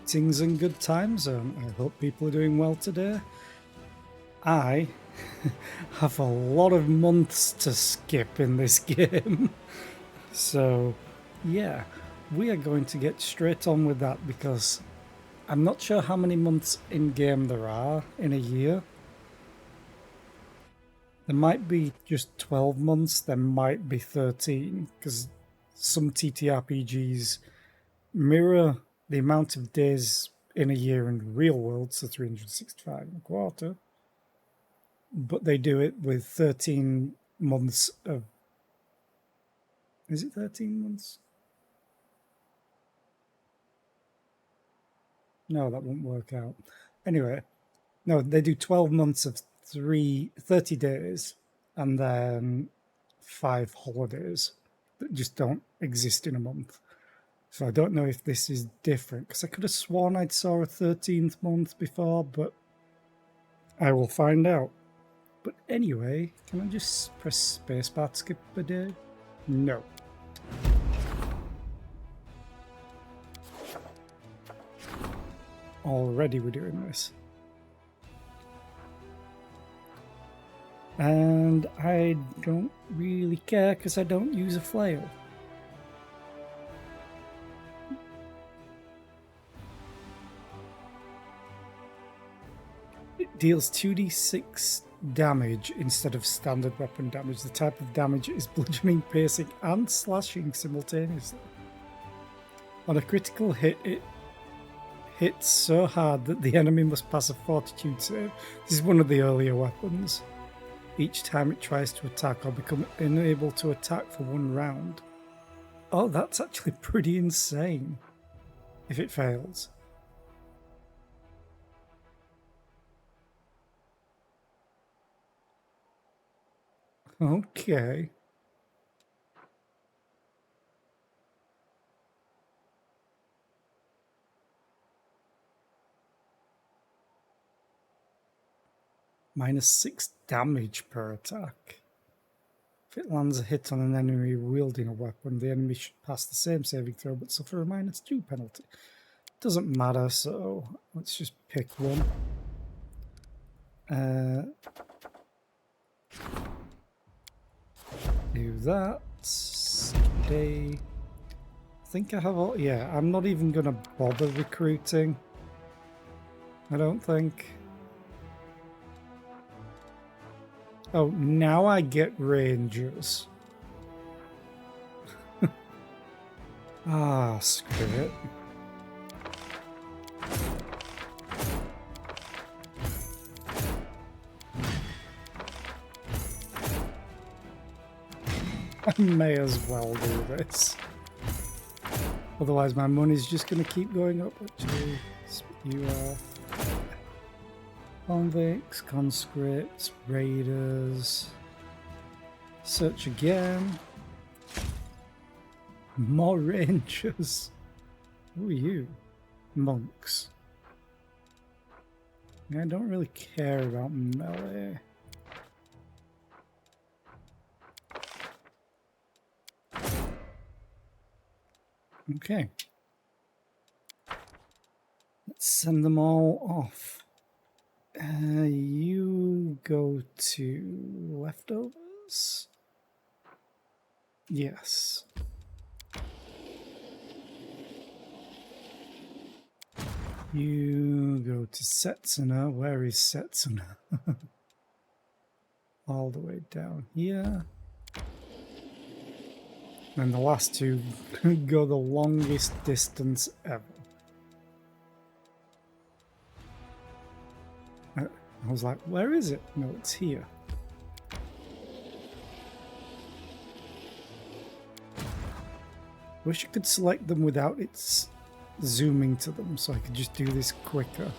Greetings and good times. I hope people are doing well today. I have a lot of months to skip in this game. So, yeah, we are going to get straight on with that because I'm not sure how many months in game there are in a year. There might be just 12 months, there might be 13, because some TTRPGs mirror the amount of days in a year in the real world, so 365 and a quarter, but they do it with 13 months of... Is it 13 months? No, that won't work out. Anyway, no, they do 12 months of 30 days and then 5 holidays that just don't exist in a month. So I don't know if this is different, because I could have sworn I'd saw a 13th month before, but I will find out. But anyway, can I just press spacebar to skip a day? No. Already we're doing this. And I don't really care because I don't use a flail. It deals 2d6 damage instead of standard weapon damage. The type of damage is bludgeoning, piercing, and slashing simultaneously. On a critical hit, it hits so hard that the enemy must pass a fortitude save. This is one of the earlier weapons. Each time it tries to attack or become unable to attack for 1 round. Oh, that's actually pretty insane if it fails. Okay. -6 damage per attack. If it lands a hit on an enemy wielding a weapon, the enemy should pass the same saving throw but suffer a -2 penalty. Doesn't matter, so let's just pick one. Do that. Stay. I think I have all... Yeah, I'm not even going to bother recruiting. I don't think. Oh, now I get rangers. Ah, screw it. I may as well do this. Otherwise my money's just going to keep going up. Actually, you are... Convicts, conscripts, raiders. Search again. More rangers. Who are you? Monks. I don't really care about melee. Okay. Let's send them all off. You go to leftovers? Yes. You go to Setsuna. Where is Setsuna? All the way down here. And the last two go the longest distance ever. I was like, where is it? No, it's here. Wish I could select them without it zooming to them so I could just do this quicker.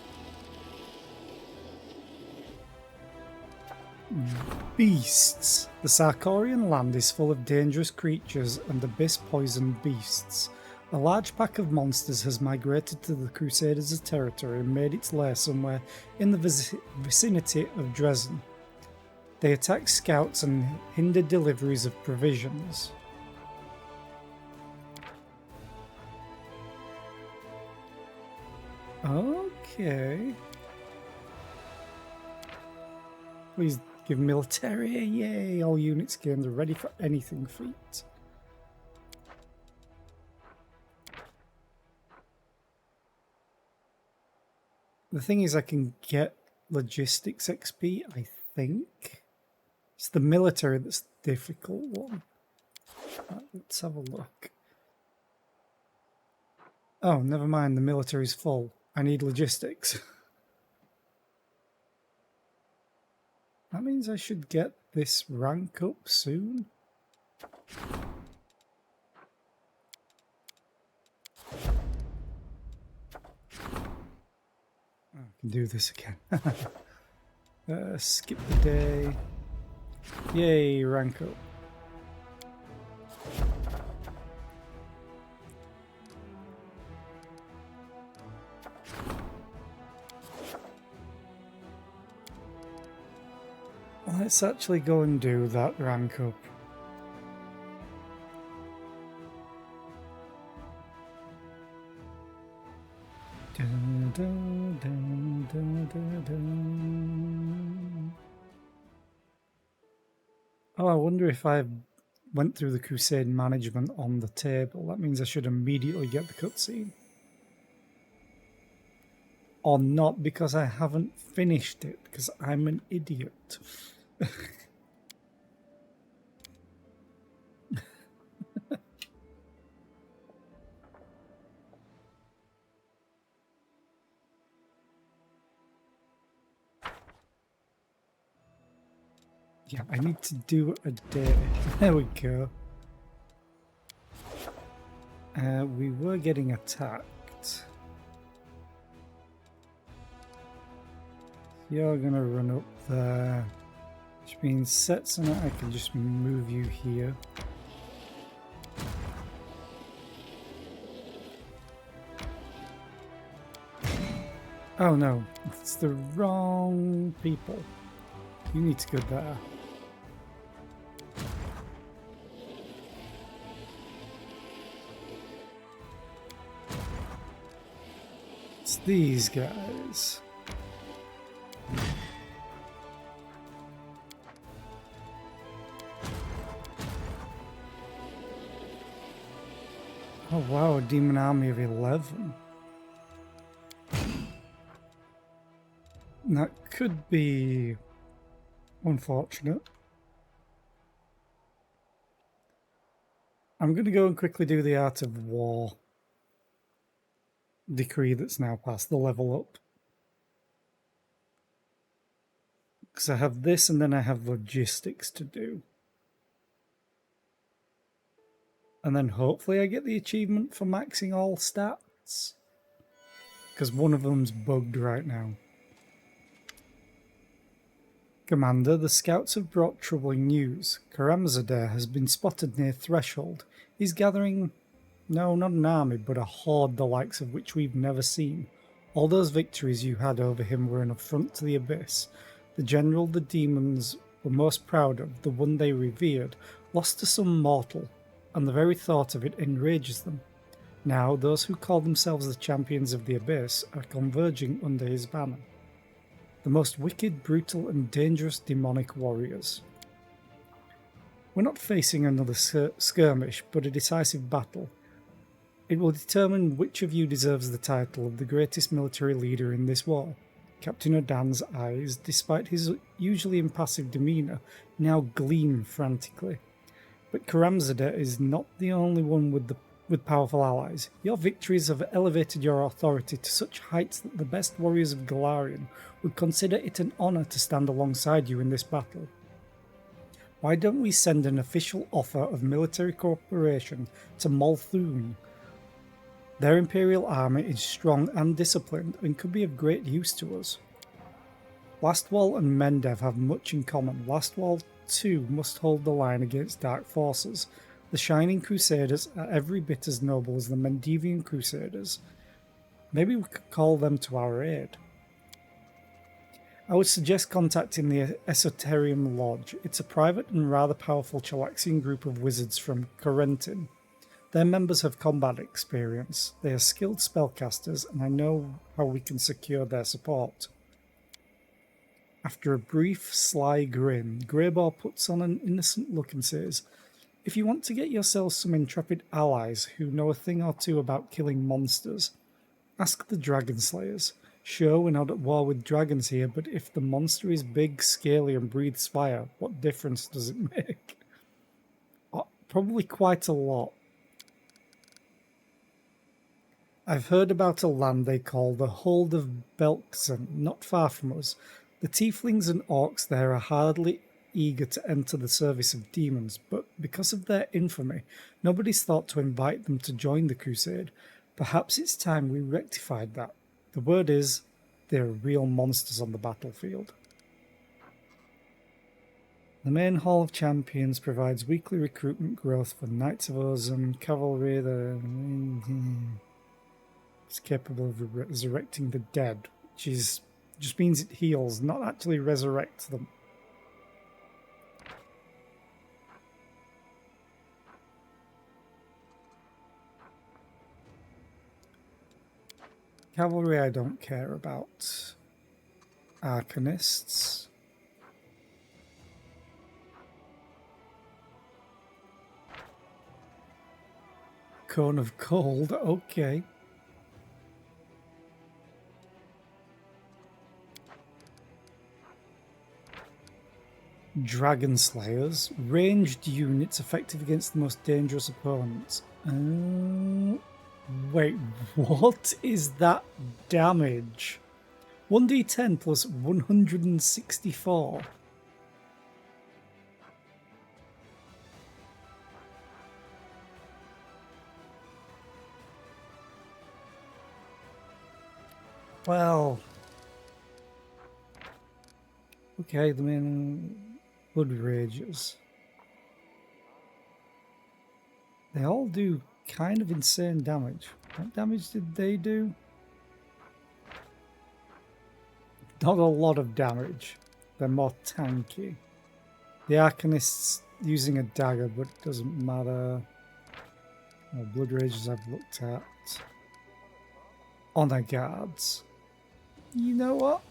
Beasts. The Sarkorian land is full of dangerous creatures and abyss-poisoned beasts. A large pack of monsters has migrated to the Crusaders' territory and made its lair somewhere in the vicinity of Dresden. They attack scouts and hinder deliveries of provisions. Okay. Please give military. Yay! All units gained are ready for anything feat. The thing is, I can get logistics XP, I think. It's the military that's the difficult one. Right, let's have a look. Oh, never mind, the military's full. I need logistics. That means I should get this rank up soon. I can do this again. Skip the day. Yay, rank up. Let's actually go and do that rank up. Dun, dun, dun, dun, dun, dun. Oh, I wonder if I went through the crusade management on the table. That means I should immediately get the cutscene. Or not, because I haven't finished it, because I'm an idiot. Yeah, I need to do a day. There we go. We were getting attacked. You're gonna run up there, which means sets and I can just move you here. Oh no, it's the wrong people. You need to go there. It's these guys. Oh wow, a demon army of 11. That could be unfortunate. I'm going to go and quickly do the Art of War decree that's now passed, the level up. Because I have this and then I have logistics to do. And then hopefully I get the achievement for maxing all stats. Because one of them's bugged right now. Commander, the scouts have brought troubling news. Karamzadeh has been spotted near Threshold. He's gathering, no, not an army, but a horde the likes of which we've never seen. All those victories you had over him were an affront to the Abyss. The general the demons were most proud of, the one they revered, lost to some mortal, and the very thought of it enrages them. Now, those who call themselves the champions of the Abyss are converging under his banner. The most wicked, brutal, and dangerous demonic warriors. We're not facing another skirmish, but a decisive battle. It will determine which of you deserves the title of the greatest military leader in this war. Captain Odan's eyes, despite his usually impassive demeanour, now gleam frantically. But Karamzadeh is not the only one with powerful allies. Your victories have elevated your authority to such heights that the best warriors of Galarian would consider it an honour to stand alongside you in this battle. Why don't we send an official offer of military cooperation to Molthun? Their imperial army is strong and disciplined and could be of great use to us. Lastwall and Mendev have much in common. Lastwall too must hold the line against dark forces. The Shining Crusaders are every bit as noble as the Mendevian Crusaders. Maybe we could call them to our aid. I would suggest contacting the Esoterium Lodge. It's a private and rather powerful Chalaxian group of wizards from Corentin. Their members have combat experience. They are skilled spellcasters, and I know how we can secure their support. After a brief, sly grin, Greyboar puts on an innocent look and says, "If you want to get yourselves some intrepid allies who know a thing or two about killing monsters, ask the Dragon Slayers. Sure, we're not at war with dragons here, but if the monster is big, scaly, and breathes fire, what difference does it make?" Probably quite a lot. I've heard about a land they call the Hold of Belkzen, not far from us. The tieflings and orcs there are hardly eager to enter the service of demons, but because of their infamy, nobody's thought to invite them to join the crusade. Perhaps it's time we rectified that. The word is, there are real monsters on the battlefield. The main Hall of Champions provides weekly recruitment growth for Knights of Ozum, cavalry that is capable of resurrecting the dead, which just means it heals, not actually resurrects them. Cavalry I don't care about. Arcanists. Cone of Cold, okay. Dragon Slayers, ranged units effective against the most dangerous opponents. Wait, what is that damage? 1d10 plus 164. Well, okay, the main Blood Rages. They all do kind of insane damage. What damage did they do? Not a lot of damage. They're more tanky. The Arcanists using a dagger, but it doesn't matter. Blood Rages I've looked at. Honor Guards. You know what?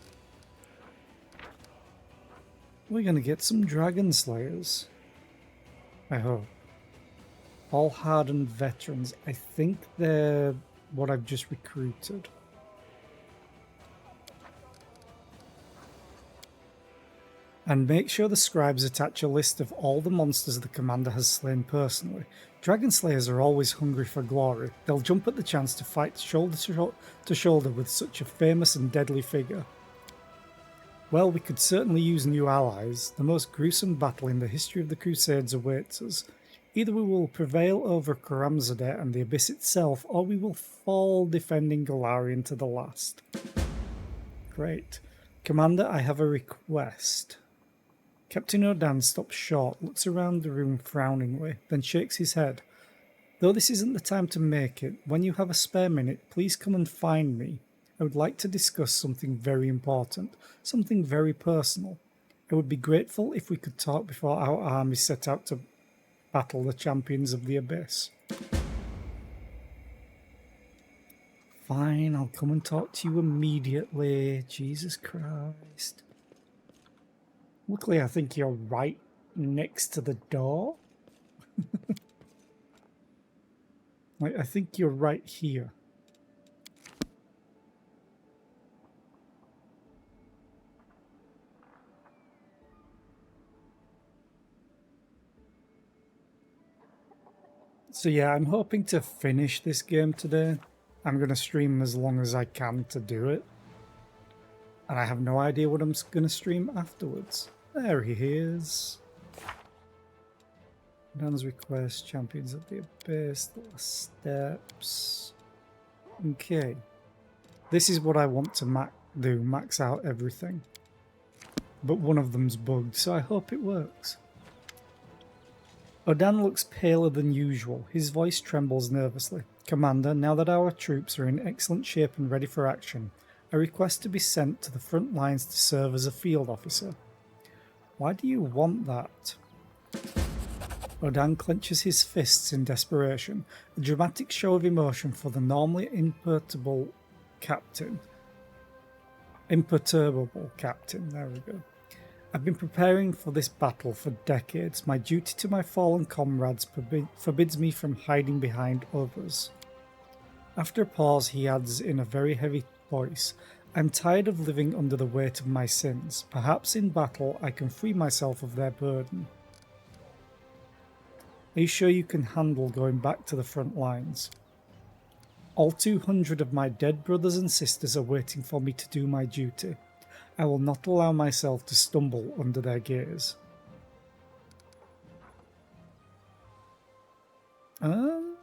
We're going to get some Dragon Slayers. I hope. All hardened veterans. I think they're what I've just recruited. And make sure the scribes attach a list of all the monsters the commander has slain personally. Dragon Slayers are always hungry for glory. They'll jump at the chance to fight shoulder to shoulder with such a famous and deadly figure. Well, we could certainly use new allies. The most gruesome battle in the history of the Crusades awaits us. Either we will prevail over Karamzadeh and the Abyss itself, or we will fall defending Golarion to the last. Great. Commander, I have a request. Captain Odan stops short, looks around the room frowningly, then shakes his head. Though this isn't the time to make it, when you have a spare minute, please come and find me. I would like to discuss something very important, something very personal. I would be grateful if we could talk before our army set out to battle the champions of the Abyss. Fine, I'll come and talk to you immediately. Jesus Christ. Luckily, I think you're right next to the door. I think you're right here. So yeah, I'm hoping to finish this game today. I'm going to stream as long as I can to do it. And I have no idea what I'm going to stream afterwards. There he is. Dan's request, Champions of the Abyss, the last steps. Okay. This is what I want to max out everything. But one of them's bugged, so I hope it works. Odan looks paler than usual. His voice trembles nervously. Commander, now that our troops are in excellent shape and ready for action, I request to be sent to the front lines to serve as a field officer. Why do you want that? Odan clenches his fists in desperation, a dramatic show of emotion for the normally imperturbable captain. Imperturbable captain, there we go. I've been preparing for this battle for decades. My duty to my fallen comrades forbids me from hiding behind others. After a pause, he adds in a very heavy voice, I'm tired of living under the weight of my sins. Perhaps in battle I can free myself of their burden. Are you sure you can handle going back to the front lines? All 200 of my dead brothers and sisters are waiting for me to do my duty. I will not allow myself to stumble under their gaze. I'm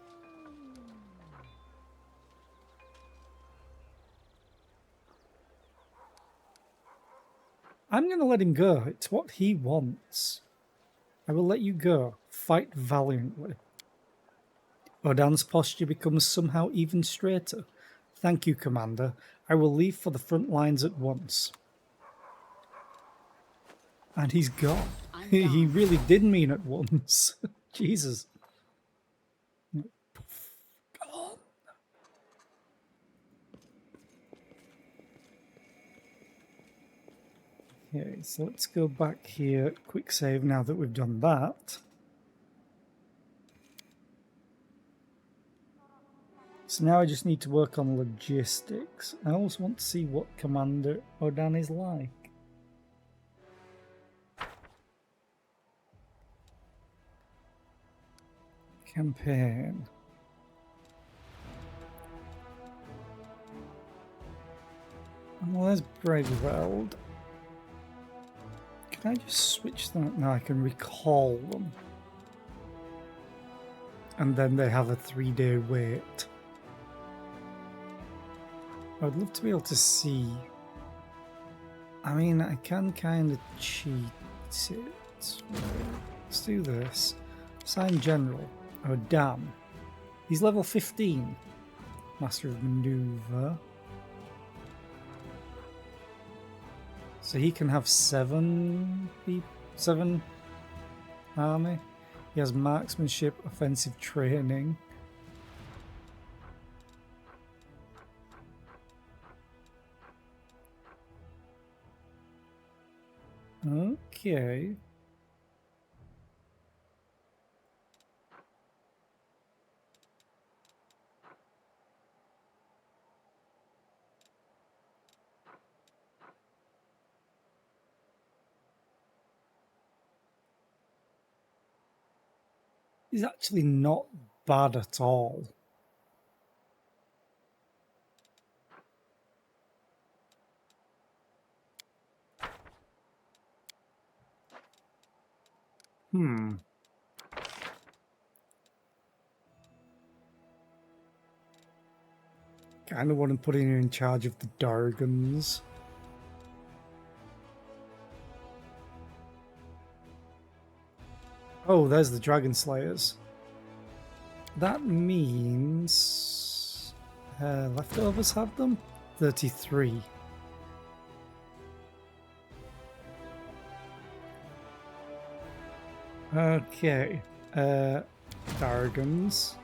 going to let him go. It's what he wants. I will let you go. Fight valiantly. Odan's posture becomes somehow even straighter. Thank you, Commander. I will leave for the front lines at once. And he's gone. He really did mean at once. Jesus. Gone. Okay, so let's go back here. Quick save now that we've done that. So now I just need to work on logistics. I also want to see what Commander Odan is like. Campaign. Well, there's Bregveld. Can I just switch them? No, I can recall them. And then they have a 3-day wait. I would love to be able to see. I mean, I can kind of cheat it. Let's do this. Assign General. Oh, damn. He's level 15. Master of Maneuver. So he can have 7 army. He has marksmanship, offensive training. Okay. He's actually not bad at all. Kind of want to put him in charge of the Dargans. Oh, there's the Dragon Slayers. That means leftovers have them? 33. Okay. Dargans.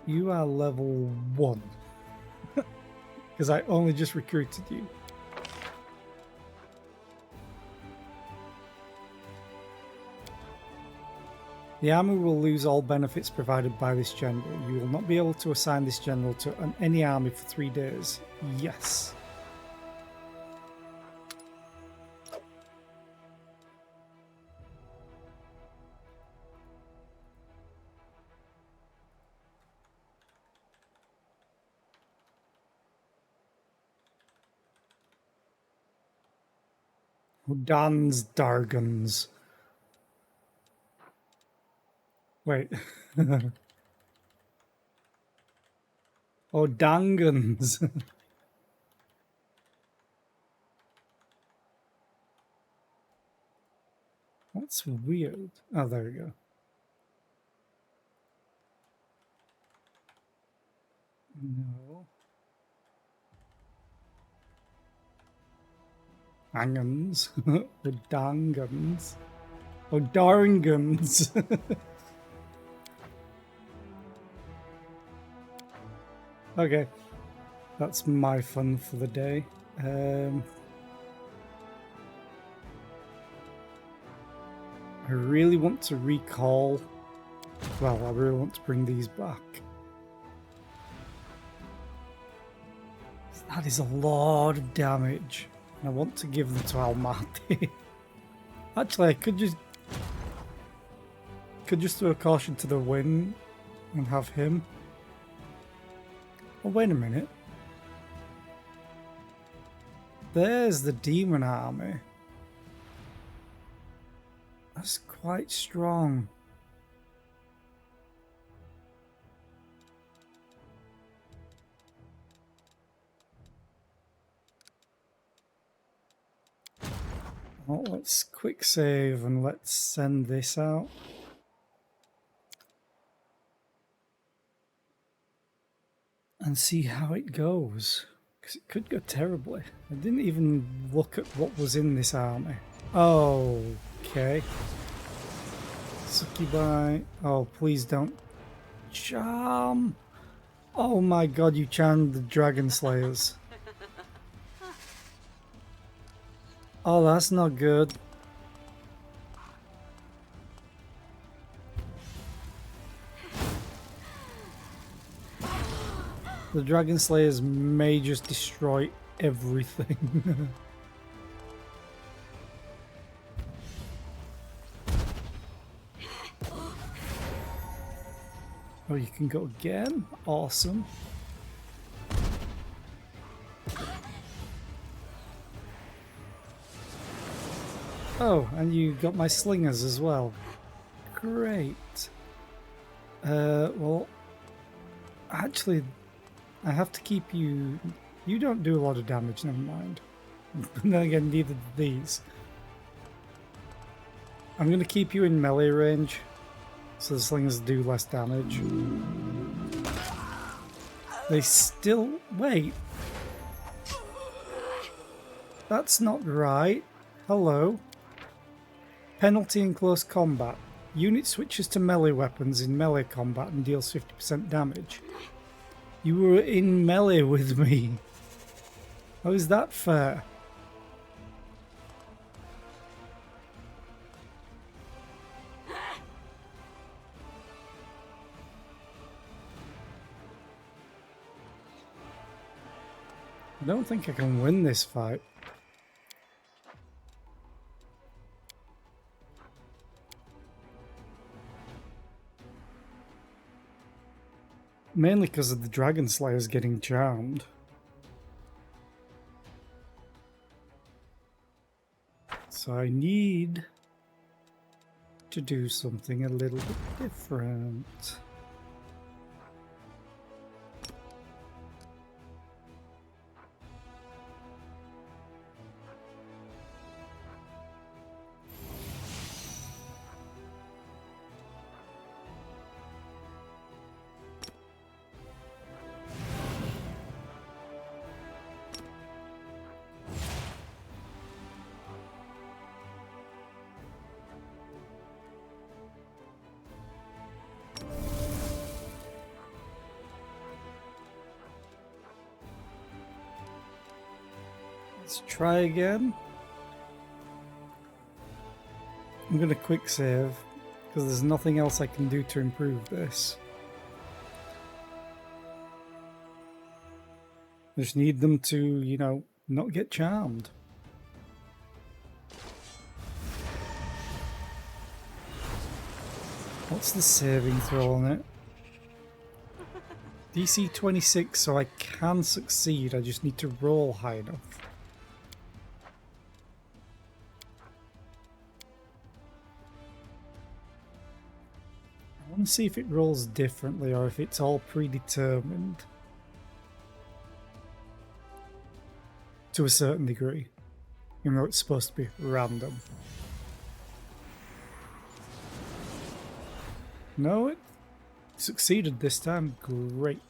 You are level 1. Because I only just recruited you. The army will lose all benefits provided by this general. You will not be able to assign this general to any army for 3 days. Yes. Dan's Dargans. Wait. Oh, Dangans. That's weird. Oh, there we go. No. Angans. The Dangans. Oh, Darngans. Okay. That's my fun for the day. I really want to recall. Well, I really want to bring these back. That is a lot of damage. I want to give them to Almaty. Actually, I could just throw a caution to the wind and have him. Oh, wait a minute. There's the demon army. That's quite strong. Well, let's quick save and let's send this out. And see how it goes. Because it could go terribly. I didn't even look at what was in this army. Oh, okay. Succubi. Oh, please don't. Charm. Oh my god, you charmed the Dragon Slayers. Oh, that's not good. The Dragon Slayers may just destroy everything. Oh, you can go again? Awesome. Oh, and you got my slingers as well. Great. Well, actually, I have to keep you... You don't do a lot of damage, never mind. But then again, neither do these. I'm going to keep you in melee range, so the slingers do less damage. They still... Wait. That's not right. Hello. Penalty in close combat. Unit switches to melee weapons in melee combat and deals 50% damage. You were in melee with me. How is that fair? I don't think I can win this fight. Mainly because of the Dragon Slayers getting charmed. So I need to do something a little bit different. Let's try again. I'm going to quick save because there's nothing else I can do to improve this. I just need them to, you know, not get charmed. What's the saving throw on it? DC 26, so I can succeed. I just need to roll high enough. I want to see if it rolls differently or if it's all predetermined. To a certain degree. Even though it's supposed to be random. No, it succeeded this time. Great.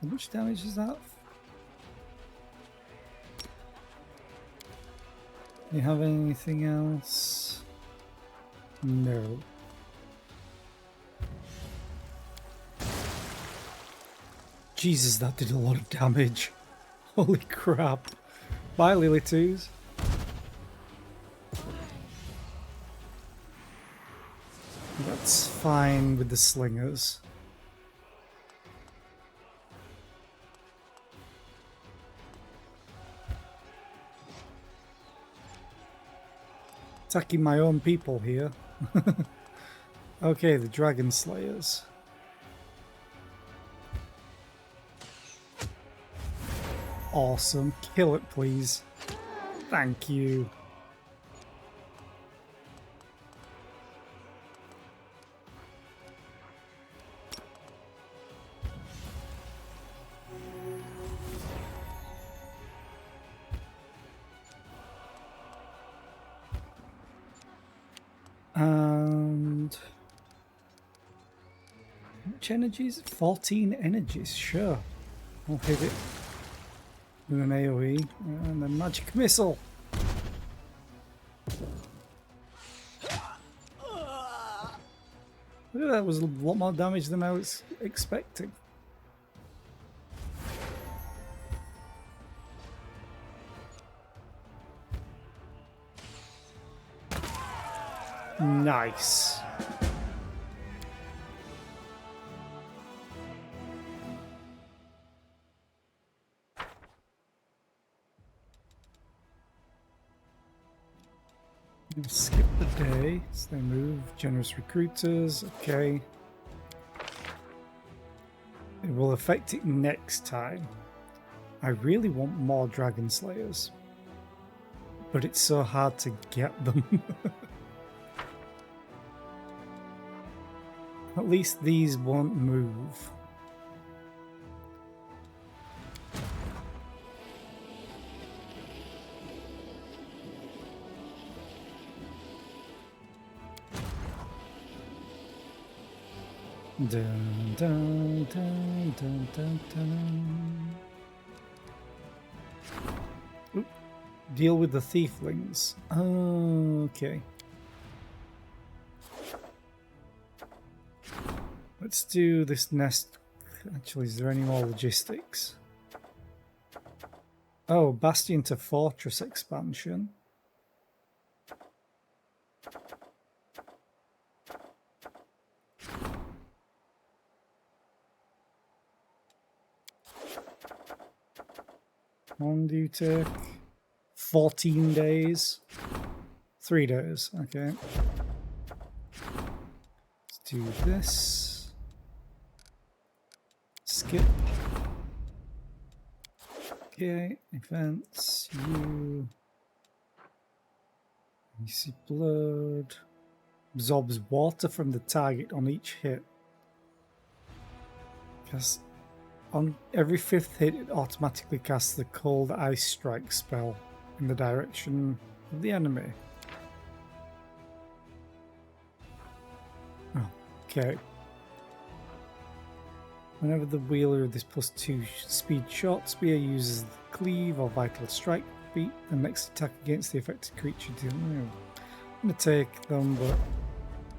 How much damage is that? You have anything else? No. Jesus, that did a lot of damage. Holy crap. Bye, Lily Twos. That's fine with the slingers. Attacking my own people here. Okay, the Dragon Slayers. Awesome. Kill it, please. Thank you. And how much energy is it? 14 energies, sure. I'll hit it with an AoE and a magic missile. That was a lot more damage than I was expecting. Nice. Skip the day, so they move. Generous recruiters, okay. It will affect it next time. I really want more Dragon Slayers, but it's so hard to get them. At least these won't move. Dun, dun, dun, dun, dun, dun. Oop. Deal with the thieflings. Oh, okay. Let's do this nest. Actually, is there any more logistics? Oh, Bastion to Fortress expansion. How long do you take? 14 days. 3 days, okay. Let's do this. Skip. Okay, events, you see blood. Absorbs water from the target on each hit. Because on every 5th hit, it automatically casts the Cold Ice Strike spell in the direction of the enemy. Oh, okay. Whenever the wielder of this +2 speed short spear uses the cleave or vital strike feat, the next attack against the affected creature deals. I'm going to take them, but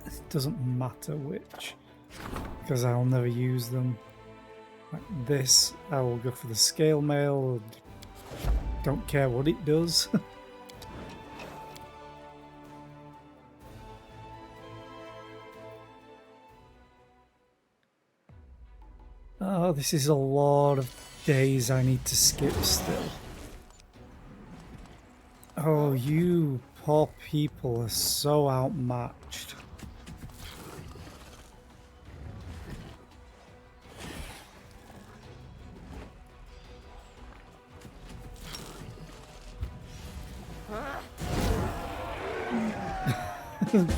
it doesn't matter which, because I'll never use them. Like this, I will go for the scale mail. Don't care what it does. Oh, this is a lot of days I need to skip still. Oh, you poor people are so outmatched.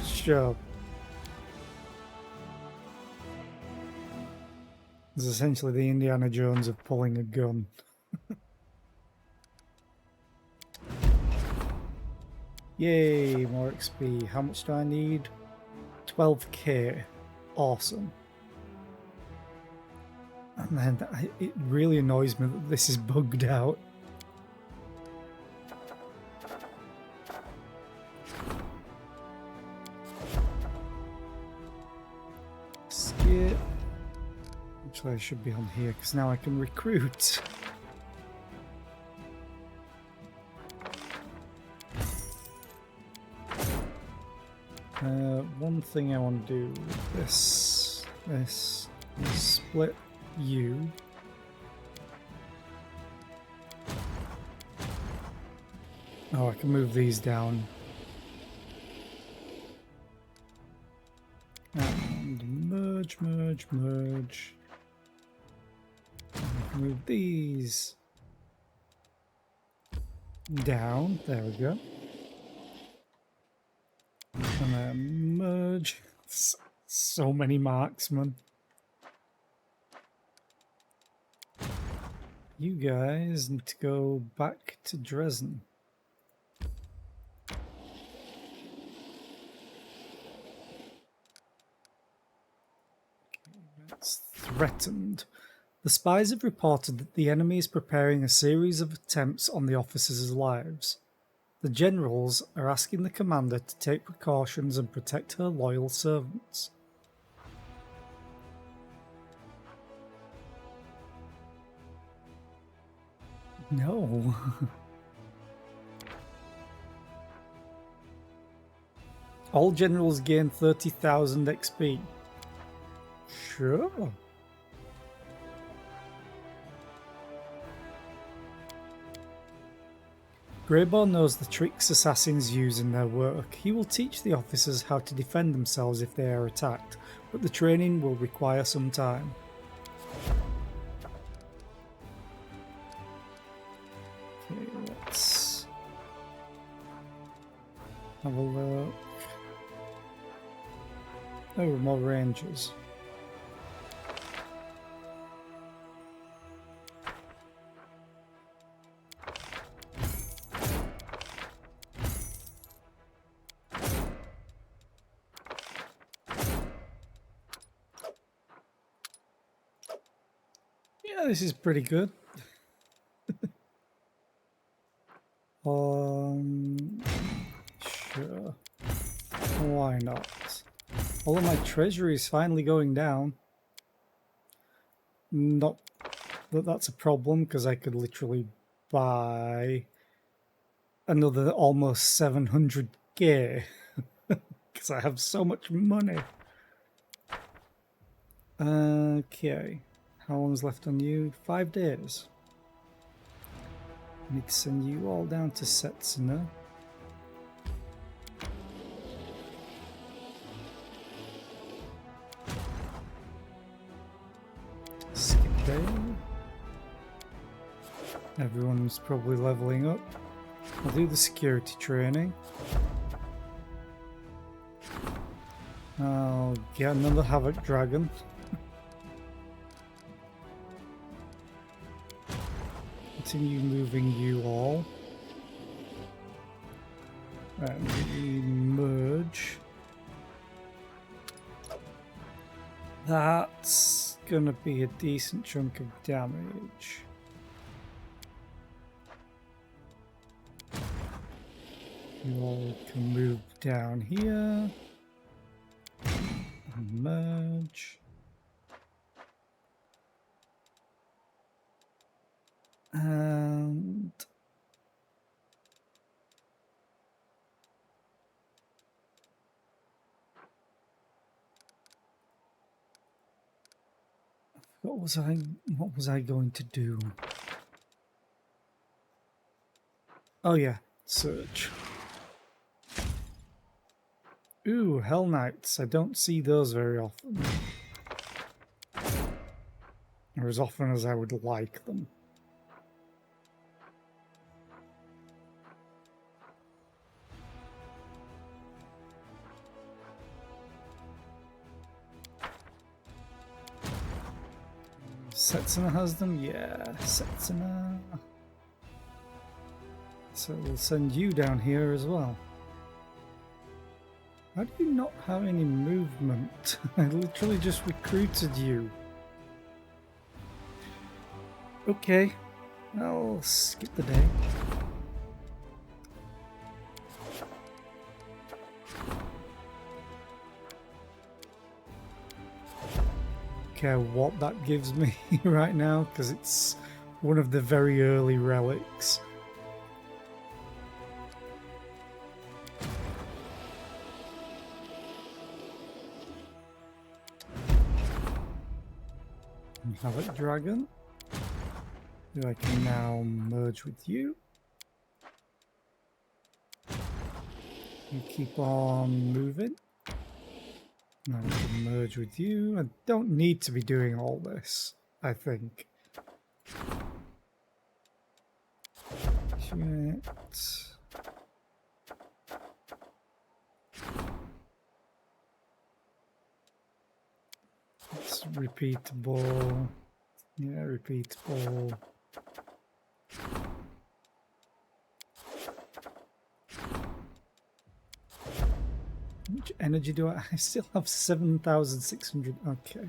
Sure. It's essentially the Indiana Jones of pulling a gun. Yay, more XP. How much do I need? 12k. Awesome. And then it really annoys me that this is bugged out. shit. Actually, I should be on here because now I can recruit. One thing I want to do, this, split you. Oh, I can move these down. And merge. Move these down. There we go. And then merge. So many marksmen. You guys need to go back to Dresden. That's threatened. The spies have reported that the enemy is preparing a series of attempts on the officers' lives. The generals are asking the commander to take precautions and protect her loyal servants. No. All generals gain 30,000 XP. Sure. Greyboar knows the tricks assassins use in their work. He will teach the officers how to defend themselves if they are attacked, but the training will require some time. Okay, let's have a look. Oh, more rangers. Yeah, this is pretty good. Sure. Why not? All of my treasury is finally going down. Not that that's a problem, because I could literally buy another almost 700k because I have so much money. Okay, how long's left on you? 5 days. I need to send you all down to Setsuna. Skip day. Everyone's probably leveling up. I'll do the security training. I'll get another Havoc Dragon. Continue moving you all. And we merge. That's gonna be a decent chunk of damage. You all can move down here. And merge. And what was I going to do? Oh yeah, search. Ooh, Hell Knights. I don't see those very often. Or as often as I would like them. Setsuna has them? Yeah, Setsuna. So we'll send you down here as well. How do you not have any movement? I literally just recruited you. Okay, I'll skip the day. care what that gives me right now because it's one of the very early relics. Havoc Dragon. Who I can now merge with you. You keep on moving. Now we can merge with you. I don't need to be doing all this, I think. Shit. It's repeatable. Yeah, repeatable. How much energy do I still have 7,600. Okay.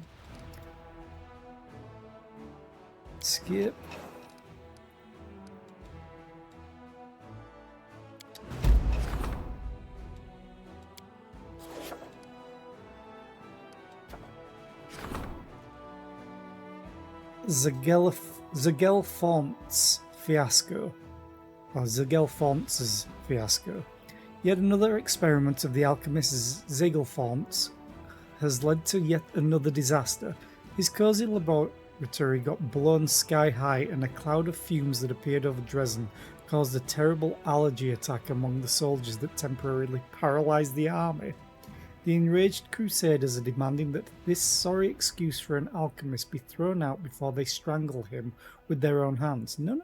Skip. Zagelfont's fiasco. Or Zagelfont's fiasco. Yet another experiment of the alchemist Zagelfont's has led to yet another disaster. His cozy laboratory got blown sky high, and a cloud of fumes that appeared over Dresden caused a terrible allergy attack among the soldiers that temporarily paralysed the army. The enraged crusaders are demanding that this sorry excuse for an alchemist be thrown out before they strangle him with their own hands. No.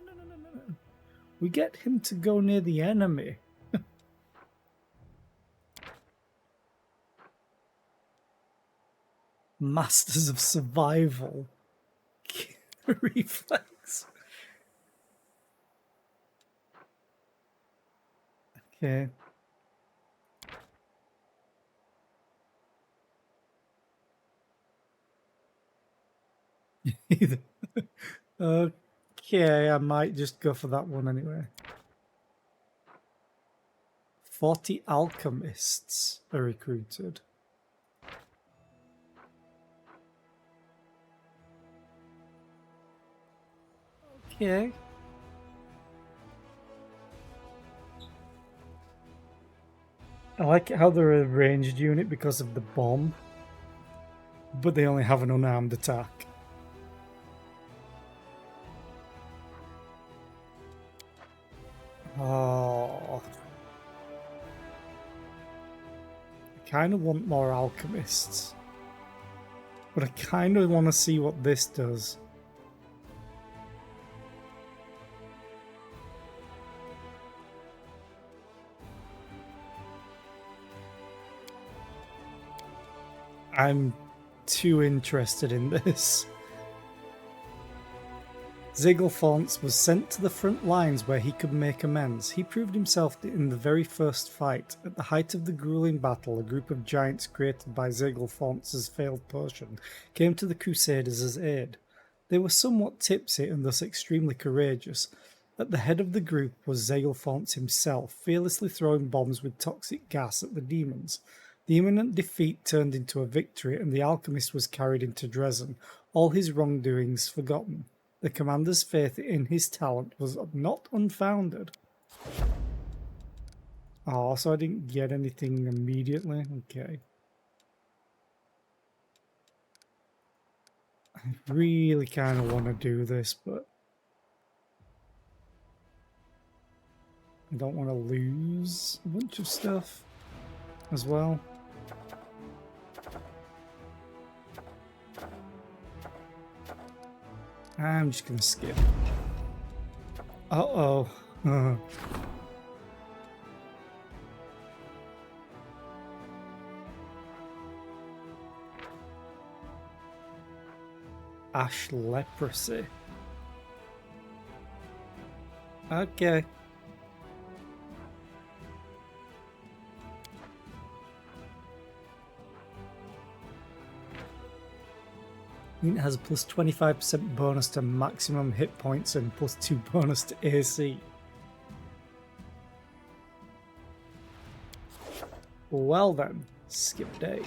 We get him to go near the enemy. Masters of survival. Reflex. Okay. Okay, I might just go for that one anyway. 40 alchemists are recruited. Okay. I like how they're a ranged unit because of the bomb, but they only have an unarmed attack. Oh. I kind of want more alchemists, but I kind of want to see what this does. I'm too interested in this. Zagelfonts was sent to the front lines where he could make amends. He proved himself in the very first fight. At the height of the grueling battle, a group of giants created by Zagelfonts' failed potion came to the Crusaders as aid. They were somewhat tipsy and thus extremely courageous. At the head of the group was Zagelfonts himself, fearlessly throwing bombs with toxic gas at the demons. The imminent defeat turned into a victory, and the alchemist was carried into Dresden, all his wrongdoings forgotten. The commander's faith in his talent was not unfounded. Oh, so I didn't get anything immediately? Okay. I really kind of want to do this, but I don't want to lose a bunch of stuff as well. I'm just going to skip. Uh-oh. Ash leprosy. Okay. It has a plus 25% bonus to maximum hit points and plus 2 bonus to AC. Well then, skip day.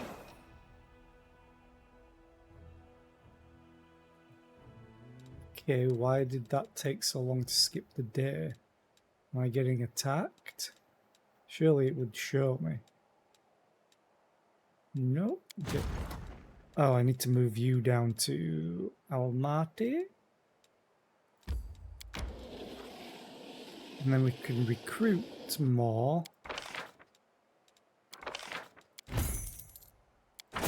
Okay, why did that take so long to skip the day? Am I getting attacked? Surely it would show me. Nope. Okay. Oh, I need to move you down to Almaty. And then we can recruit more.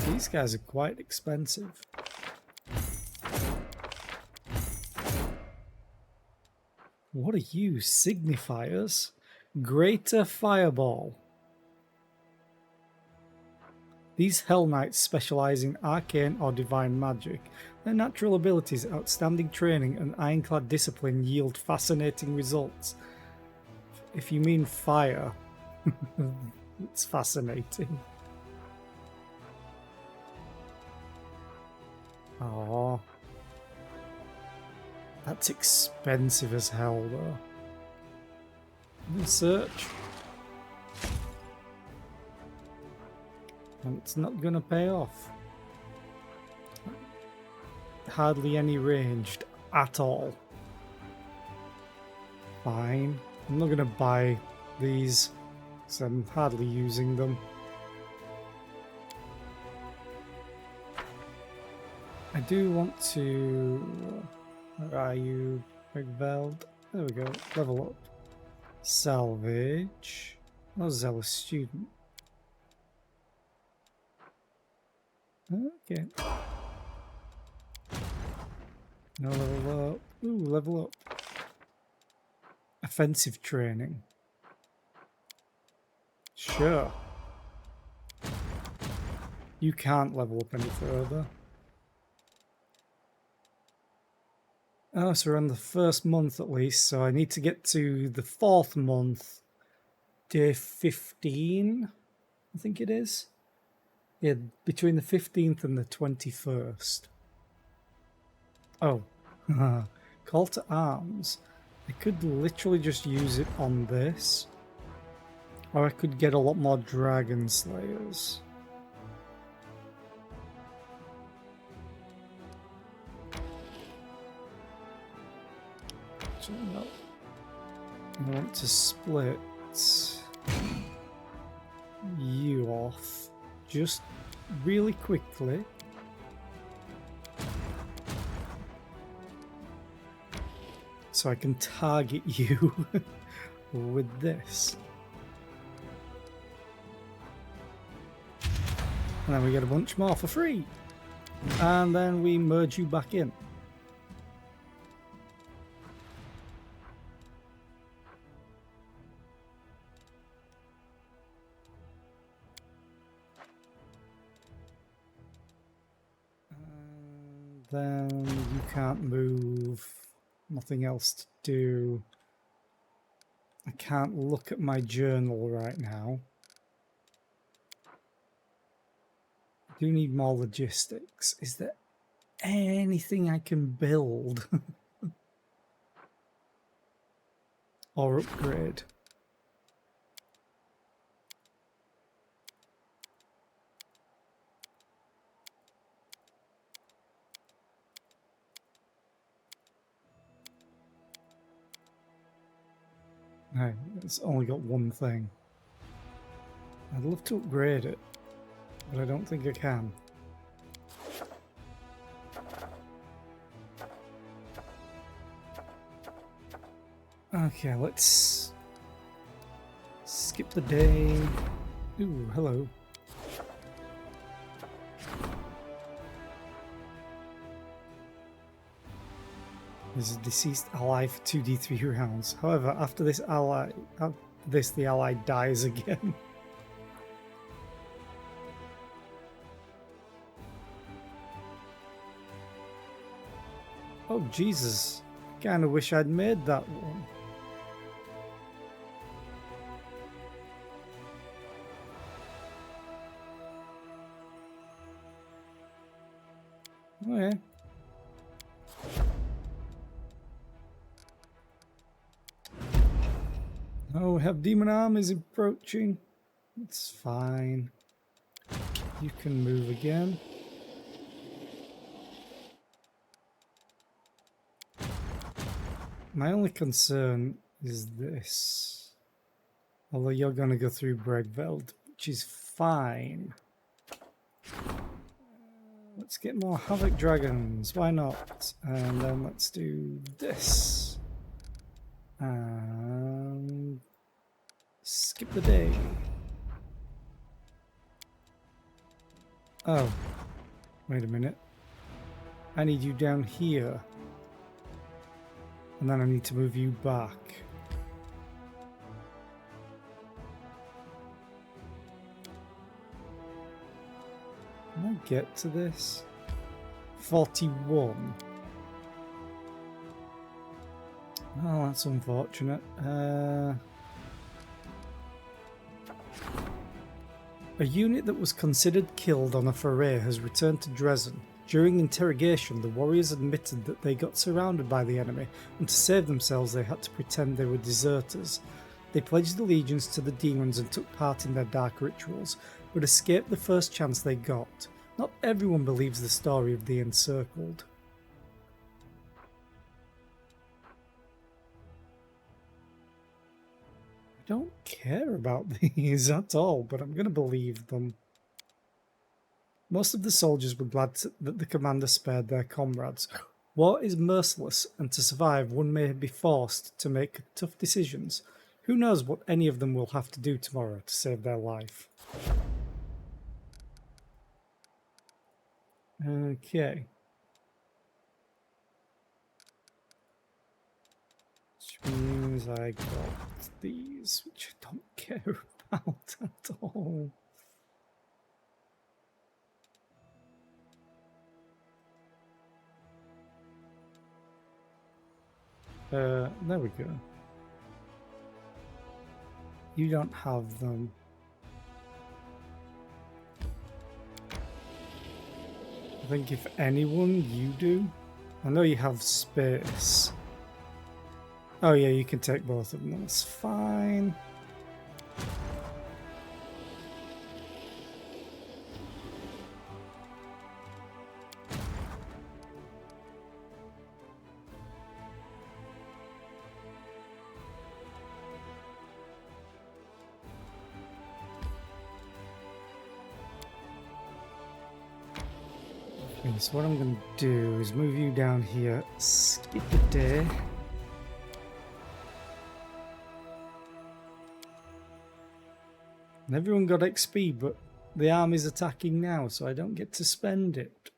These guys are quite expensive. What are you? Signifiers? Greater Fireball. These Hell Knights specialize in arcane or divine magic. Their natural abilities, outstanding training, and ironclad discipline yield fascinating results. If you mean fire, it's fascinating. Oh, that's expensive as hell, though. Research. And it's not going to pay off. Hardly any ranged at all. Fine. I'm not going to buy these because I'm hardly using them. I do want to... Where are you, Begveld? There we go. Level up. Salvage. Oh, zealous student. Okay. No level up. Ooh, level up. Offensive training. Sure. You can't level up any further. Oh, so we're on the first month at least, so I need to get to the 4th month. Day 15, I think it is. Yeah, between the 15th and the 21st. Oh, call to arms. I could literally just use it on this. Or I could get a lot more Dragon Slayers. So no. I want to split you off just really quickly. So I can target you with this. And then we get a bunch more for free. And then we merge you back in. And then you can't move. Nothing else to do. I can't look at my journal right now. I do need more logistics. Is there anything I can build or upgrade? No, it's only got one thing. I'd love to upgrade it, but I don't think I can. Okay, let's skip the day. Ooh, hello. There's a deceased ally for 2d3 rounds. However, after this the ally dies again. Oh Jesus! I kind of wish I'd made that one. Okay. Oh, we have demon armies approaching. It's fine. You can move again. My only concern is this. Although you're going to go through Bregveld, which is fine. Let's get more Havoc Dragons, why not? And then let's do this. And skip the day. Oh, wait a minute. I need you down here. And then I need to move you back. Can I get to this? 41. Oh, that's unfortunate. A unit that was considered killed on a foray has returned to Dresden. During interrogation, the warriors admitted that they got surrounded by the enemy, and to save themselves they had to pretend they were deserters. They pledged allegiance to the demons and took part in their dark rituals, but escaped the first chance they got. Not everyone believes the story of the Encircled. I don't care about these at all, but I'm going to believe them. Most of the soldiers were glad that the commander spared their comrades. War is merciless, and to survive one may be forced to make tough decisions. Who knows what any of them will have to do tomorrow to save their life. Okay. Which means I got these, which I don't care about at all. There we go. You don't have them. I think if anyone, you do. I know you have space. Oh yeah, you can take both of them. That's fine. Okay, so what I'm going to do is move you down here, skip a day. And everyone got XP, but the army's attacking now, so I don't get to spend it.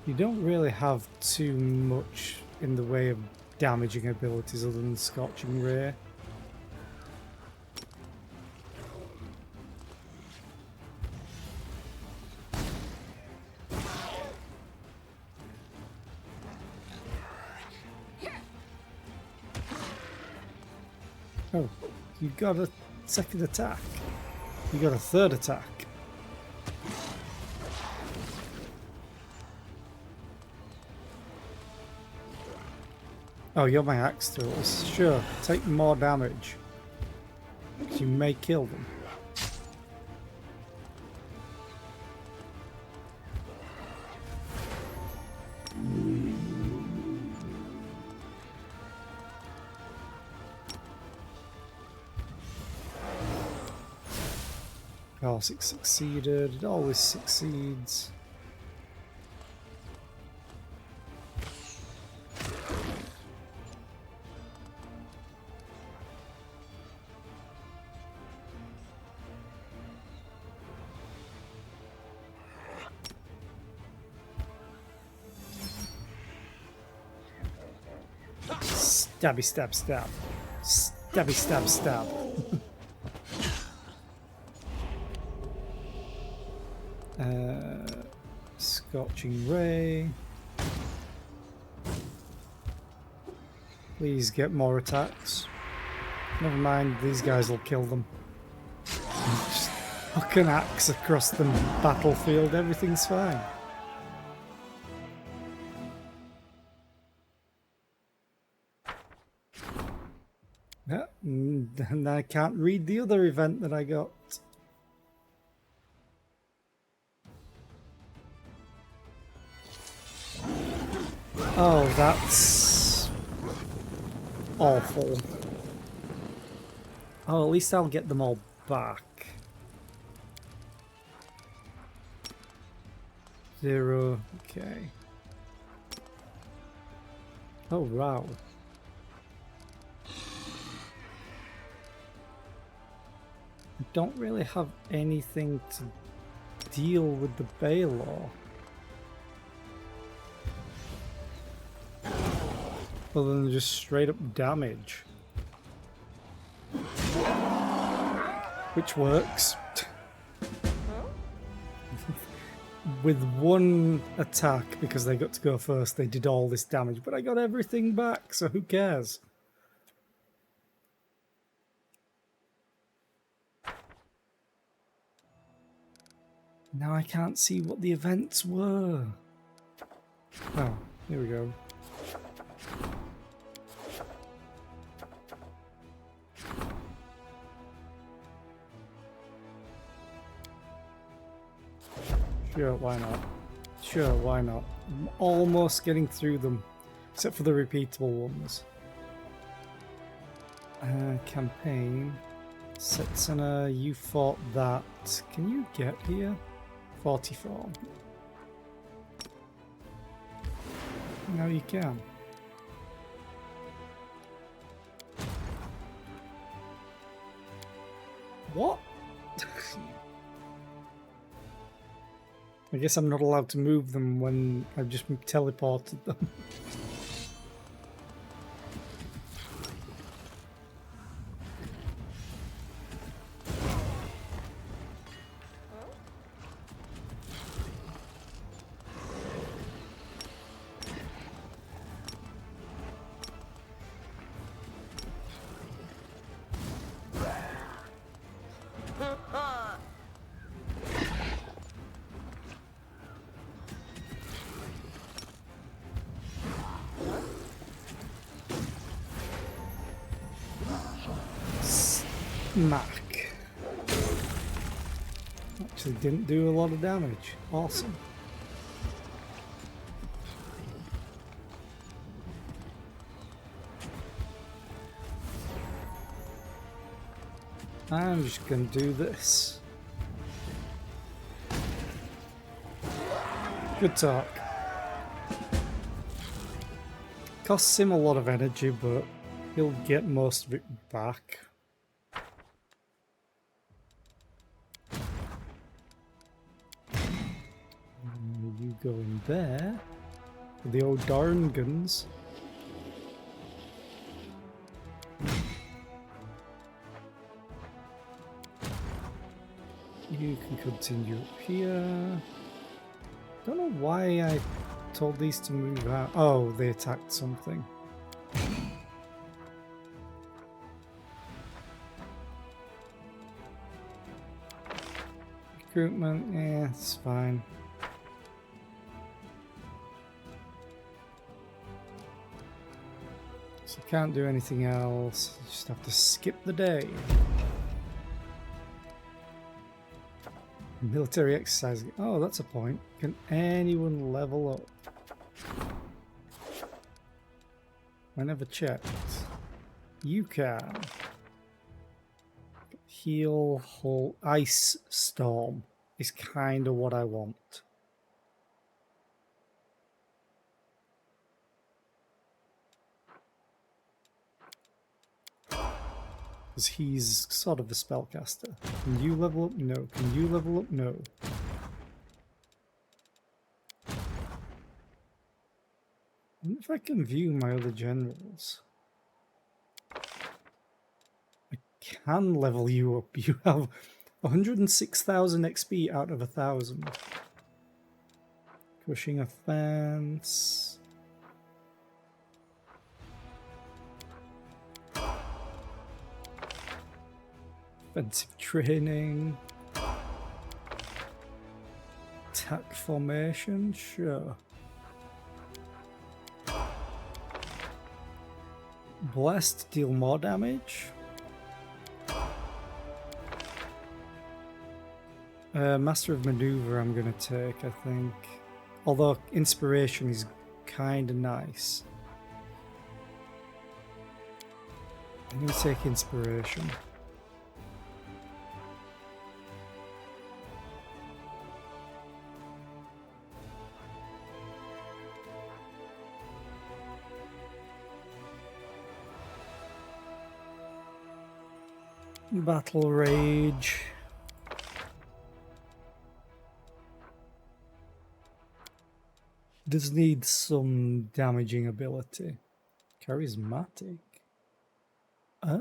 You don't really have too much in the way of damaging abilities other than Scorching Ray. Oh, you got a second attack. You got a third attack. Oh, you're my axe throwers. Sure, take more damage. You may kill them. Of course, it succeeded. It always succeeds. Stabby stab stab. Stabby stab stab. Scorching Ray. Please get more attacks. Never mind, these guys will kill them. Just hook an axe across the battlefield, everything's fine. And I can't read the other event that I got. Oh, that's awful. Oh, at least I'll get them all back. 0, okay. Oh, wow. I don't really have anything to deal with the Baylor. Other than just straight up damage. Which works. With one attack, because they got to go first, they did all this damage, but I got everything back, so who cares? Now I can't see what the events were. Oh, here we go. Sure, why not? Sure, why not? I'm almost getting through them, except for the repeatable ones. Campaign. Setsuna, you fought that. Can you get here? 44. No, you can. What? I guess I'm not allowed to move them when I've just teleported them. Smack. Actually didn't do a lot of damage. Awesome. I'm just gonna do this. Good talk. Costs him a lot of energy, but he'll get most of it back. You go in there with the old darn guns. You can continue up here. Don't know why I told these to move out. Oh, they attacked something. Recruitment, yeah, it's fine. So you can't do anything else. You just have to skip the day. Military exercise. Oh, that's a point. Can anyone level up? I never checked. You can. Heal, whole ice storm is kind of what I want. Because he's sort of a spellcaster. Can you level up? No. Can you level up? No. I wonder if I can view my other generals. I can level you up. You have 106,000 XP out of 1,000. Crushing a fence. Offensive training. Attack formation, sure. Blast, deal more damage. Master of Maneuver I'm going to take, I think. Although Inspiration is kind of nice. I'm going to take Inspiration. Battle Rage. Does need some damaging ability. Charismatic. Ah.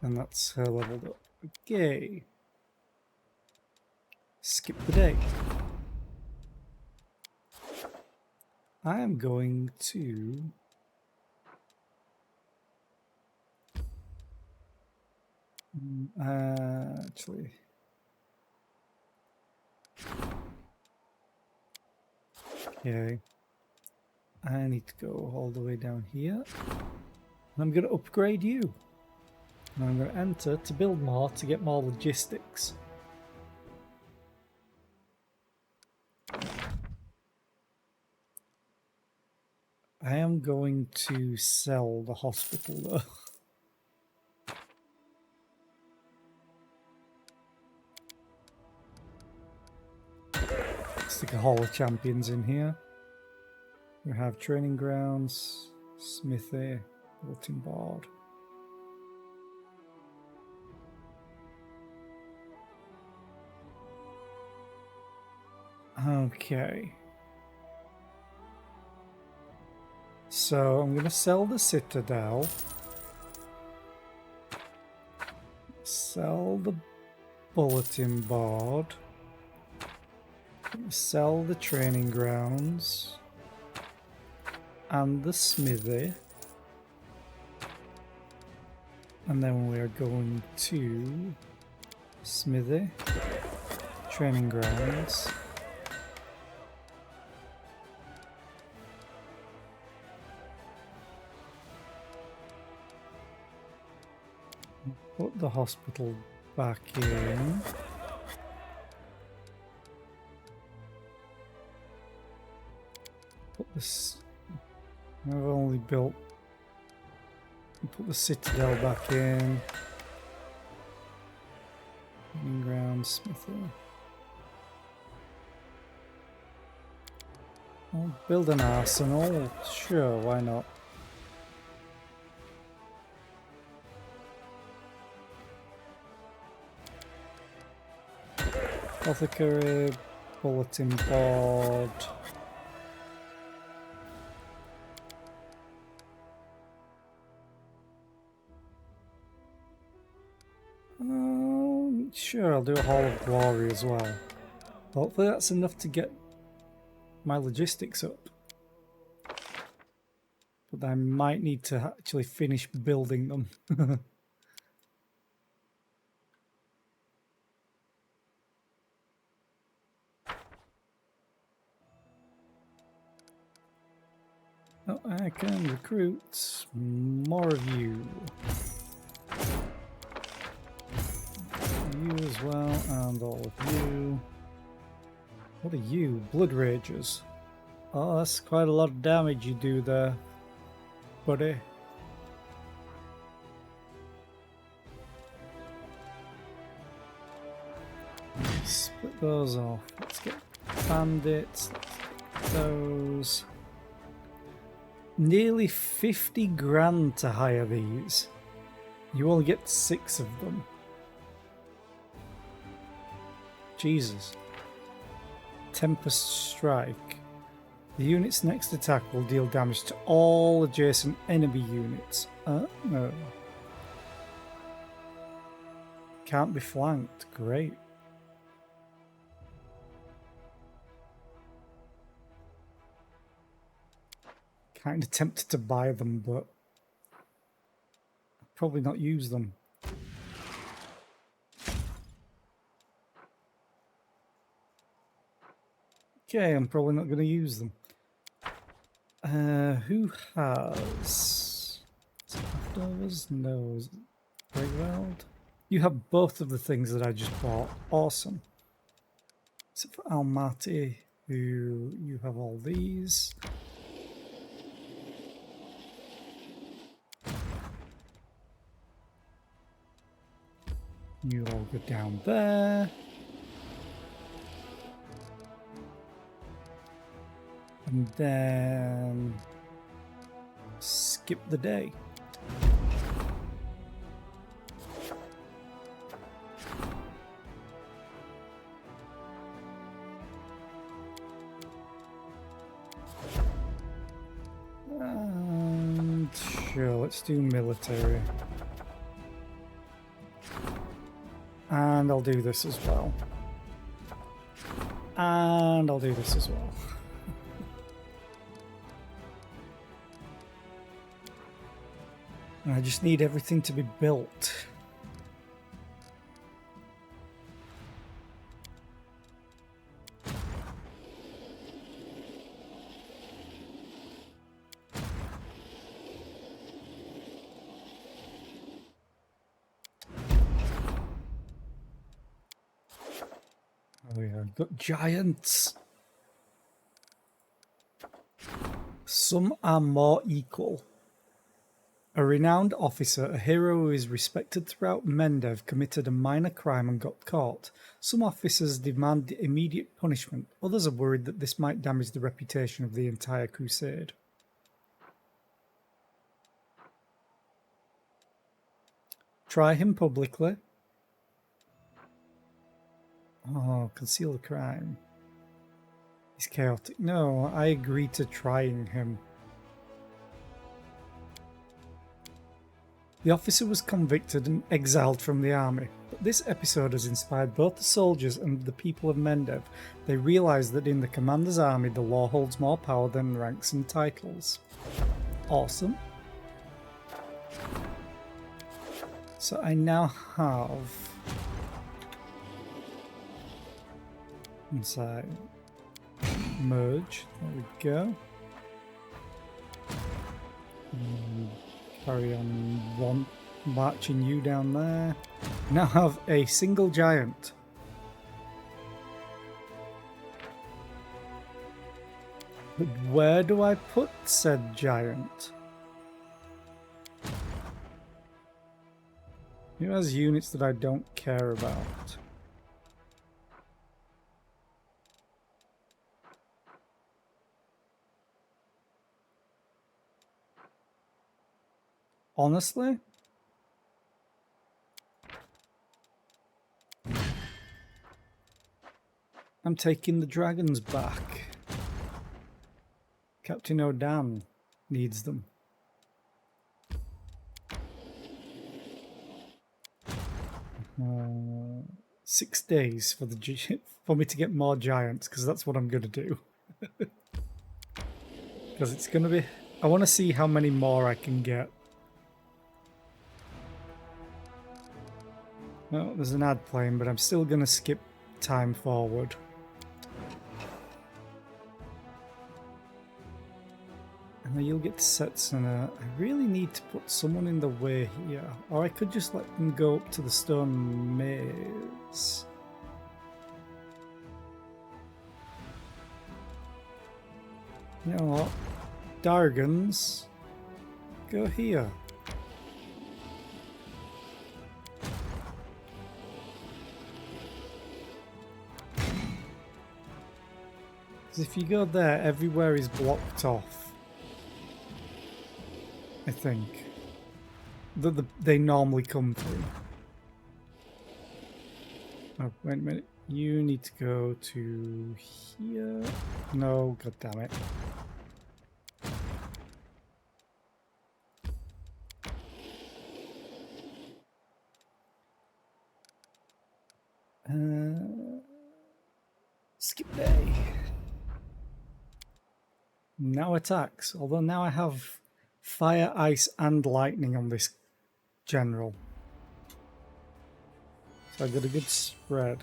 And that's her leveled up. Okay. Skip the day. I am going to... actually... Okay. I need to go all the way down here. And I'm going to upgrade you. And I'm going to enter to build more to get more logistics. I am going to sell the hospital though. Stick a Hall of Champions in here. We have training grounds, smithy, bulletin board. Okay. So I'm going to sell the Citadel. Sell the bulletin board. Sell the training grounds. And the smithy. And then we're going to smithy, training grounds. Put the hospital back in. Put this. I've only built. Put the Citadel back in. Training ground, smithy. I'll build an arsenal. Sure, why not? Apothecary, bulletin board. Sure, I'll do a Hall of Glory as well. Hopefully that's enough to get my logistics up. But I might need to actually finish building them. Oh, I can recruit more of you. You as well, and all of you. What are you? Blood Ragers. Oh, that's quite a lot of damage you do there, buddy. Split those off. Let's get bandits. Let's get those. Nearly 50 grand to hire these. You only get 6 of them. Jesus. Tempest Strike. The unit's next attack will deal damage to all adjacent enemy units. Oh. Can't be flanked. Great. Kind of tempted to buy them, but probably not use them. Okay, I'm probably not going to use them. Who has leftovers? No. Breakweld? You have both of the things that I just bought. Awesome. Except for Almaty, who you have all these. You all go down there. And then skip the day. And sure, let's do military. And I'll do this as well. And I'll do this as well. And I just need everything to be built. Oh yeah, I've got giants. Some are more equal. A renowned officer, a hero who is respected throughout Mendev, committed a minor crime and got caught. Some officers demand immediate punishment. Others are worried that this might damage the reputation of the entire crusade. Try him publicly. Oh, conceal the crime. He's chaotic. No, I agree to trying him. The officer was convicted and exiled from the army, but this episode has inspired both the soldiers and the people of Mendev. They realize that in the commander's army, the law holds more power than ranks and titles. Awesome. So I now have inside merge. There we go. Carry on marching you down there. Now have a single giant. But where do I put said giant? Who has units that I don't care about? Honestly? I'm taking the dragons back. Captain O'Dan needs them. Uh, 6 days for for me to get more giants, because that's what I'm going to do. Because it's going to be... I want to see how many more I can get. No, there's an ad playing, but I'm still going to skip time forward. And then you'll get to Setsuna. I really need to put someone in the way here. Or I could just let them go up to the stone maze. You know what? Dargans, go here. Because if you go there, everywhere is blocked off. I think. They normally come through. Oh, wait a minute. You need to go to here. No, god damn it. Skip day. Now attacks. Although now I have fire, ice, and lightning on this general. So I got a good spread.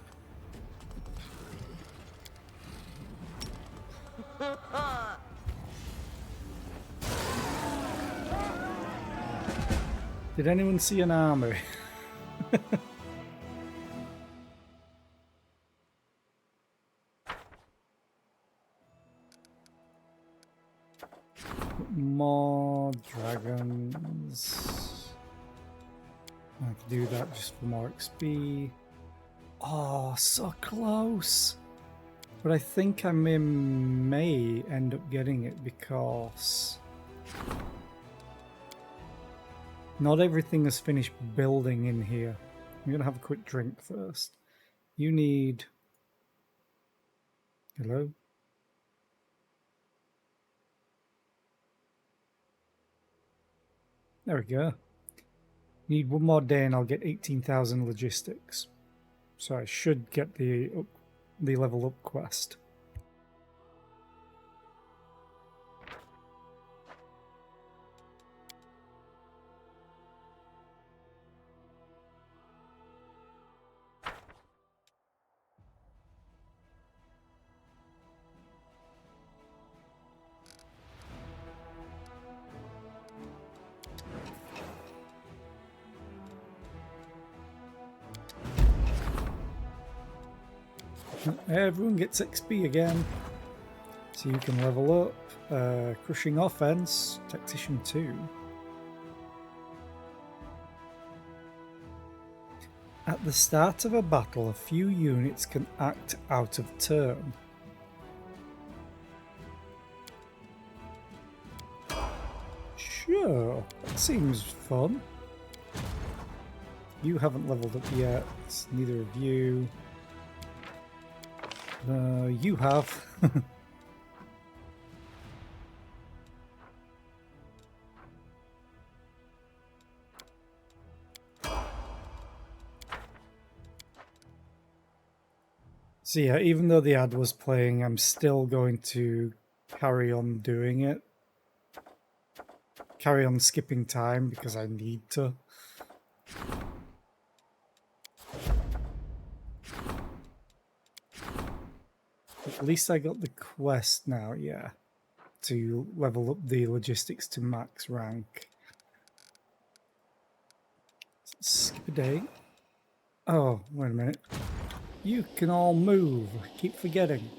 Did anyone see an army? More dragons. I could do that just for more XP. Oh, so close. But I think I may end up getting it because not everything is finished building in here. I'm going to have a quick drink first. You need... Hello? There we go. Need one more day and I'll get 18,000 logistics. So I should get the level up quest. Everyone gets XP again, so you can level up. Crushing offense, tactician 2. At the start of a battle, a few units can act out of turn. Sure, that seems fun. You haven't leveled up yet, neither of you. You have. So yeah, even though the ad was playing, I'm still going to carry on doing it. Carry on skipping time because I need to. At least I got the quest now, yeah. To level up the logistics to max rank. Skip a day. Oh, wait a minute. You can all move. I keep forgetting.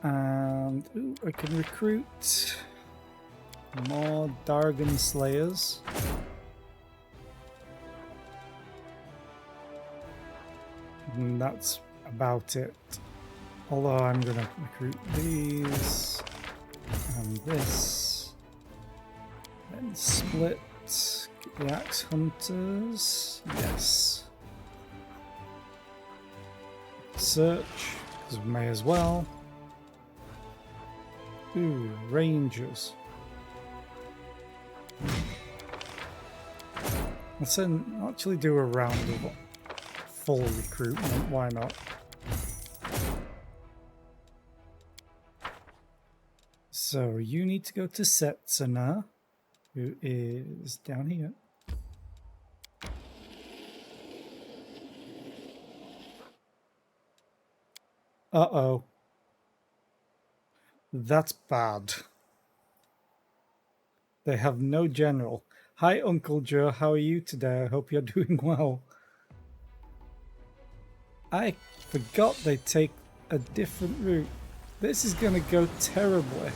And ooh, I can recruit more Dargon Slayers. And that's about it. Although I'm going to recruit these and this. Then split. Get the Axe Hunters. Yes. Search, because we may as well. Ooh, Rangers. Let's actually do a round of full recruitment, why not? So you need to go to Setsuna, who is down here. Uh-oh. That's bad. They have no general. Hi, Uncle Joe. How are you today? I hope you're doing well. I forgot they take a different route. This is going to go terribly.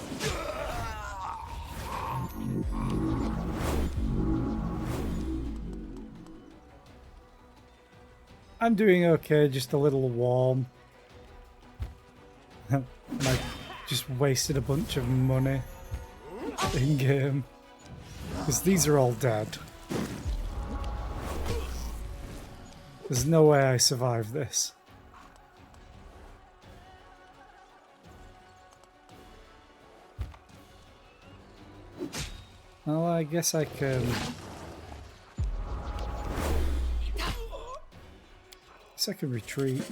I'm doing okay, just a little warm. I just wasted a bunch of money in game. Because these are all dead. There's no way I survive this. Well, I guess I can... retreat.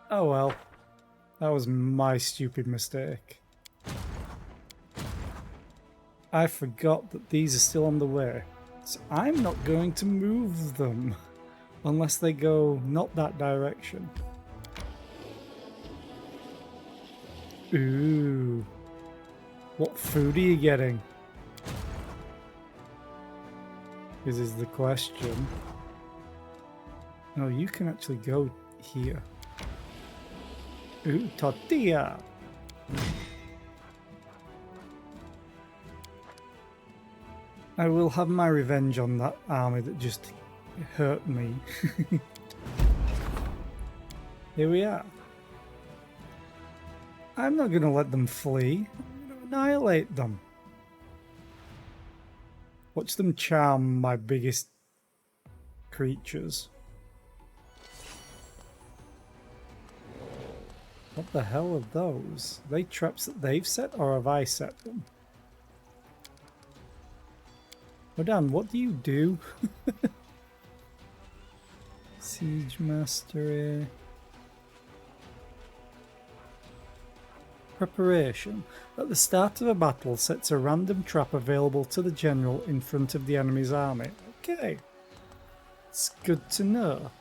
Oh well. That was my stupid mistake. I forgot that these are still on the way. So I'm not going to move them unless they go not that direction. Ooh. What food are you getting? This is the question. No, you can actually go here. Ooh, tortilla! I will have my revenge on that army that just hurt me. Here we are. I'm not going to let them flee. I'm going to annihilate them. Watch them charm my biggest creatures. What the hell are those? Are they traps that they've set, or have I set them? Rodan, what do you do? Siege mastery. Preparation. At the start of a battle, sets a random trap available to the general in front of the enemy's army. Okay. It's good to know.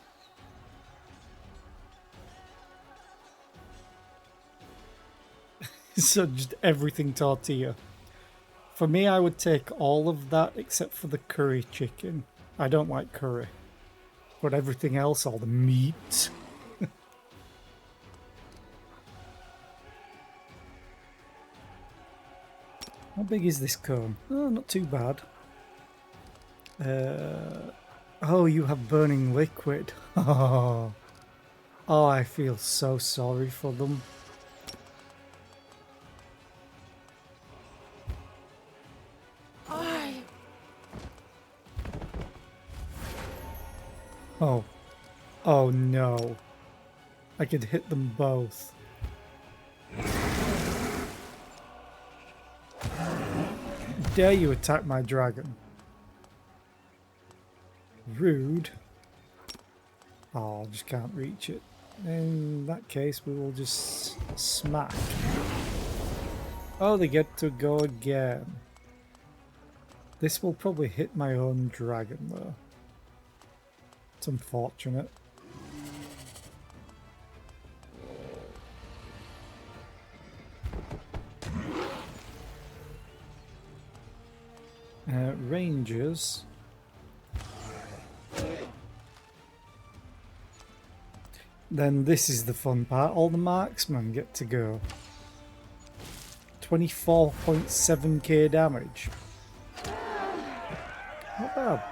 So just everything tortilla. For me, I would take all of that except for the curry chicken. I don't like curry. But everything else, all the meat. How big is this cone? Oh, not too bad. Oh, you have burning liquid. Oh, I feel so sorry for them. Oh. Oh no. I could hit them both. Dare you attack my dragon? Rude. Oh, I just can't reach it. In that case, we will just smack. Oh, they get to go again. This will probably hit my own dragon, though. It's unfortunate. Rangers. Then this is the fun part. All the marksmen get to go. 24.7k damage. Not bad.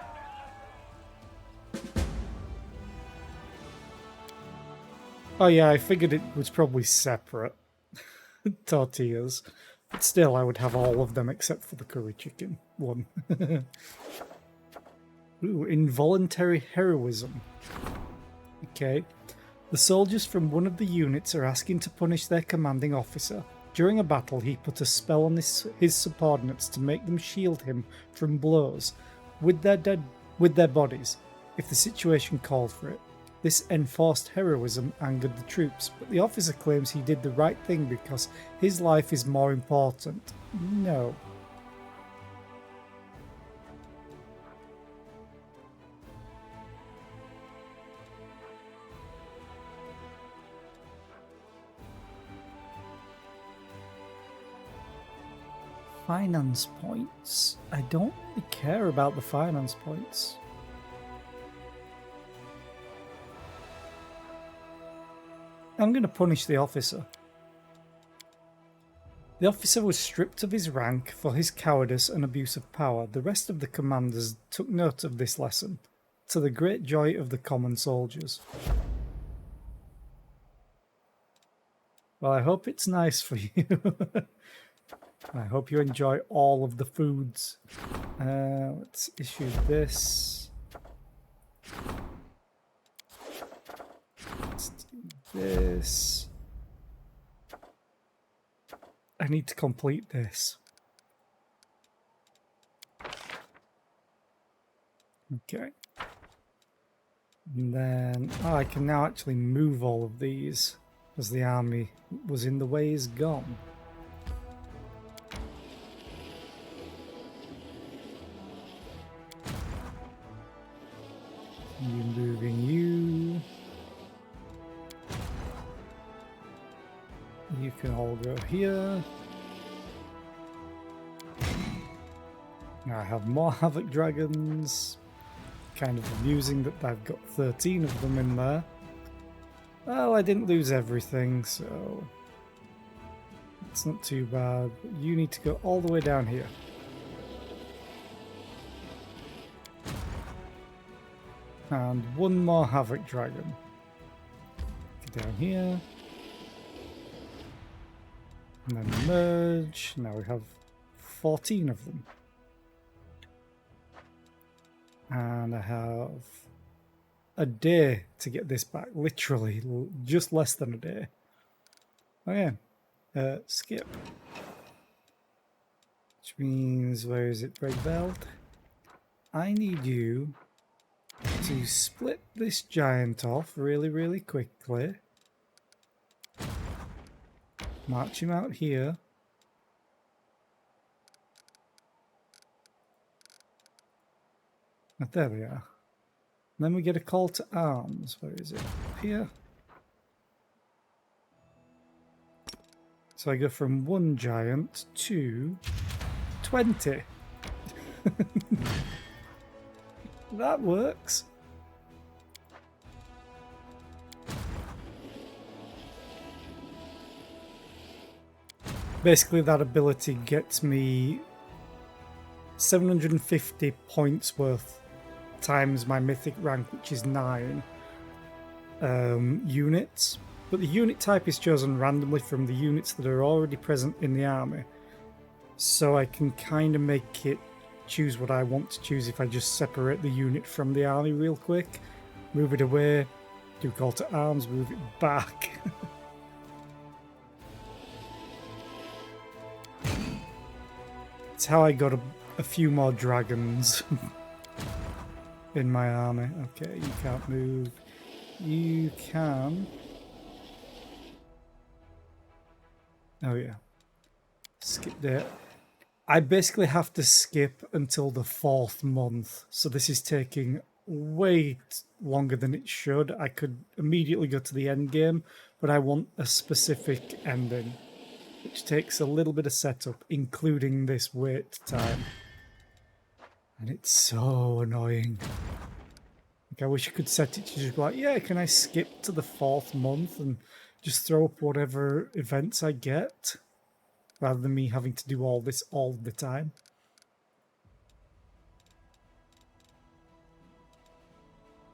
Oh yeah, I figured it was probably separate. Tortillas. But still, I would have all of them except for the curry chicken one. Ooh, involuntary heroism. Okay. The soldiers from one of the units are asking to punish their commanding officer. During a battle, he put a spell on his subordinates to make them shield him from blows with their bodies, if the situation called for it. This enforced heroism angered the troops, but the officer claims he did the right thing because his life is more important. No. Finance points. I don't really care about the finance points. I'm going to punish the officer. The officer was stripped of his rank for his cowardice and abuse of power. The rest of the commanders took note of this lesson, to the great joy of the common soldiers. Well, I hope it's nice for you. I hope you enjoy all of the foods. Let's issue this. Let's do this. I need to complete this. Okay. And then, I can now actually move all of these. as the army was in the way is gone. You moving you. You can all go here. Now I have more Havoc Dragons. Kind of amusing that I've got 13 of them in there. Well, I didn't lose everything, so it's not too bad. But you need to go all the way down here. And one more Havoc Dragon. Get down here. And then merge. Now we have 14 of them. And I have a day to get this back. Literally, just less than a day. Oh yeah. Skip. Which means, where is it, Break Belt? I need you to split this giant off really, really quickly. March him out here. And there we are. And then we get a call to arms. Where is it? Up here. So I go from 1 giant to 20. That works. Basically, that ability gets me 750 points worth times my mythic rank, which is 9 units. But the unit type is chosen randomly from the units that are already present in the army. So I can kind of make it choose what I want to choose if I just separate the unit from the army real quick. Move it away, do call to arms, move it back. It's how I got a few more dragons in my army. Okay, you can't move. You can. Oh yeah. Skip there. I basically have to skip until the 4th month. So this is taking way longer than it should. I could immediately go to the end game, but I want a specific ending, which takes a little bit of setup, including this wait time. And it's so annoying. Like, I wish I could set it to just be like, yeah, can I skip to the 4th month and just throw up whatever events I get, rather than me having to do all this all the time.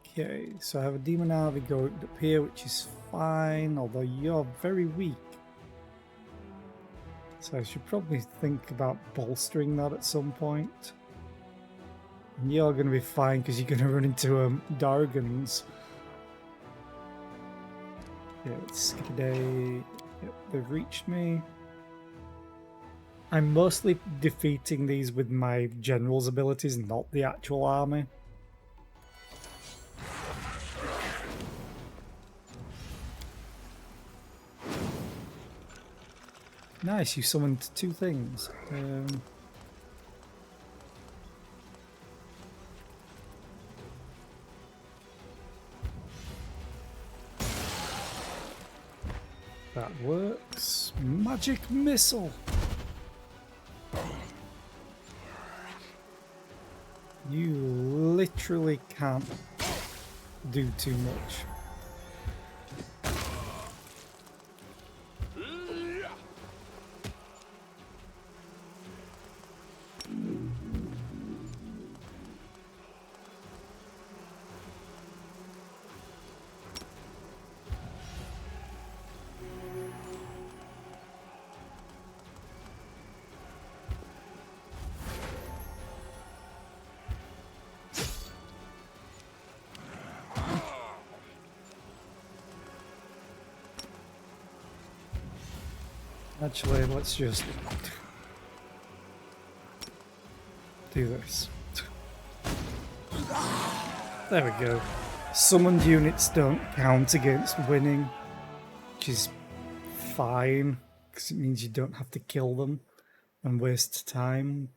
Okay, so I have a Demon Army going up here, which is fine, although you're very weak. So I should probably think about bolstering that at some point. And you're going to be fine because you're going to run into Dargans. Yeah, let's skip a day. Yep, they've reached me. I'm mostly defeating these with my general's abilities, not the actual army. Nice, you summoned 2 things. That works. Magic missile! You literally can't do too much. Actually, let's just do this. There we go. Summoned units don't count against winning. which is fine because it means you don't have to kill them and waste time.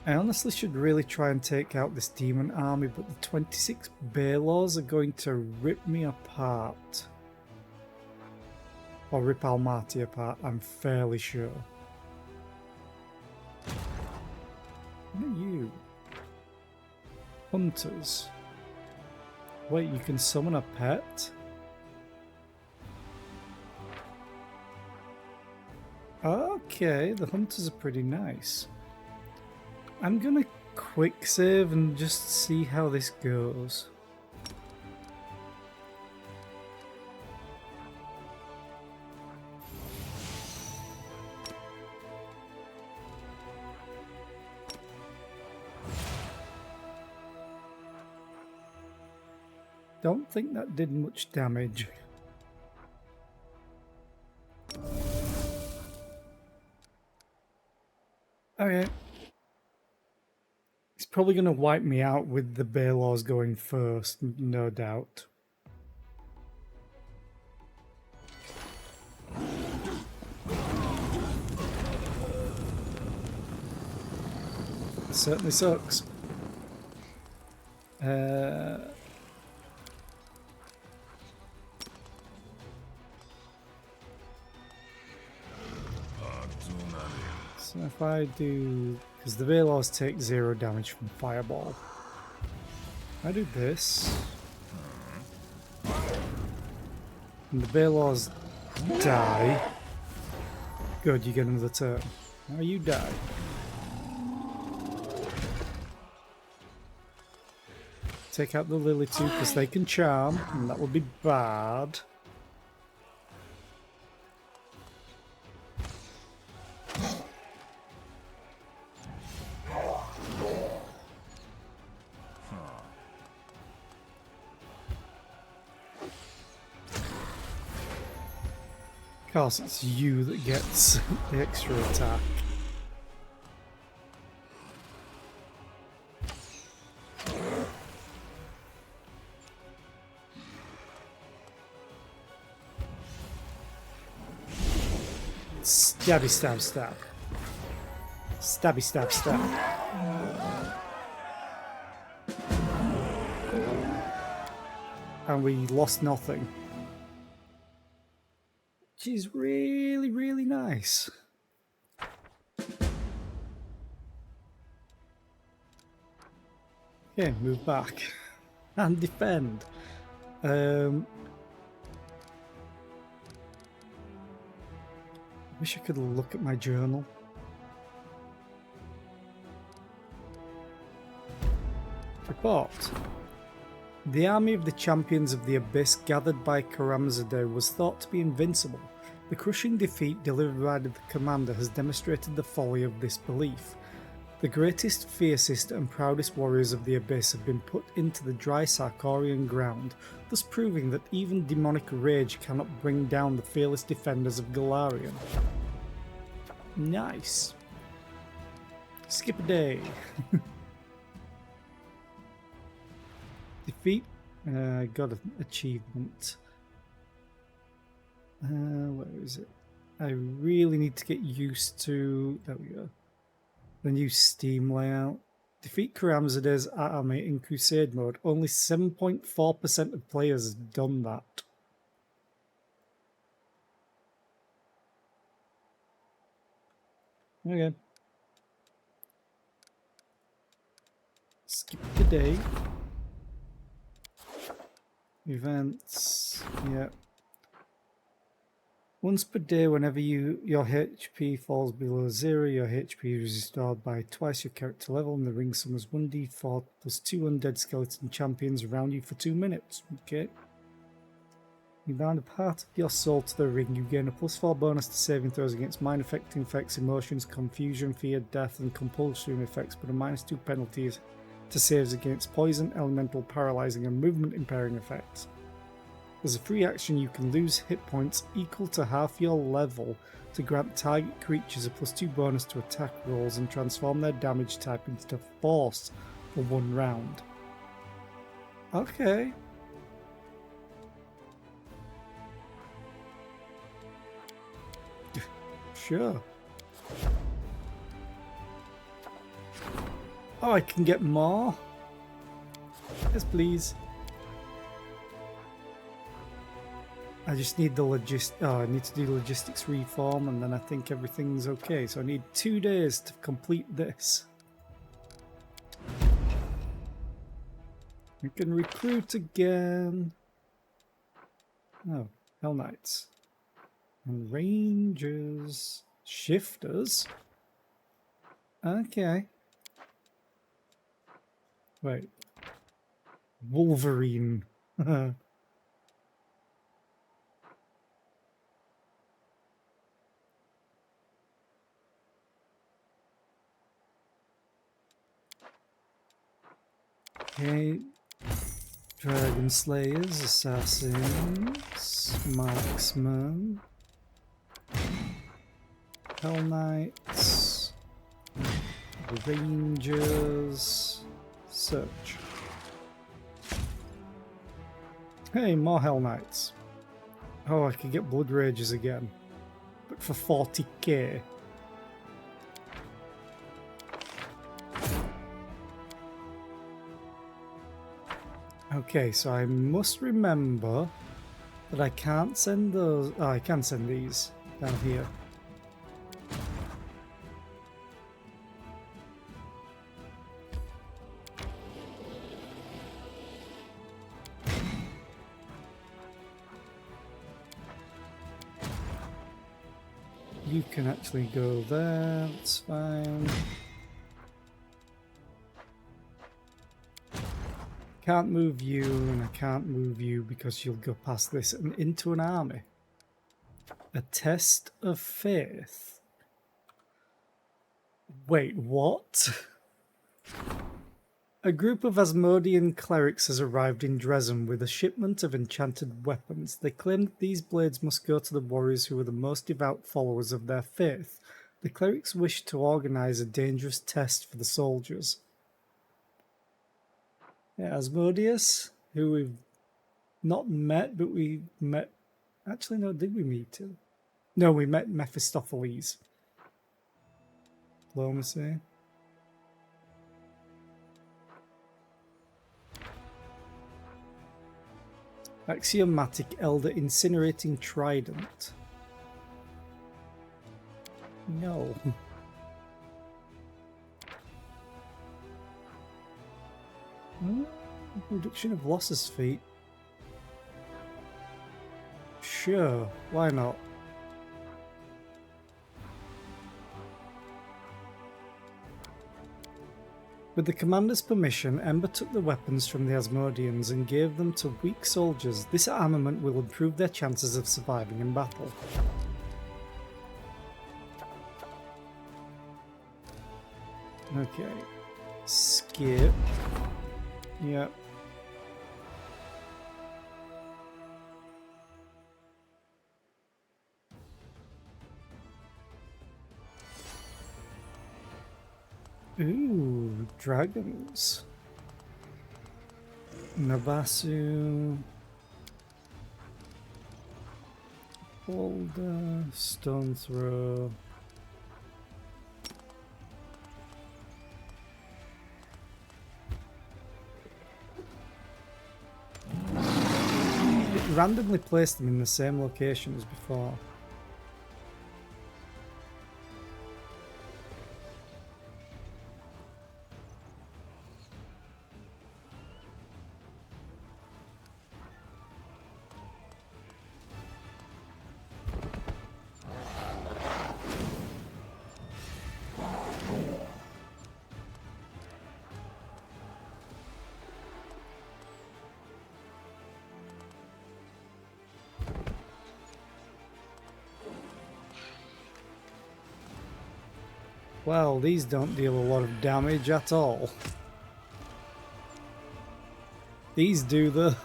I honestly should really try and take out this demon army, but the 26 Balors are going to rip me apart. Or rip Almaty apart, I'm fairly sure. What are you? Hunters. Wait, you can summon a pet? Okay, the hunters are pretty nice. I'm gonna quick save and just see how this goes. Don't think that did much damage. Okay. He's probably going to wipe me out with the Balors going first, no doubt. It certainly sucks. So if I do, because the Balors take 0 damage from Fireball. If I do this, and the Balors die, good, you get another turn. Now you die. Take out the Lily too, because they can charm, and that would be bad. Of course, it's you that gets the extra attack. Stabby stab stab. Stabby stab stab. And we lost nothing. Which is really, really nice. Okay, move back. And defend. Wish I could look at my journal. Report. The army of the champions of the Abyss gathered by Karamzadeh was thought to be invincible. The crushing defeat delivered by the commander has demonstrated the folly of this belief. The greatest, fiercest and proudest warriors of the Abyss have been put into the dry Sarkorian ground, thus proving that even demonic rage cannot bring down the fearless defenders of Golarion. Nice. Skip a day. Defeat. Got an achievement. Where is it? I really need to get used to... There we go. The new Steam layout. Defeat Karamzadeh's army in crusade mode. Only 7.4% of players have done that. Okay. Skip the day. Events. Yeah. Once per day, whenever your HP falls below 0, your HP is restored by twice your character level, and the ring summons 1d4 plus 2 undead skeleton champions around you for 2 minutes. Okay. You bind a part of your soul to the ring, you gain a +4 bonus to saving throws against mind affecting effects, emotions, confusion, fear, death, and compulsion effects, but a -2 penalties to saves against poison, elemental, paralyzing, and movement impairing effects. As a free action, you can lose hit points equal to half your level to grant target creatures a +2 bonus to attack rolls and transform their damage type into force for 1 round. Okay. Sure. Oh, I can get more? Yes, please. I just need the I need to do logistics reform, and then I think everything's okay. So I need 2 days to complete this. We can recruit again. Oh, Hell Knights. And Rangers. Shifters? Okay. Wait. Wolverine. Okay. Dragon Slayers, Assassins, Marksmen, Hell Knights, Rangers, Search. Hey, more Hell Knights. Oh, I could get Blood Rages again, but for 40k. Okay, so I must remember that I can't send those. Oh, I can send these down here. You can actually go there, that's fine. Can't move you, and I can't move you because you'll go past this and into an army. A test of faith. Wait, what? A group of Asmodean clerics has arrived in Dresden with a shipment of enchanted weapons. They claim that these blades must go to the warriors who are the most devout followers of their faith. The clerics wish to organize a dangerous test for the soldiers. Yeah, Asmodeus, who we've not met, but we met... Actually, no, did we meet him? No, we met Mephistopheles. Diplomacy. Axiomatic Elder Incinerating Trident. No. Reduction of losses feat. Sure, why not? With the commander's permission, Ember took the weapons from the Asmodeans and gave them to weak soldiers. This armament will improve their chances of surviving in battle. Okay. Skip. Yep. Ooh, dragons. Nabasu. Boulder. Stone throw. It randomly placed them in the same location as before. Well, these don't deal a lot of damage at all. These do the...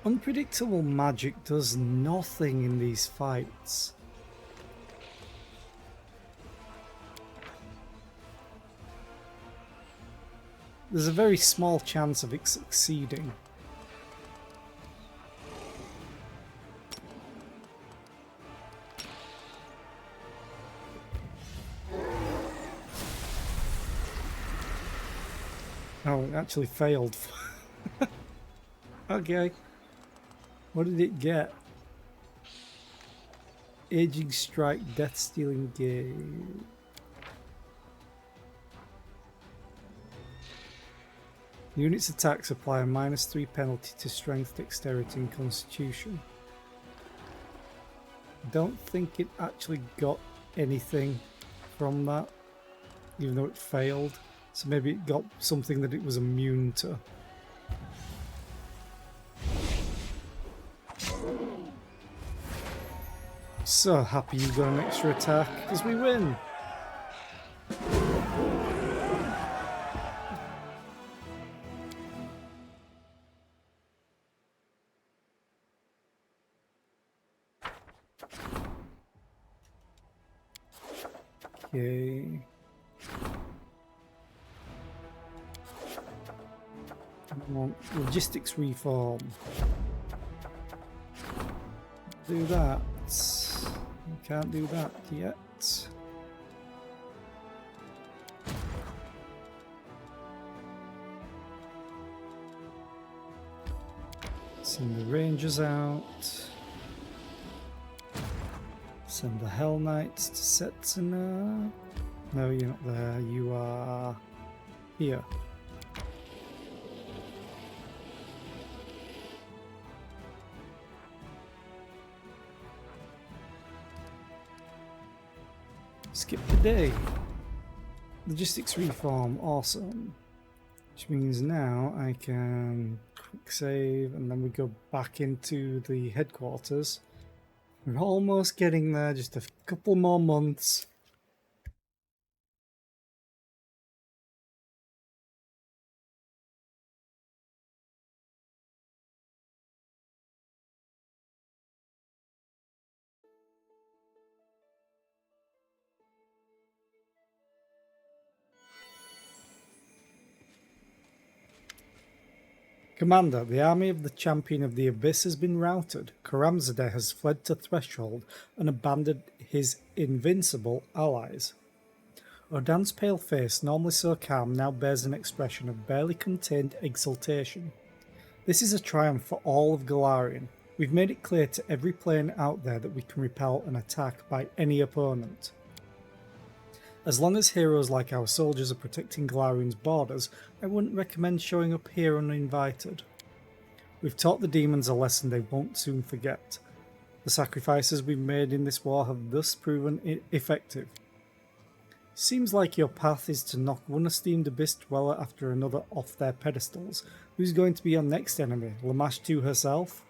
Unpredictable magic does nothing in these fights. There's a very small chance of it succeeding. Oh, it actually failed. Okay. What did it get? Aging Strike, Death Stealing Gauge. Units attacks apply a -3 penalty to Strength, Dexterity and Constitution. Don't think it actually got anything from that, even though it failed. So maybe it got something that it was immune to. So happy you got an extra attack, because we win! Okay. I want logistics reform. Do that. Can't do that yet. Send the Rangers out. Send the Hell Knights to Setsuna. No, you're not there. You are here. Skip the day. Logistics reform, awesome. Which means now I can quick save and then we go back into the headquarters. We're almost getting there, just a couple more months. Commander, the army of the Champion of the Abyss has been routed. Karamzadeh has fled to Threshold and abandoned his invincible allies. Odan's pale face, normally so calm, now bears an expression of barely contained exultation. This is a triumph for all of Galarian. We've made it clear to every player out there that we can repel an attack by any opponent. As long as heroes like our soldiers are protecting Galarian's borders, I wouldn't recommend showing up here uninvited. We've taught the demons a lesson they won't soon forget. The sacrifices we've made in this war have thus proven effective. Seems like your path is to knock one esteemed Abyss Dweller after another off their pedestals. Who's going to be your next enemy? Lamash 2 herself?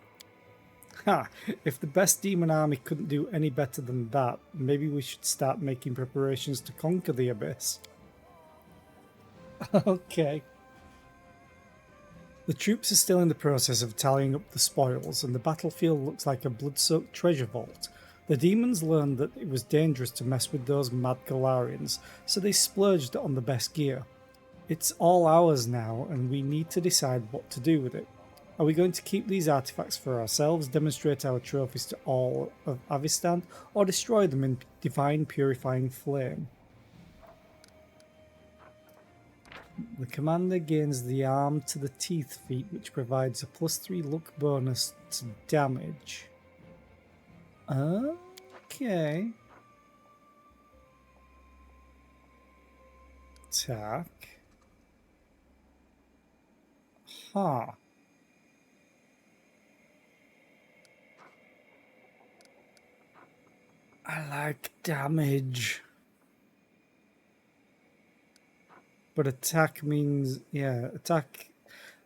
Ha! If the best demon army couldn't do any better than that, maybe we should start making preparations to conquer the Abyss. Okay. The troops are still in the process of tallying up the spoils, and the battlefield looks like a blood-soaked treasure vault. The demons learned that it was dangerous to mess with those mad Galarians, so they splurged on the best gear. It's all ours now, and we need to decide what to do with it. Are we going to keep these artifacts for ourselves, demonstrate our trophies to all of Avistan, or destroy them in divine purifying flame? The commander gains the arm to the teeth feat, which provides a +3 luck bonus to damage. Okay. Attack. Huh. I like damage. But attack means, yeah, attack.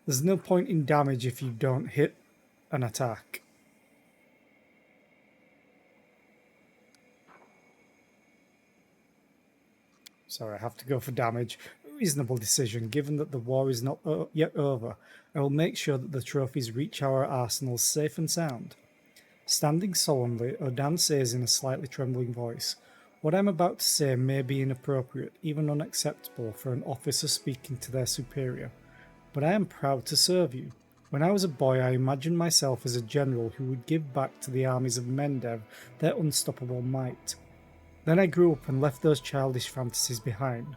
There's no point in damage if you don't hit an attack. Sorry, I have to go for damage. reasonable decision given that the war is not yet over. I will make sure that the trophies reach our arsenals safe and sound. Standing solemnly, Odan says in a slightly trembling voice, "What I'm about to say may be inappropriate, even unacceptable for an officer speaking to their superior, but I am proud to serve you. When I was a boy, I imagined myself as a general who would give back to the armies of Mendev their unstoppable might. Then I grew up and left those childish fantasies behind.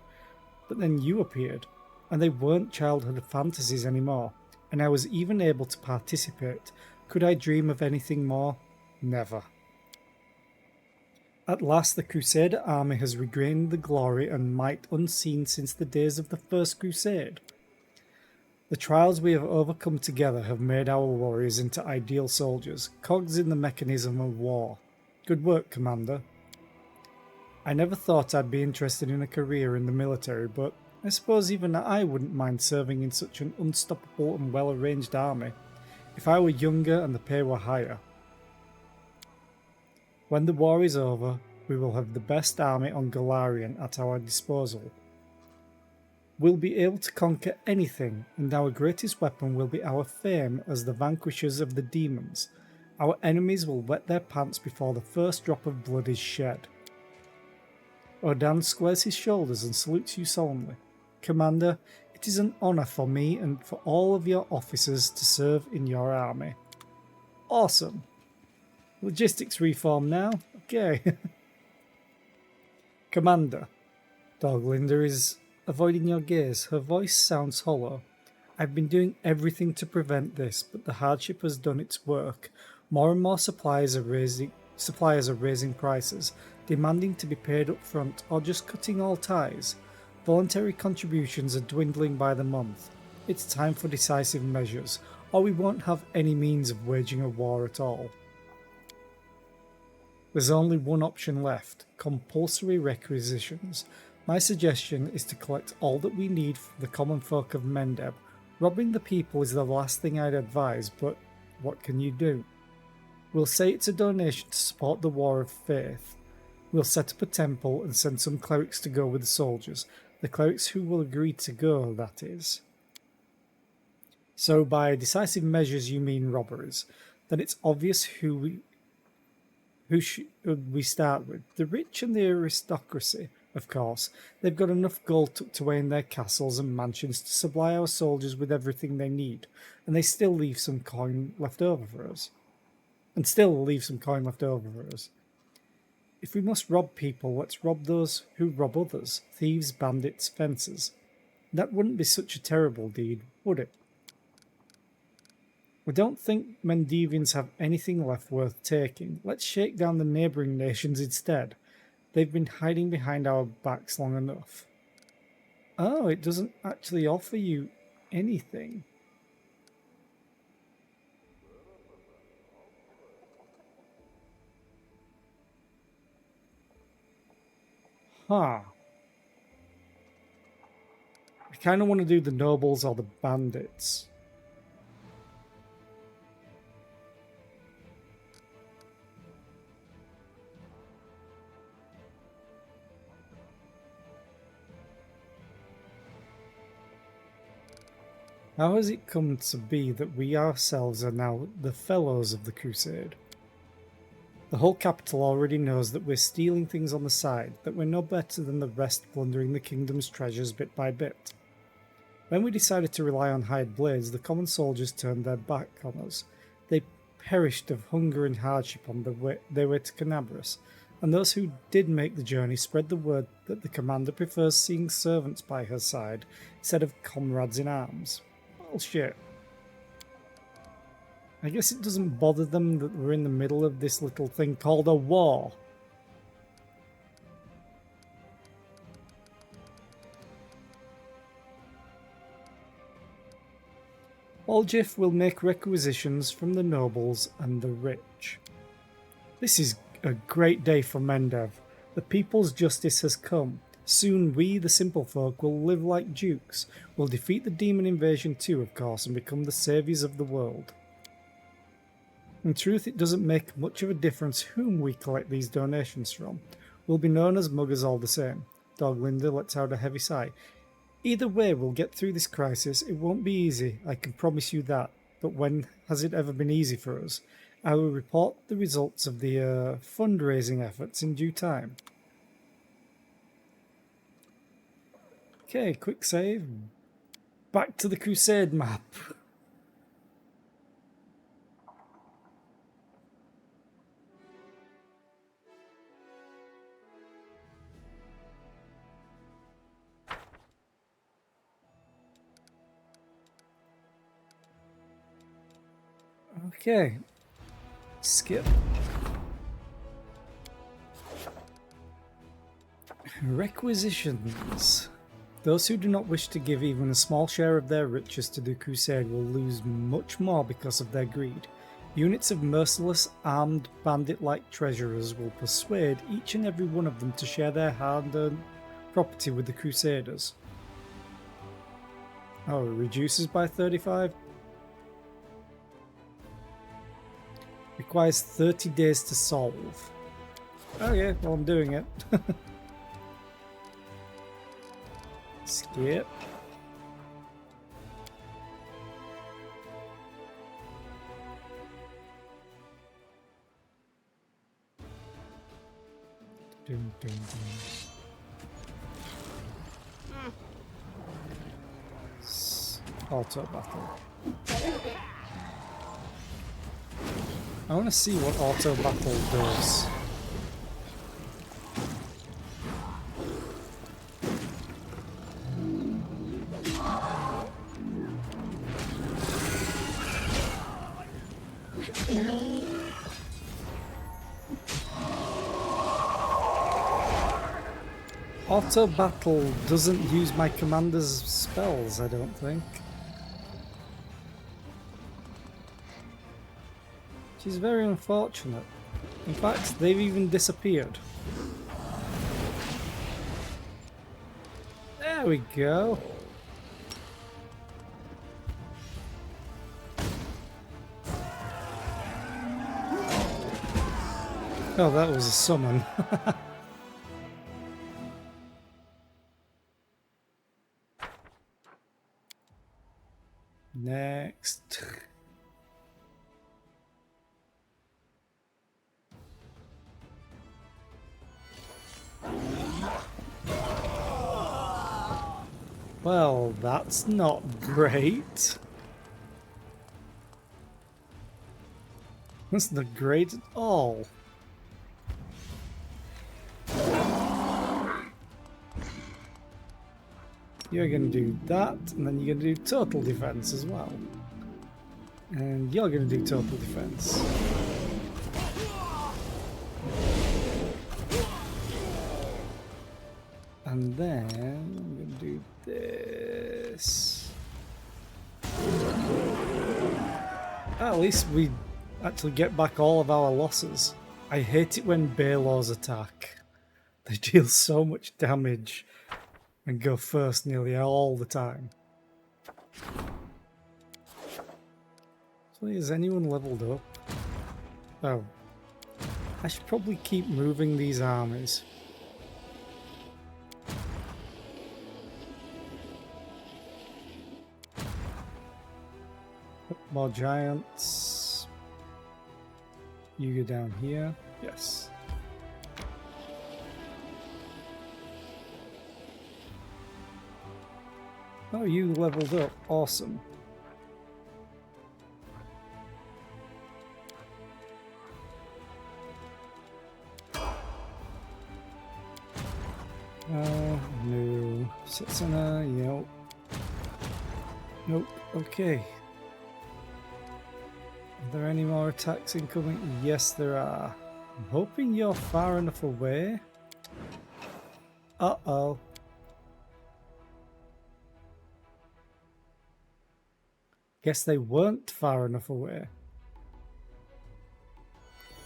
But then you appeared, and they weren't childhood fantasies anymore, and I was even able to participate. Could I dream of anything more? Never. At last the Crusader army has regained the glory and might unseen since the days of the First Crusade. The trials we have overcome together have made our warriors into ideal soldiers, cogs in the mechanism of war. Good work, Commander. I never thought I'd be interested in a career in the military, but I suppose even I wouldn't mind serving in such an unstoppable and well-arranged army, if I were younger and the pay were higher. When the war is over, we will have the best army on Golarion at our disposal. We'll be able to conquer anything, and our greatest weapon will be our fame as the vanquishers of the demons. Our enemies will wet their pants before the first drop of blood is shed." Odan squares his shoulders and salutes you solemnly. "Commander, it is an honour for me and for all of your officers to serve in your army." Awesome. Logistics reform now? Okay. "Commander." Doglinda is avoiding your gaze. Her voice sounds hollow. "I've been doing everything to prevent this, but the hardship has done its work. More and more suppliers are raising prices, demanding to be paid up front or just cutting all ties. Voluntary contributions are dwindling by the month. It's time for decisive measures, or we won't have any means of waging a war at all. There's only one option left: compulsory requisitions. My suggestion is to collect all that we need from the common folk of Mendeb. Robbing the people is the last thing I'd advise, but what can you do? We'll say it's a donation to support the War of Faith. We'll set up a temple and send some clerics to go with the soldiers. The clerics who will agree to go, that is." So by decisive measures you mean robberies. Then it's obvious who should we start with. The rich and the aristocracy, of course. They've got enough gold tucked away in their castles and mansions to supply our soldiers with everything they need, and they still leave some coin left over for us. If we must rob people, let's rob those who rob others. Thieves, bandits, fencers. That wouldn't be such a terrible deed, would it? We don't think Mendevians have anything left worth taking. Let's shake down the neighbouring nations instead. They've been hiding behind our backs long enough. Oh, it doesn't actually offer you anything. Huh. I kind of want to do the nobles or the bandits. How has it come to be that we ourselves are now the fellows of the crusade? The whole capital already knows that we're stealing things on the side, that we're no better than the rest plundering the kingdom's treasures bit by bit. When we decided to rely on hired blades, the common soldiers turned their back on us. They perished of hunger and hardship on their way to Canabras, and those who did make the journey spread the word that the commander prefers seeing servants by her side instead of comrades in arms. Bullshit. I guess it doesn't bother them that we're in the middle of this little thing called a war. Oljif will make requisitions from the nobles and the rich. This is a great day for Mendev. The people's justice has come. Soon we, the simple folk, will live like dukes. We'll defeat the demon invasion too, of course, and become the saviours of the world. In truth, it doesn't make much of a difference whom we collect these donations from. We'll be known as muggers all the same. Doglinda lets out a heavy sigh. Either way, we'll get through this crisis. It won't be easy, I can promise you that. But when has it ever been easy for us? I will report the results of the fundraising efforts in due time. Okay, quick save. Back to the Crusade map. Okay. Skip. Requisitions. Those who do not wish to give even a small share of their riches to the Crusade will lose much more because of their greed. Units of merciless, armed, bandit-like treasurers will persuade each and every one of them to share their hard-earned property with the Crusaders. Oh, it reduces by 35? Requires 30 days to solve. Okay, well I'm doing it. Skip. Dun, dun, dun. Auto battle. I want to see what auto battle does. Auto battle doesn't use my commander's spells, I don't think. Which is very unfortunate. In fact, they've even disappeared. There we go. Oh, that was a summon. Next. Well, that's not great. That's not great at all. You're going to do that, and then you're going to do total defense as well. And you're going to do total defense. And then I'm going to do this. At least we actually get back all of our losses. I hate it when Baelors attack. They deal so much damage and go first nearly all the time. So is anyone leveled up? Oh. I should probably keep moving these armies. More giants. You go down here. Yes. Oh, you leveled up. Awesome. No. Setsuna, nope. Nope. Okay. Are there any more attacks incoming? Yes, there are. I'm hoping you're far enough away. Uh-oh. Guess they weren't far enough away.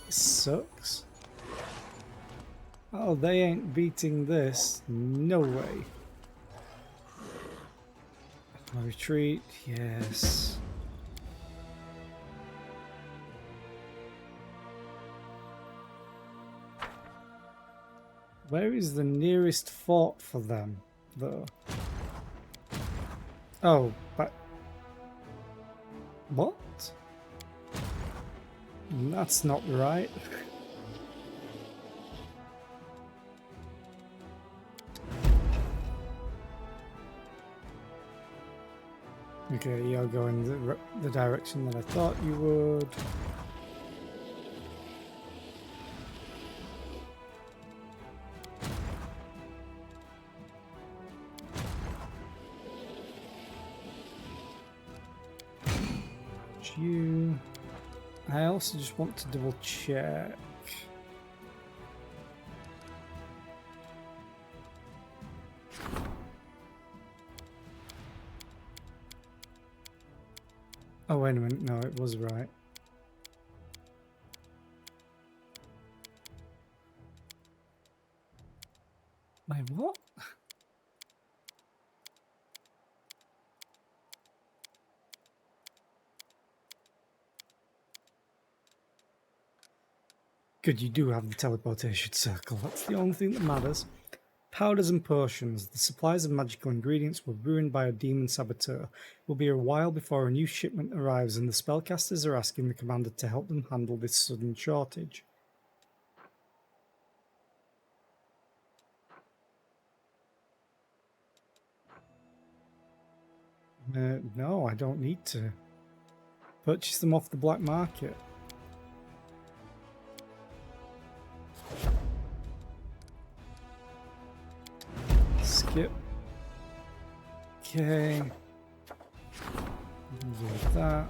It sucks. Oh, they ain't beating this. No way. Retreat, yes. Where is the nearest fort for them, though? Oh, but what? That's not right. Okay, you're going the direction that I thought you would. You. I also just want to double check. Oh, wait a minute. No, it was right. Wait, what? Good, you do have the teleportation circle. That's the only thing that matters. Powders and potions. The supplies of magical ingredients were ruined by a demon saboteur. It will be a while before a new shipment arrives, and the spellcasters are asking the commander to help them handle this sudden shortage. No, I don't need to. Purchase them off the black market. Skip. Okay. Do that.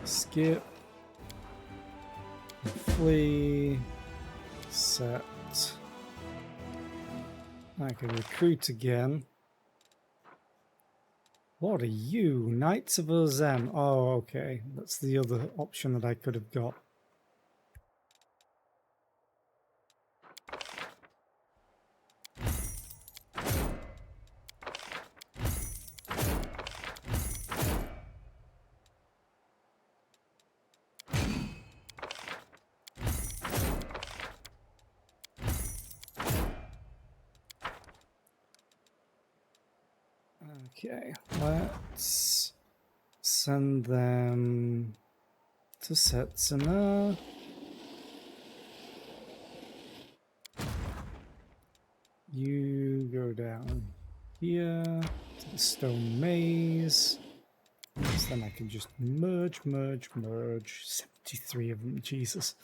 Skip. Flee. Set. I can recruit again. What are you? Knights of Ozem. Oh, okay. That's the other option that I could have got. Okay, let's send them to Setsuna. You go down here to the stone maze. So then I can just merge. 73 of them, Jesus.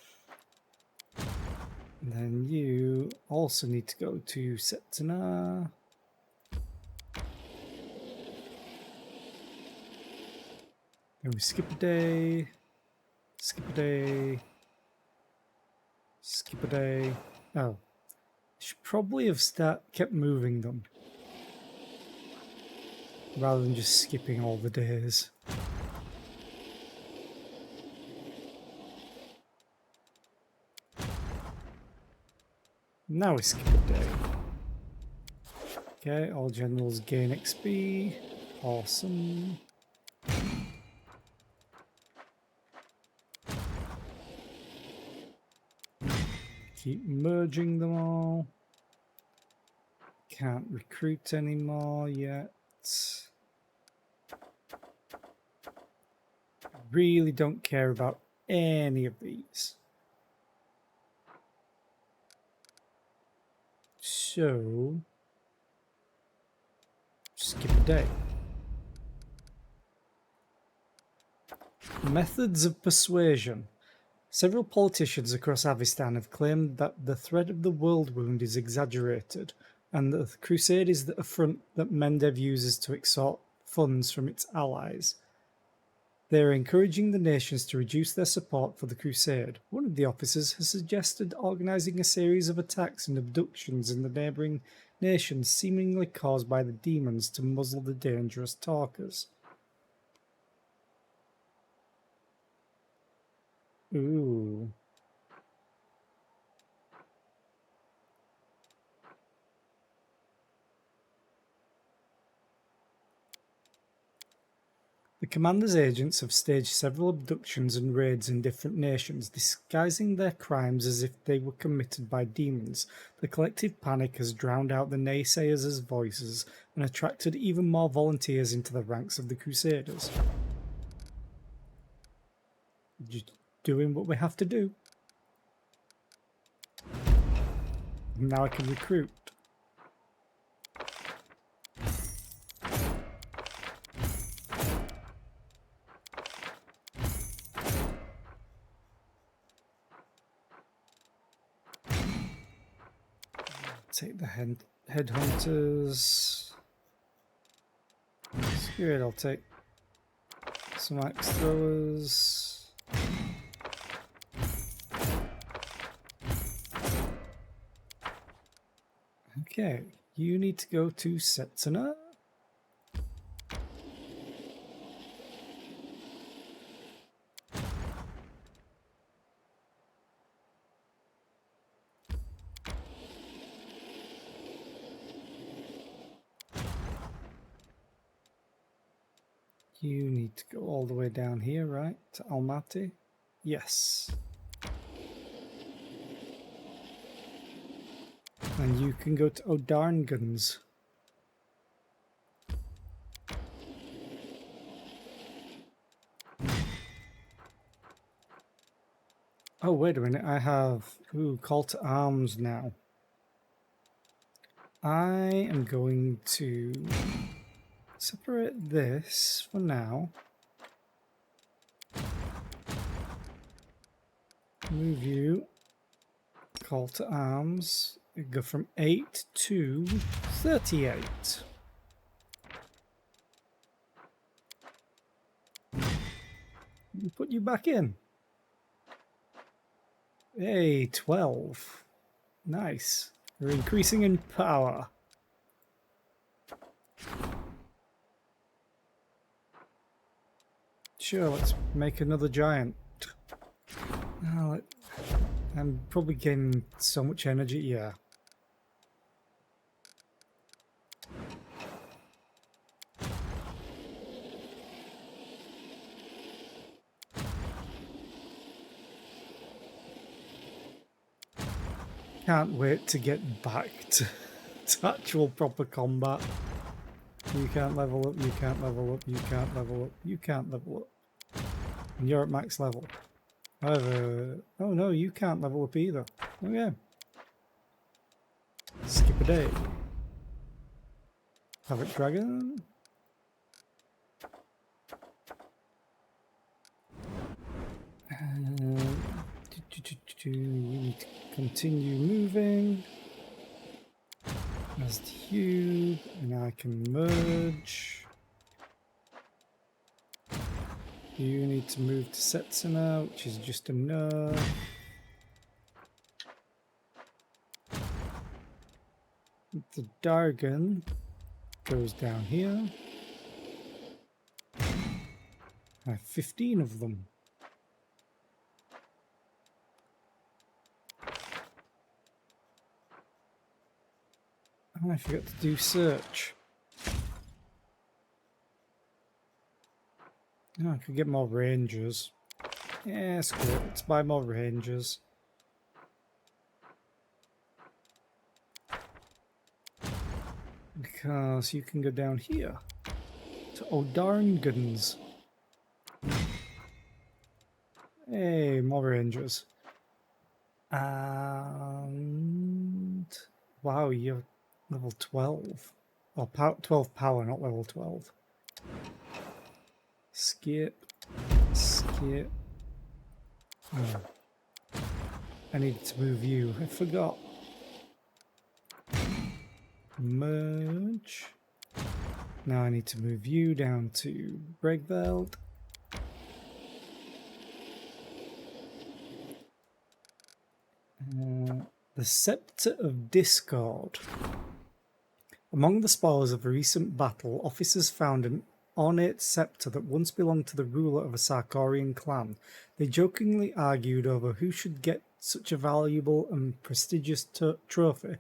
And then you also need to go to Setsuna. Then we skip a day. Skip a day. Skip a day. Oh. Should probably have kept moving them rather than just skipping all the days. Now we skip a day. Okay, all generals gain XP. Awesome. Keep merging them all. Can't recruit anymore yet. Really don't care about any of these. So, skip a day. Methods of persuasion. Several politicians across Avistan have claimed that the threat of the world wound is exaggerated, and that the crusade is the affront that Mendev uses to extort funds from its allies. They are encouraging the nations to reduce their support for the crusade. One of the officers has suggested organising a series of attacks and abductions in the neighbouring nations, seemingly caused by the demons to muzzle the dangerous talkers. Ooh. The commander's agents have staged several abductions and raids in different nations, disguising their crimes as if they were committed by demons. The collective panic has drowned out the naysayers' voices and attracted even more volunteers into the ranks of the Crusaders. Just doing what we have to do. Now I can recruit. Take the headhunters. Screw it, I'll take some axe throwers. Okay, you need to go to Septina. You need to go all the way down here, right? To Almaty? Yes. And you can go to Odarngans. Oh, wait a minute. I have call to arms now. I am going to separate this for now. Move you. Call to arms. Go from 8 to 38. Put you back in. Hey, 12. Nice. We're increasing in power. Sure, let's make another giant. Oh, I'm probably getting so much energy, yeah. Can't wait to get back to actual proper combat. You can't level up, you can't level up, you can't level up, you can't level up. And you're at max level. However, oh no, you can't level up either. Okay. Skip a day. Havoc Dragon. We need to continue moving. There's the cube, and I can merge. You need to move to Setsuna, which is just a nerf. The Dargon goes down here. I have 15 of them. Oh, I forgot to do search. Oh, I could get more rangers. Yeah, screw it. Let's buy more rangers. Because you can go down here to Odarngans. Hey, more rangers. And wow, you're level 12. Or 12 power, not level 12. Skip. Skip. Oh. I need to move you. I forgot. Merge. Now I need to move you down to Bregveld. The Scepter of Discord. Among the spoils of a recent battle, officers found an ornate scepter that once belonged to the ruler of a Sarkorian clan. They jokingly argued over who should get such a valuable and prestigious trophy,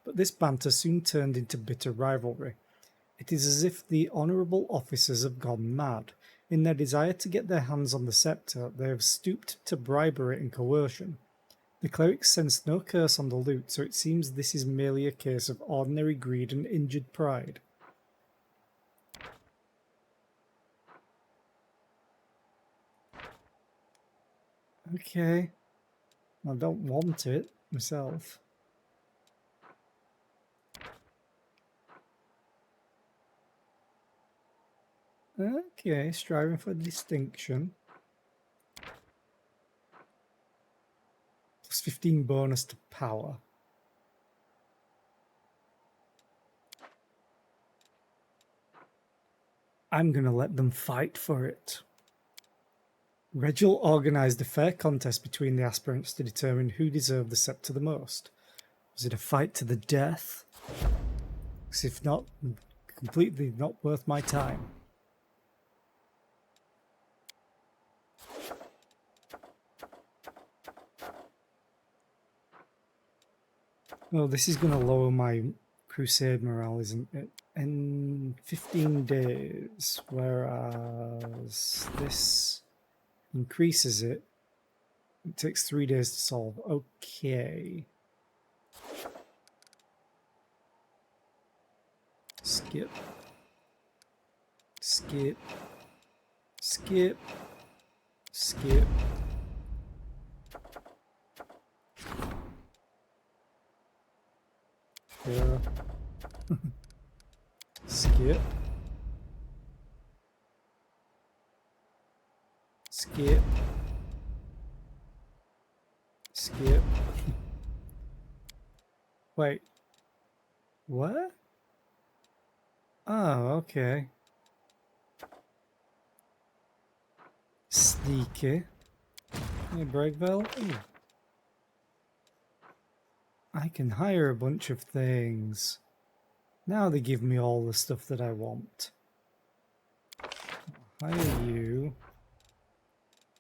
but this banter soon turned into bitter rivalry. It is as if the honourable officers have gone mad. In their desire to get their hands on the scepter, they have stooped to bribery and coercion. The clerics sense no curse on the loot, so it seems this is merely a case of ordinary greed and injured pride. Okay. I don't want it myself. Okay, striving for distinction. Plus 15 bonus to power. I'm gonna let them fight for it. Regil organised a fair contest between the aspirants to determine who deserved the scepter the most. Was it a fight to the death? Because if not, completely not worth my time. Oh, this is going to lower my crusade morale, isn't it? In 15 days, whereas this increases it. It takes 3 days to solve. Okay. Skip. Skip. Skip. Skip. Yeah. Skip. Skip. Skip. Wait. What? Oh, okay. Sneaky. Hey, Bregville. Ooh. I can hire a bunch of things. Now they give me all the stuff that I want. Hire you.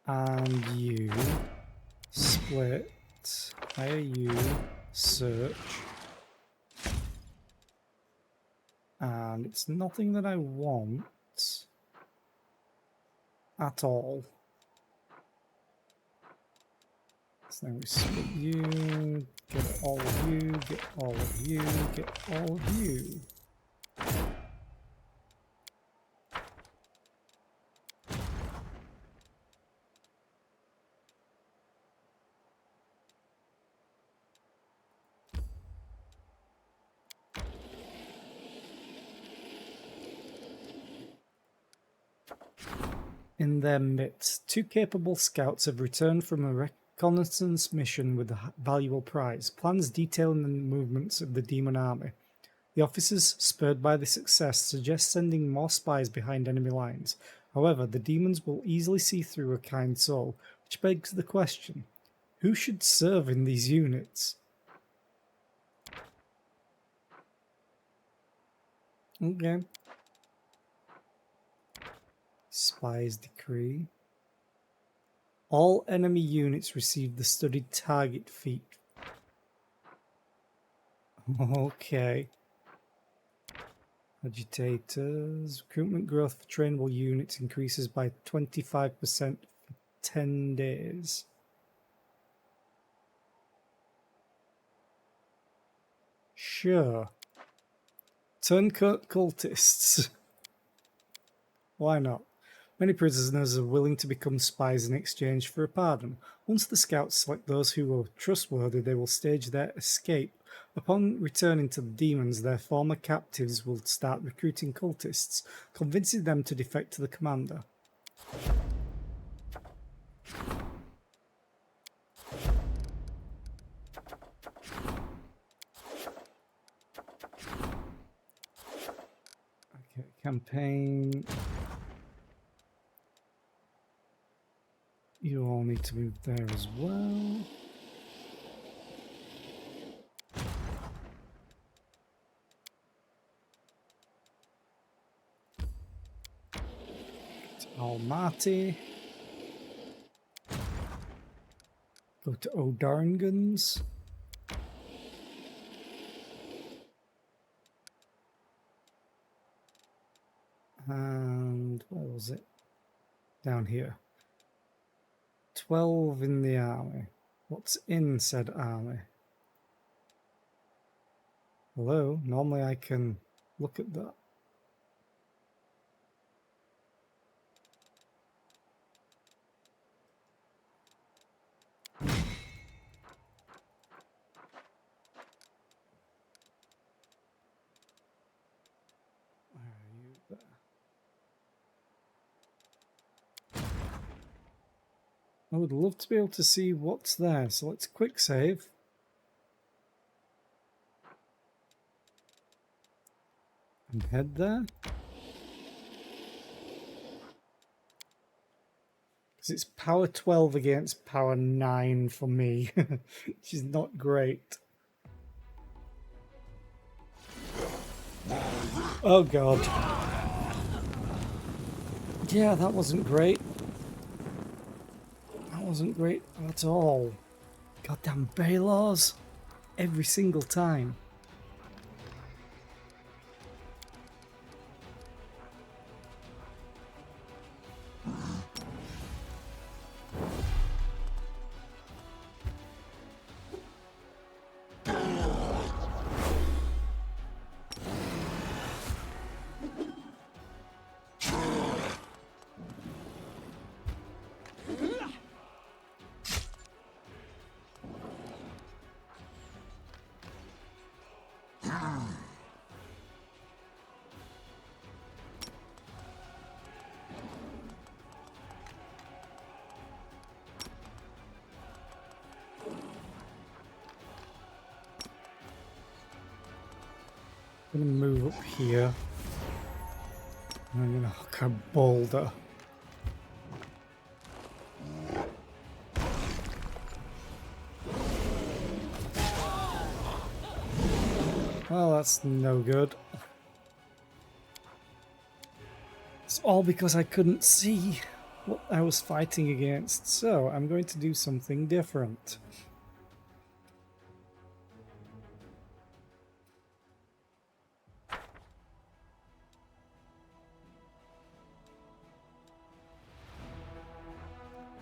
And you. Split. Hire you. Search. And it's nothing that I want at all. So then we split you, get all of you, get all of you, get all of you. In their midst, 2 capable scouts have returned from a reconnaissance mission with a valuable prize, plans detailing the movements of the demon army. The officers, spurred by the success, suggest sending more spies behind enemy lines. However, the demons will easily see through a kind soul, which begs the question, who should serve in these units? Okay. Spies decree. All enemy units receive the studied target feat. Okay. Agitators. Recruitment growth for trainable units increases by 25% for 10 days. Sure. Turncoat cultists. Why not? Many prisoners are willing to become spies in exchange for a pardon. Once the scouts select those who are trustworthy, they will stage their escape. Upon returning to the demons, their former captives will start recruiting cultists, convincing them to defect to the commander. Okay, campaign. You all need to move there as well. Almaty. Go to O'Darngans. And what was it? down here. 12 in the army. What's in said army? Hello? Normally I can look at that. Where are you there? I would love to be able to see what's there, so let's quick save. And head there. Because it's power 12 against power 9 for me, which is not great. Oh god. Yeah, that wasn't great. That wasn't great at all. Goddamn Baylors. Every single time. I'm gonna move up here. And I'm gonna hook a boulder. Well, that's no good. It's all because I couldn't see what I was fighting against, so I'm going to do something different.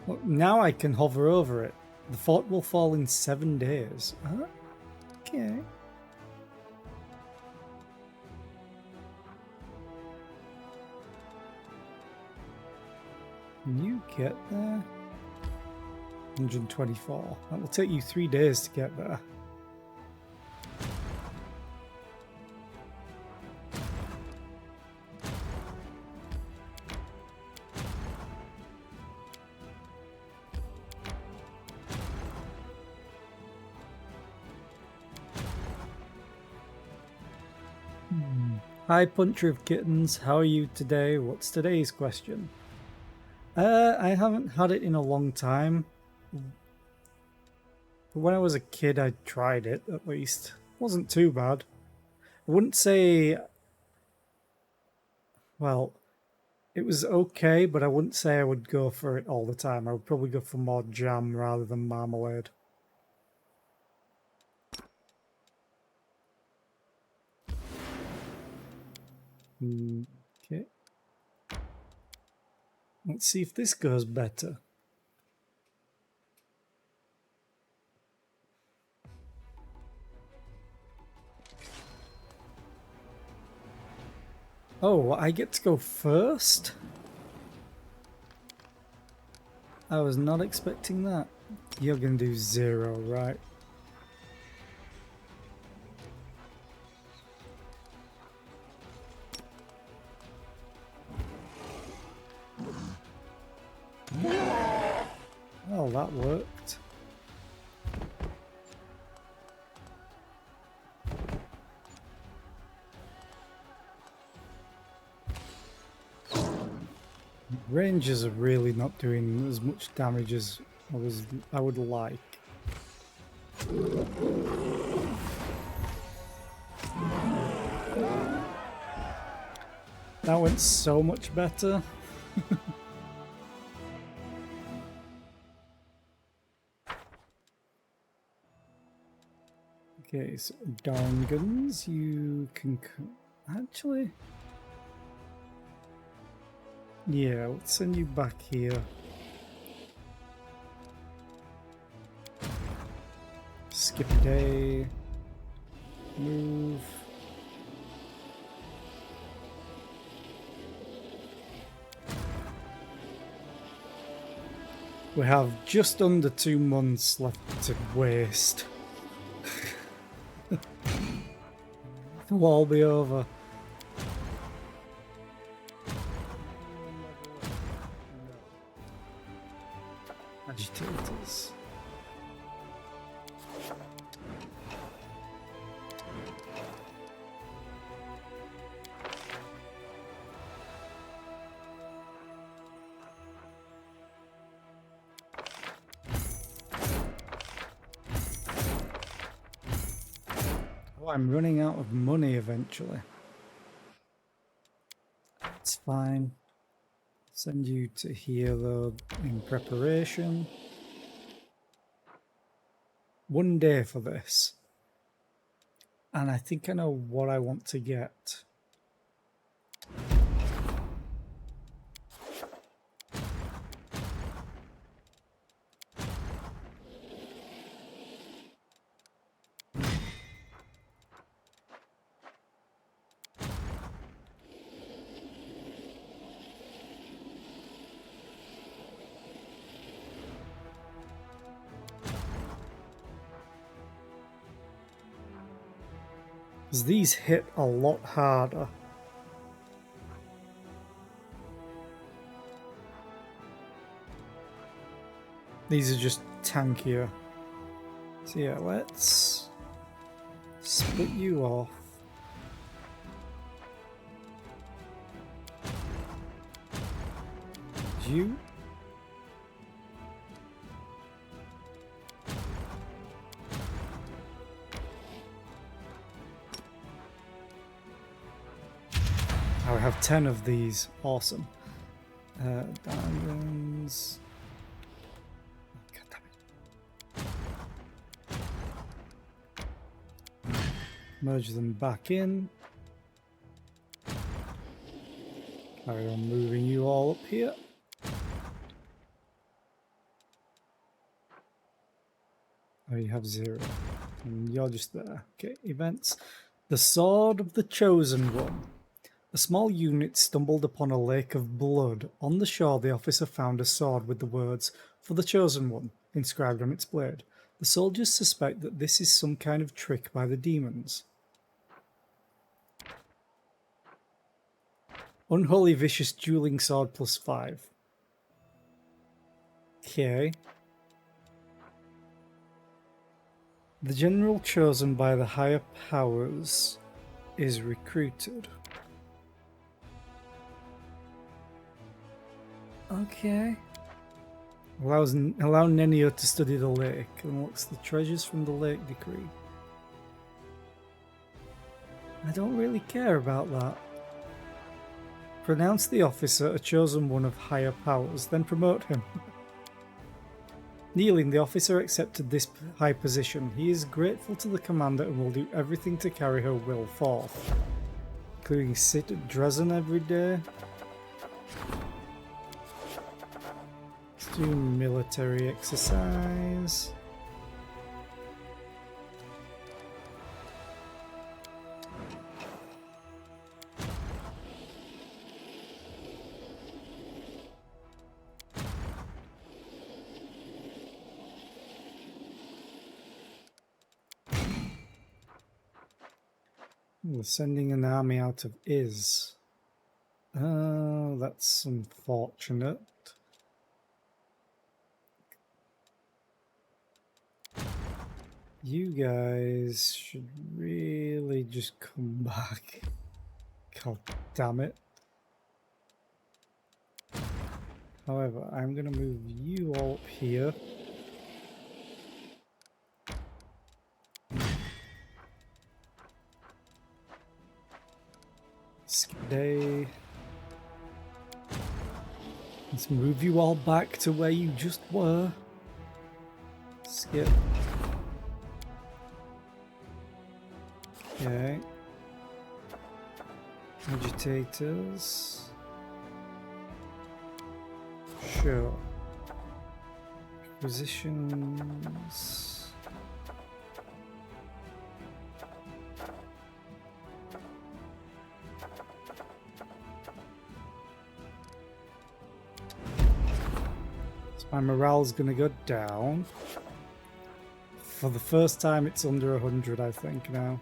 Well, now I can hover over it. The fort will fall in 7 days. Okay. Can you get there? 124. That will take you 3 days to get there. Hi, Puncher of Kittens. How are you today? What's today's question? I haven't had it in a long time. But when I was a kid, I tried it, at least. Wasn't too bad. I wouldn't say... Well, it was okay, but I wouldn't say I would go for it all the time. I would probably go for more jam rather than marmalade. Okay. Let's see if this goes better. Oh, I get to go first? I was not expecting that. You're gonna do 0, right? Oh, that worked. Rangers are really not doing as much damage as I would like. That went so much better. Okay, so Dawn Guns, you can actually... Yeah, let's send you back here. Skip a day. Move. We have just under 2 months left to waste. It'll all be over. Agitators. Oh, I'm running out of money eventually. It's fine. Send you to here though in preparation. 1 day for this. And I think I know what I want to get. Because these hit a lot harder. These are just tankier. So yeah, let's split you off. You. I have 10 of these. Awesome. Diamonds. God damn it. Merge them back in. Carry on moving you all up here. Oh, you have 0. And you're just there. Okay, events. The Sword of the Chosen One. A small unit stumbled upon a lake of blood. On the shore, the officer found a sword with the words, "For the Chosen One," inscribed on its blade. The soldiers suspect that this is some kind of trick by the demons. Unholy Vicious Dueling Sword +5. Okay. The general chosen by the higher powers is recruited. Okay. Allow Nenio to study the lake. Unlocks the treasures from the lake decree. I don't really care about that. Pronounce the officer a chosen one of higher powers, then promote him. Kneeling, the officer accepted this high position. He is grateful to the commander and will do everything to carry her will forth. Including sit at Dresden every day. Let's do military exercise. We're sending an army out of Is. Oh, that's unfortunate. You guys should really just come back. God damn it. However, I'm going to move you all up here. Skip day. Let's move you all back to where you just were. Skip. Okay. Agitators. sure. Positions. So my morale's gonna go down. For the first time, it's under 100, I think, now.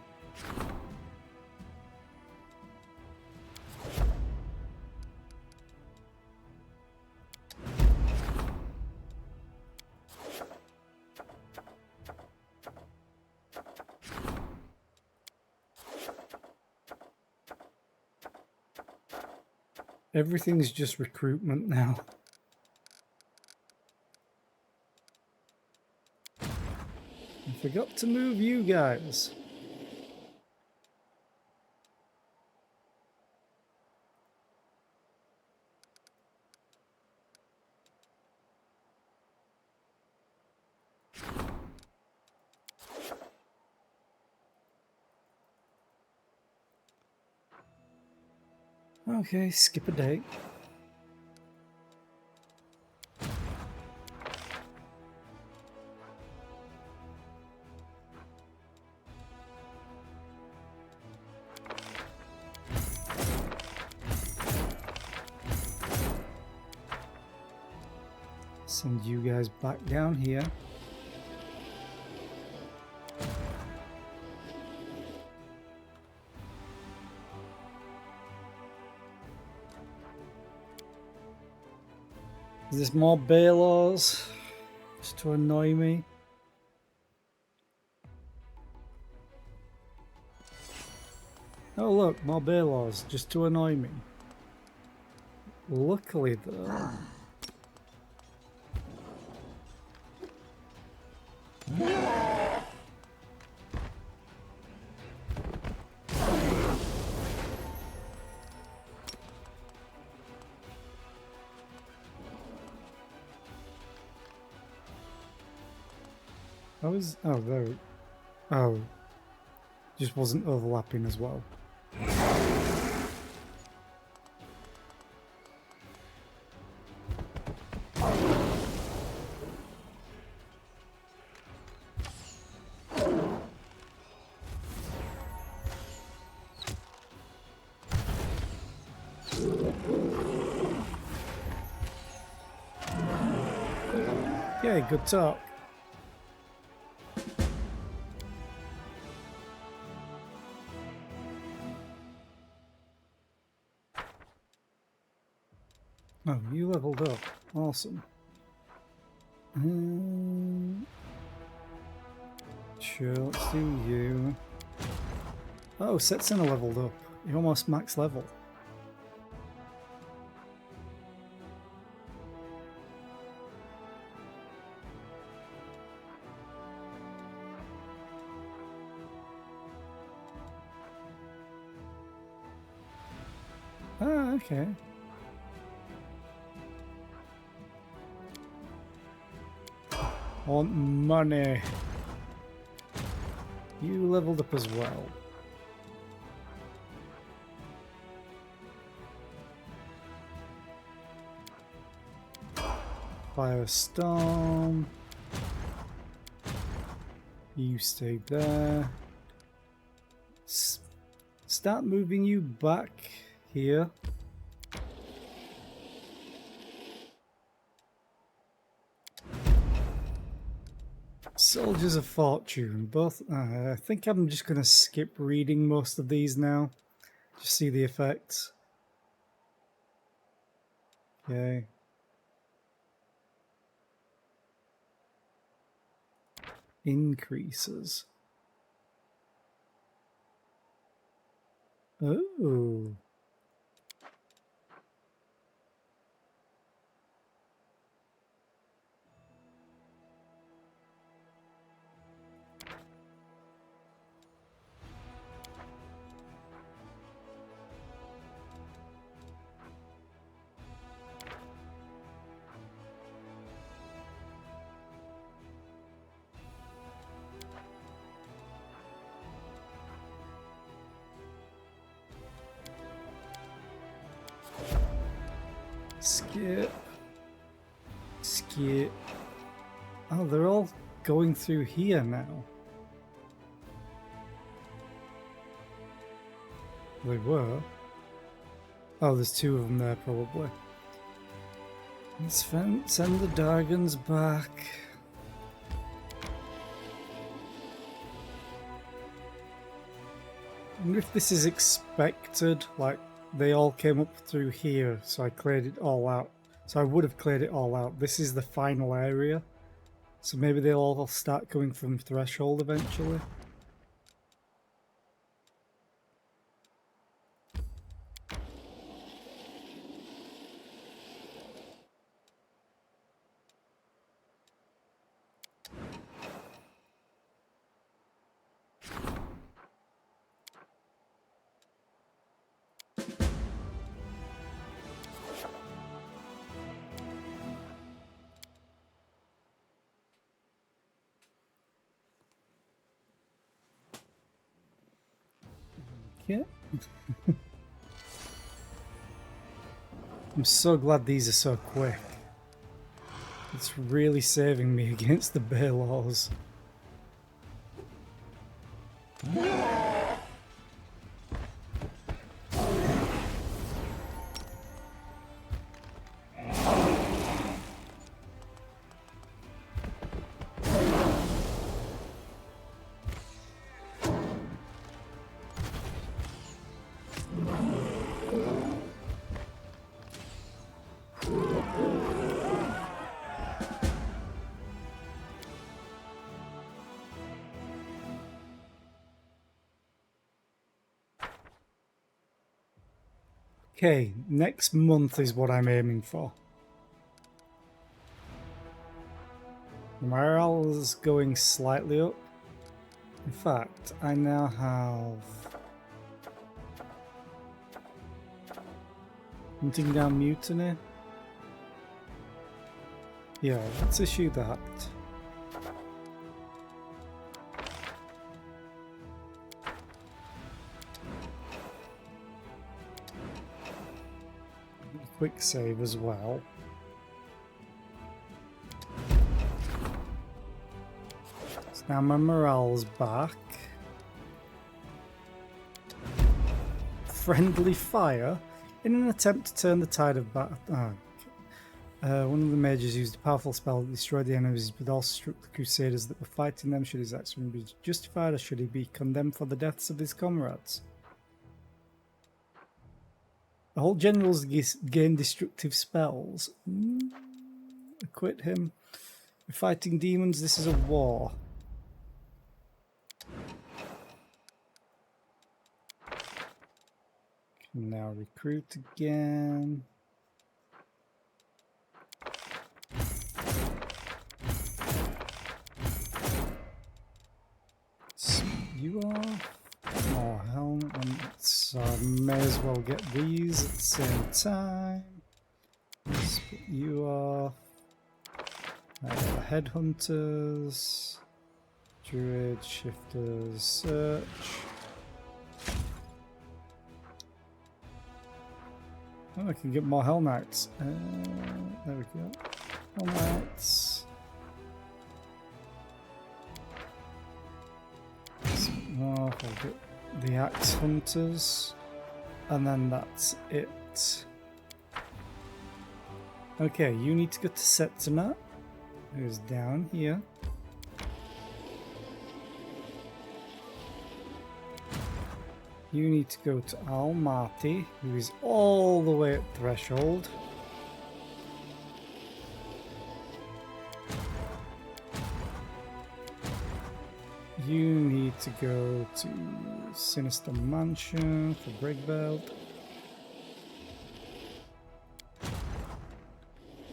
Everything's just recruitment now. I forgot to move you guys. Okay, skip a day. Send you guys back down here. Is this more Baylors? Just to annoy me. Oh look, more Baylors, just to annoy me. Luckily though... Oh, there. Oh. Just wasn't overlapping as well. Yeah, good talk. Oh, you leveled up. Awesome. Sure, let's do you. Oh, Setsuna leveled up. You're almost max level. Ah, okay. Want money. You leveled up as well. Firestorm. You stay there. Start moving you back here. Soldiers of Fortune. Both. I think I'm just going to skip reading most of these now. Just see the effects. Okay. Increases. Oh. Skip. Yeah. Oh, they're all going through here now. They were. Oh, there's two of them there probably. Let's send the dragons back. I wonder if this is expected, like they all came up through here, so I cleared it all out. So I would have cleared it all out. This is the final area. So maybe they'll all start coming from Threshold eventually. Yeah. I'm so glad these are so quick. It's really saving me against the Baylors. Okay, next month is what I'm aiming for. Morale is going slightly up. In fact, I now have hunting down mutiny. Yeah, let's issue that. Quick save as well. So now my morale's back. Friendly fire. In an attempt to turn the tide of battle. One of the mages used a powerful spell that destroyed the enemies, but also struck the crusaders that were fighting them. Should his action be justified, or should he be condemned for the deaths of his comrades? The whole generals gain destructive spells. Acquit him. We're fighting demons. This is a war. Can now recruit again. You are. Oh, helmet. So I may as well get these at the same time. Split you off. Headhunters. Druid, shifters, search. Oh, I can get more Hell Knights. There we go. Hell Knights. I'll get the Axe Hunters. And then that's it. Okay, you need to go to Septima, who's down here. You need to go to Almaty, who is all the way at Threshold. You need to go to Sinister Mansion for Brigbelt.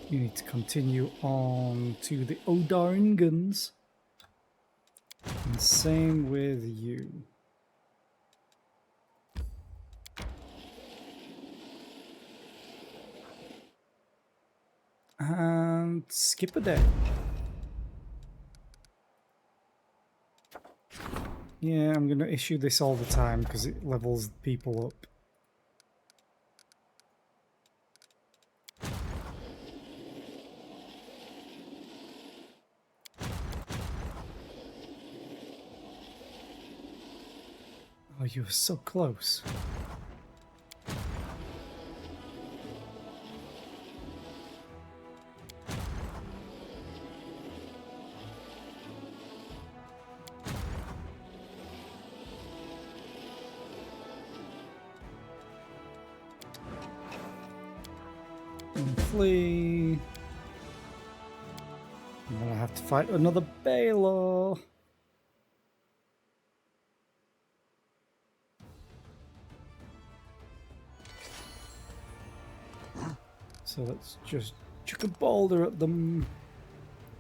You need to continue on to the Odaringans. And same with you. And skip a day. Yeah, I'm going to issue this all the time because it levels people up. Oh, you were so close. And flee. I'm gonna have to fight another Baylor. So let's just chuck a boulder at them.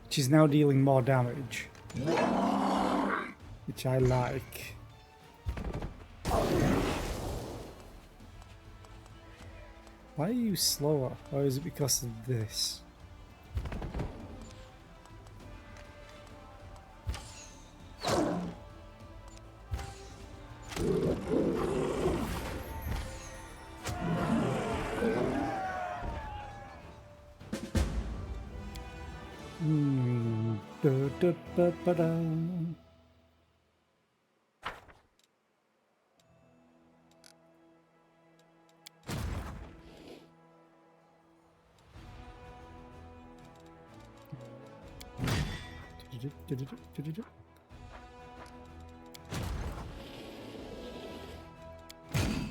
Which is now dealing more damage. Which I like. Why are you slower? Or is it because of this? Da-da-da-ba-da.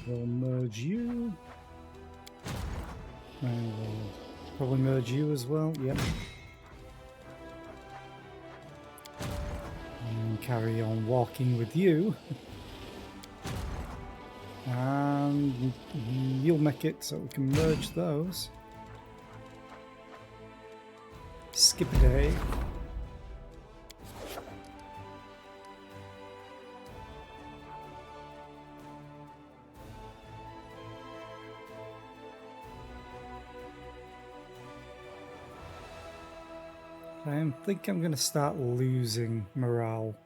We'll merge you. And we'll probably merge you as well. Yep. And carry on walking with you. And you'll make it so we can merge those. Skip a day. I think I'm going to start losing morale.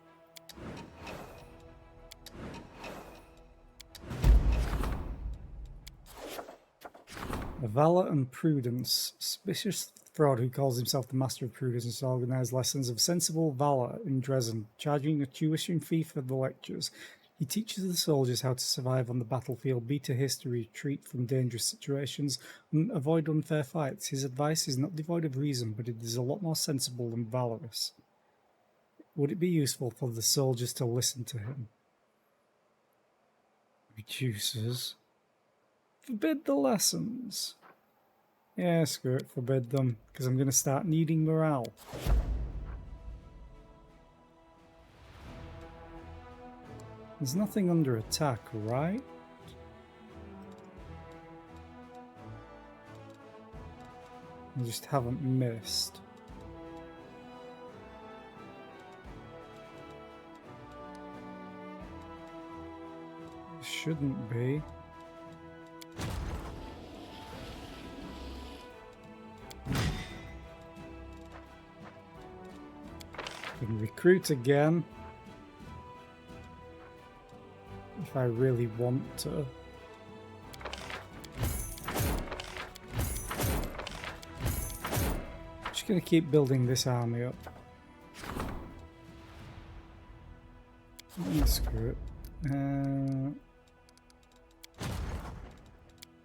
Valor and prudence. Suspicious fraud who calls himself the master of prudence has organized lessons of sensible valor in Dresden, charging a tuition fee for the lectures. He teaches the soldiers how to survive on the battlefield, beat a history, retreat from dangerous situations, and avoid unfair fights. His advice is not devoid of reason, but it is a lot more sensible and valorous. Would it be useful for the soldiers to listen to him? Reduces. Forbid the lessons. Yeah, screw it, forbid them, because I'm going to start needing morale. There's nothing under attack, right? I just haven't missed. Shouldn't be. We can recruit again. If I really want to. Just gonna keep building this army up. Screw it.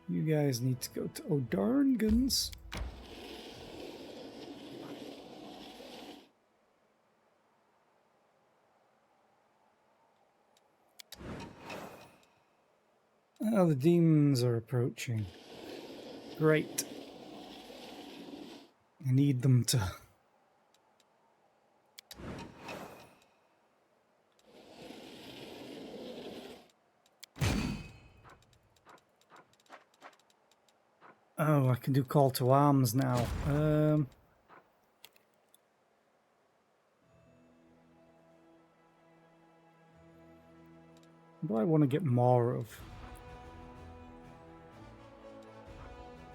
You guys need to go to O'Darngans. Oh, the demons are approaching. Great. I need them to... Oh, I can do call to arms now. What do I want to get more of?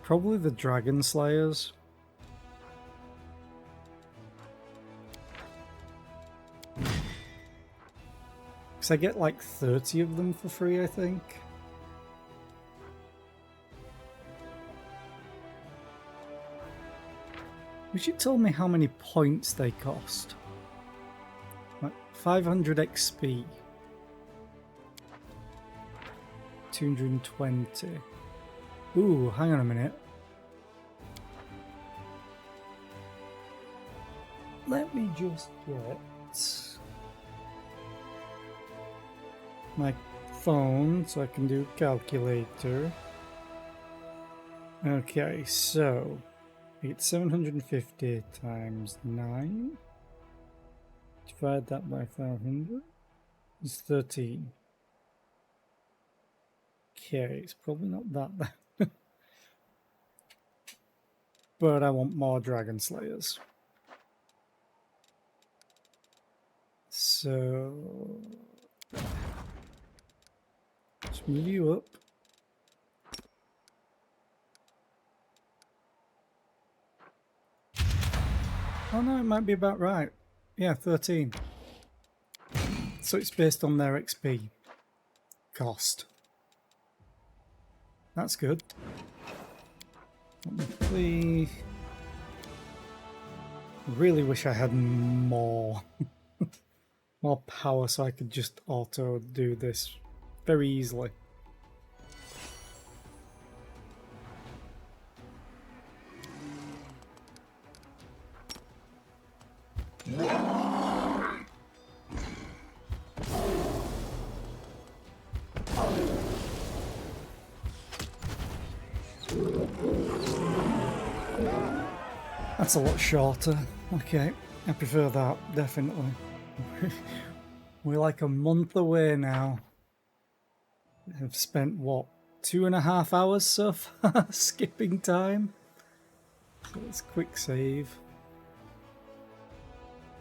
Probably the Dragon Slayers. Because I get like 30 of them for free, I think. Wish you told me how many points they cost. Like 500 XP. 220. Ooh, hang on a minute. Let me just get my phone so I can do calculator. Okay, so it's 750 times 9. Divide that by 500. It's 13. Okay, it's probably not that bad. But I want more Dragon Slayers. So let's move you up. Oh no, it might be about right. Yeah, 13. So it's based on their XP cost. That's good. Please. Really wish I had more power so I could just auto do this very easily. That's a lot shorter. Okay, I prefer that, definitely. We're like a month away now. I've spent, what, 2.5 hours so far skipping time? So let's quick save.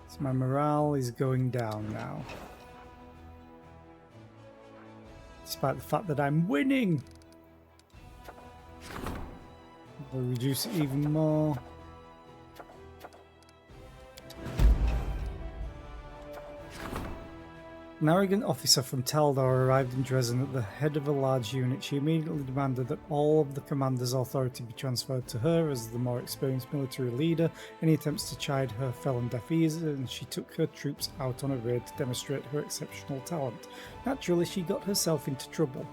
So my morale is going down now. Despite the fact that I'm winning! We'll reduce it even more. An arrogant officer from Taldor arrived in Dresden at the head of a large unit. She immediately demanded that all of the commander's authority be transferred to her as the more experienced military leader. Any attempts to chide her fell on deaf ears, and she took her troops out on a raid to demonstrate her exceptional talent. Naturally, she got herself into trouble.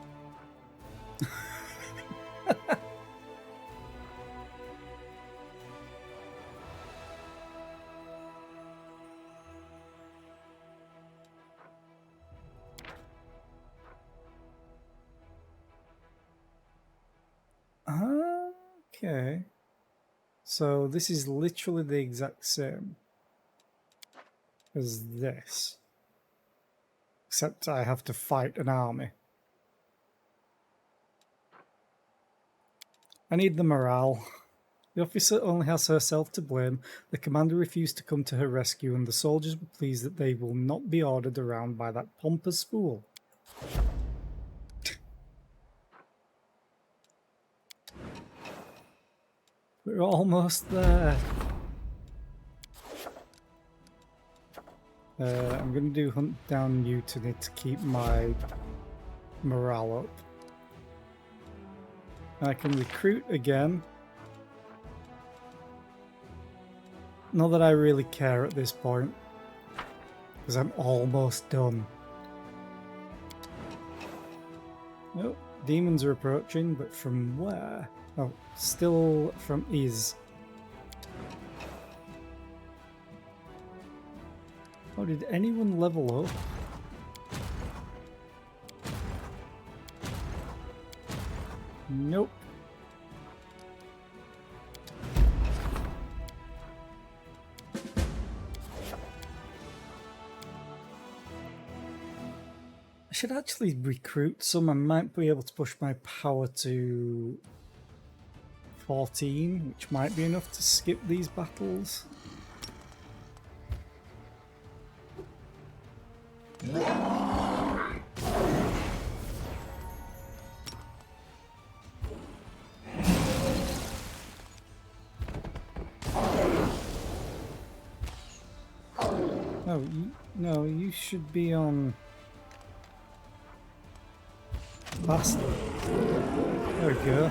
Okay. So this is literally the exact same as this. Except I have to fight an army. I need the morale. The officer only has herself to blame. The commander refused to come to her rescue, and the soldiers were pleased that they will not be ordered around by that pompous fool. We're almost there. I'm going to do hunt down mutiny to keep my morale up. I can recruit again. Not that I really care at this point, because I'm almost done. Nope, demons are approaching, but from where? Oh, still from Iz. Oh, did anyone level up? Nope. I should actually recruit some. I might be able to push my power to 14, which might be enough to skip these battles. Oh, no, you should be on Bastard. There we go.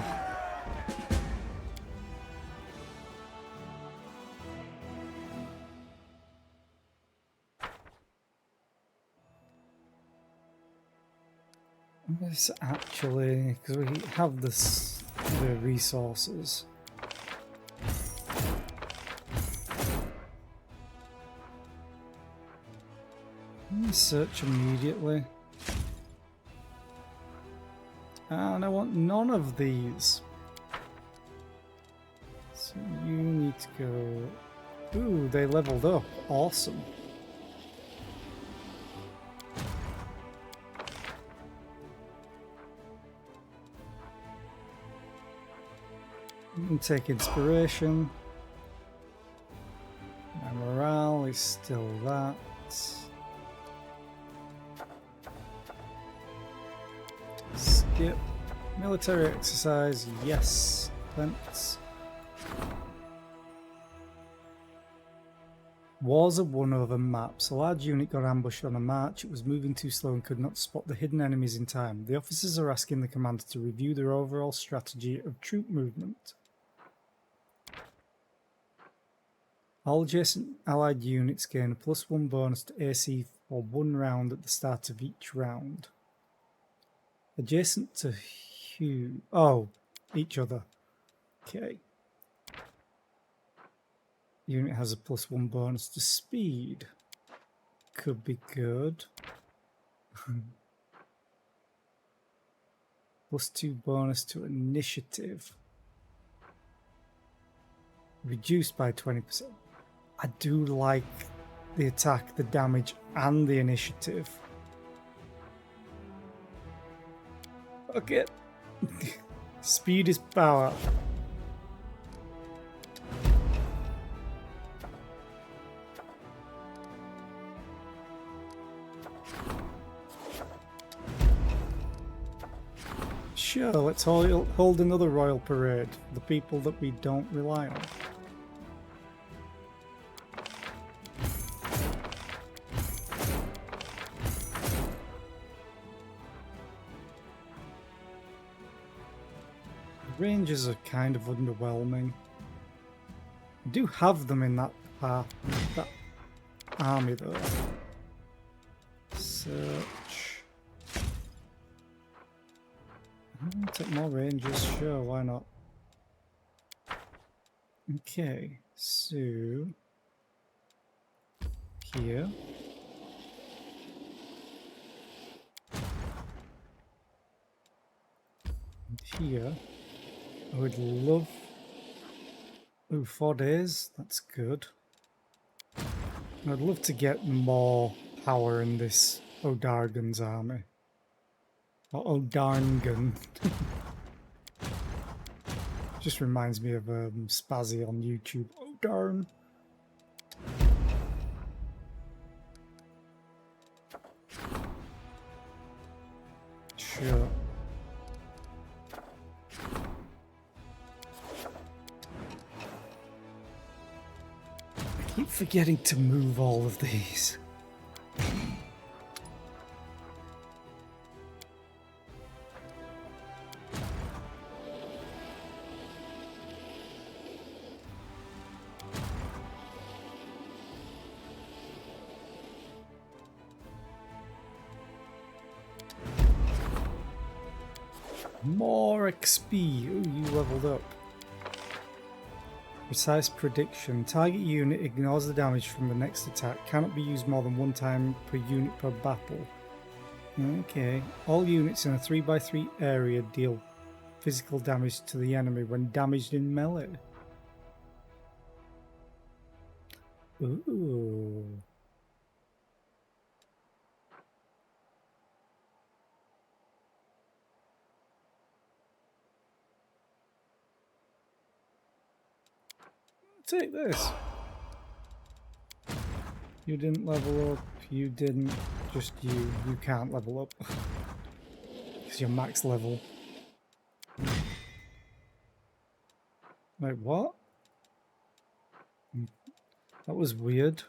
This actually, because we have the resources. Let me search immediately. And I want none of these. So you need to go... Ooh, they leveled up. Awesome. You can take inspiration. My morale is still that. Skip. Military exercise, yes. Thanks. Wars are won over maps. A large unit got ambushed on a march. It was moving too slow and could not spot the hidden enemies in time. The officers are asking the commander to review their overall strategy of troop movement. All adjacent allied units gain a +1 bonus to AC for 1 round at the start of each round. Adjacent to each other. Okay. Unit has a +1 bonus to speed. Could be good. +2 bonus to initiative. Reduced by 20%. I do like the attack, the damage, and the initiative. Okay. Speed is power. Sure, let's hold another royal parade for the people that we don't rely on. The ranges are kind of underwhelming. I do have them in that army though. Search. Take more rangers, sure, why not? Okay, so here. And here. I would love... Oh, 4 days, that's good. I'd love to get more power in this O'Dargan's army. Or O'Darngan. Just reminds me of Spazzy on YouTube. Oh darn. Sure. I keep forgetting to move all of these. More XP. Ooh, you leveled up. Precise prediction. Target unit ignores the damage from the next attack. Cannot be used more than 1 time per unit per battle. Okay. All units in a 3x3 area deal physical damage to the enemy when damaged in melee. Ooh. Take this. You didn't level up. You didn't. Just you. You can't level up. Because you're max level. Wait, what? That was weird.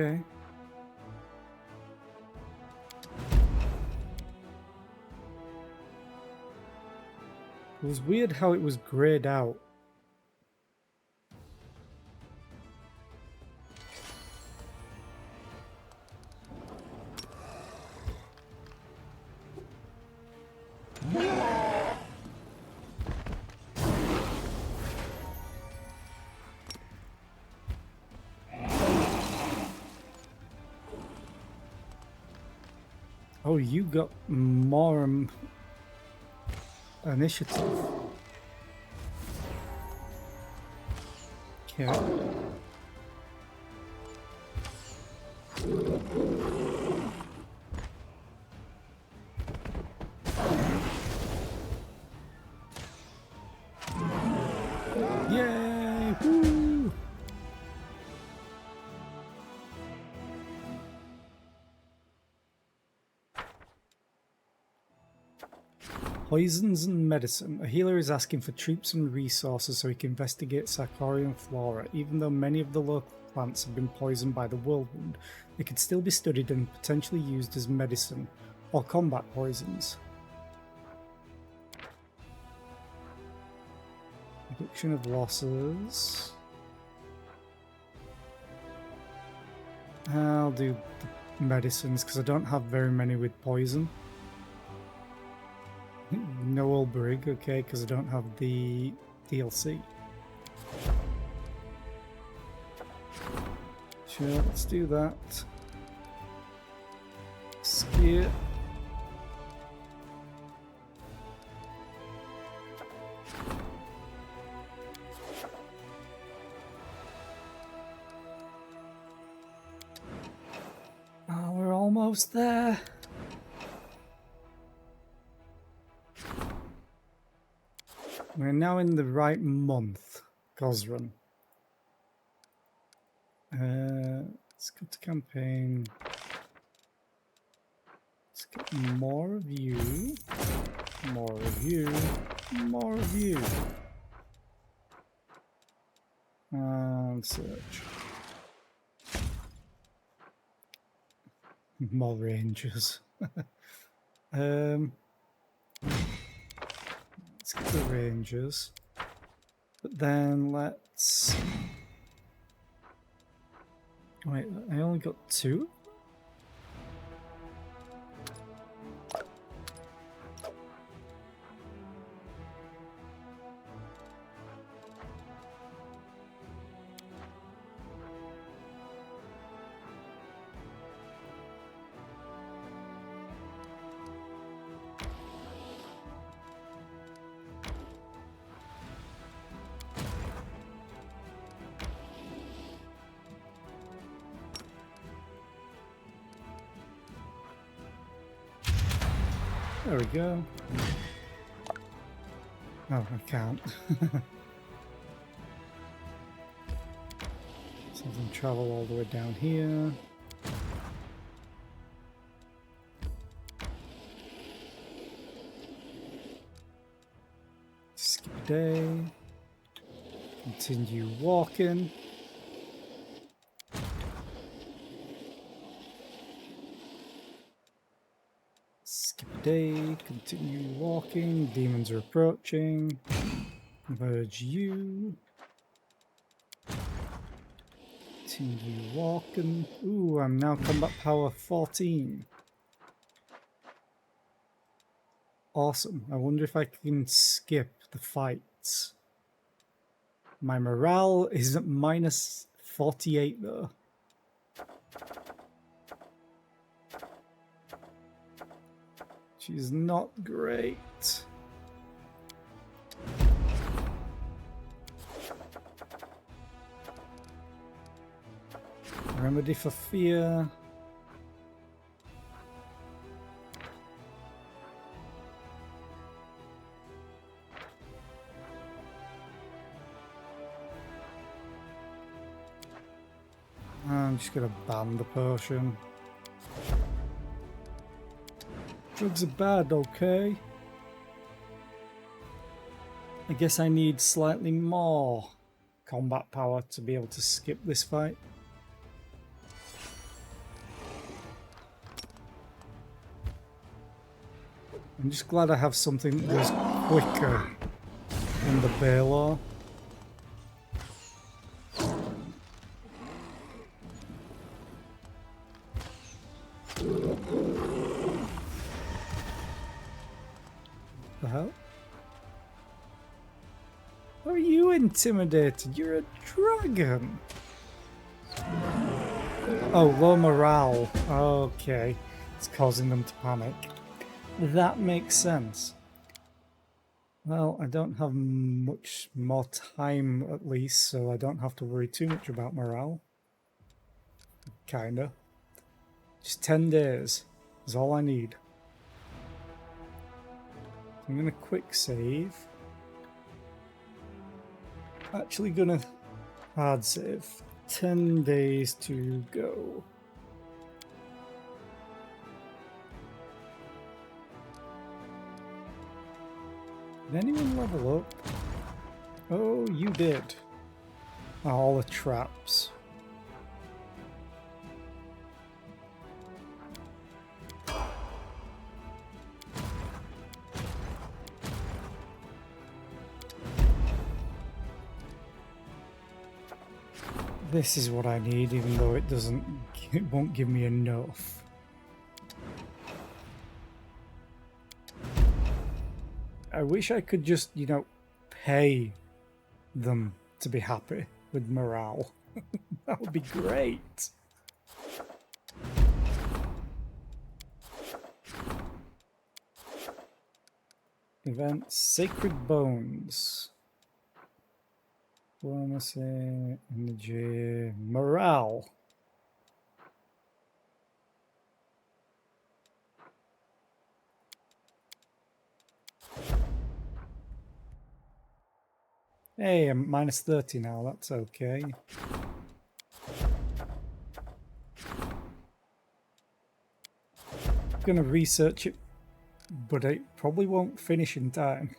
Okay. It was weird how it was greyed out. Oh, you got more initiative. Okay. Yay! Woo! Poisons and medicine. A healer is asking for troops and resources so he can investigate Sarkorian flora. Even though many of the local plants have been poisoned by the whirlwind, they could still be studied and potentially used as medicine or combat poisons. Reduction of losses. I'll do the medicines because I don't have very many with poison. Noel Brig, okay, because I don't have the DLC. Sure, let's do that. Skip. Oh, we're almost there. We're now in the right month, Gosran. Let's go to campaign. Let's get more of you, more of you, more of you. And search. More rangers. Let's get the rangers. But then let's... Wait, I only got 2? There we go. Oh, I can't. So I can travel all the way down here. Skip a day. Continue walking. Day, continue walking, demons are approaching, converge you, continue walking. Ooh, I'm now combat power 14. Awesome. I wonder if I can skip the fights. My morale is at minus 48 though. She's not great. Remedy for fear. I'm just gonna ban the potion. Drugs are bad, okay? I guess I need slightly more combat power to be able to skip this fight. I'm just glad I have something that goes quicker and the Baylor. The hell? Are you intimidated? You're a dragon. Oh, low morale. Okay. It's causing them to panic. That makes sense. Well, I don't have much more time at least, so I don't have to worry too much about morale. Kinda. Just 10 days is all I need. I'm gonna quick save. Actually gonna hard save. 10 days to go. Did anyone level up? Oh, you did. All the traps. This is what I need, even though it won't give me enough. I wish I could just, you know, pay them to be happy with morale. That would be great. Event Sacred Bones. Diplomacy, energy, morale. Hey, I'm minus 30 now, that's okay. I'm gonna research it, but it probably won't finish in time.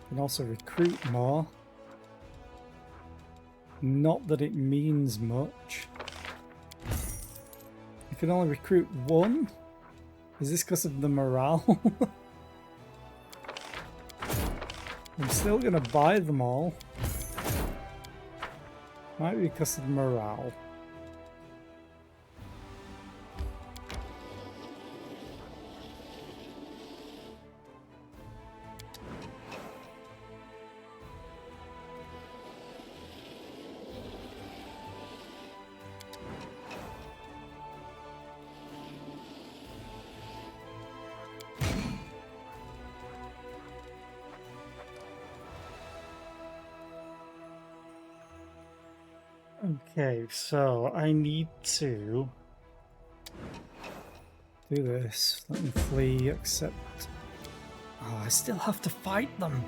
Can also recruit more. Not that it means much. You can only recruit one? Is this because of the morale? I'm still gonna buy them all. Might be because of the morale. Okay, so I need to do this. Let me flee, accept. Oh, I still have to fight them.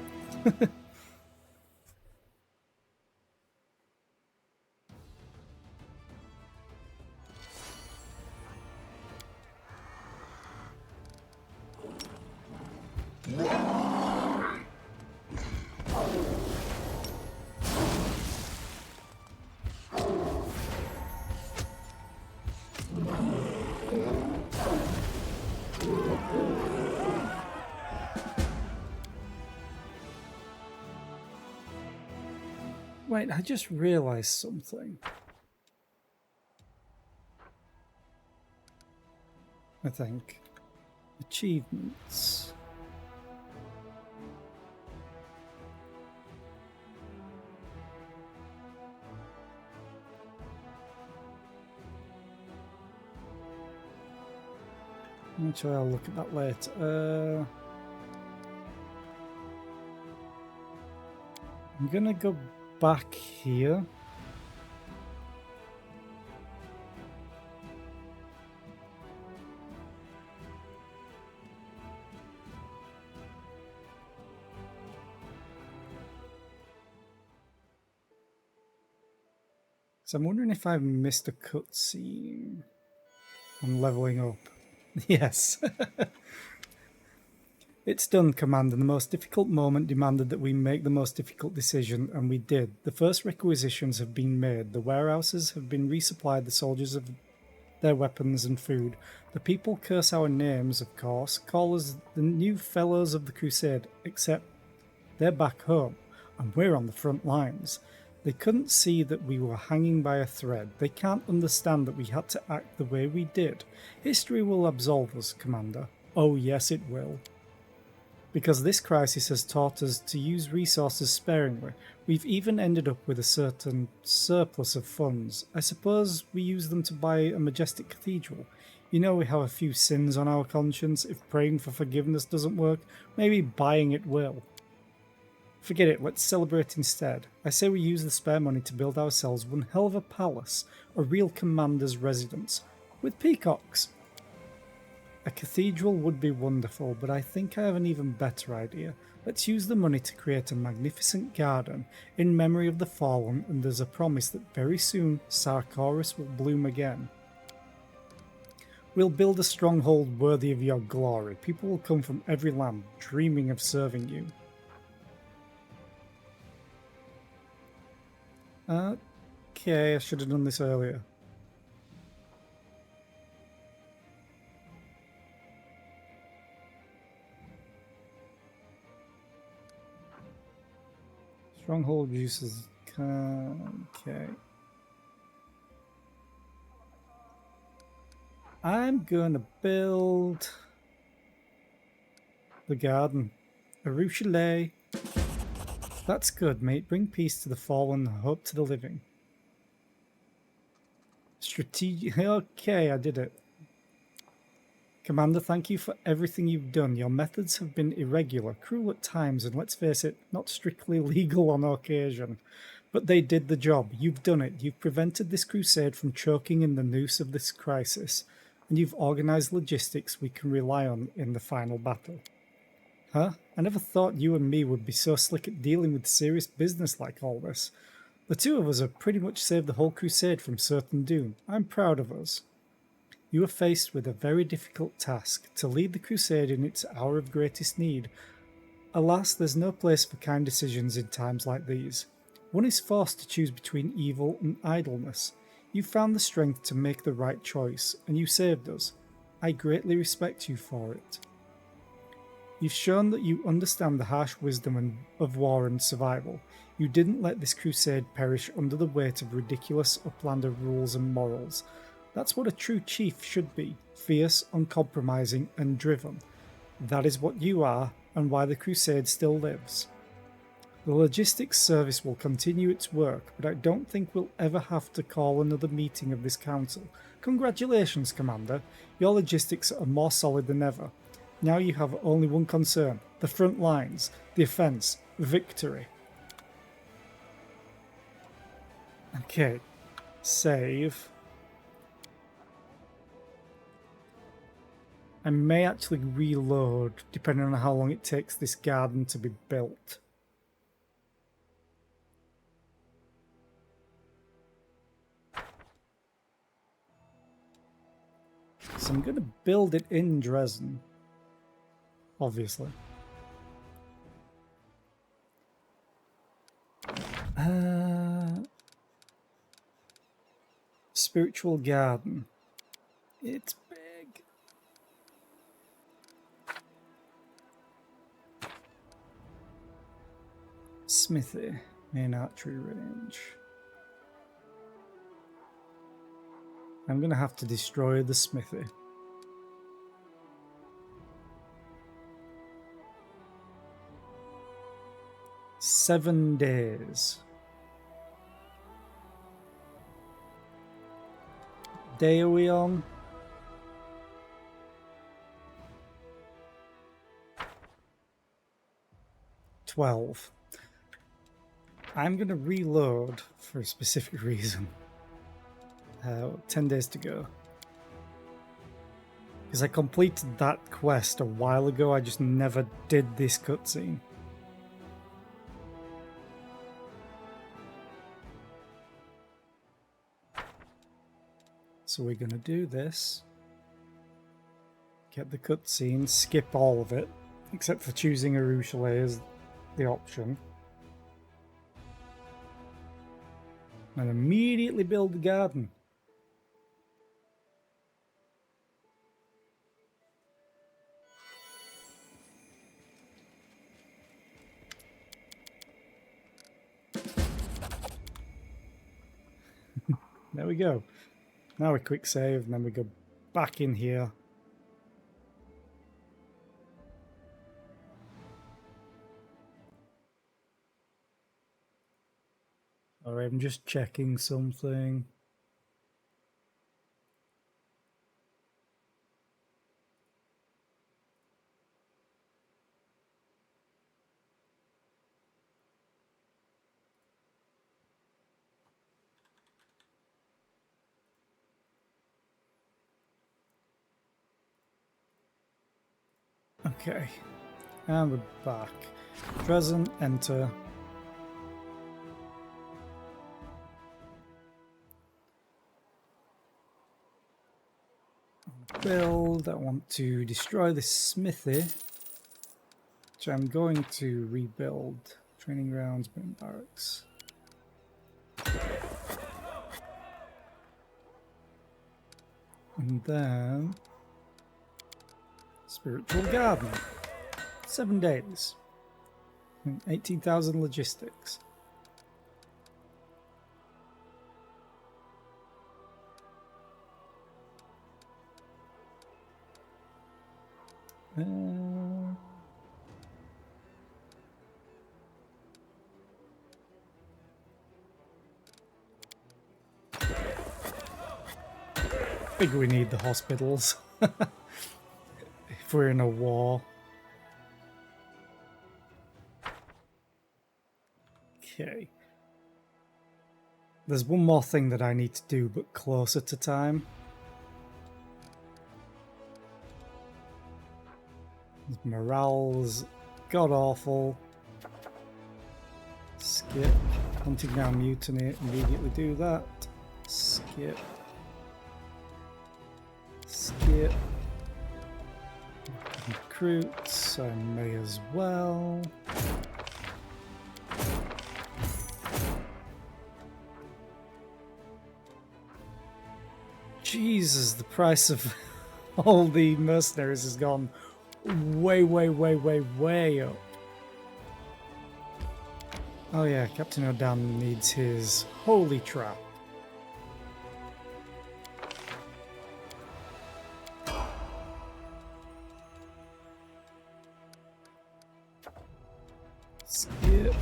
Wait, I just realized something. I think. Achievements. Actually, I'll look at that later. I'm gonna go back here. So I'm wondering if I've missed a cutscene. I'm leveling up. Yes. It's done, Commander. The most difficult moment demanded that we make the most difficult decision, and we did. The first requisitions have been made. The warehouses have been resupplied, the soldiers of their weapons and food. The people curse our names, of course, call us the new fellows of the crusade, except They're back home, and we're on the front lines. They couldn't see that we were hanging by a thread. They can't understand that we had to act the way we did. History will absolve us, Commander. Oh yes, it will. Because this crisis has taught us to use resources sparingly. We've even ended up with a certain surplus of funds. I suppose we use them to buy a majestic cathedral. You know, we have a few sins on our conscience. If praying for forgiveness doesn't work, maybe buying it will. Forget it, let's celebrate instead. I say we use the spare money to build ourselves one hell of a palace, a real commander's residence, with peacocks. A cathedral would be wonderful, but I think I have an even better idea. Let's use the money to create a magnificent garden in memory of the fallen, and there's a promise that very soon Sarkoris will bloom again. We'll build a stronghold worthy of your glory. People will come from every land, dreaming of serving you. Okay, I should have done this earlier. Stronghold uses... Okay. I'm gonna build the garden. A Ruchelet. That's good, mate. Bring peace to the fallen and hope to the living. Strategic... Okay, I did it. Commander, thank you for everything you've done. Your methods have been irregular, cruel at times, and let's face it, not strictly legal on occasion. But they did the job. You've done it. You've prevented this crusade from choking in the noose of this crisis, and you've organised logistics we can rely on in the final battle. Huh? I never thought you and me would be so slick at dealing with serious business like all this. The two of us have pretty much saved the whole crusade from certain doom. I'm proud of us. You are faced with a very difficult task, to lead the crusade in its hour of greatest need. Alas, there's no place for kind decisions in times like these. One is forced to choose between evil and idleness. You found the strength to make the right choice, and you saved us. I greatly respect you for it. You've shown that you understand the harsh wisdom of war and survival. You didn't let this crusade perish under the weight of ridiculous uplander rules and morals. That's what a true chief should be, fierce, uncompromising, and driven. That is what you are, and why the crusade still lives. The logistics service will continue its work, but I don't think we'll ever have to call another meeting of this council. Congratulations, Commander. Your logistics are more solid than ever. Now you have only one concern, the front lines, the offence, victory. Okay, save. I may actually reload, depending on how long it takes this garden to be built. So I'm going to build it in Dresden, obviously. Spiritual garden. It's big. Smithy, main archery range. I'm going to have to destroy the smithy. "7 days. Day are we on? "12. I'm going to reload for a specific reason. 10 days to go. Because I completed that quest a while ago, I just never did this cutscene. So we're going to do this. Get the cutscene, skip all of it, except for choosing a Ruchelet as the option. And immediately build the garden. we go. Now we quick save and then we go back in here. Alright, I'm just checking something. Okay, and we're back. Present, enter. Build. I want to destroy this smithy, which I'm going to rebuild. Training grounds, main barracks. And then spiritual garden. 7 days. 18,000 logistics. I think we need the hospitals if we're in a war. Okay. There's one more thing that I need to do, but closer to time. Morale's god awful. Skip. Hunting down mutiny. Immediately do that. Skip. Skip. Recruits. I may as well. Jesus, the price of all the mercenaries has gone way, way, way, way, way up. Oh yeah, Captain O'Dan needs his holy trap. Skip.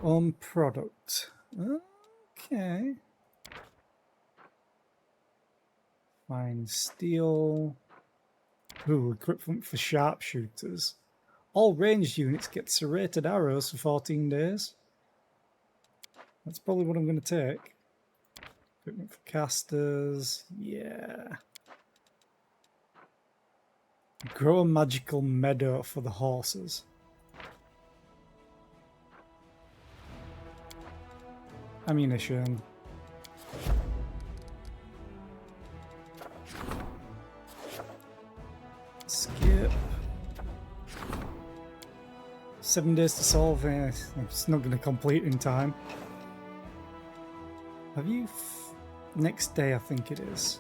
On product. Okay. Fine steel. Ooh, equipment for sharpshooters. All ranged units get serrated arrows for 14 days. That's probably what I'm going to take. Equipment for casters. Yeah. Grow a magical meadow for the horses. Ammunition. Skip. 7 days to solve. It's not going to complete in time. Have you... next day, I think it is.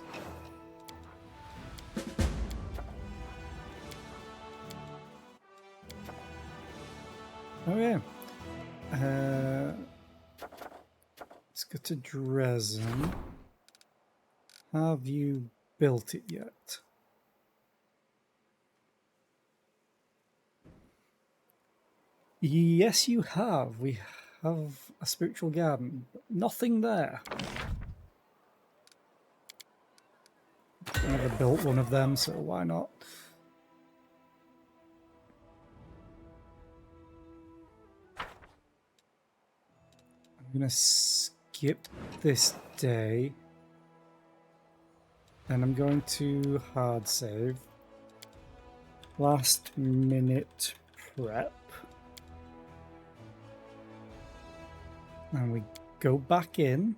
Oh yeah. Let's go to Dresden. Have you built it yet? Yes, you have. We have a spiritual garden, but nothing there. I never built one of them, so why not? I'm gonna skip this day. And I'm going to hard save. Last minute prep. And we go back in.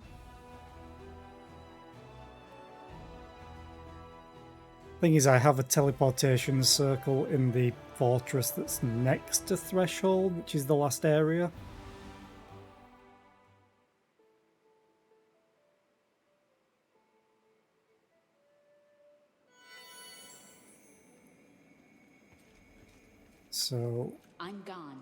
Thing is, I have a teleportation circle in the fortress that's next to Threshold, which is the last area. So I'm gone.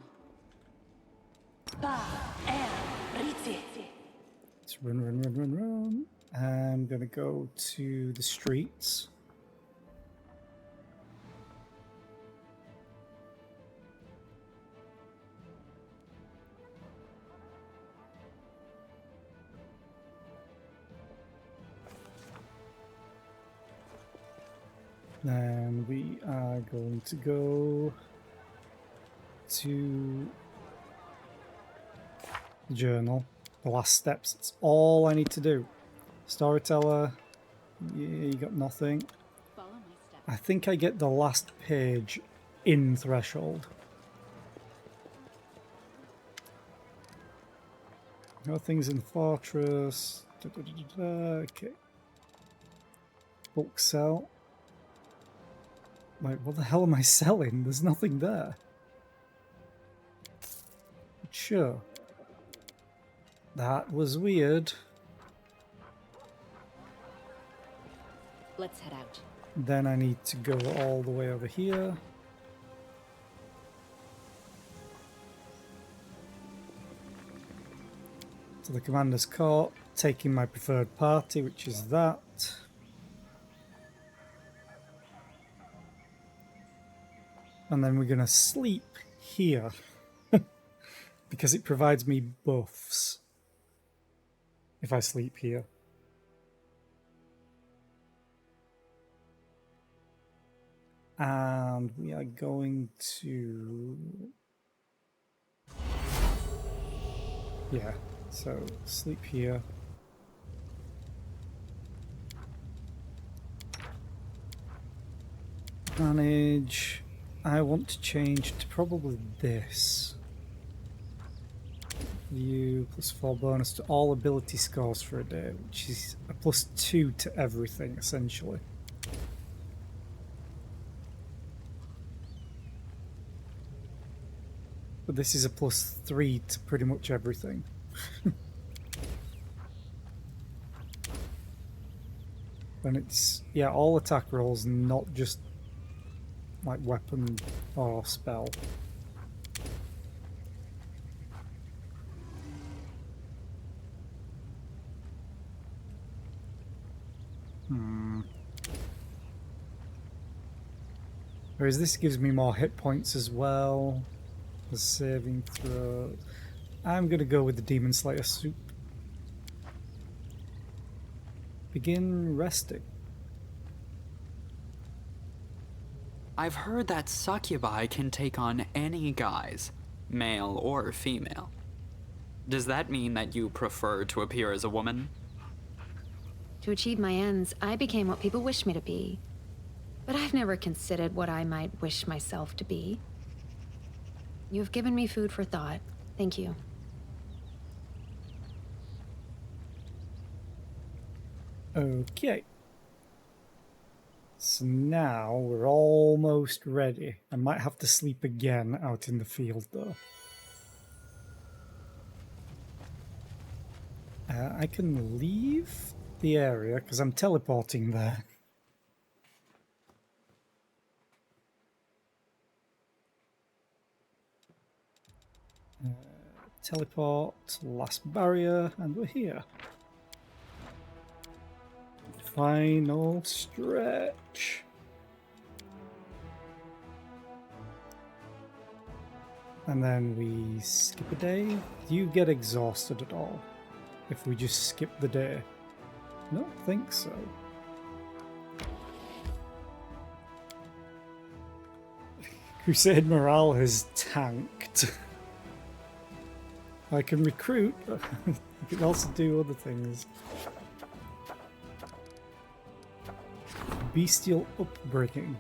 let's run. I'm gonna go to the streets. Then we are going to go to the journal. The last steps. That's all I need to do. Storyteller. Yeah, you got nothing. Follow my steps. I think I get the last page in Threshold. No things in the fortress. Okay. Bulk sell. Wait, what the hell am I selling? There's nothing there. Sure. That was weird. Let's head out. Then I need to go all the way over here. To the Commander's Court, taking my preferred party, which is that. And then we're going to sleep here. Because it provides me buffs if I sleep here. And we are going to... Yeah, so sleep here. Manage. I want to change to probably this. View +4 bonus to all ability scores for a day, which is a +2 to everything, essentially. But this is a +3 to pretty much everything. And it's, yeah, all attack rolls, not just like weapon or spell. Whereas this gives me more hit points as well. The saving throw. I'm going to go with the Demon Slayer soup. Begin resting. I've heard that succubi can take on any guise, male or female. Does that mean that you prefer to appear as a woman? To achieve my ends, I became what people wish me to be. But I've never considered what I might wish myself to be. You've given me food for thought. Thank you. Okay. So now we're almost ready. I might have to sleep again out in the field though. I can leave the area because I'm teleporting there. Teleport, last barrier, and we're here. Final stretch. And then we skip a day. Do you get exhausted at all if we just skip the day? I don't think so. Crusade morale has tanked. I can recruit, but I can also do other things. Bestial upbringing.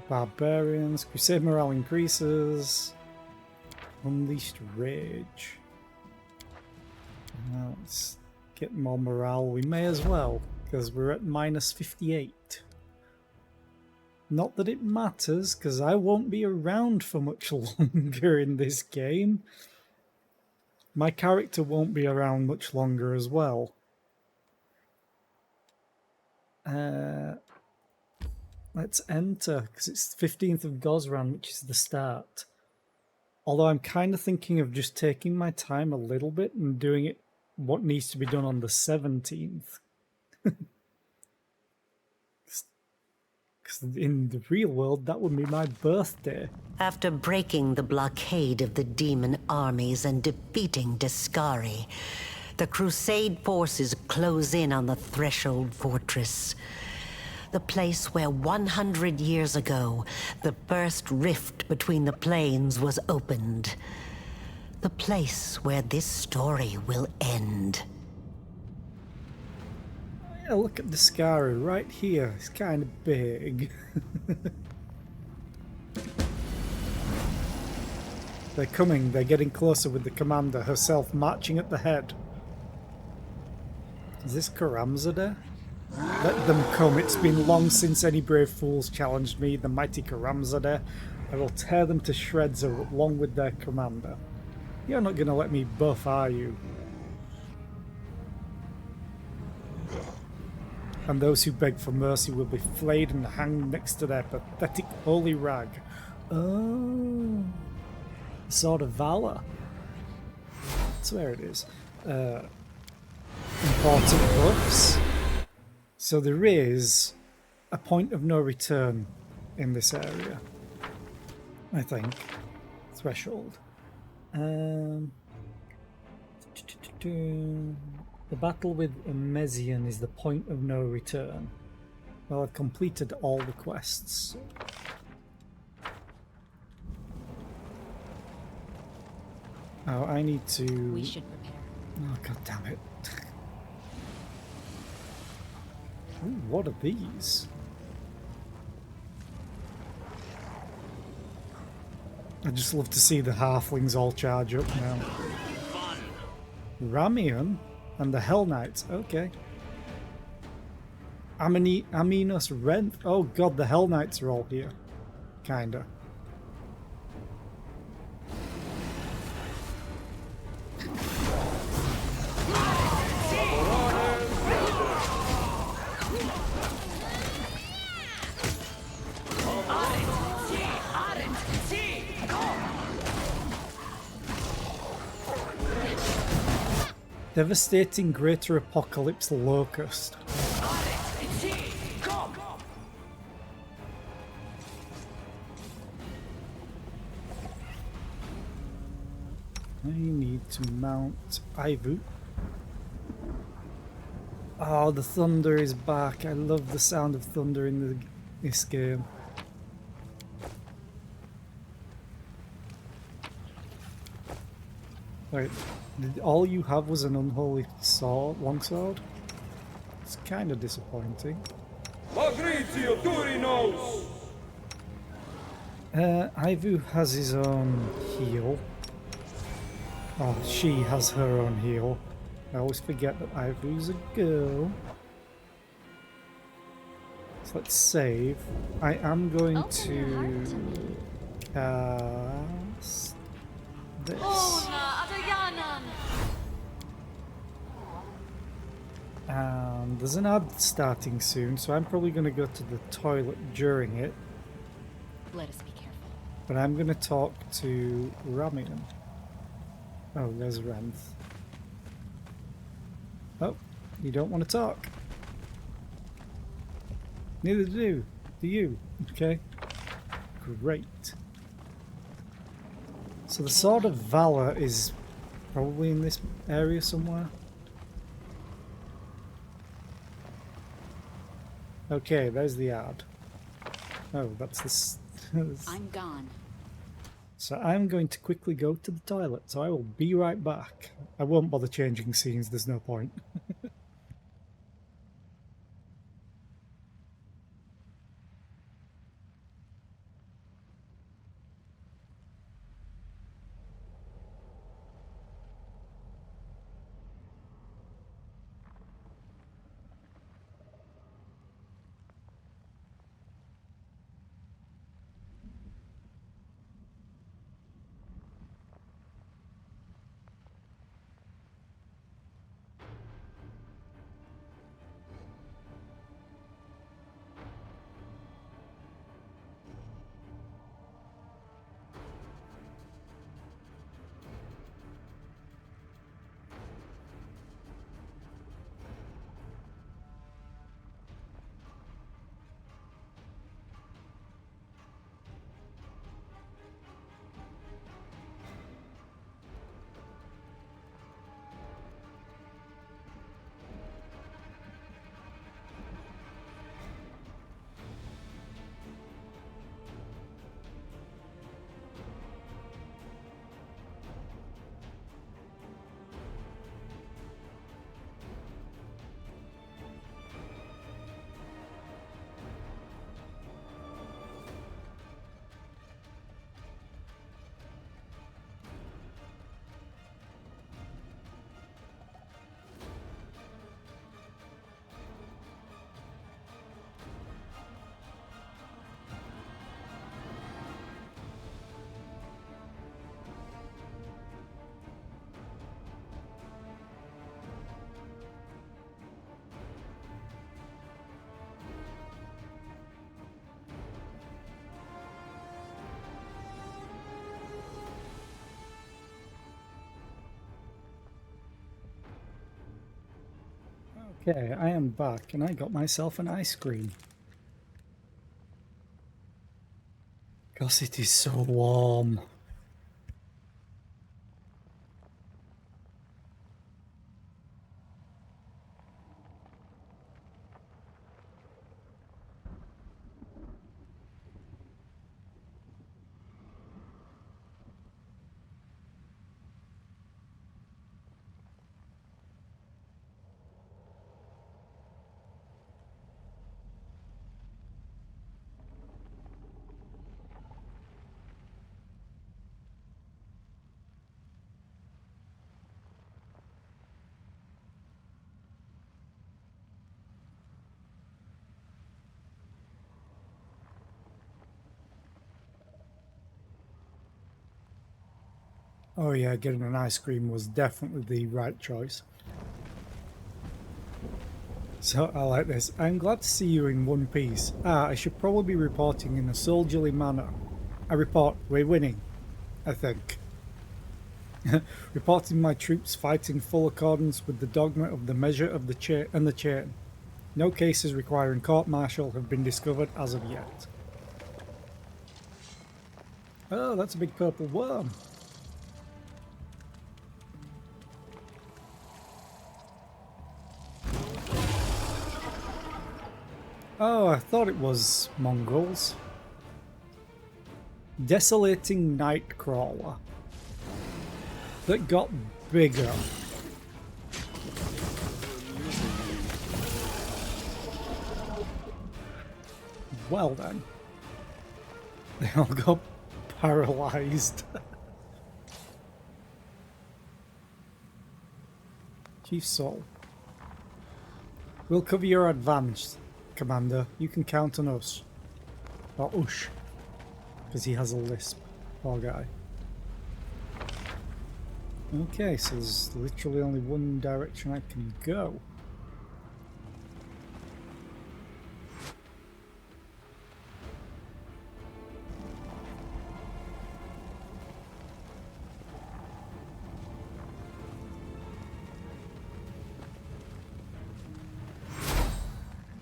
Barbarians. Crusade morale increases. Unleashed rage. Now let's get more morale. We may as well, because we're at -58. Not that it matters, because I won't be around for much longer in this game. My character won't be around much longer as well. Let's enter, because it's 15th of Gosran, which is the start. Although I'm kind of thinking of just taking my time a little bit and doing it what needs to be done on the 17th. Because in the real world, that would be my birthday. After breaking the blockade of the demon armies and defeating Discari, the crusade forces close in on the Threshold Fortress. The place where 100 years ago, the first rift between the planes was opened. The place where this story will end. Yeah, look at the Discari right here. It's kind of big. They're coming. They're getting closer with the commander herself marching at the head. Is this Karamzadeh? Let them come. It's been long since any brave fools challenged me, the mighty Karamzadeh. I will tear them to shreds along with their commander. You're not going to let me buff, are you? And those who beg for mercy will be flayed and hanged next to their pathetic holy rag. Oh, Sword of Valor. That's where it is. Important buffs. So there is a point of no return in this area, I think. Threshold. The battle with Mezian is the point of no return. Well, I've completed all the quests. Oh, I need to... We should prepare. Oh, god damn it. Ooh, what are these? I just love to see the halflings all charge up now. Ramian and the Hell Knights, okay. Aminos Rent. Oh god, the Hell Knights are all here. Kinda. Devastating Greater Apocalypse Locust. I need to mount Ivu. Oh, the thunder is back. I love the sound of thunder in this game. Wait, all you have was an unholy sword, longsword? It's kind of disappointing. Ivu has his own heal. Oh, she has her own heal. I always forget that Ivu's a girl. So let's save. I am going to cast this. And there's an ad starting soon, so I'm probably going to go to the toilet during it. Let us be careful. But I'm going to talk to Ramian. Oh, there's Renth. Oh, you don't want to talk. Neither do you. Okay. Great. So the Sword of Valor is probably in this area somewhere. Okay, there's the ad. Oh, that's this. I'm gone. So I'm going to quickly go to the toilet, so I will be right back. I won't bother changing scenes, there's no point. Okay, I am back and I got myself an ice cream. Because it is so warm. Oh yeah, getting an ice cream was definitely the right choice. So I like this. I'm glad to see you in one piece. I should probably be reporting in a soldierly manner. I report, we're winning, I think. Reporting my troops fighting full accordance with the dogma of the measure of the chain. No cases requiring court-martial have been discovered as of yet. Oh, that's a big purple worm. Oh, I thought it was Mongols. Desolating night crawler that got bigger. Well then, they all got paralyzed. Chief Soul. We'll cover your advance, Commander. You can count on us. Or Ush. Because he has a lisp. Poor guy. Okay, so there's literally only one direction I can go.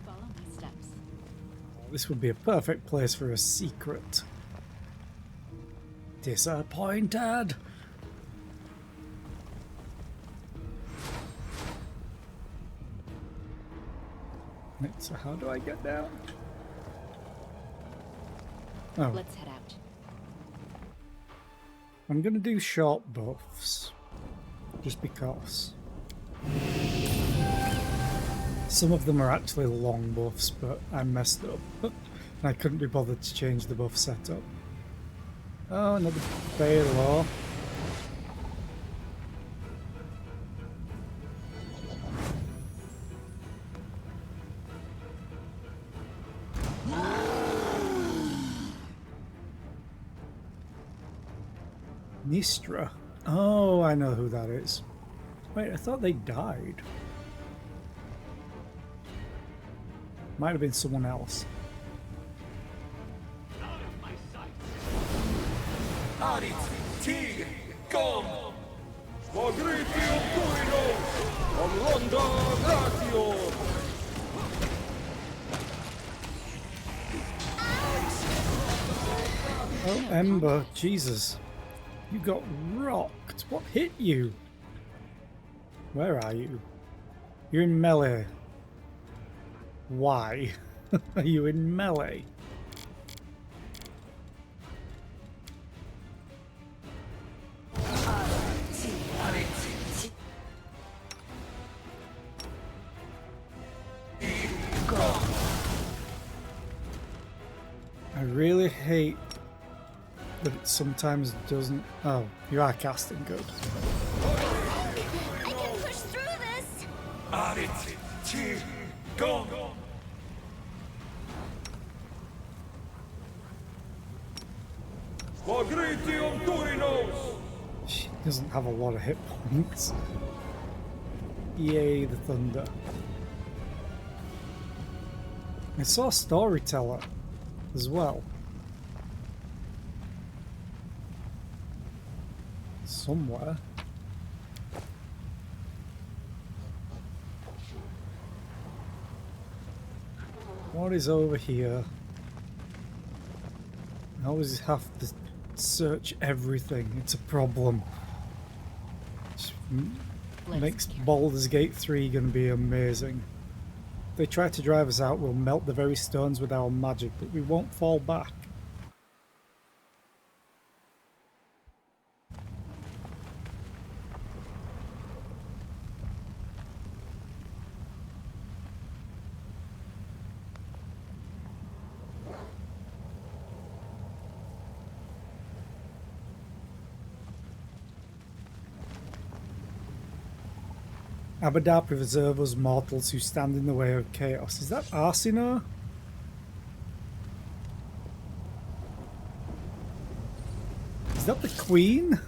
Follow my steps. This would be a perfect place for a secret. Disappointed. Right, so how do I get down? Oh, Let's head out. I'm gonna do short buffs. Just because. Some of them are actually long buffs, but I messed up. And I couldn't be bothered to change the buff setup. Oh, another Baylor. Nistra. Oh, I know who that is. Wait, I thought they died. Might have been someone else. Oh, Ember, Jesus. You got rocked. What hit you? Where are you? You're in melee. Why are you in melee? I really hate that it sometimes doesn't. Oh, you are casting good. I can push through this! She doesn't have a lot of hit points. Yay, the thunder. I saw Storyteller as well. Somewhere. What is over here? I always have to search everything. It's a problem. Makes Baldur's Gate 3 gonna be amazing. If they try to drive us out, we'll melt the very stones with our magic, but we won't fall back. Abadar preserve us mortals who stand in the way of chaos. Is that Arsino? Is that the Queen?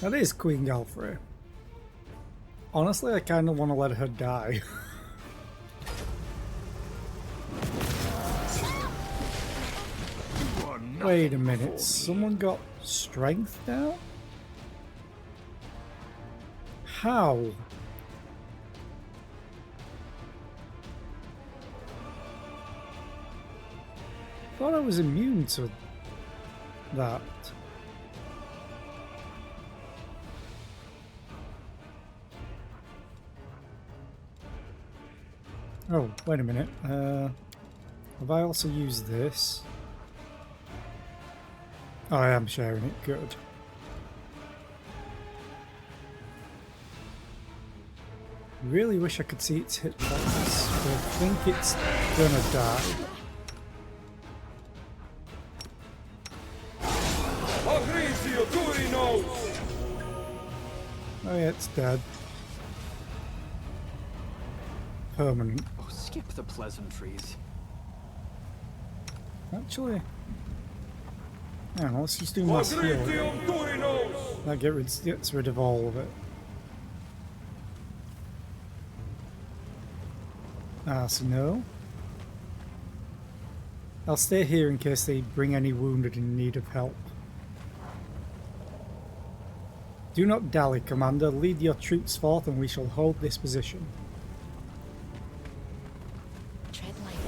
That is Queen Galfrey. Honestly, I kind of want to let her die. Wait a minute, someone got strength now? How? Thought I was immune to that. Oh, wait a minute. Have I also used this? Oh, I am sharing it. Good. Really wish I could see its hitbox, but I think it's gonna die. Oh yeah, it's dead. Permanent. Oh, skip the pleasantries. Actually, yeah, let's just do mass heal. That gets rid of all of it. So no. I'll stay here in case they bring any wounded in need of help. Do not dally, Commander. Lead your troops forth and we shall hold this position. Tread lightly.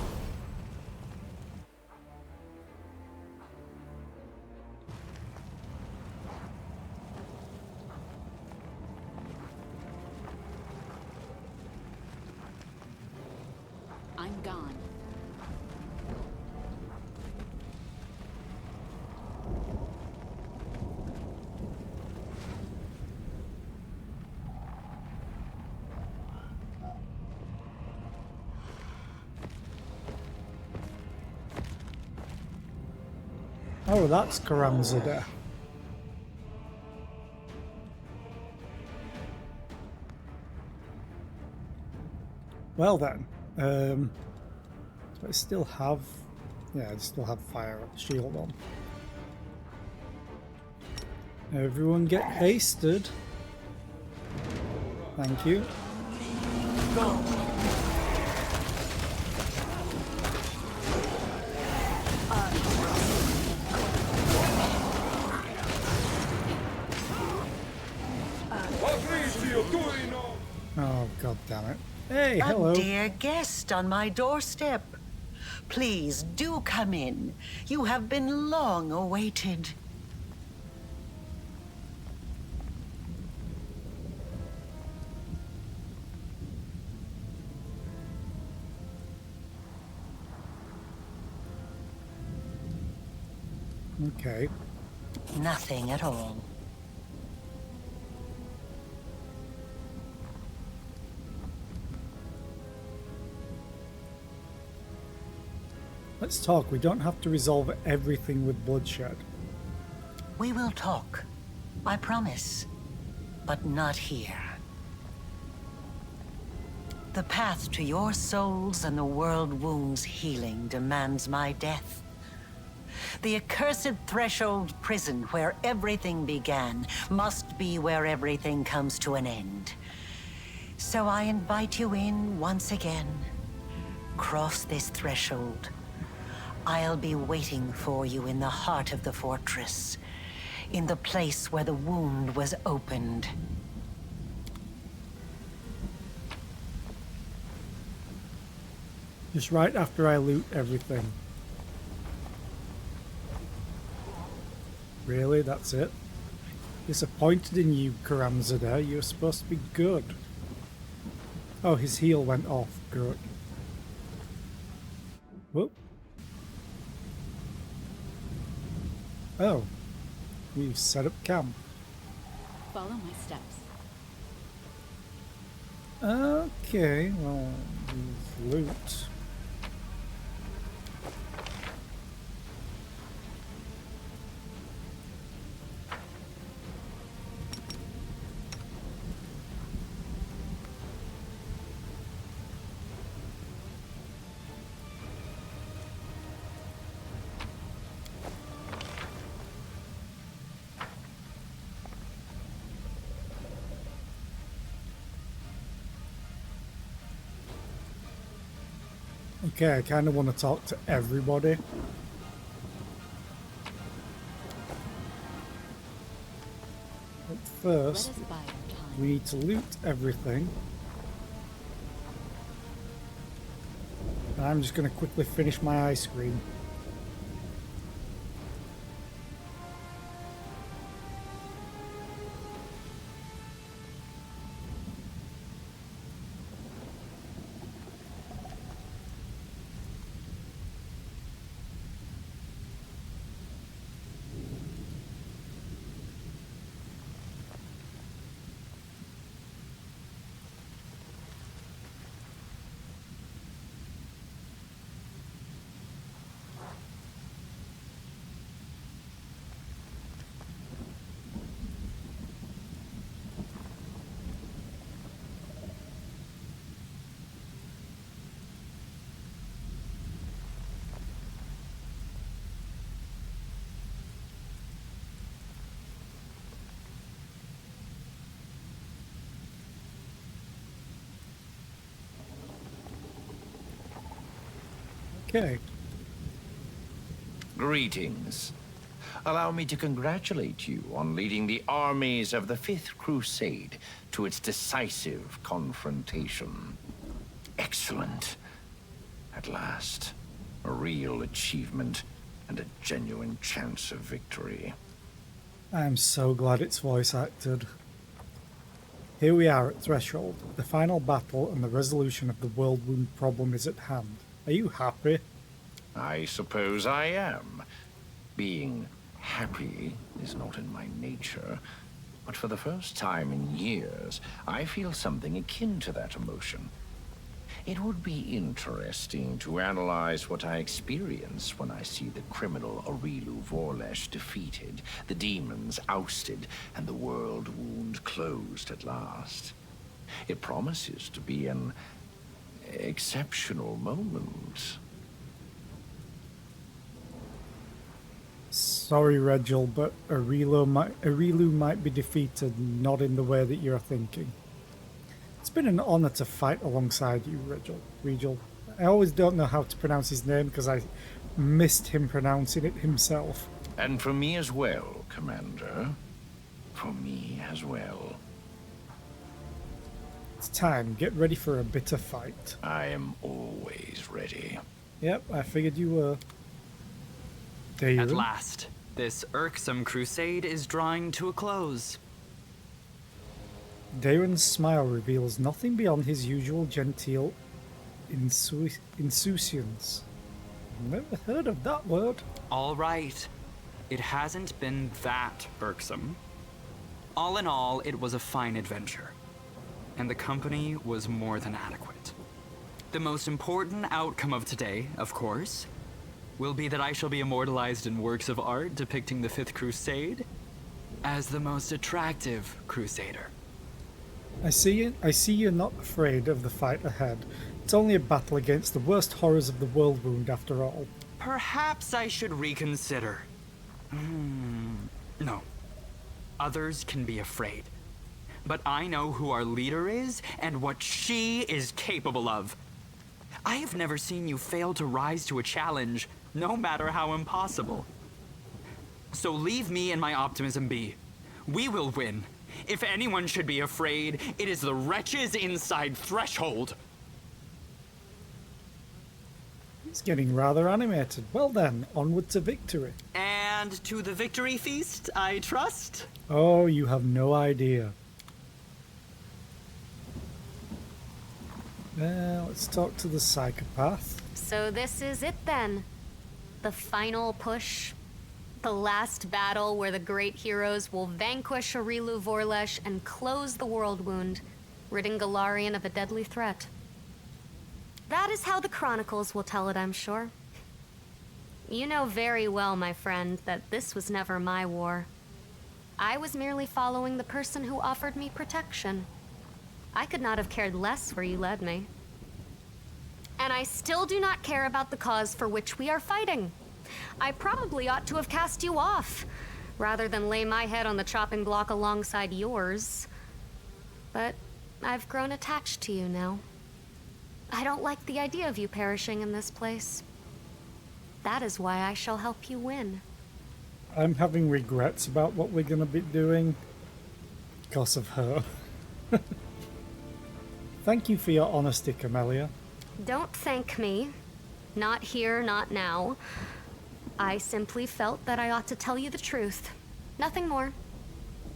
I'm gone. Oh, that's Karamzada. Well then, do I still have? Yeah, I still have fire shield on. Everyone get hasted. Thank you. Oh, god damn it. Hey, hello. A dear guest on my doorstep. Please do come in. You have been long awaited. Okay. Nothing at all. Let's talk. We don't have to resolve everything with bloodshed. We will talk. I promise. But not here. The path to your souls and the world wound's healing demands my death. The accursed threshold prison where everything began must be where everything comes to an end. So I invite you in once again. Cross this threshold. I'll be waiting for you in the heart of the fortress, in the place where the wound was opened. Just right after I loot everything. Really? That's it? Disappointed in you, Karamzada. You're supposed to be good. Oh, his heel went off. Good. Whoop. Oh. We've set up camp. Follow my steps. Okay, well, loot. Okay, I kind of want to talk to everybody. But Let first, us bide our time. we need to loot everything. And I'm just going to quickly finish my ice cream. Okay. Greetings. Allow me to congratulate you on leading the armies of the Fifth Crusade to its decisive confrontation. Excellent. At last, a real achievement and a genuine chance of victory. I'm so glad it's voice acted. Here we are at Threshold. The final battle and the resolution of the world wound problem is at hand. Are you happy? I suppose I am. Being happy is not in my nature, but for the first time in years, I feel something akin to that emotion. It would be interesting to analyze what I experience when I see the criminal Aurilu Vorlesh defeated, the demons ousted, and the world wound closed at last. It promises to be an exceptional moment. Sorry, Regil, but Aurilu might be defeated, not in the way that you're thinking. It's been an honor to fight alongside you, Regil. I always don't know how to pronounce his name because I missed him pronouncing it himself. And for me as well, Commander. For me as well. It's time. Get ready for a bitter fight. I am always ready. Yep, I figured you were. There you At go. last, this irksome crusade is drawing to a close. Daeron's smile reveals nothing beyond his usual genteel insouciance. Never heard of that word. All right. It hasn't been that irksome. All in all, it was a fine adventure. And the company was more than adequate. The most important outcome of today, of course, will be that I shall be immortalized in works of art depicting the Fifth Crusade as the most attractive crusader. I see you're not afraid of the fight ahead. It's only a battle against the worst horrors of the world wound after all. Perhaps I should reconsider. No. Others can be afraid. But I know who our leader is and what she is capable of. I have never seen you fail to rise to a challenge, no matter how impossible. So leave me and my optimism be. We will win. If anyone should be afraid, it is the wretches inside Threshold. It's getting rather animated. Well then, onward to victory. And to the victory feast, I trust? Oh, you have no idea. Let's talk to the psychopath. So this is it then. The final push. The last battle where the great heroes will vanquish Arilu Vorlesh and close the world wound, ridding Galarian of a deadly threat. That is how the Chronicles will tell it, I'm sure. You know very well, my friend, that this was never my war. I was merely following the person who offered me protection. I could not have cared less where you led me. And I still do not care about the cause for which we are fighting. I probably ought to have cast you off, rather than lay my head on the chopping block alongside yours. But I've grown attached to you now. I don't like the idea of you perishing in this place. That is why I shall help you win. I'm having regrets about what we're going to be doing because of her. Thank you for your honesty, Camellia. Don't thank me. Not here, not now. I simply felt that I ought to tell you the truth. Nothing more.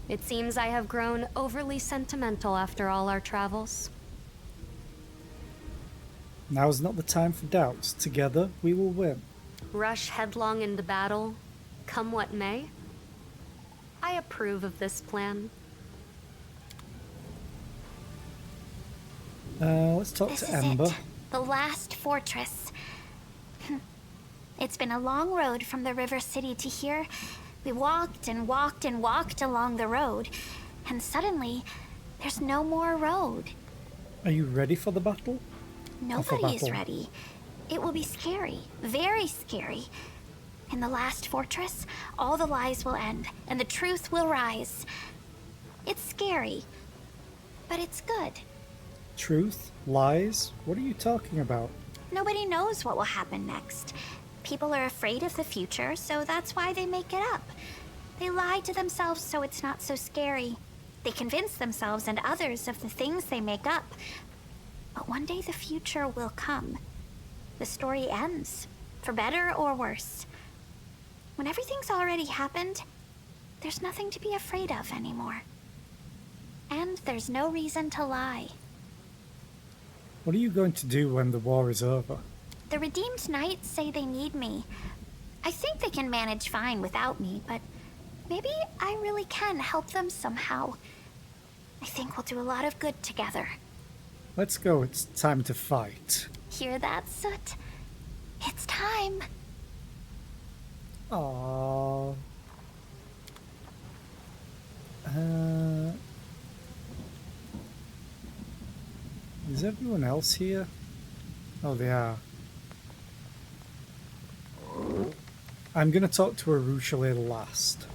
It seems I have grown overly sentimental after all our travels. Now's not the time for doubts. Together, we will win. Rush headlong into battle, come what may. I approve of this plan. Let's talk This to is Ember. it. The last fortress. It's been a long road from the river city to here. We walked and walked and walked along the road, and suddenly, there's no more road. Are you ready for the battle? Nobody is ready. It will be scary, very scary. In the last fortress, all the lies will end, and the truth will rise. It's scary, but it's good. Truth? Lies? What are you talking about? Nobody knows what will happen next. People are afraid of the future, so that's why they make it up. They lie to themselves so it's not so scary. They convince themselves and others of the things they make up. But one day the future will come. The story ends, for better or worse. When everything's already happened, there's nothing to be afraid of anymore. And there's no reason to lie. What are you going to do when the war is over? The Redeemed Knights say they need me. I think they can manage fine without me, but maybe I really can help them somehow. I think we'll do a lot of good together. Let's go, it's time to fight. Hear that, Soot? It's time. Aww. Is everyone else here? Oh, they are. I'm going to talk to Arushale last.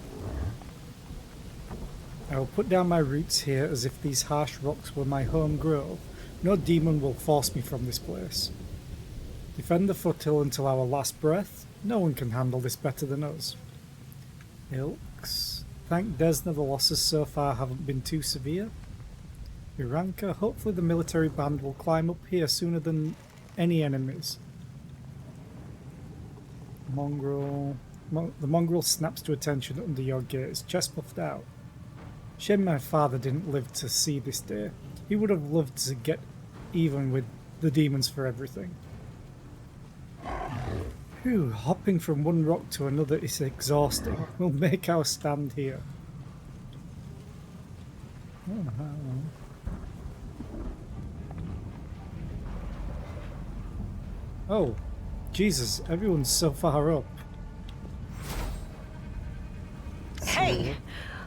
I will put down my roots here as if these harsh rocks were my home grove. No demon will force me from this place. Defend the foothill until our last breath. No one can handle this better than us. Ilks. Thank Desna the losses so far haven't been too severe. Iranka, hopefully the military band will climb up here sooner than any enemies. Mongrel. The mongrel snaps to attention under your gaze, chest puffed out. Shame my father didn't live to see this day. He would have loved to get even with the demons for everything. Phew, hopping from one rock to another is exhausting. We'll make our stand here. Oh, Jesus, everyone's so far up. Hey!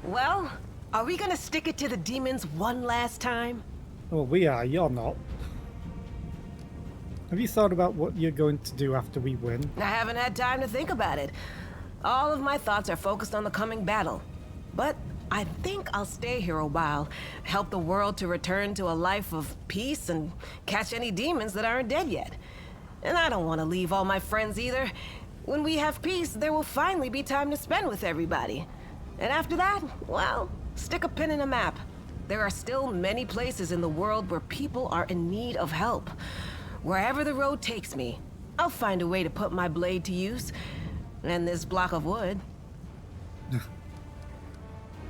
Well, are we gonna stick it to the demons one last time? Well, we are, you're not. Have you thought about what you're going to do after we win? I haven't had time to think about it. All of my thoughts are focused on the coming battle. But I think I'll stay here a while, help the world to return to a life of peace and catch any demons that aren't dead yet. And I don't want to leave all my friends either. When we have peace, there will finally be time to spend with everybody. And after that, well, stick a pin in a map. There are still many places in the world where people are in need of help. Wherever the road takes me, I'll find a way to put my blade to use. And this block of wood.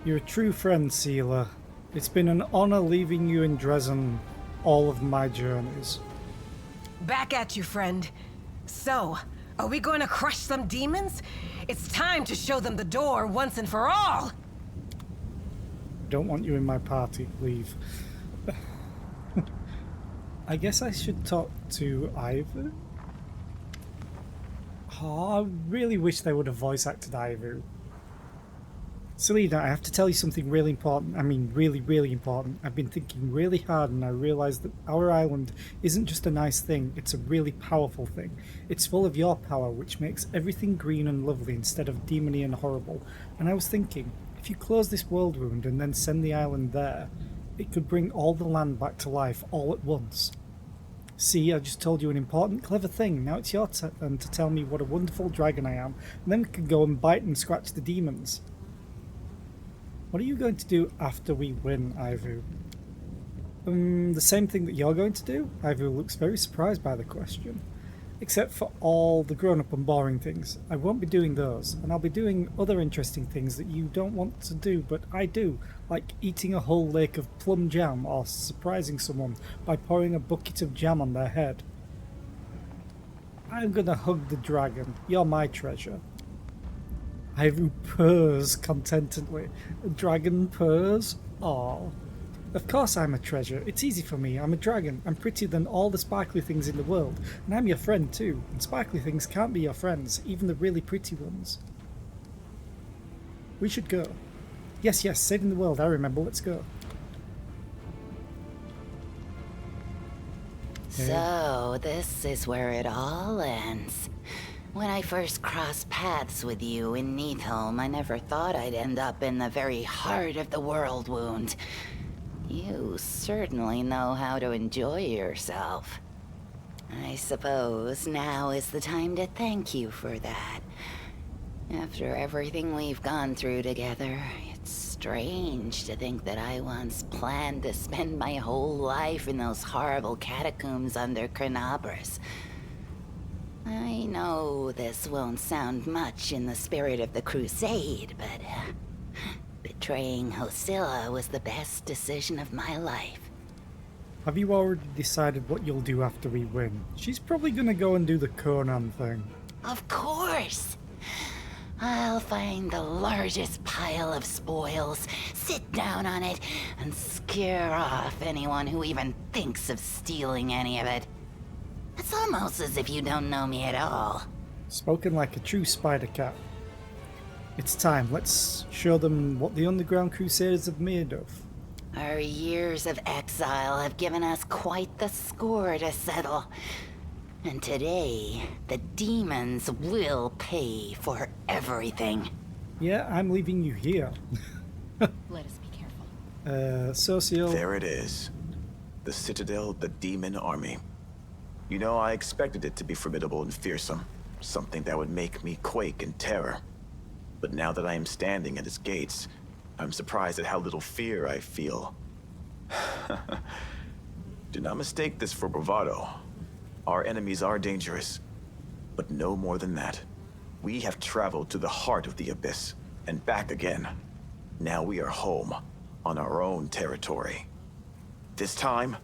You're a true friend, Sealer. It's been an honor leaving you in Dresden all of my journeys. Back at you, friend. So, are we going to crush some demons? It's time to show them the door once and for all! Don't want you in my party. Leave. I guess I should talk to Ivu. Oh, I really wish they would have voice acted Ivu. Selena, I have to tell you something really important. I mean, really, really important. I've been thinking really hard and I realised that our island isn't just a nice thing, it's a really powerful thing. It's full of your power, which makes everything green and lovely instead of demony and horrible. And I was thinking, if you close this world wound and then send the island there, it could bring all the land back to life all at once. See, I just told you an important, clever thing. Now it's your turn to tell me what a wonderful dragon I am, and then we can go and bite and scratch the demons. What are you going to do after we win, Ivu? The same thing that you're going to do? Ivu looks very surprised by the question. Except for all the grown-up and boring things. I won't be doing those, and I'll be doing other interesting things that you don't want to do, but I do, like eating a whole lake of plum jam or surprising someone by pouring a bucket of jam on their head. I'm gonna hug the dragon. You're my treasure. Ivu purrs contentedly. A dragon purrs? Aw. Of course I'm a treasure. It's easy for me. I'm a dragon. I'm prettier than all the sparkly things in the world. And I'm your friend too. And sparkly things can't be your friends, even the really pretty ones. We should go. Yes, saving the world. I remember. Let's go. So, this is where it all ends. When I first crossed paths with you in Neathholm, I never thought I'd end up in the very heart of the world wound. You certainly know how to enjoy yourself. I suppose now is the time to thank you for that. After everything we've gone through together, it's strange to think that I once planned to spend my whole life in those horrible catacombs under Crenabris. I know this won't sound much in the spirit of the crusade, but betraying Hosilla was the best decision of my life. Have you already decided what you'll do after we win? She's probably gonna go and do the Conan thing. Of course! I'll find the largest pile of spoils, sit down on it, and scare off anyone who even thinks of stealing any of it. It's almost as if you don't know me at all. Spoken like a true spider cat. It's time. Let's show them what the underground crusaders have made of. Our years of exile have given us quite the score to settle. And today, the demons will pay for everything. Yeah, I'm leaving you here. Let us be careful. Socio. There it is. The citadel of the demon army. You know, I expected it to be formidable and fearsome. Something that would make me quake in terror. But now that I am standing at its gates, I'm surprised at how little fear I feel. Do not mistake this for bravado. Our enemies are dangerous, but no more than that. We have traveled to the heart of the abyss, and back again. Now we are home, on our own territory. This time,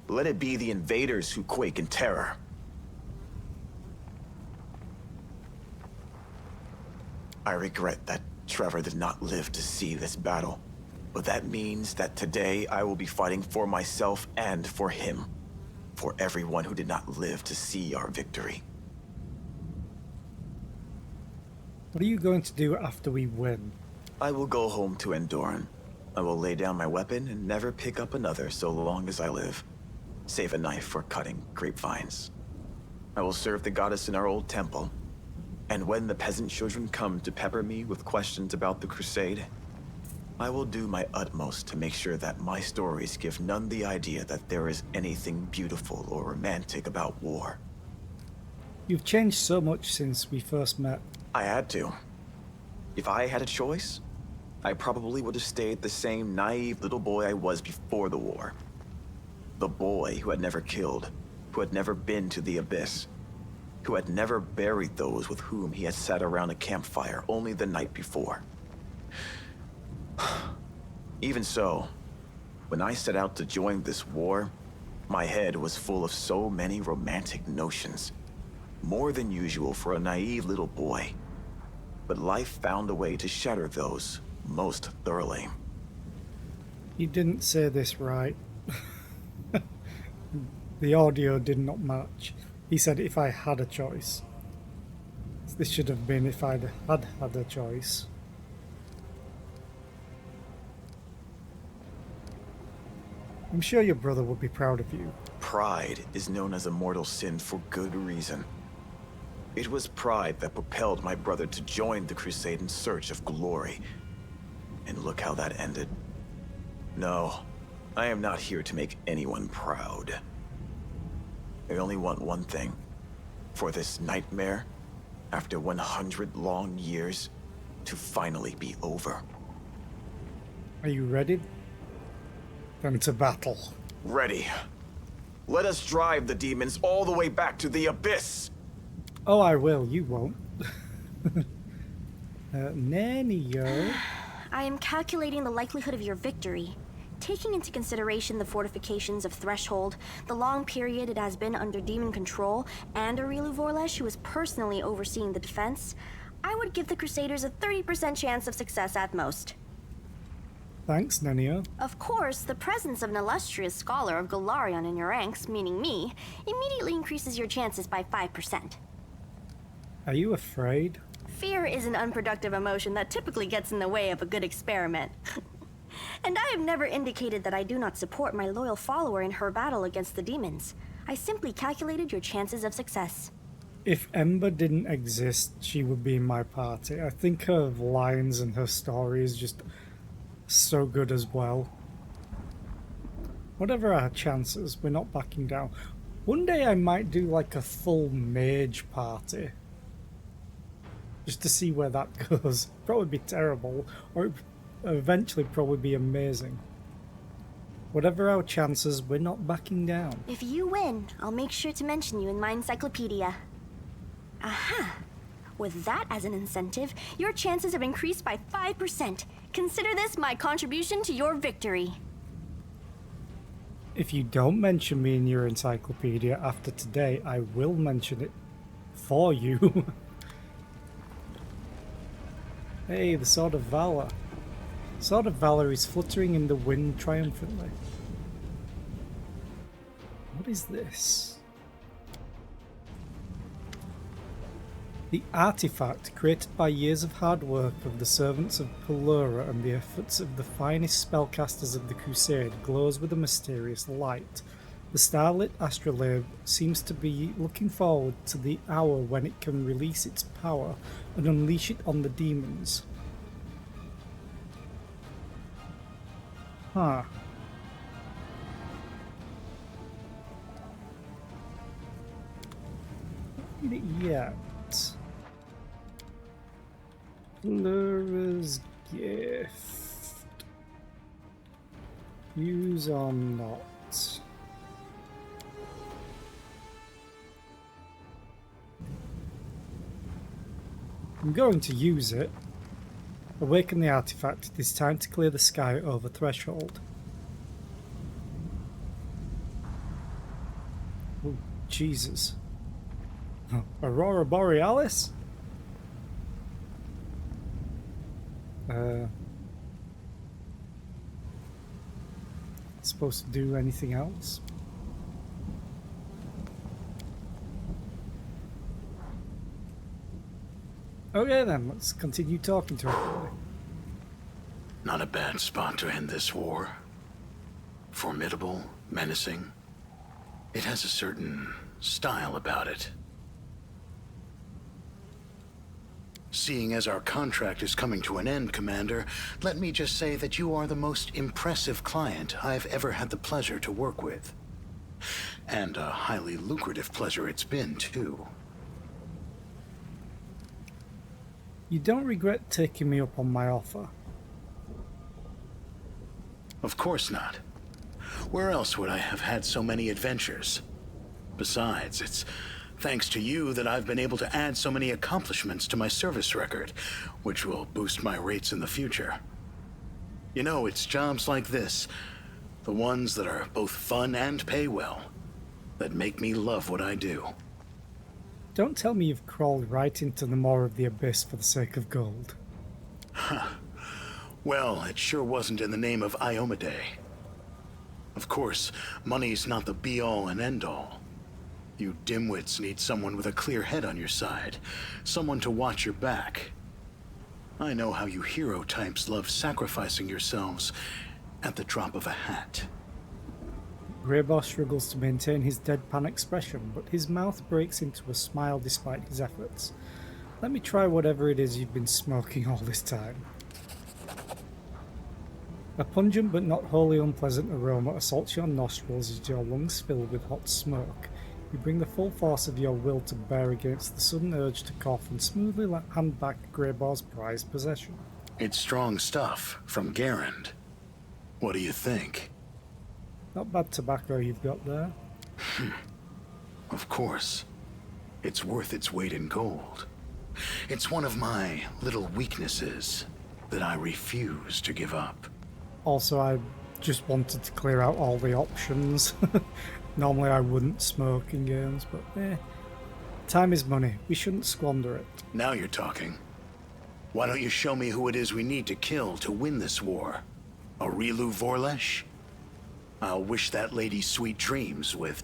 let it be the invaders who quake in terror. I regret that Trevor did not live to see this battle, but that means that today I will be fighting for myself and for him. For everyone who did not live to see our victory. What are you going to do after we win? I will go home to Endoran. I will lay down my weapon and never pick up another so long as I live. Save a knife for cutting grapevines. I will serve the goddess in our old temple. And when the peasant children come to pepper me with questions about the crusade, I will do my utmost to make sure that my stories give none the idea that there is anything beautiful or romantic about war. You've changed so much since we first met. I had to. If I had a choice, I probably would have stayed the same naive little boy I was before the war. The boy who had never killed, who had never been to the abyss. who had never buried those with whom he had sat around a campfire only the night before. Even so, when I set out to join this war, my head was full of so many romantic notions, more than usual for a naive little boy. But life found a way to shatter those most thoroughly. You didn't say this right. The audio did not match. He said if I had a choice. This should have been if I'd had a choice. I'm sure your brother would be proud of you. Pride is known as a mortal sin for good reason. It was pride that propelled my brother to join the crusade in search of glory. And look how that ended. No, I am not here to make anyone proud. I only want one thing. For this nightmare, after 100 long years, to finally be over. Are you ready? Then to battle. Ready. Let us drive the demons all the way back to the abyss! Oh, I will. You won't. Nanny-yo. I am calculating the likelihood of your victory. Taking into consideration the fortifications of Threshold, the long period it has been under demon control, and Aurilu Vorlesh, who is personally overseeing the defense, I would give the Crusaders a 30% chance of success at most. Thanks, Nanny-yo. Of course, the presence of an illustrious scholar of Golarion in your ranks, meaning me, immediately increases your chances by 5%. Are you afraid? Fear is an unproductive emotion that typically gets in the way of a good experiment. And I have never indicated that I do not support my loyal follower in her battle against the demons. I simply calculated your chances of success. If Ember didn't exist, she would be in my party. I think her lines and her story is just so good as well. Whatever our chances, we're not backing down. One day I might do like a full mage party. Just to see where that goes. Probably be terrible, or eventually probably be amazing. Whatever our chances, we're not backing down. If you win, I'll make sure to mention you in my encyclopedia. Aha! With that as an incentive, your chances have increased by 5%. Consider this my contribution to your victory. If you don't mention me in your encyclopedia after today, I will mention it for you. Hey, the Sword of Valor. Sword of Valor is fluttering in the wind triumphantly. What is this? The artifact, created by years of hard work of the servants of Pelura and the efforts of the finest spellcasters of the Crusade, glows with a mysterious light. The starlit astrolabe seems to be looking forward to the hour when it can release its power and unleash it on the demons. Huh. Not read it yet. Pelura's gift. Use or not? I'm going to use it. Awaken the artifact. It is time to clear the sky over Threshold. Oh, Jesus. Aurora Borealis? Supposed to do anything else? Okay then, let's continue talking to everybody. Not a bad spot to end this war. Formidable, menacing. It has a certain style about it. Seeing as our contract is coming to an end, Commander, let me just say that you are the most impressive client I've ever had the pleasure to work with. And a highly lucrative pleasure it's been, too. You don't regret taking me up on my offer? Of course not. Where else would I have had so many adventures? Besides, it's Thanks to you that I've been able to add so many accomplishments to my service record, which will boost my rates in the future. You know, it's jobs like this, the ones that are both fun and pay well, that make me love what I do. Don't tell me you've crawled right into the maw of the abyss for the sake of gold. Huh. Well, it sure wasn't in the name of Iomade. Of course, money's not the be-all and end-all. You dimwits need someone with a clear head on your side, someone to watch your back. I know how you hero types love sacrificing yourselves at the drop of a hat. Greybar struggles to maintain his deadpan expression, but his mouth breaks into a smile despite his efforts. Let me try whatever it is you've been smoking all this time. A pungent but not wholly unpleasant aroma assaults your nostrils as your lungs fill with hot smoke. You bring the full force of your will to bear against the sudden urge to cough and smoothly hand back Greybar's prized possession. It's strong stuff from Garand. What do you think? Not bad tobacco you've got there. Of course. It's worth its weight in gold. It's one of my little weaknesses that I refuse to give up. Also, I just wanted to clear out all the options. Normally I wouldn't smoke in games, but time is money. We shouldn't squander it. Now you're talking. Why don't you show me who it is we need to kill to win this war? Aurilu Vorlesh? I'll wish that lady sweet dreams with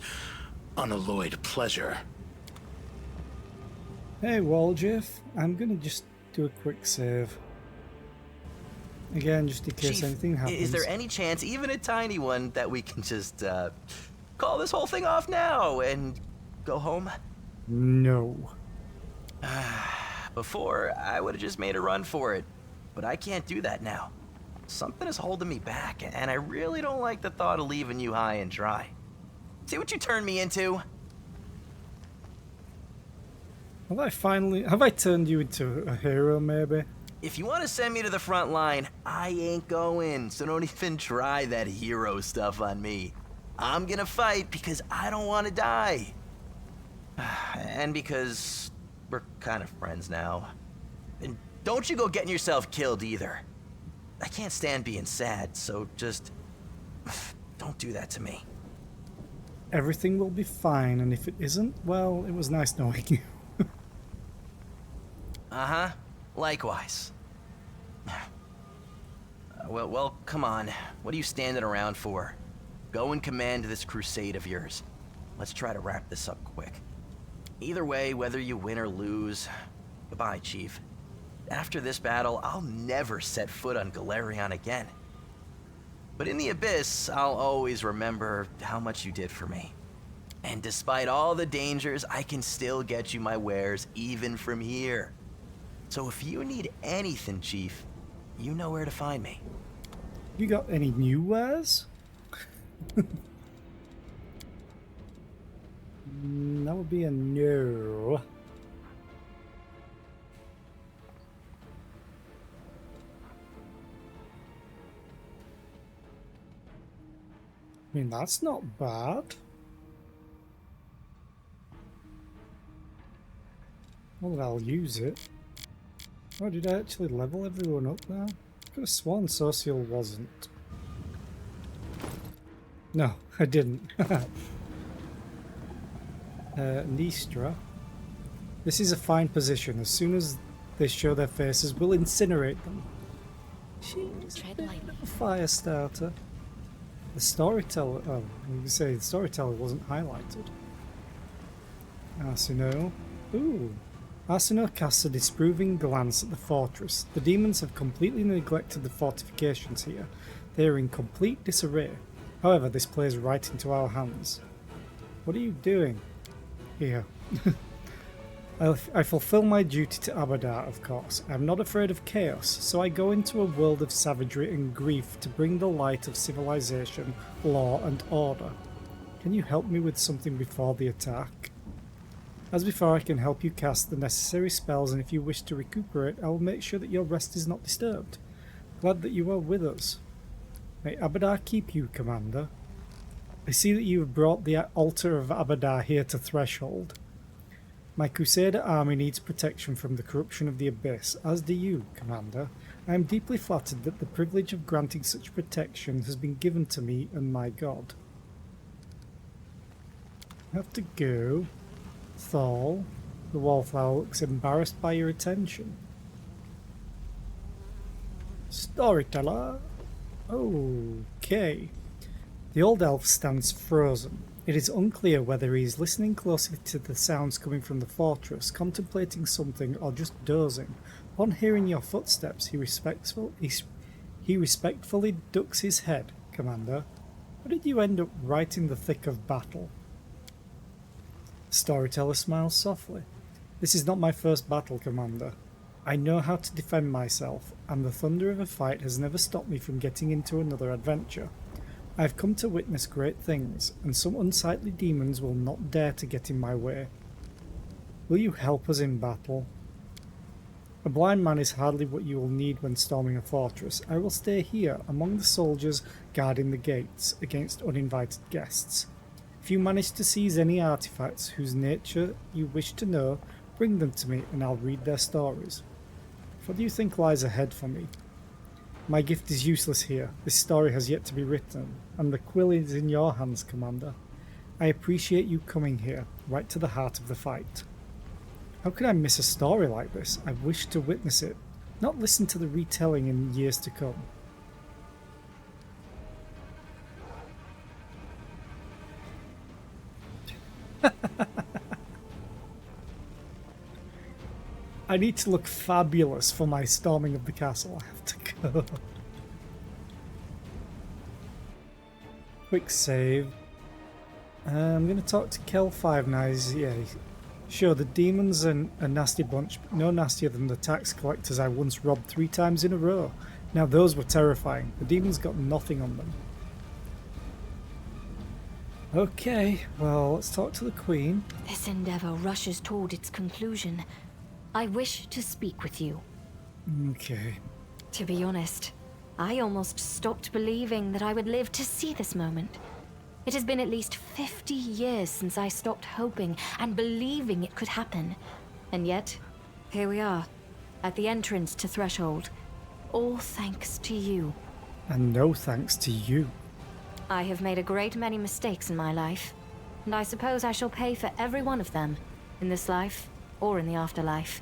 unalloyed pleasure. Hey, Waljeff. I'm gonna just do a quick save. Again, just in case Chief, anything happens. Is there any chance, even a tiny one, that we can just call this whole thing off now and go home? No. Before, I would have just made a run for it, but I can't do that now. Something is holding me back, and I really don't like the thought of leaving you high and dry. See what you turned me into? Have I turned you into a hero, maybe? If you want to send me to the front line, I ain't going, so don't even try that hero stuff on me. I'm gonna fight because I don't want to die. And because we're kind of friends now. And don't you go getting yourself killed either. I can't stand being sad, so just don't do that to me. Everything will be fine, and if it isn't, well, it was nice knowing you. Uh-huh. Likewise. Well, come on. What are you standing around for? Go and command this crusade of yours. Let's try to wrap this up quick. Either way, whether you win or lose, goodbye, Chief. After this battle, I'll never set foot on Galerion again. But in the Abyss, I'll always remember how much you did for me. And despite all the dangers, I can still get you my wares, even from here. So if you need anything, Chief, you know where to find me. You got any new wares? That would be a no. I mean, that's not bad. Well, I'll use it. Oh, did I actually level everyone up now? I could have sworn Social wasn't. No, I didn't. Nistra. This is a fine position. As soon as they show their faces, we'll incinerate them. She's a bit of a fire starter. The storyteller... Oh, you say the storyteller wasn't highlighted. Arsino. Ooh. Arsino casts a disapproving glance at the fortress. The demons have completely neglected the fortifications here. They are in complete disarray. However, this plays right into our hands. What are you doing here? I fulfill my duty to Abadar, of course. I am not afraid of chaos, so I go into a world of savagery and grief to bring the light of civilization, law, and order. Can you help me with something before the attack? As before, I can help you cast the necessary spells, and if you wish to recuperate, I will make sure that your rest is not disturbed. Glad that you are with us. May Abadar keep you, Commander. I see that you have brought the altar of Abadar here to Threshold. My Crusader army needs protection from the corruption of the Abyss, as do you, Commander. I am deeply flattered that the privilege of granting such protection has been given to me and my god. I have to go. Thal, the wallflower looks embarrassed by your attention. Storyteller. Okay. The old elf stands frozen. It is unclear whether he is listening closely to the sounds coming from the fortress, contemplating something, or just dozing. Upon hearing your footsteps, he respectfully ducks his head. Commander, how did you end up right in the thick of battle? The storyteller smiles softly. This is not my first battle, Commander. I know how to defend myself, and the thunder of a fight has never stopped me from getting into another adventure. I have come to witness great things, and some unsightly demons will not dare to get in my way. Will you help us in battle? A blind man is hardly what you will need when storming a fortress. I will stay here, among the soldiers guarding the gates, against uninvited guests. If you manage to seize any artifacts whose nature you wish to know, bring them to me and I'll read their stories. What do you think lies ahead for me? My gift is useless here. This story has yet to be written, and the quill is in your hands, Commander. I appreciate you coming here, right to the heart of the fight. How could I miss a story like this? I wish to witness it, not listen to the retelling in years to come. I need to look fabulous for my storming of the castle. I have to go. Quick save. I'm going to talk to Kel Five Knives. Yeah, sure, the demons are a nasty bunch, but no nastier than the tax collectors I once robbed 3 times in a row. Now those were terrifying. The demons got nothing on them. Okay, well, let's talk to the Queen. This endeavor rushes toward its conclusion. I wish to speak with you. Okay. To be honest, I almost stopped believing that I would live to see this moment. It has been at least 50 years since I stopped hoping and believing it could happen. And yet, here we are, at the entrance to Threshold. All thanks to you. And no thanks to you. I have made a great many mistakes in my life, and I suppose I shall pay for every one of them, in this life or in the afterlife.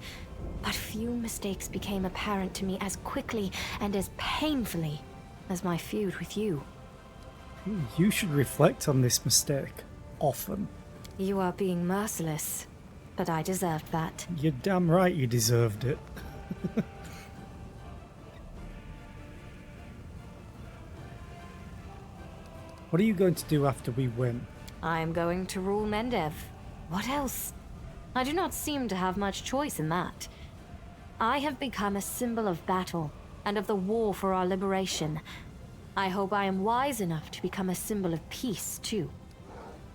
But few mistakes became apparent to me as quickly and as painfully as my feud with you. You should reflect on this mistake often. You are being merciless, but I deserved that. You're damn right you deserved it. What are you going to do after we win? I am going to rule Mendev. What else? I do not seem to have much choice in that. I have become a symbol of battle and of the war for our liberation. I hope I am wise enough to become a symbol of peace, too.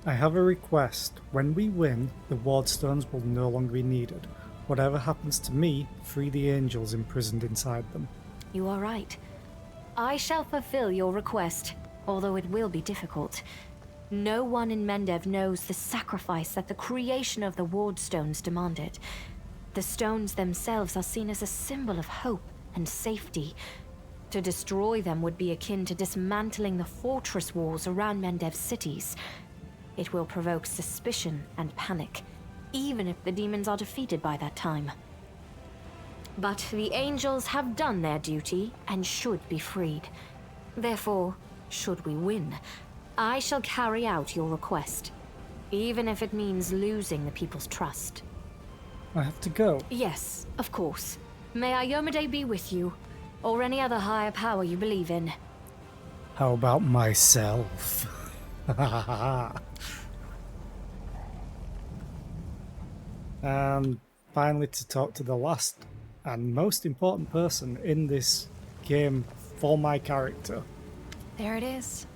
I have a request. When we win, the wardstones will no longer be needed. Whatever happens to me, free the angels imprisoned inside them. You are right. I shall fulfill your request, although it will be difficult. No one in Mendev knows the sacrifice that the creation of the wardstones demanded. The stones themselves are seen as a symbol of hope and safety. To destroy them would be akin to dismantling the fortress walls around Mendev's cities. It will provoke suspicion and panic, even if the demons are defeated by that time. But the angels have done their duty and should be freed. Therefore, should we win, I shall carry out your request, even if it means losing the people's trust. I have to go. Yes, of course. May Iyomade be with you, or any other higher power you believe in. How about myself? And finally, to talk to the last and most important person in this game for my character. There it is.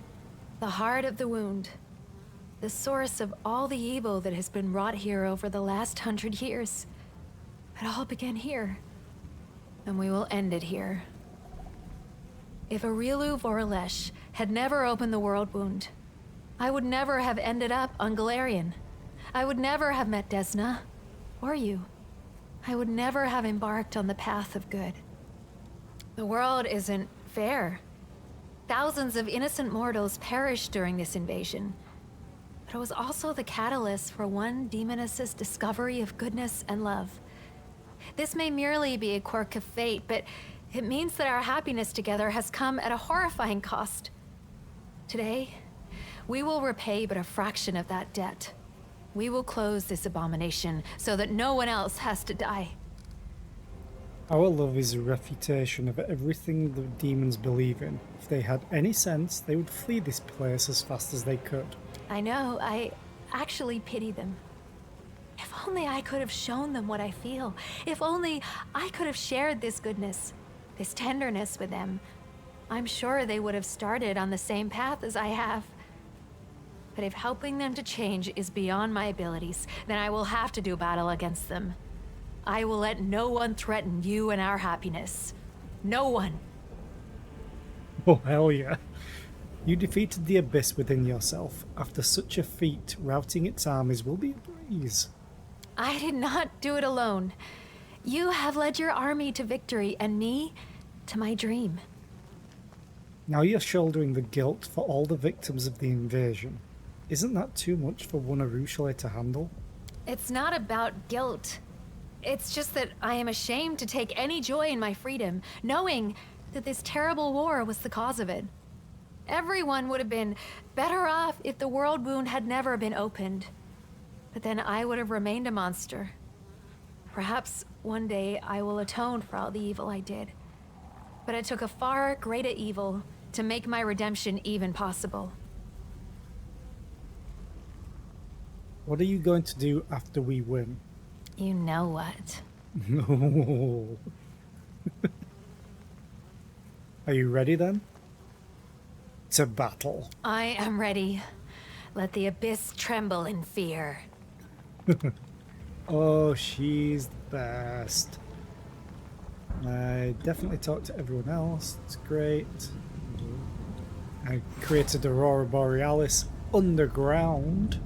The heart of the wound. The source of all the evil that has been wrought here over the last 100 years. It all began here. And we will end it here. If Arilu Voralesh had never opened the world wound, I would never have ended up on Galarian. I would never have met Desna. or you. I would never have embarked on the path of good. The world isn't fair. Thousands of innocent mortals perished during this invasion. But it was also the catalyst for one demoness's discovery of goodness and love. This may merely be a quirk of fate, but it means that our happiness together has come at a horrifying cost. Today, we will repay but a fraction of that debt. We will close this abomination so that no one else has to die. Our love is a refutation of everything the demons believe in. If they had any sense, they would flee this place as fast as they could. I know, I actually pity them. If only I could have shown them what I feel. If only I could have shared this goodness, this tenderness with them. I'm sure they would have started on the same path as I have. But if helping them to change is beyond my abilities, then I will have to do battle against them. I will let no one threaten you and our happiness. No one. Oh, hell yeah. You defeated the abyss within yourself. After such a feat, routing its armies will be a breeze. I did not do it alone. You have led your army to victory, and me to my dream. Now you're shouldering the guilt for all the victims of the invasion. Isn't that too much for one Arushale to handle? It's not about guilt. It's just that I am ashamed to take any joy in my freedom, knowing that this terrible war was the cause of it. Everyone would have been better off if the world wound had never been opened. But then I would have remained a monster. Perhaps one day I will atone for all the evil I did. But it took a far greater evil to make my redemption even possible. What are you going to do after we win? You know what? No. Are you ready then? To battle. I am ready. Let the abyss tremble in fear. Oh, she's the best. I definitely talked to everyone else. It's great. I created Aurora Borealis underground.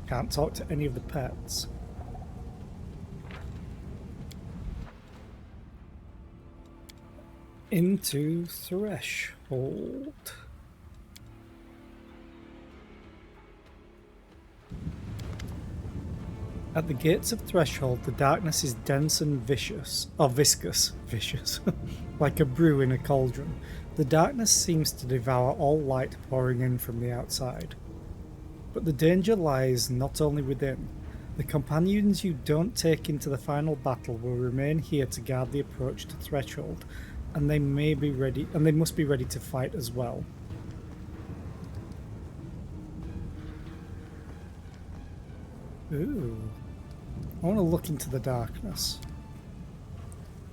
Can't talk to any of the pets. Into Threshold. At the gates of Threshold, the darkness is dense and vicious, or viscous, like a brew in a cauldron. The darkness seems to devour all light pouring in from the outside. But the danger lies not only within. The companions you don't take into the final battle will remain here to guard the approach to Threshold, and they must be ready to fight as well. Ooh. I want to look into the darkness.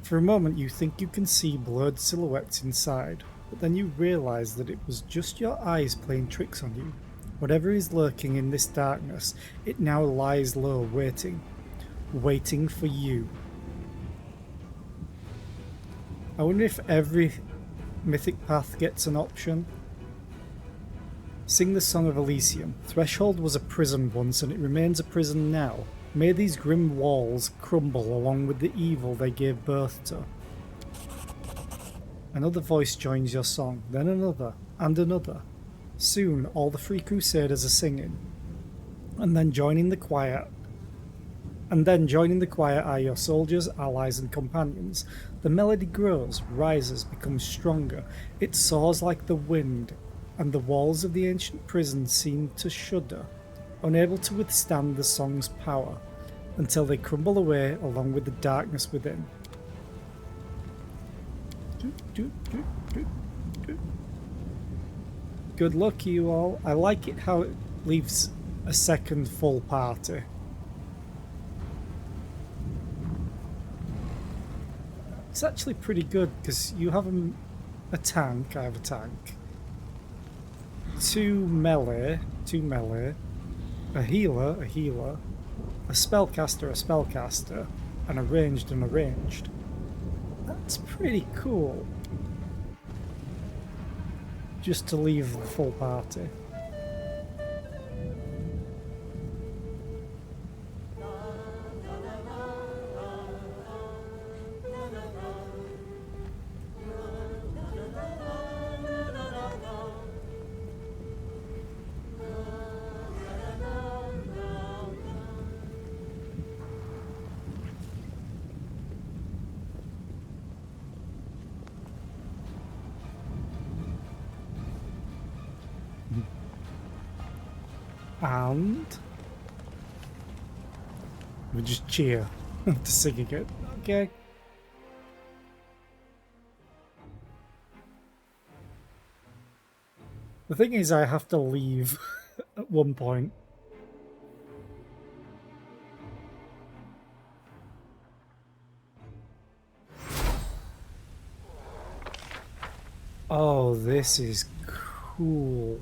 For a moment you think you can see blurred silhouettes inside, but then you realise that it was just your eyes playing tricks on you. Whatever is lurking in this darkness, it now lies low, waiting for you. I wonder if every mythic path gets an option. Sing the Song of Elysium. Threshold was a prison once, and it remains a prison now. May these grim walls crumble along with the evil they gave birth to. Another voice joins your song, then another, and another. Soon all the free crusaders are singing, and then joining the choir are your soldiers, allies and companions. The melody grows, rises, becomes stronger. It soars like the wind, and the walls of the ancient prison seem to shudder, unable to withstand the song's power, until they crumble away along with the darkness within. Good luck, you all. I like it how it leaves a second full party. It's actually pretty good because you have a tank. I have a tank. Two melee, a healer, a spellcaster, and a ranged. That's pretty cool. Just to leave the full party. And we just cheer to singing it. Okay. The thing is, I have to leave at one point. Oh, this is cool.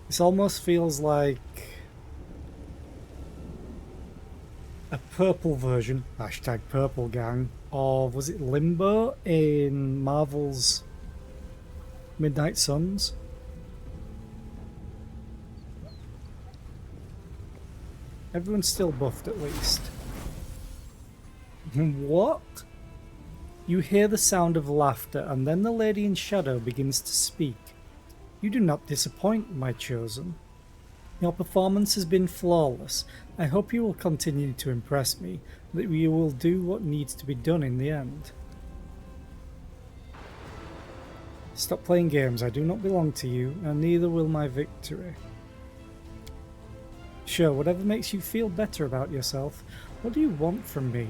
This almost feels like a purple version, hashtag purple gang, of, was it Limbo in Marvel's Midnight Suns? Everyone's still buffed at least. What? You hear the sound of laughter, and then the lady in shadow begins to speak. You do not disappoint, my chosen. Your performance has been flawless. I hope you will continue to impress me, that you will do what needs to be done in the end. Stop playing games. I do not belong to you, and neither will my victory. Sure, whatever makes you feel better about yourself. What do you want from me?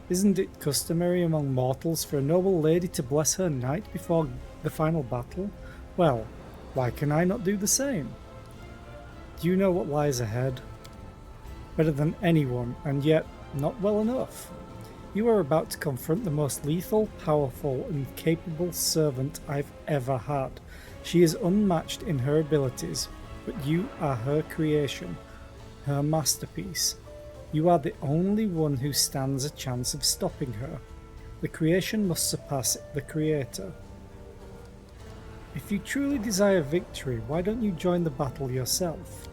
Isn't it customary among mortals for a noble lady to bless her knight before the final battle? Well, why can I not do the same? Do you know what lies ahead? Better than anyone, and yet not well enough. You are about to confront the most lethal, powerful, and capable servant I've ever had. She is unmatched in her abilities, but you are her creation, her masterpiece. You are the only one who stands a chance of stopping her. The creation must surpass the creator. If you truly desire victory, why don't you join the battle yourself?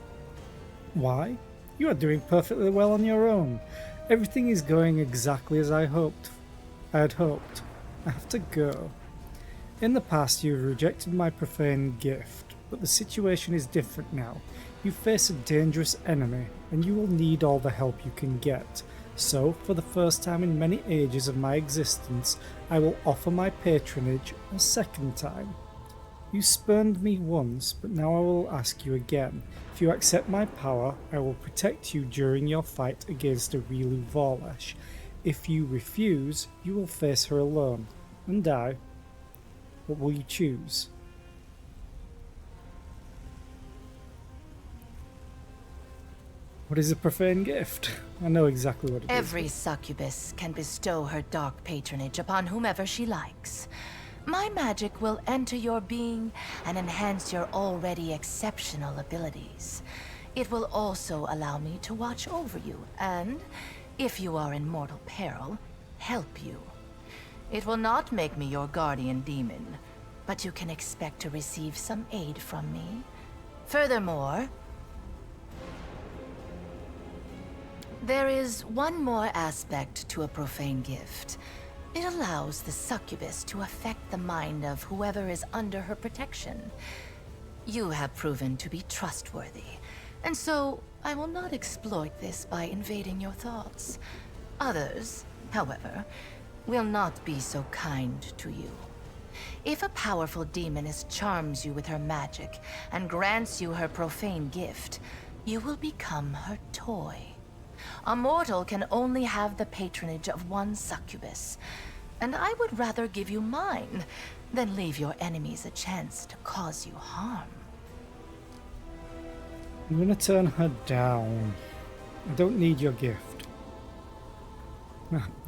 Why? You are doing perfectly well on your own. Everything is going exactly as I had hoped. I have to go. In the past, you rejected my profane gift, but the situation is different now. You face a dangerous enemy, and you will need all the help you can get. So, for the first time in many ages of my existence, I will offer my patronage a second time. You spurned me once, but now I will ask you again. If you accept my power, I will protect you during your fight against Arilu Vorlesh. If you refuse, you will face her alone, and die. What will you choose? What is a profane gift? I know exactly what it is. Every succubus can bestow her dark patronage upon whomever she likes. My magic will enter your being and enhance your already exceptional abilities. It will also allow me to watch over you and, if you are in mortal peril, help you. It will not make me your guardian demon, but you can expect to receive some aid from me. Furthermore, there is one more aspect to a profane gift. It allows the succubus to affect the mind of whoever is under her protection. You have proven to be trustworthy, and so I will not exploit this by invading your thoughts. Others, however, will not be so kind to you. If a powerful demoness charms you with her magic and grants you her profane gift, you will become her toy. A mortal can only have the patronage of one succubus, and I would rather give you mine than leave your enemies a chance to cause you harm. I'm gonna turn her down. I don't need your gift.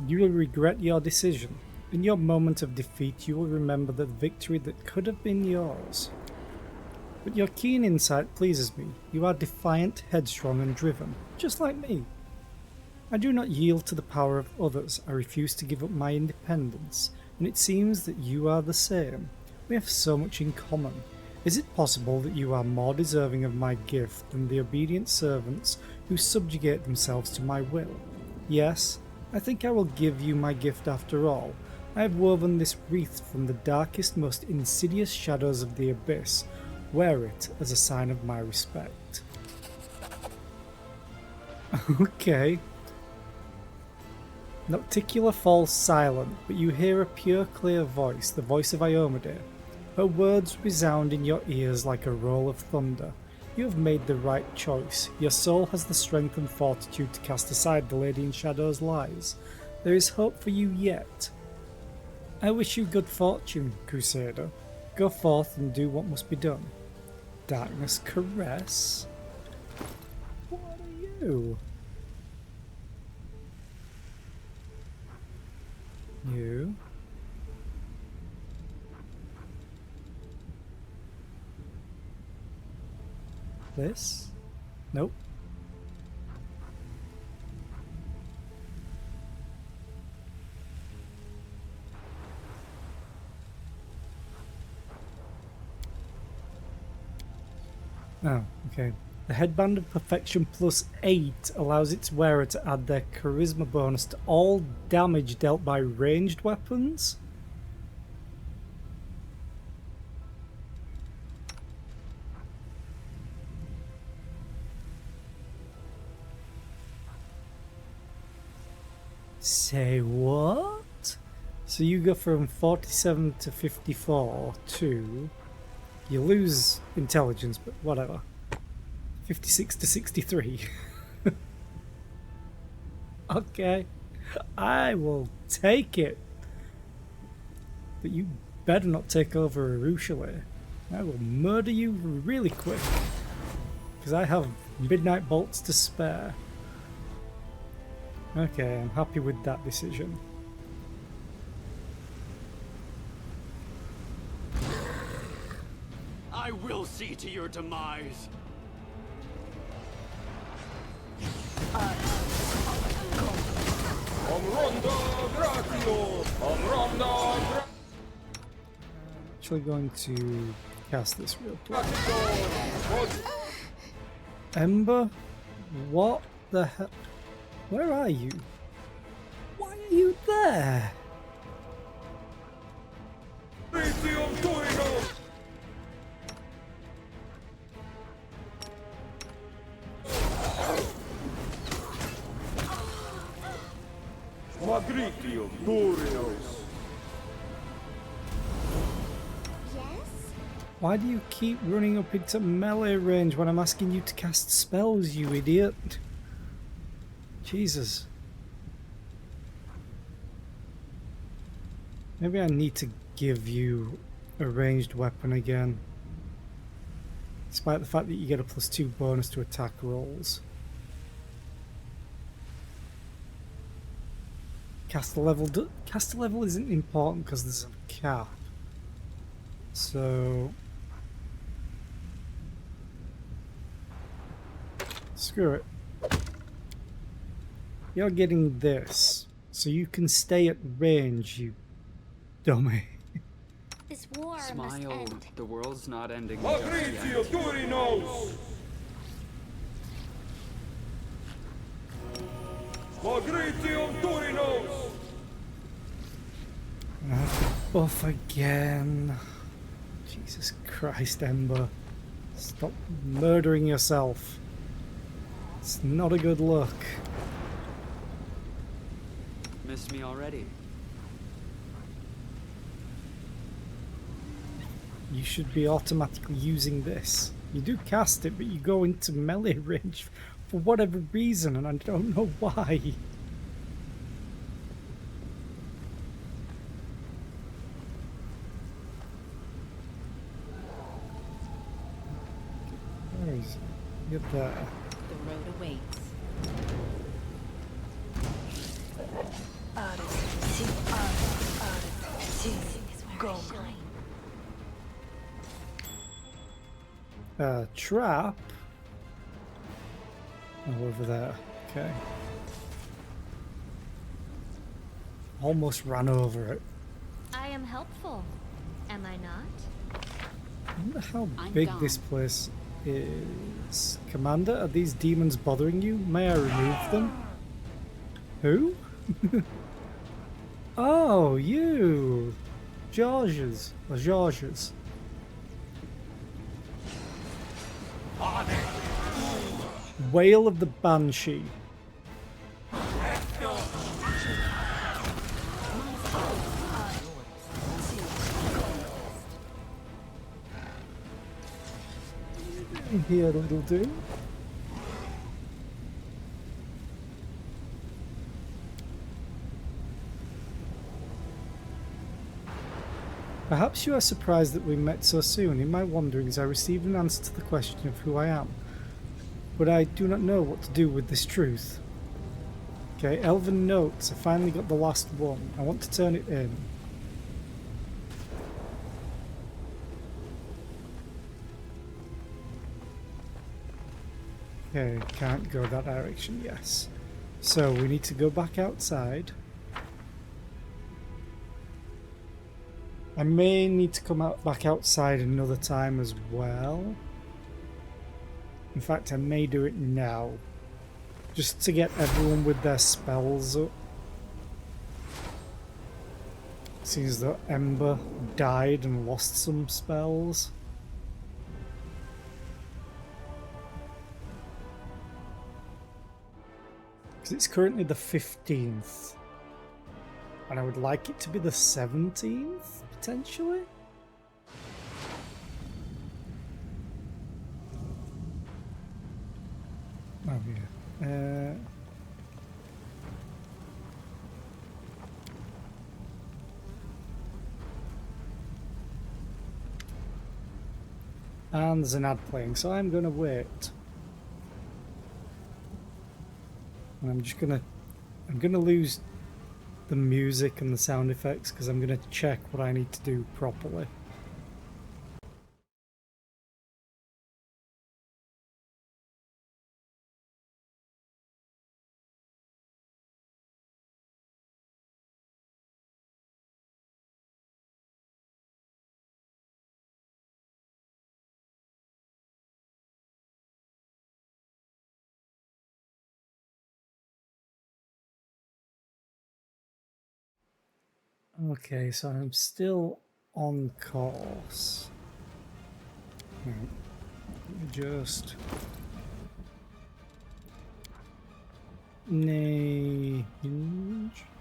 You will regret your decision. In your moment of defeat, you will remember the victory that could have been yours. But your keen insight pleases me. You are defiant, headstrong, and driven, just like me. I do not yield to the power of others. I refuse to give up my independence, and it seems that you are the same. We have so much in common. Is it possible that you are more deserving of my gift than the obedient servants who subjugate themselves to my will? Yes, I think I will give you my gift after all. I have woven this wreath from the darkest, most insidious shadows of the abyss. Wear it as a sign of my respect. Okay. Nocticula falls silent, but you hear a pure, clear voice, the voice of Iomade. Her words resound in your ears like a roll of thunder. You have made the right choice. Your soul has the strength and fortitude to cast aside the Lady in Shadow's lies. There is hope for you yet. I wish you good fortune, Crusader. Go forth and do what must be done. Darkness Caress? What are you? You? This? Nope. Oh, okay. The Headband of Perfection plus 8 allows its wearer to add their charisma bonus to all damage dealt by ranged weapons. Say what? So you go from 47 to 54 to... You lose intelligence, but whatever. 56 to 63. Okay. I will take it. But you better not take over Arushale. I will murder you really quick. Because I have midnight bolts to spare. Okay, I'm happy with that decision. I will see to your demise. Actually going to cast this real quick. Ember? What the hell? Where are you? Why are you there? Why do you keep running up into melee range when I'm asking you to cast spells, you idiot? Jesus. Maybe I need to give you a ranged weapon again. Despite the fact that you get a +2 bonus to attack rolls. Caster level isn't important because there's a cap. So screw it. You're getting this, so you can stay at range, you dummy. This war must Smile. end. The world's not ending just yet. I have to buff again. Jesus Christ, Ember. Stop murdering yourself. It's not a good look. Missed me already. You should be automatically using this. You do cast it, but you go into melee range for whatever reason, and I don't know why. Where is it? Get there. The road awaits. Trap. Oh, over there. Okay. Almost ran over it. I am helpful, am I not? I wonder how big this place is. Commander, are these demons bothering you? May I remove them? Who? Oh, you! Georges. Or Georges. Wail of the Banshee. Here, little dude. Perhaps you are surprised that we met so soon. In my wanderings, I received an answer to the question of who I am. But I do not know what to do with this truth. Okay, Elven Notes. I finally got the last one. I want to turn it in. Okay, can't go that direction, yes. So we need to go back outside. I may need to come back outside another time as well. In fact, I may do it now. Just to get everyone with their spells up. Seems that Ember died and lost some spells. Because it's currently the 15th. And I would like it to be the 17th, potentially? Oh, yeah. And there's an ad playing, so I'm going to wait. And I'm gonna lose the music and the sound effects because I'm gonna check what I need to do properly. Okay, so I'm still on course. Let me just...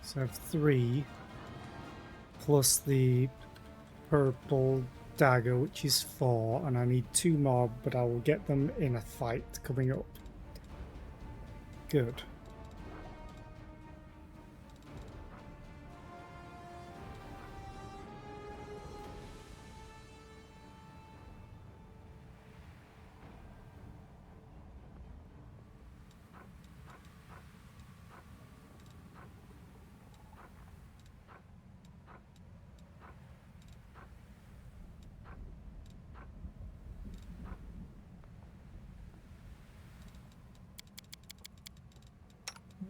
So I have 3 plus the purple dagger, which is 4, and I need 2 more, but I will get them in a fight coming up. Good.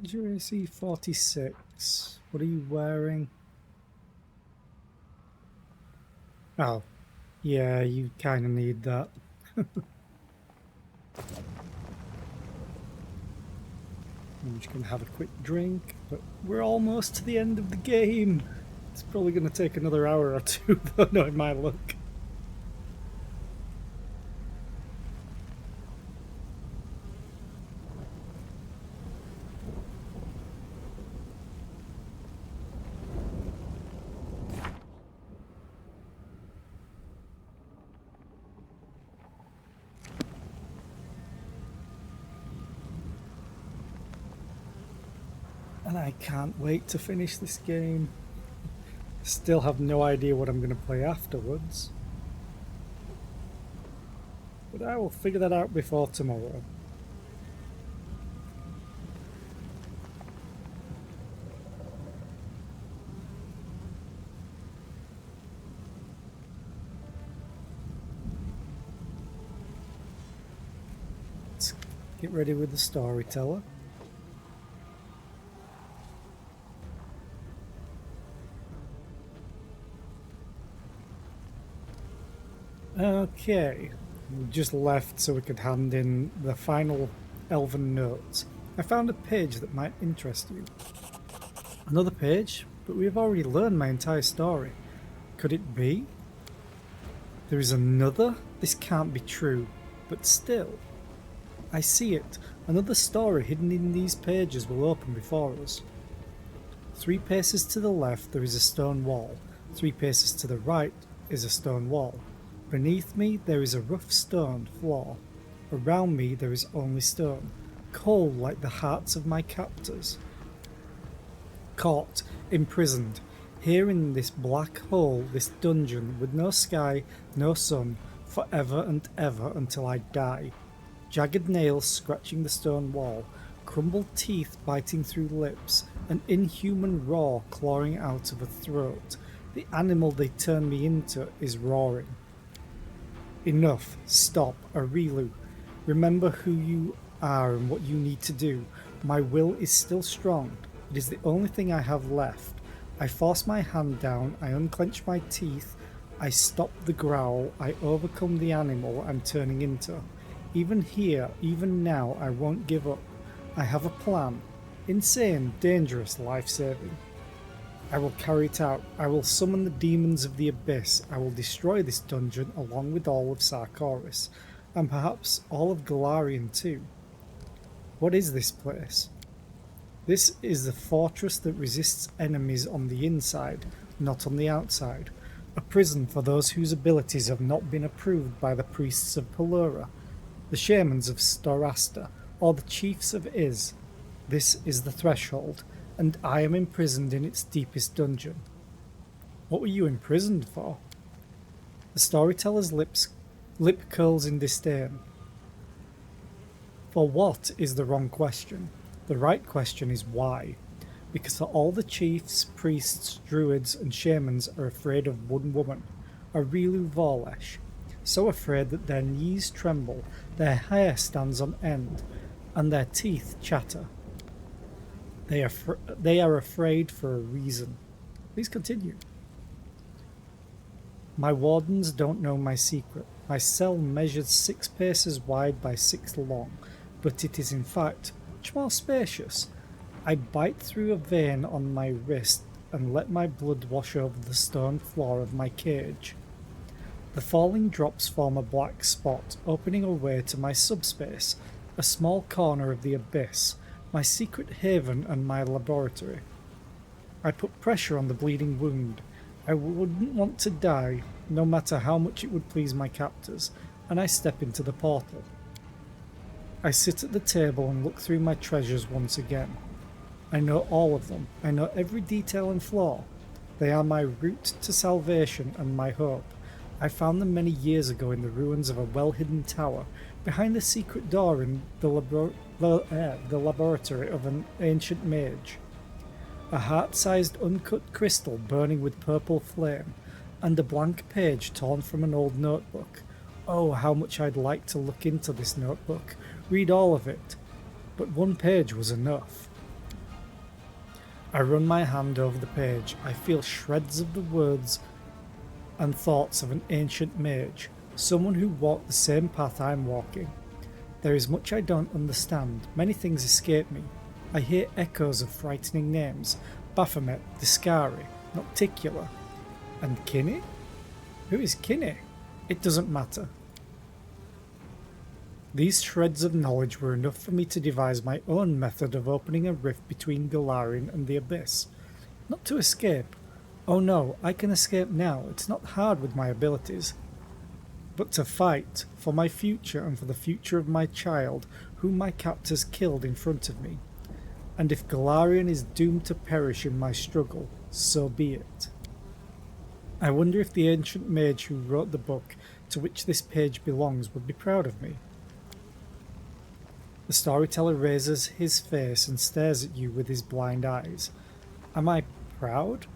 What's your AC? 46. What are you wearing? Oh, yeah, you kind of need that. I'm just going to have a quick drink, but we're almost to the end of the game. It's probably going to take another hour or 2, though, knowing my luck. And I can't wait to finish this game. Still have no idea what I'm going to play afterwards. But I will figure that out before tomorrow. Let's get ready with the storyteller. Okay, we just left so we could hand in the final Elven notes. I found a page that might interest you. Another page, but we have already learned my entire story. Could it be? There is another? This can't be true, but still. I see it. Another story hidden in these pages will open before us. 3 paces to the left there is a stone wall. 3 paces to the right is a stone wall. Beneath me there is a rough stone floor. Around me there is only stone, cold like the hearts of my captors. Caught, imprisoned, here in this black hole, this dungeon, with no sky, no sun, forever and ever until I die. Jagged nails scratching the stone wall, crumbled teeth biting through lips, an inhuman roar clawing out of a throat. The animal they turned me into is roaring. Enough. Stop. Arilu. Remember who you are and what you need to do. My will is still strong. It is the only thing I have left. I force my hand down, I unclench my teeth, I stop the growl, I overcome the animal I'm turning into. Even here, even now, I won't give up. I have a plan. Insane, dangerous, life-saving. I will carry it out. I will summon the demons of the abyss. I will destroy this dungeon along with all of Sarkoris, and perhaps all of Galarian too. What is this place? This is the fortress that resists enemies on the inside, not on the outside. A prison for those whose abilities have not been approved by the priests of Pelura, the shamans of Storasta, or the chiefs of Iz. This is the threshold, and I am imprisoned in its deepest dungeon. What were you imprisoned for? The storyteller's lip curls in disdain. For what is the wrong question? The right question is why. Because all the chiefs, priests, druids, and shamans are afraid of one woman, Arilu Vorlesh. So afraid that their knees tremble, their hair stands on end, and their teeth chatter. They are afraid for a reason. Please continue. My wardens don't know my secret. My cell measures 6 paces wide by 6 long, but it is in fact much more spacious. I bite through a vein on my wrist and let my blood wash over the stone floor of my cage. The falling drops form a black spot, opening a way to my subspace, a small corner of the abyss, my secret haven and my laboratory. I put pressure on the bleeding wound. I wouldn't want to die, no matter how much it would please my captors, and I step into the portal. I sit at the table and look through my treasures once again. I know all of them. I know every detail and flaw. They are my route to salvation and my hope. I found them many years ago in the ruins of a well-hidden tower, behind the secret door in the laboratory of an ancient mage. A heart-sized uncut crystal burning with purple flame, and a blank page torn from an old notebook. Oh, how much I'd like to look into this notebook, read all of it, but one page was enough. I run my hand over the page. I feel shreds of the words and thoughts of an ancient mage, someone who walked the same path I'm walking. There is much I don't understand. Many things escape me. I hear echoes of frightening names. Baphomet, Discari, Nocticula. And Kinney? Who is Kinney? It doesn't matter. These shreds of knowledge were enough for me to devise my own method of opening a rift between Galarian and the Abyss. Not to escape. Oh no, I can escape now. It's not hard with my abilities. But to fight, for my future and for the future of my child, whom my captors killed in front of me. And if Galarian is doomed to perish in my struggle, so be it. I wonder if the ancient mage who wrote the book to which this page belongs would be proud of me. The storyteller raises his face and stares at you with his blind eyes. Am I proud?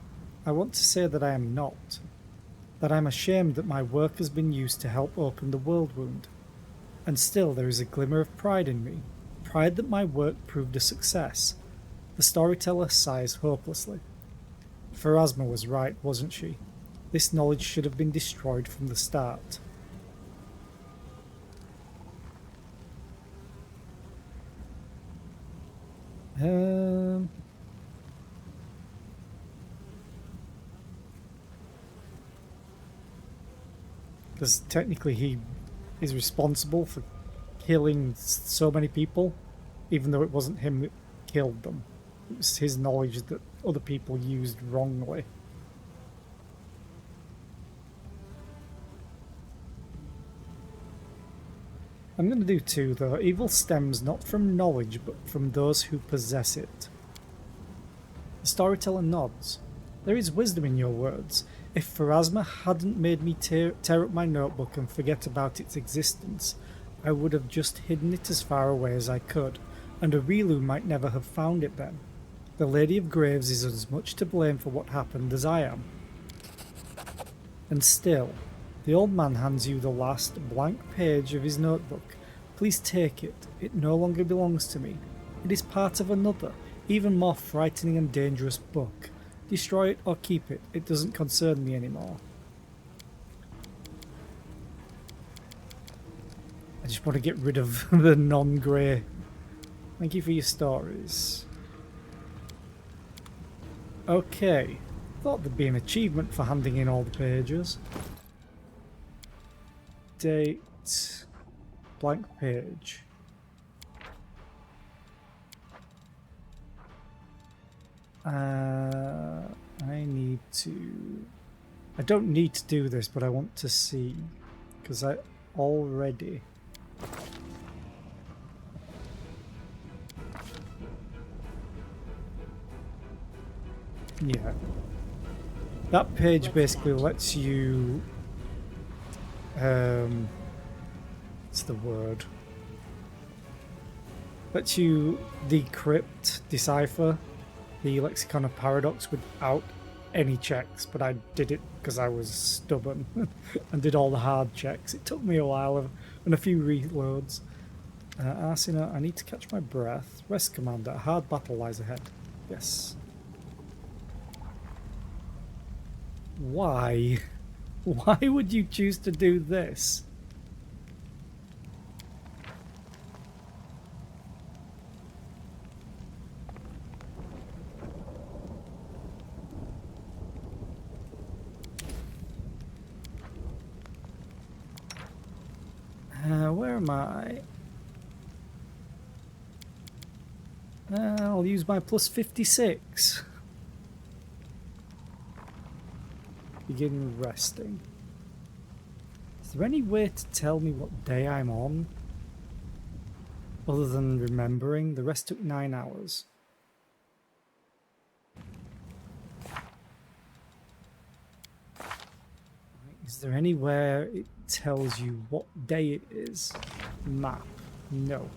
I want to say that I am not. That I'm ashamed that my work has been used to help open the world wound. And still there is a glimmer of pride in me. Pride that my work proved a success. The storyteller sighs hopelessly. Pharasma was right, wasn't she? This knowledge should have been destroyed from the start. Because technically he is responsible for killing so many people, even though it wasn't him that killed them. It was his knowledge that other people used wrongly. I'm going to do 2 though. Evil stems not from knowledge, but from those who possess it. The storyteller nods. There is wisdom in your words. If Pharasma hadn't made me tear up my notebook and forget about its existence, I would have just hidden it as far away as I could, and Arilu might never have found it then. The Lady of Graves is as much to blame for what happened as I am. And still, the old man hands you the last blank page of his notebook. Please take it. It no longer belongs to me. It is part of another, even more frightening and dangerous book. Destroy it or keep it. It doesn't concern me anymore. I just want to get rid of the non-grey. Thank you for your stories. Okay. Thought there'd be an achievement for handing in all the pages. Date. Blank page. I need to... I don't need to do this, but I want to see. Because I already... Yeah. That page basically lets you... what's the word? Lets you decrypt, decipher the lexicon of paradox without any checks, but I did it because I was stubborn and did all the hard checks. It took me a while and a few reloads. Arsena, I need to catch my breath. Rest, Commander. A hard battle lies ahead. Yes. Why? Why would you choose to do this? Where am I? I'll use my plus 56. Begin resting. Is there any way to tell me what day I'm on? Other than remembering? The rest took 9 hours. Is there anywhere it tells you what day it is? Map. No.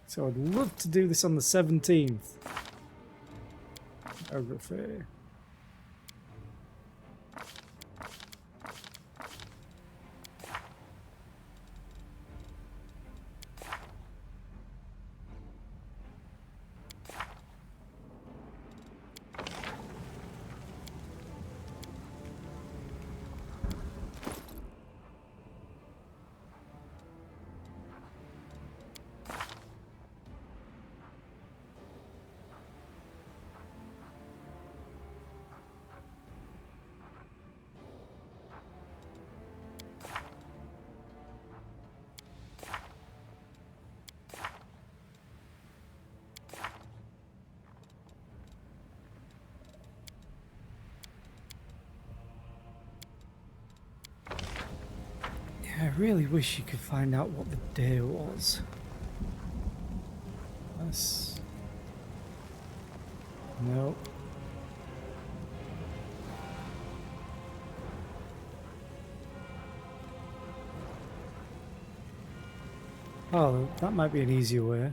So I'd love to do this on the 17th. Geography. I really wish you could find out what the day was. That's... Nope. Oh, that might be an easier way.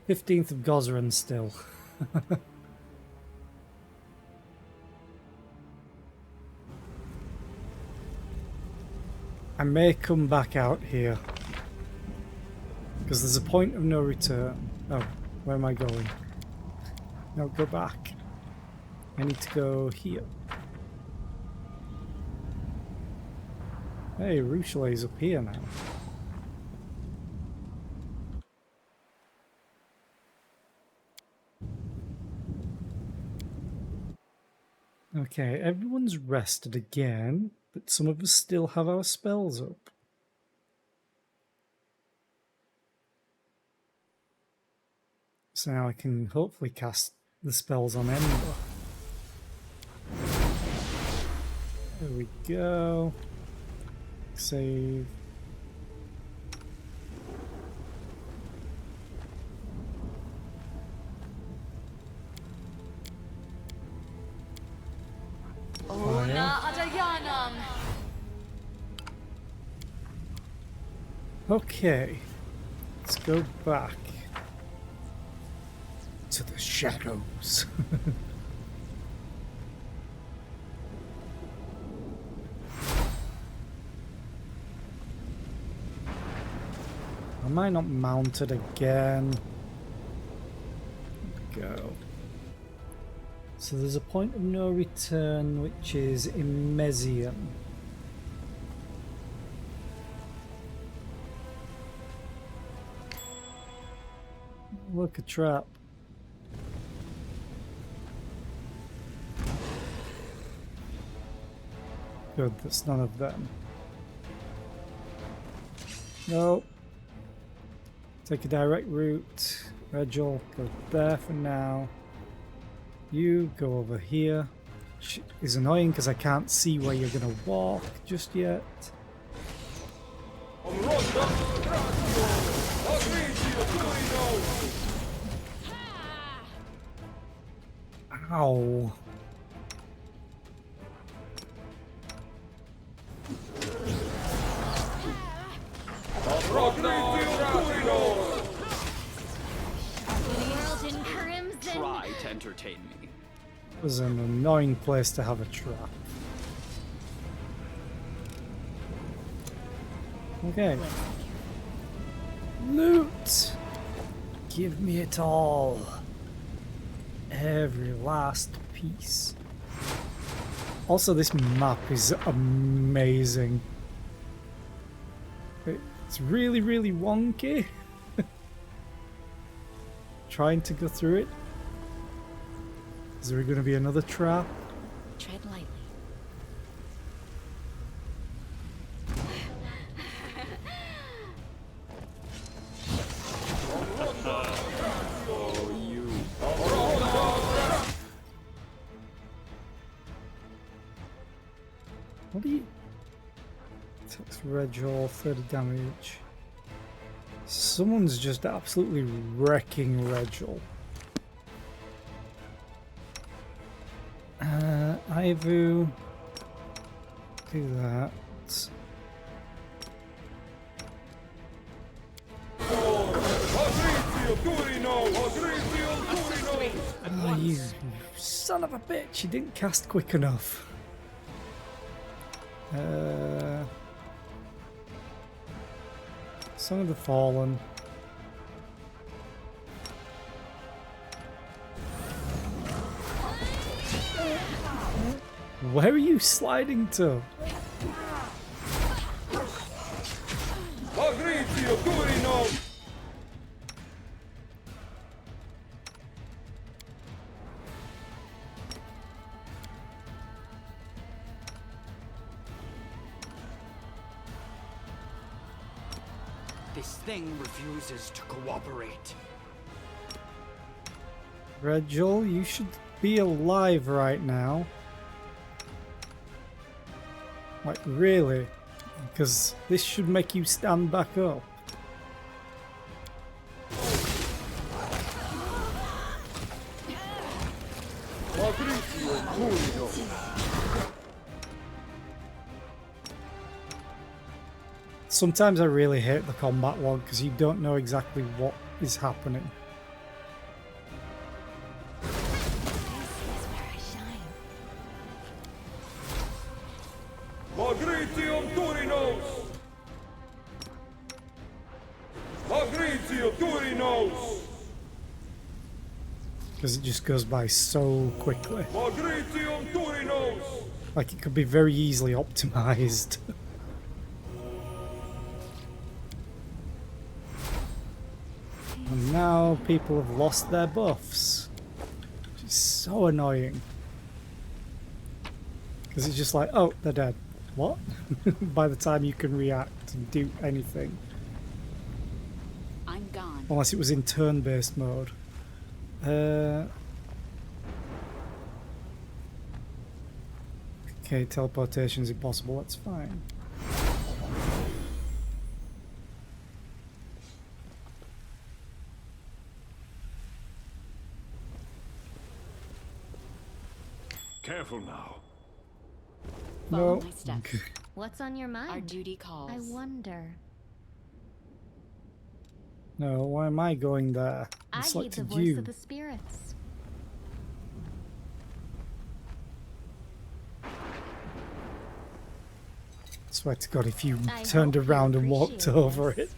15th of Gozran still. I may come back out here because there's a point of no return. Oh, where am I going? No, go back. I need to go here. Hey, Ruchelet's up here now. Okay, everyone's rested again. But some of us still have our spells up. So now I can hopefully cast the spells on Ember. we go. Save. Okay, let's go back to the shadows. Am I not mounted again? There we go. So there's a point of no return, which is Imesium. Look, a trap. Good, that's none of them. No. Take a direct route. Regil, go there for now. You go over here. Which is annoying because I can't see where you're going to walk just yet. Ow. Try to entertain me. It was an annoying place to have a trap. Okay. Loot! Give me it all. Every last piece. Also, this map is amazing. It's really, really wonky. Trying to go through it. Is there going to be another trap? Tread lightly. What do you... Attacks Regil, 30 damage. Someone's just absolutely wrecking Regil. Ivu. Do that. Oh, you son of a bitch, you didn't cast quick enough. Son of the Fallen. Where are you sliding to? This thing refuses to cooperate. Regil, you should be alive right now. Like, really? Because this should make you stand back up. Sometimes I really hate the combat log because you don't know exactly what is happening. Because it just goes by so quickly. Like it could be very easily optimized. And now people have lost their buffs. Which is so annoying. Because it's just like, oh, they're dead. What? By the time you can react and do anything. I'm gone. Unless it was in turn-based mode. Okay, teleportation's impossible, that's fine. Careful now. Follow No. my steps. Okay. What's on your mind? Our duty calls. I wonder. No, why am I going there? I I heed the selected voice you. of the spirits. Swear to God, if you I turned hope you around and walked appreciate over this. it.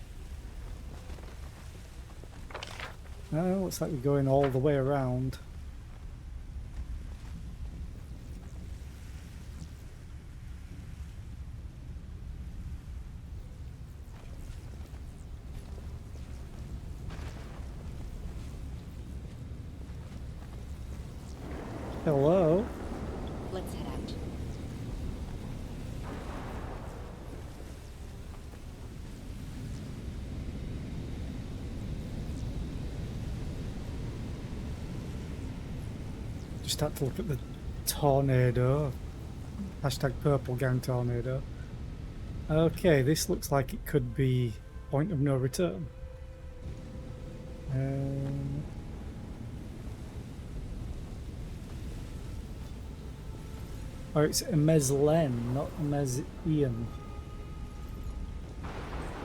No, looks like we're going all the way around. Hello? Let's head out. Just had to look at the tornado. Hashtag purple gang tornado. Okay, this looks like it could be point of no return. Or it's Emezlen, not Emezian.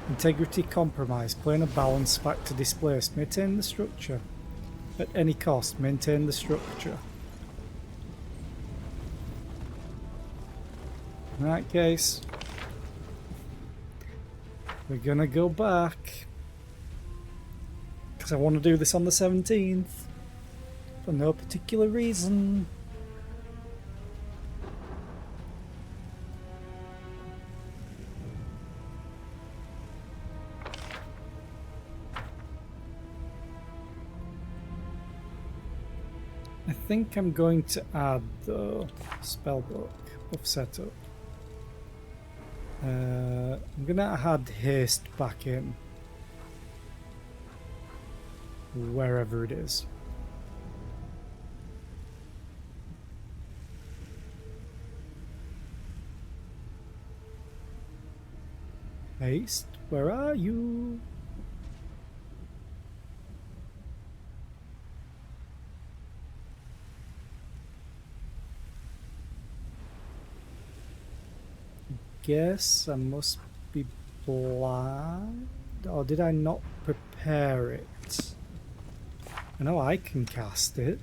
Integrity compromise. Planar balance factor displaced. Maintain the structure. At any cost, maintain the structure. In that case, we're gonna go back. Because I want to do this on the 17th. For no particular reason. I think I'm going to add the spellbook of setup. I'm gonna add haste back in. Wherever it is. Haste, where are you? Guess I must be blind, or did I not prepare it? I know I can cast it.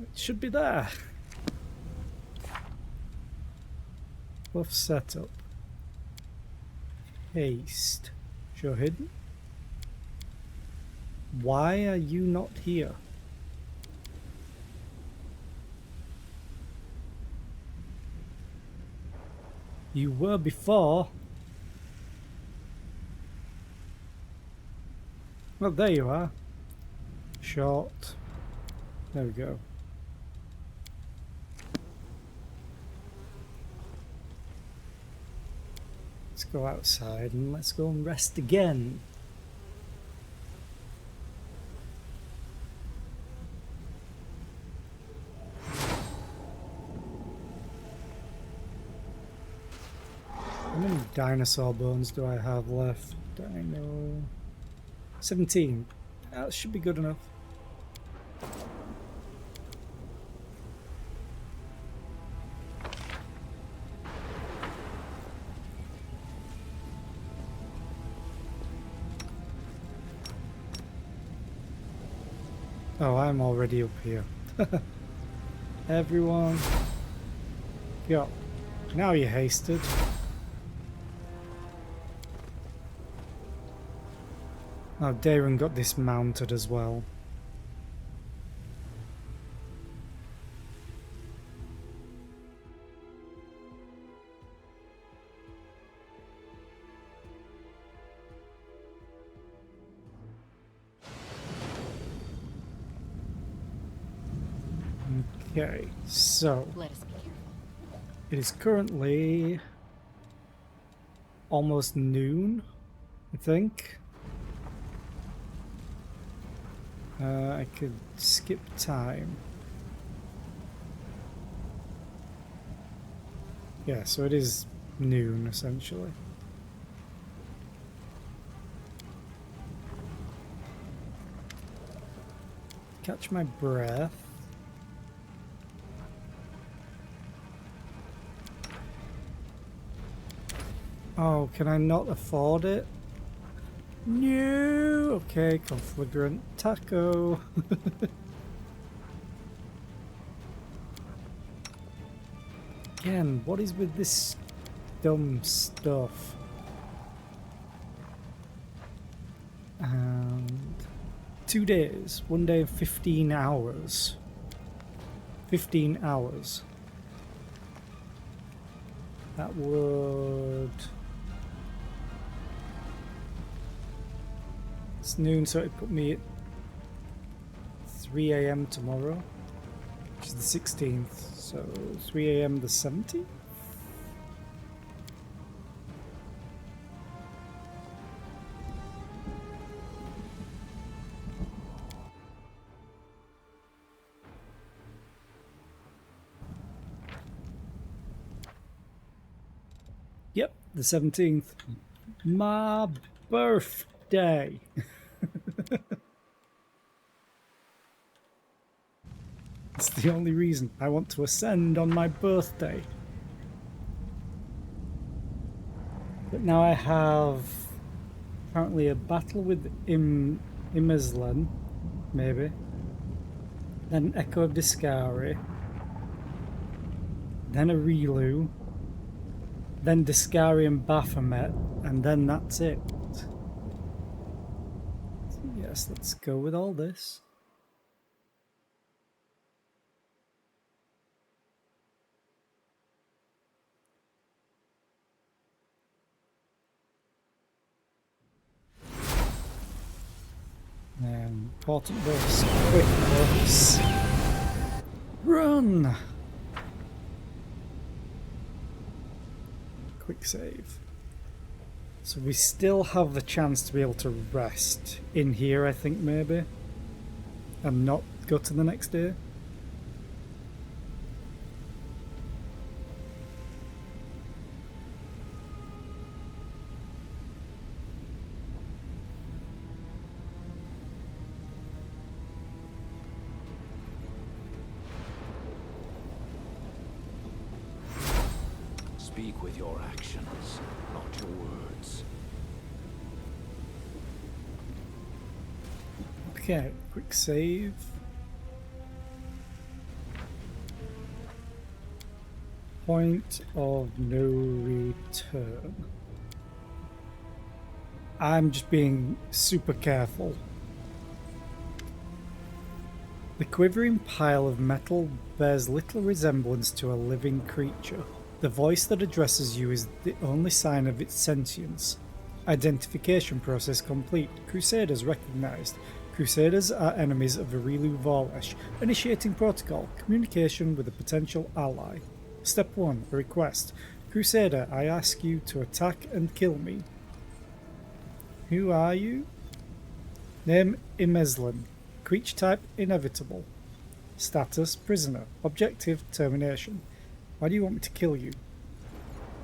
It should be there. Buff setup. Haste. Show hidden. Why are you not here? You were before. Well, there you are. Short. There we go. Let's go outside and let's go and rest again. How many dinosaur bones do I have left? Dino... 17. That should be good enough. Oh, I'm already up here. Everyone, go. Now you're hasted. Oh, Darren got this mounted as well. Okay, so Let us be careful. it is currently almost noon, I think. I could skip time. Yeah, so it is noon, essentially. Catch my breath. Oh, can I not afford it? No! Okay, conflagrant taco. Again, what is with this dumb stuff? And 2 days, 1 day and 15 hours. 15 hours. That would... It's noon, so it put me at 3 AM tomorrow, which is the 16th, so 3 AM the 17th? Yep, the 17th. My birthday. It's the only reason I want to ascend on my birthday. But now I have apparently a battle with Imazlan, maybe. Then Echo of Discari. Then a Relu. Then Discari and Baphomet. And then that's it. So yes, let's go with all this. Important boss, quick boss. Run! Quick save. So we still have the chance to be able to rest in here, I think, maybe. And not go to the next day. Speak with your actions, not your words. Okay, quick save. Point of no return. I'm just being super careful. The quivering pile of metal bears little resemblance to a living creature. The voice that addresses you is the only sign of its sentience. Identification process complete. Crusaders recognized. Crusaders are enemies of Arilu Vorlesh. Initiating protocol. Communication with a potential ally. Step 1. A request. Crusader, I ask you to attack and kill me. Who are you? Name Imazlan. Creature type inevitable. Status prisoner. Objective termination. Why do you want me to kill you?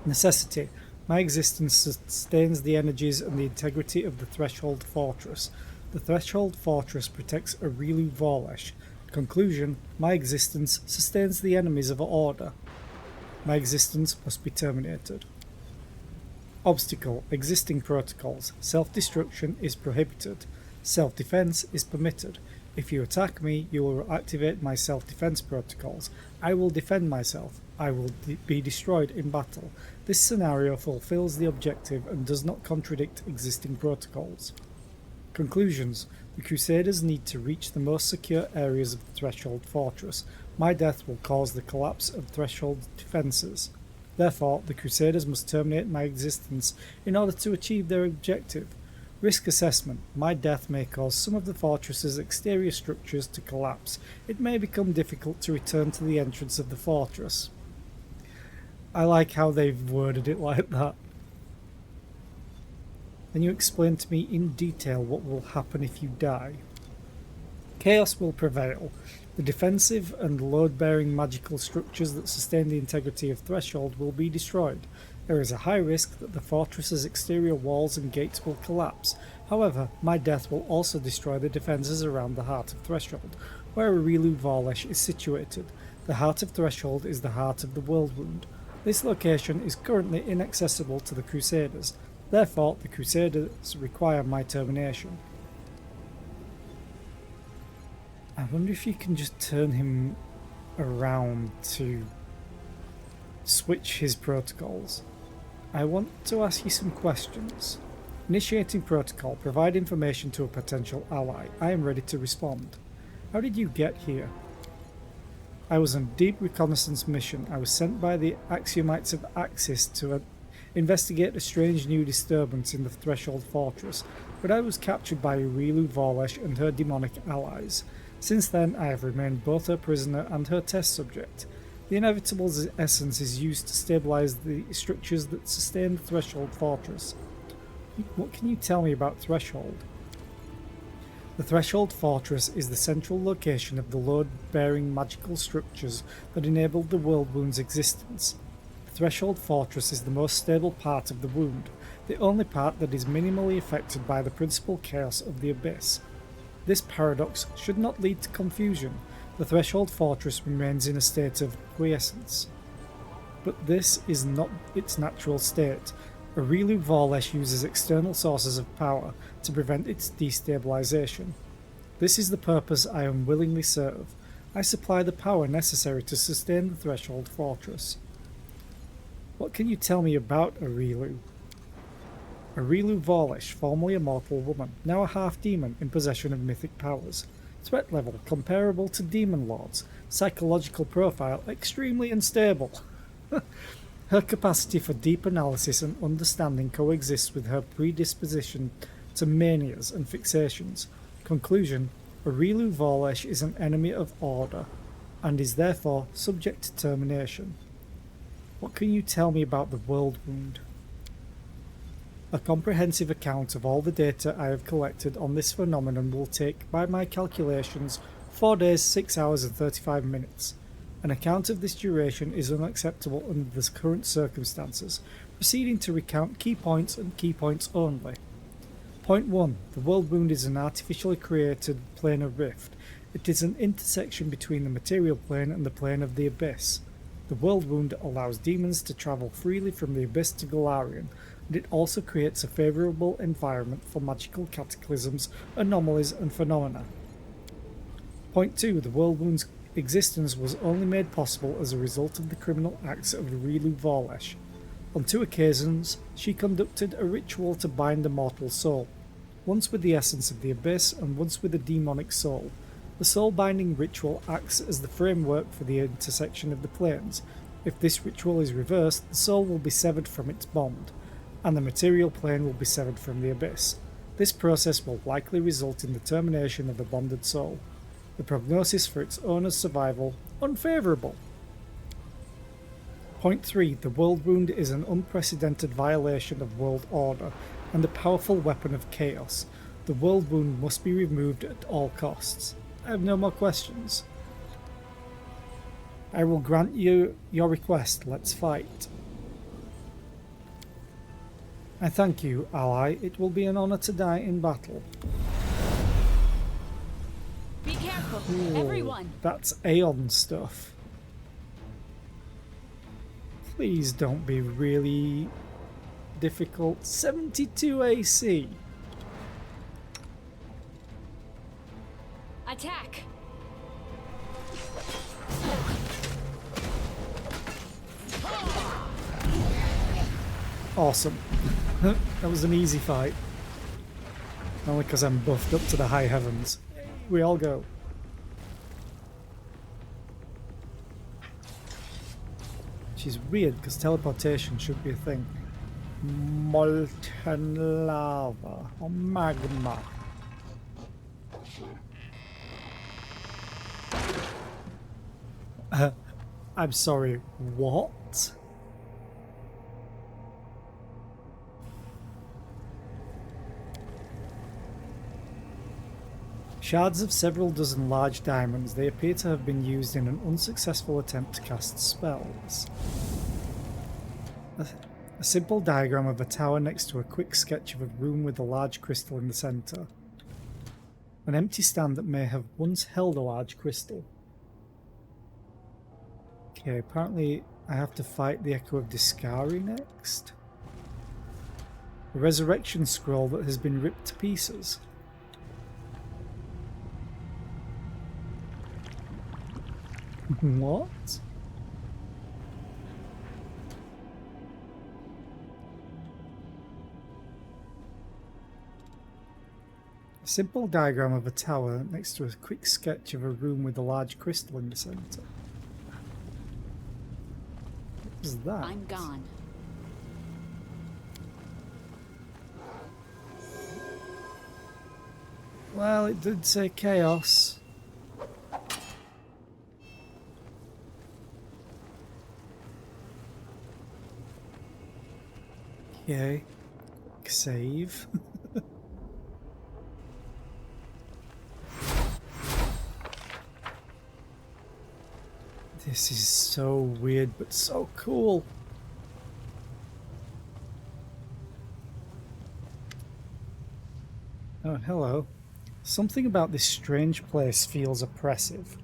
Necessity. My existence sustains the energies and the integrity of the Threshold Fortress. The Threshold Fortress protects Arilu Vorlesh. Conclusion. My existence sustains the enemies of Order. My existence must be terminated. Obstacle. Existing protocols. Self-destruction is prohibited. Self-defense is permitted. If you attack me, you will activate my self-defense protocols. I will defend myself. I will be destroyed in battle. This scenario fulfills the objective and does not contradict existing protocols. Conclusions. The Crusaders need to reach the most secure areas of the Threshold Fortress. My death will cause the collapse of Threshold defences. Therefore, the Crusaders must terminate my existence in order to achieve their objective. Risk assessment. My death may cause some of the fortress's exterior structures to collapse. It may become difficult to return to the entrance of the fortress. I like how they've worded it like that. Can you explain to me in detail what will happen if you die? Chaos will prevail. The defensive and load-bearing magical structures that sustain the integrity of Threshold will be destroyed. There is a high risk that the fortress's exterior walls and gates will collapse. However, my death will also destroy the defences around the heart of Threshold, where Arilu Vorlesh is situated. The heart of Threshold is the heart of the World Wound. This location is currently inaccessible to the Crusaders. Therefore, the Crusaders require my termination. I wonder if you can just turn him around to switch his protocols. I want to ask you some questions. Initiating protocol. Provide information to a potential ally. I am ready to respond. How did you get here? I was on a deep reconnaissance mission. I was sent by the Axiomites of Axis to investigate a strange new disturbance in the Threshold Fortress, but I was captured by Arilu Vorlesh and her demonic allies. Since then, I have remained both her prisoner and her test subject. The inevitable essence is used to stabilize the structures that sustain the Threshold Fortress. What can you tell me about Threshold? The Threshold Fortress is the central location of the load-bearing magical structures that enabled the World Wound's existence. The Threshold Fortress is the most stable part of the Wound, the only part that is minimally affected by the principal chaos of the Abyss. This paradox should not lead to confusion. The Threshold Fortress remains in a state of quiescence. But this is not its natural state. Arilu Vorlesh uses external sources of power to prevent its destabilization. This is the purpose I unwillingly serve. I supply the power necessary to sustain the Threshold Fortress. What can you tell me about Arilu? Arilu Vorlesh, formerly a mortal woman, now a half-demon in possession of mythic powers. Threat level comparable to demon lords. Psychological profile extremely unstable. Her capacity for deep analysis and understanding coexists with her predisposition to manias and fixations. Conclusion: Arilu Vorlesh is an enemy of order, and is therefore subject to termination. What can you tell me about the World Wound? A comprehensive account of all the data I have collected on this phenomenon will take, by my calculations, 4 days, 6 hours and 35 minutes. An account of this duration is unacceptable under the current circumstances, proceeding to recount key points and key points only. Point 1. The World Wound is an artificially created planar rift. It is an intersection between the material plane and the plane of the Abyss. The World Wound allows demons to travel freely from the Abyss to Golarion, and it also creates a favourable environment for magical cataclysms, anomalies and phenomena. Point 2. The World Wound's existence was only made possible as a result of the criminal acts of Arilu Vorlesh. On 2 occasions, she conducted a ritual to bind the mortal soul, once with the essence of the Abyss and once with a demonic soul. The soul-binding ritual acts as the framework for the intersection of the planes. If this ritual is reversed, the soul will be severed from its bond, and the material plane will be severed from the Abyss. This process will likely result in the termination of the bonded soul. The prognosis for its owner's survival, unfavourable. Point 3. The World Wound is an unprecedented violation of world order, and a powerful weapon of chaos. The World Wound must be removed at all costs. I have no more questions. I will grant you your request. Let's fight. I thank you, ally. It will be an honor to die in battle. Be careful, Ooh, everyone. That's Aeon stuff. Please don't be really difficult. 72 AC. Attack. Awesome. That was an easy fight. Only because I'm buffed up to the high heavens. We all go. Which is weird because teleportation should be a thing. Molten lava or magma. I'm sorry, what? Shards of several dozen large diamonds. They appear to have been used in an unsuccessful attempt to cast spells. A simple diagram of a tower next to a quick sketch of a room with a large crystal in the centre. An empty stand that may have once held a large crystal. Okay, apparently I have to fight the Echo of Discari next. A resurrection scroll that has been ripped to pieces. What? A simple diagram of a tower next to a quick sketch of a room with a large crystal in the centre. What was that? I'm gone. Well, it did say chaos. Okay. Save. This is so weird, but so cool. Oh, hello. Something about this strange place feels oppressive.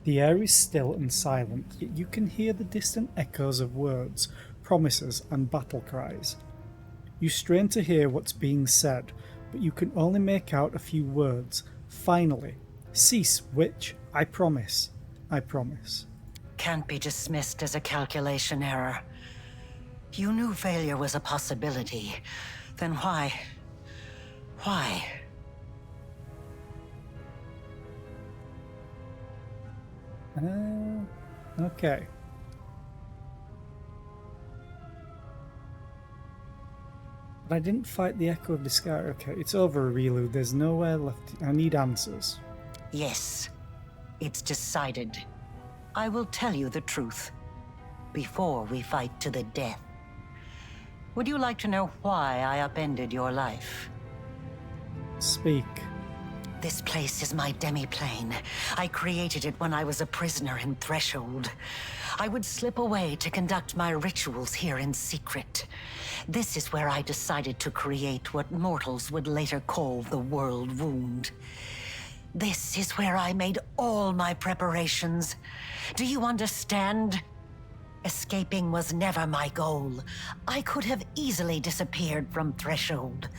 The air is still and silent, yet you can hear the distant echoes of words, promises, and battle cries. You strain to hear what's being said, but you can only make out a few words. Finally, cease, witch. I promise. I promise. Can't be dismissed as a calculation error. You knew failure was a possibility. Then why? Why? Okay. But I didn't fight the Echo of Discari. Okay, it's over, Rilu. There's nowhere left. I need answers. Yes, it's decided. I will tell you the truth before we fight to the death. Would you like to know why I upended your life? Speak. This place is my demi-plane. I created it when I was a prisoner in Threshold. I would slip away to conduct my rituals here in secret. This is where I decided to create what mortals would later call the World Wound. This is where I made all my preparations. Do you understand? Escaping was never my goal. I could have easily disappeared from Threshold.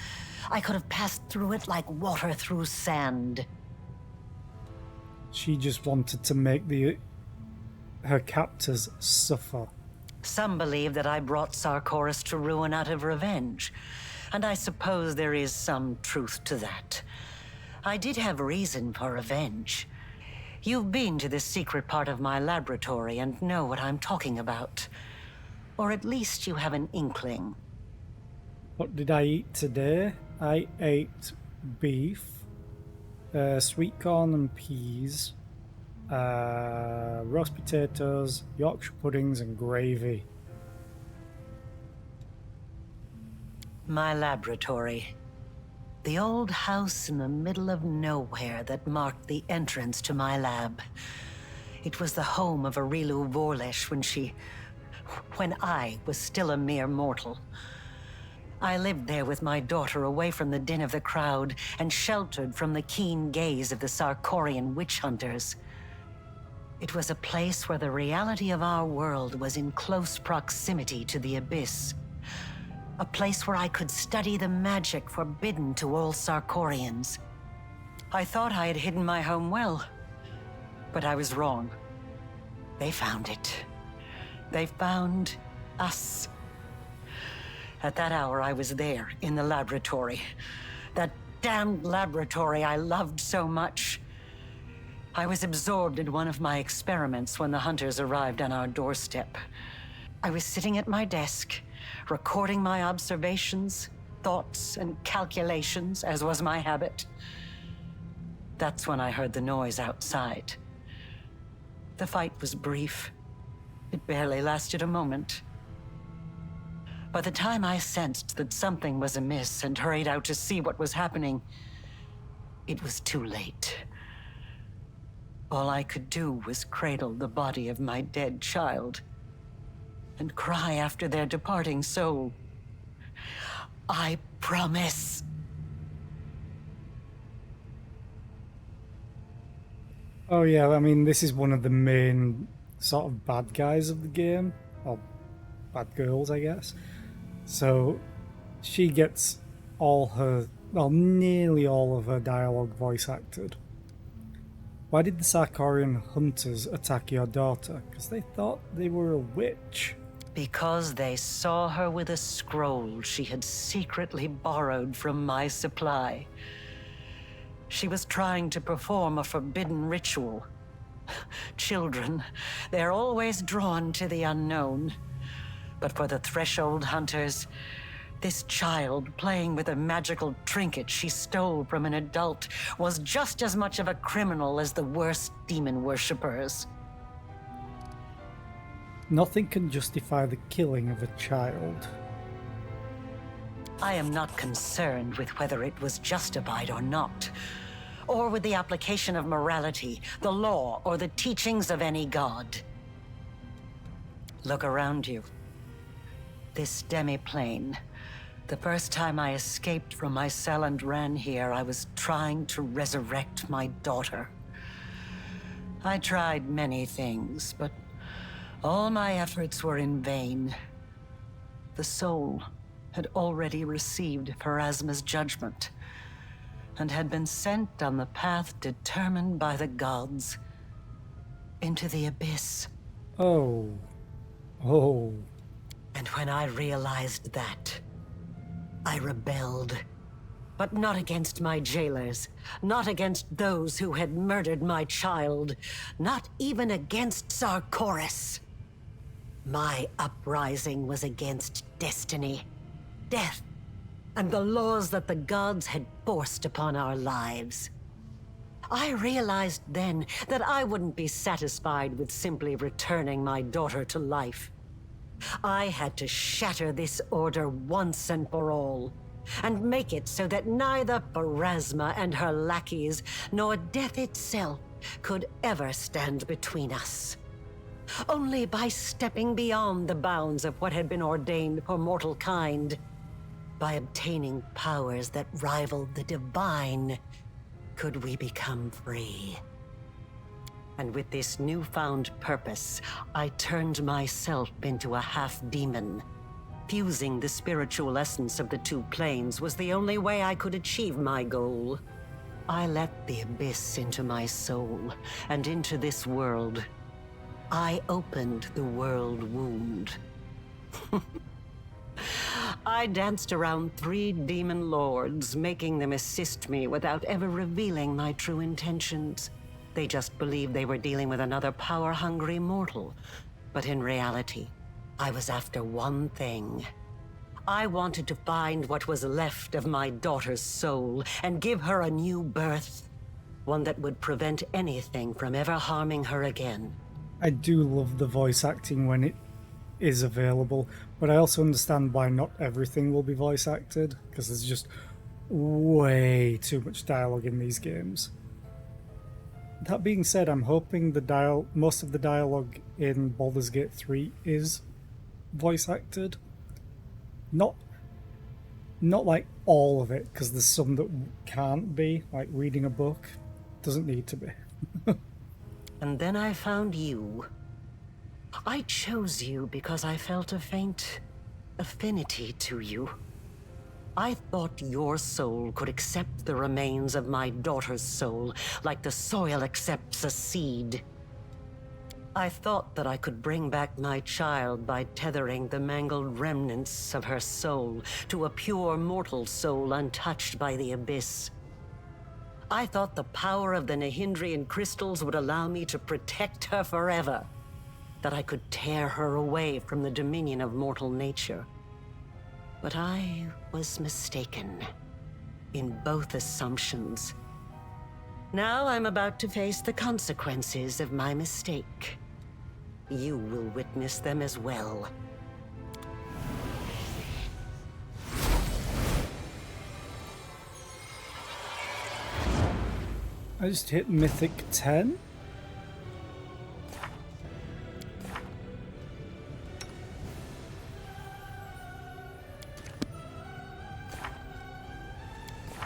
I could have passed through it like water through sand. She just wanted to make her captors suffer. Some believe that I brought Sarkoris to ruin out of revenge, and I suppose there is some truth to that. I did have reason for revenge. You've been to this secret part of my laboratory and know what I'm talking about. Or at least you have an inkling. What did I eat today? I ate beef, sweet corn and peas, roast potatoes, Yorkshire puddings and gravy. My laboratory. The old house in the middle of nowhere that marked the entrance to my lab. It was the home of Arilu Vorlesh when I was still a mere mortal. I lived there with my daughter away from the din of the crowd and sheltered from the keen gaze of the Sarkorian witch hunters. It was a place where the reality of our world was in close proximity to the abyss. A place where I could study the magic forbidden to all Sarkorians. I thought I had hidden my home well, but I was wrong. They found it. They found us. At that hour, I was there, in the laboratory. That damned laboratory I loved so much. I was absorbed in one of my experiments when the hunters arrived on our doorstep. I was sitting at my desk, recording my observations, thoughts, and calculations, as was my habit. That's when I heard the noise outside. The fight was brief. It barely lasted a moment. By the time I sensed that something was amiss and hurried out to see what was happening, it was too late. All I could do was cradle the body of my dead child and cry after their departing soul. I promise. Oh yeah, I mean, this is one of the main sort of bad guys of the game, or bad girls, I guess. So she gets all her, well, nearly all of her dialogue voice acted. Why did the Sarkorian hunters attack your daughter? Because they thought they were a witch. Because they saw her with a scroll she had secretly borrowed from my supply. She was trying to perform a forbidden ritual. Children, they're always drawn to the unknown. But for the Threshold Hunters, this child playing with a magical trinket she stole from an adult was just as much of a criminal as the worst demon worshippers. Nothing can justify the killing of a child. I am not concerned with whether it was justified or not, or with the application of morality, the law, or the teachings of any god. Look around you. This demi-plane. The first time I escaped from my cell and ran here, I was trying to resurrect my daughter. I tried many things, but all my efforts were in vain. The soul had already received Pharasma's judgment, and had been sent on the path determined by the gods, into the abyss. Oh. Oh. And when I realized that, I rebelled. But not against my jailers, not against those who had murdered my child, not even against Sarkoris. My uprising was against destiny, death, and the laws that the gods had forced upon our lives. I realized then that I wouldn't be satisfied with simply returning my daughter to life. I had to shatter this order once and for all, and make it so that neither Pharasma and her lackeys, nor death itself, could ever stand between us. Only by stepping beyond the bounds of what had been ordained for mortal kind, by obtaining powers that rivaled the divine, could we become free. And with this newfound purpose, I turned myself into a half-demon. Fusing the spiritual essence of the two planes was the only way I could achieve my goal. I let the abyss into my soul, and into this world. I opened the world wound. I danced around 3 demon lords, making them assist me without ever revealing my true intentions. They just believed they were dealing with another power-hungry mortal. But in reality, I was after one thing. I wanted to find what was left of my daughter's soul and give her a new birth. One that would prevent anything from ever harming her again. I do love the voice acting when it is available, but I also understand why not everything will be voice acted, because there's just way too much dialogue in these games. That being said, I'm hoping most of the dialogue in Baldur's Gate 3 is voice acted. Not like all of it, because there's some that can't be, like reading a book. Doesn't need to be. And then I found you. I chose you because I felt a faint affinity to you. I thought your soul could accept the remains of my daughter's soul, like the soil accepts a seed. I thought that I could bring back my child by tethering the mangled remnants of her soul to a pure mortal soul untouched by the abyss. I thought the power of the Nahindrian crystals would allow me to protect her forever, that I could tear her away from the dominion of mortal nature. But I was mistaken in both assumptions. Now I'm about to face the consequences of my mistake. You will witness them as well. I just hit Mythic 10.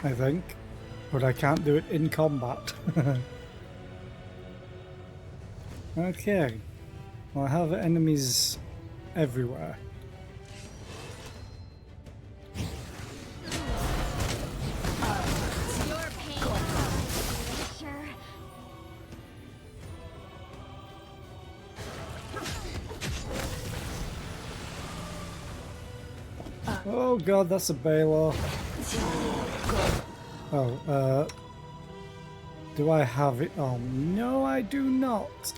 I think. But I can't do it in combat. Okay. Well, I have enemies everywhere. Oh god, that's a Baylor. Oh, do I have it on? No, I do not.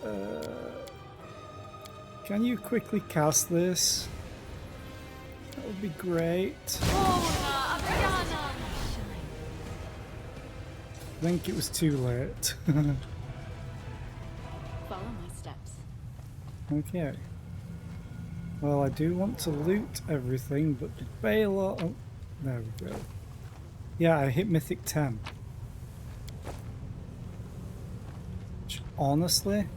Can you quickly cast this? That would be great. I think it was too late. Follow my steps. Okay. Well, I do want to loot everything, but the Baylor... Oh, there we go. Yeah, I hit Mythic 10. Which, honestly...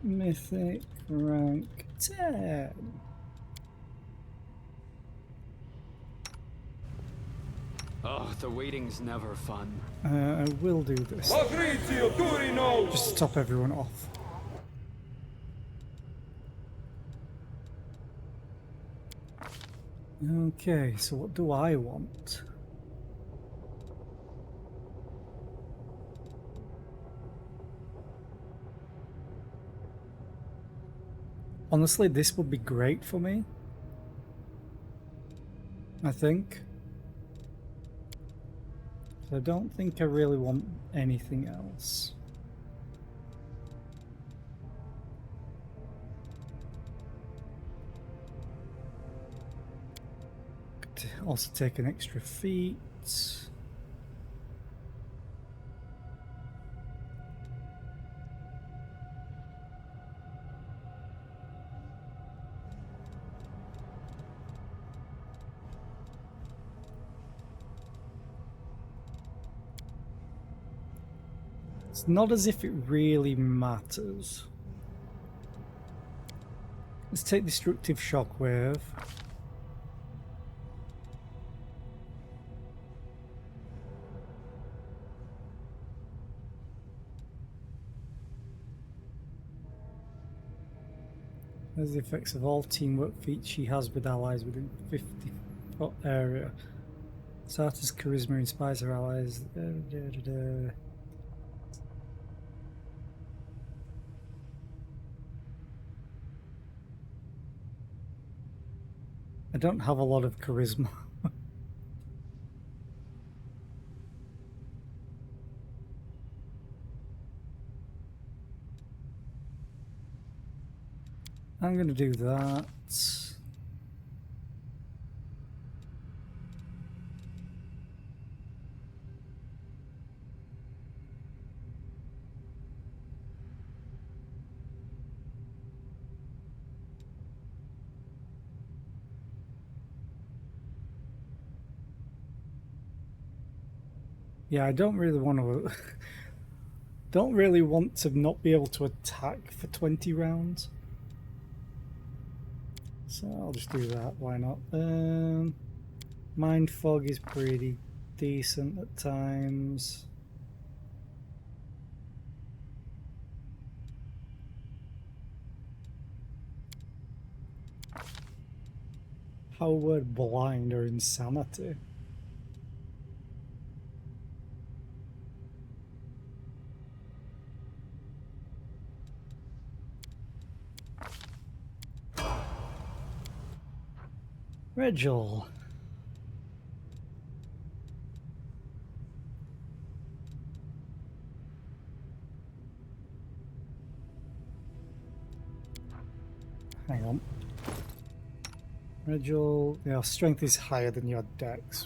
Mythic rank 10. Oh, the waiting's never fun. I will do this. Just to top everyone off. Okay, so what do I want? Honestly, this would be great for me. I think. I don't think I really want anything else. Could also take an extra feat. It's not as if it really matters. Let's take Destructive Shockwave. There's the effects of all teamwork feats she has with allies within 50-foot area. Sarta's charisma inspires her allies. I don't have a lot of charisma. I'm going to do that. Yeah, I don't really want to... don't really want to not be able to attack for 20 rounds. So I'll just do that, why not? Mind Fog is pretty decent at times. How would Blind or Insanity? Regil. Hang on. Regil, your strength is higher than your dex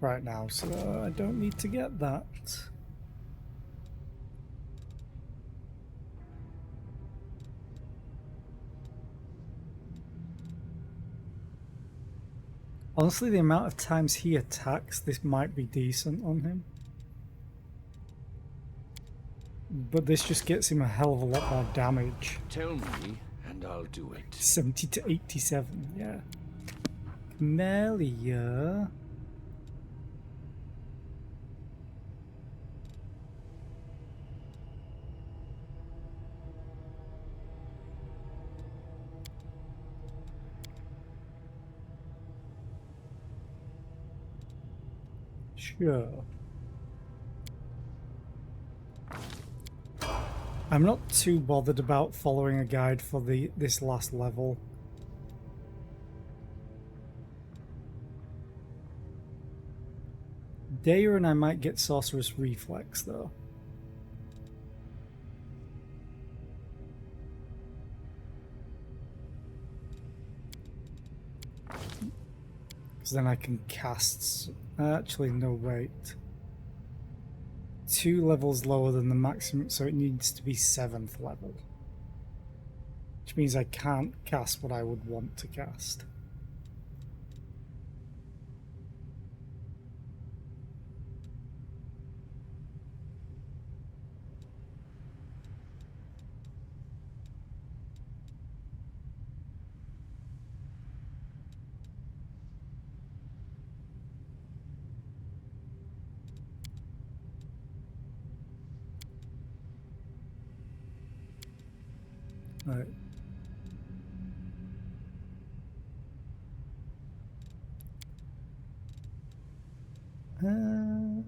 right now, so I don't need to get that. Honestly, the amount of times he attacks, this might be decent on him. But this just gets him a hell of a lot more damage. Tell me, and and I'll do it. 70 to 87, yeah. Camellia. Sure. I'm not too bothered about following a guide for this last level. Daya and I might get Sorcerous Reflex though. Because then I can cast... Actually, no, wait. 2 levels lower than the maximum, so it needs to be 7th level. Which means I can't cast what I would want to cast. Right. I'm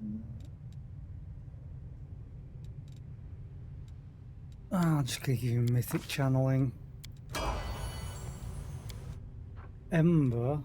just gonna give you Mythic Channeling. Ember.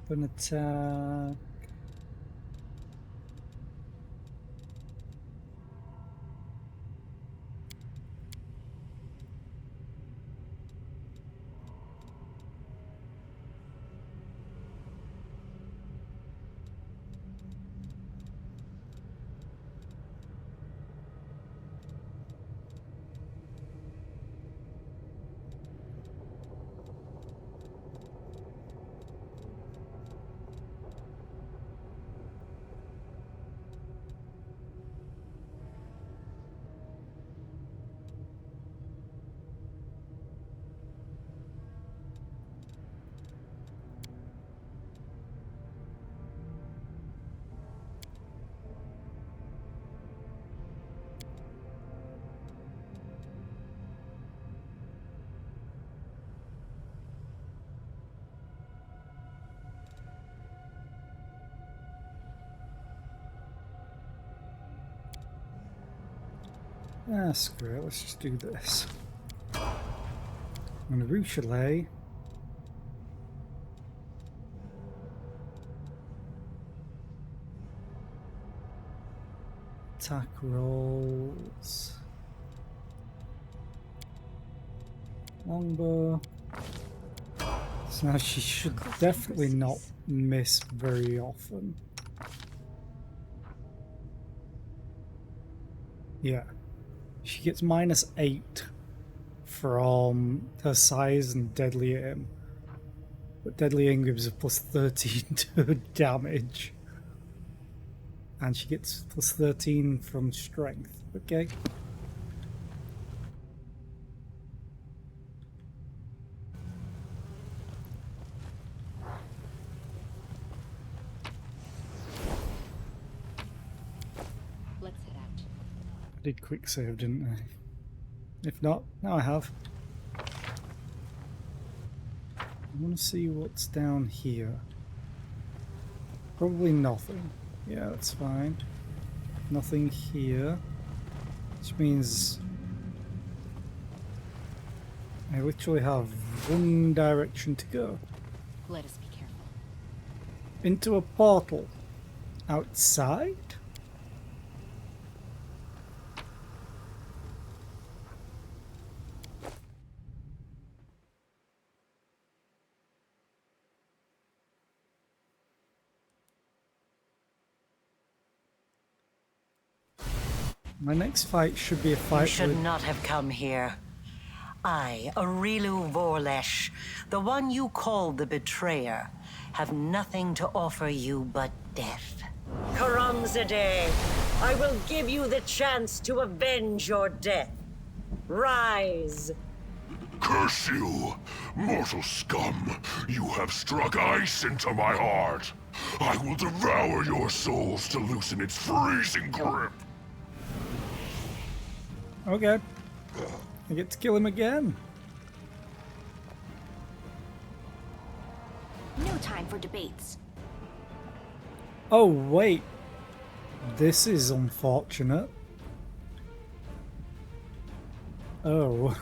Weapon attack. Ah, screw it, let's just do this. I'm gonna root Chalet. Attack rolls. Longbow. So now she should definitely not miss very often. Yeah. She gets -8 from her size and deadly aim. But deadly aim gives her +13 to damage. And she gets +13 from strength. Okay. Let's head out. I did quick save, didn't I? If not, now I have. I want to see what's down here. Probably nothing. Yeah, that's fine. Nothing here. Which means I literally have one direction to go. Let us be careful. Into a portal. Outside? My next fight should be a fight You should with... not have come here. I, Arilu Vorlesh, the one you called the Betrayer, have nothing to offer you but death. Karamzadeh, I will give you the chance to avenge your death. Rise. Curse you, mortal scum! You have struck ice into my heart. I will devour your souls to loosen its freezing grip. Okay. I get to kill him again. No time for debates. Oh, wait. This is unfortunate. Oh.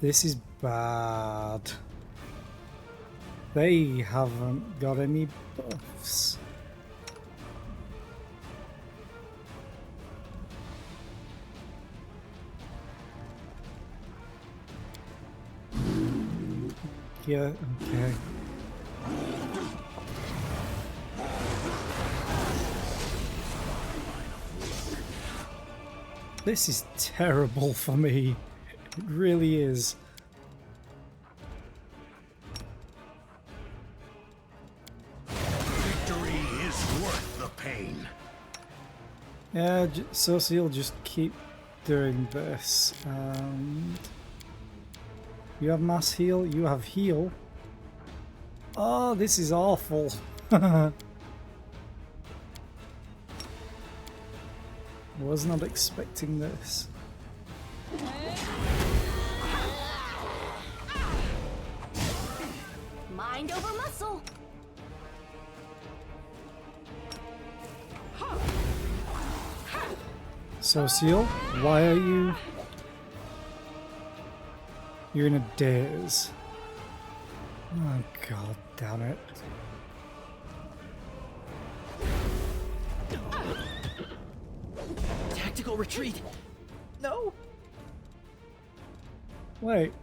This is bad. They haven't got any buffs. Yeah, okay. This is terrible for me. It really is. Victory is worth the pain. Yeah, Soci'll just keep doing this. You have mass heal, you have heal. Oh, this is awful. Was not expecting this. Mind over muscle. Soci'll, why are you... You're in a daze. Oh, god damn it. Tactical retreat. No. Wait.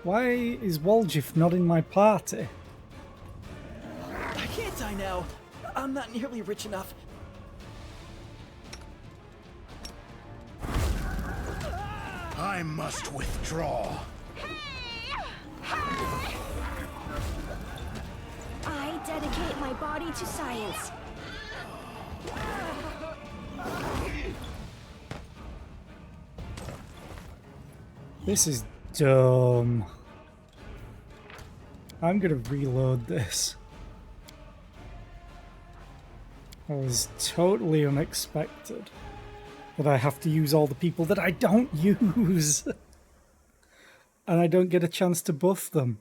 Why is Woljif not in my party? I can't die now. I'm not nearly rich enough. I must withdraw. I dedicate my body to science. This is dumb. I'm gonna reload this. That was totally unexpected. That I have to use all the people that I don't use. And I don't get a chance to buff them.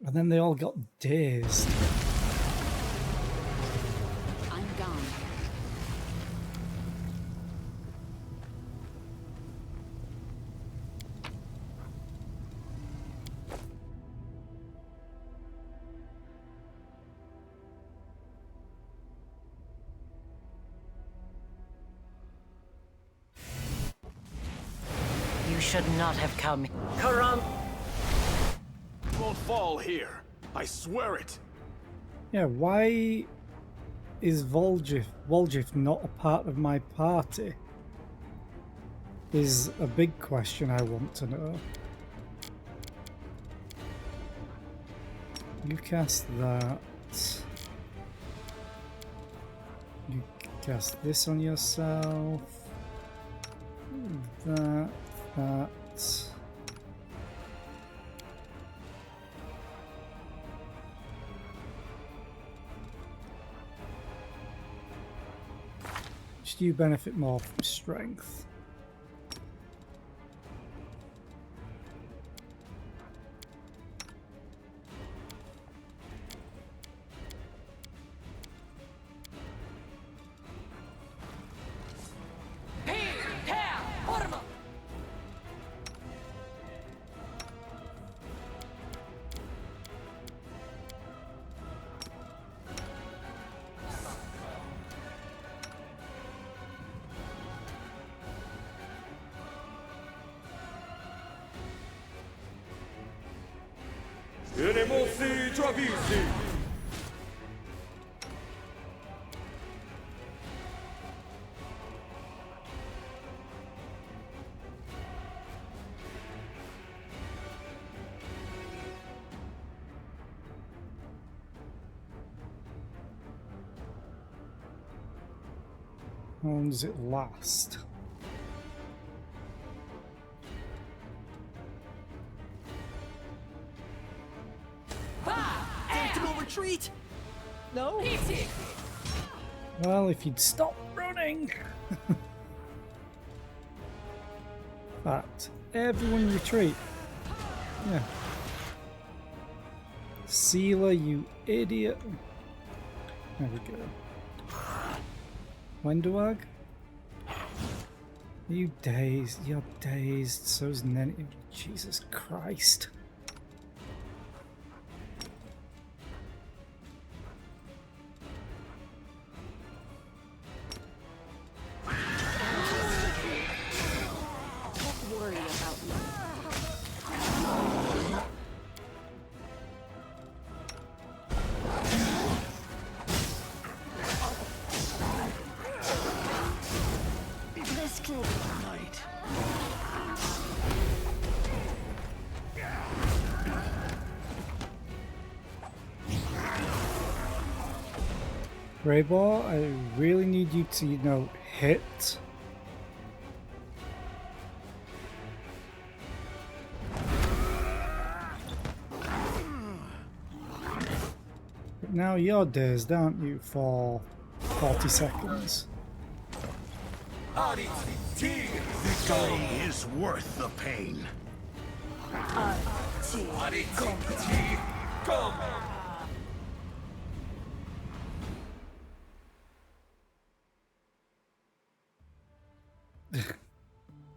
And then they all got dazed. I'm gone. You should not have come. Karam. Won't fall here. I swear it. Yeah, why is Woljif not a part of my party? Is a big question I want to know. You cast that. You cast this on yourself. That. Just you benefit more from strength. Enemosi Travisi! How long does it last? Tactical retreat! No? Well, if you'd stop running. But everyone retreat. Yeah. Sealer, you idiot. There we go. Wenduag? You dazed. You're dazed. So's Nenny. Jesus Christ. Don't worry about me. This could... Night. Greyball, I really need you to, you know, hit. But now you're dazed, aren't you, for 40 seconds? Victory is worth the pain. I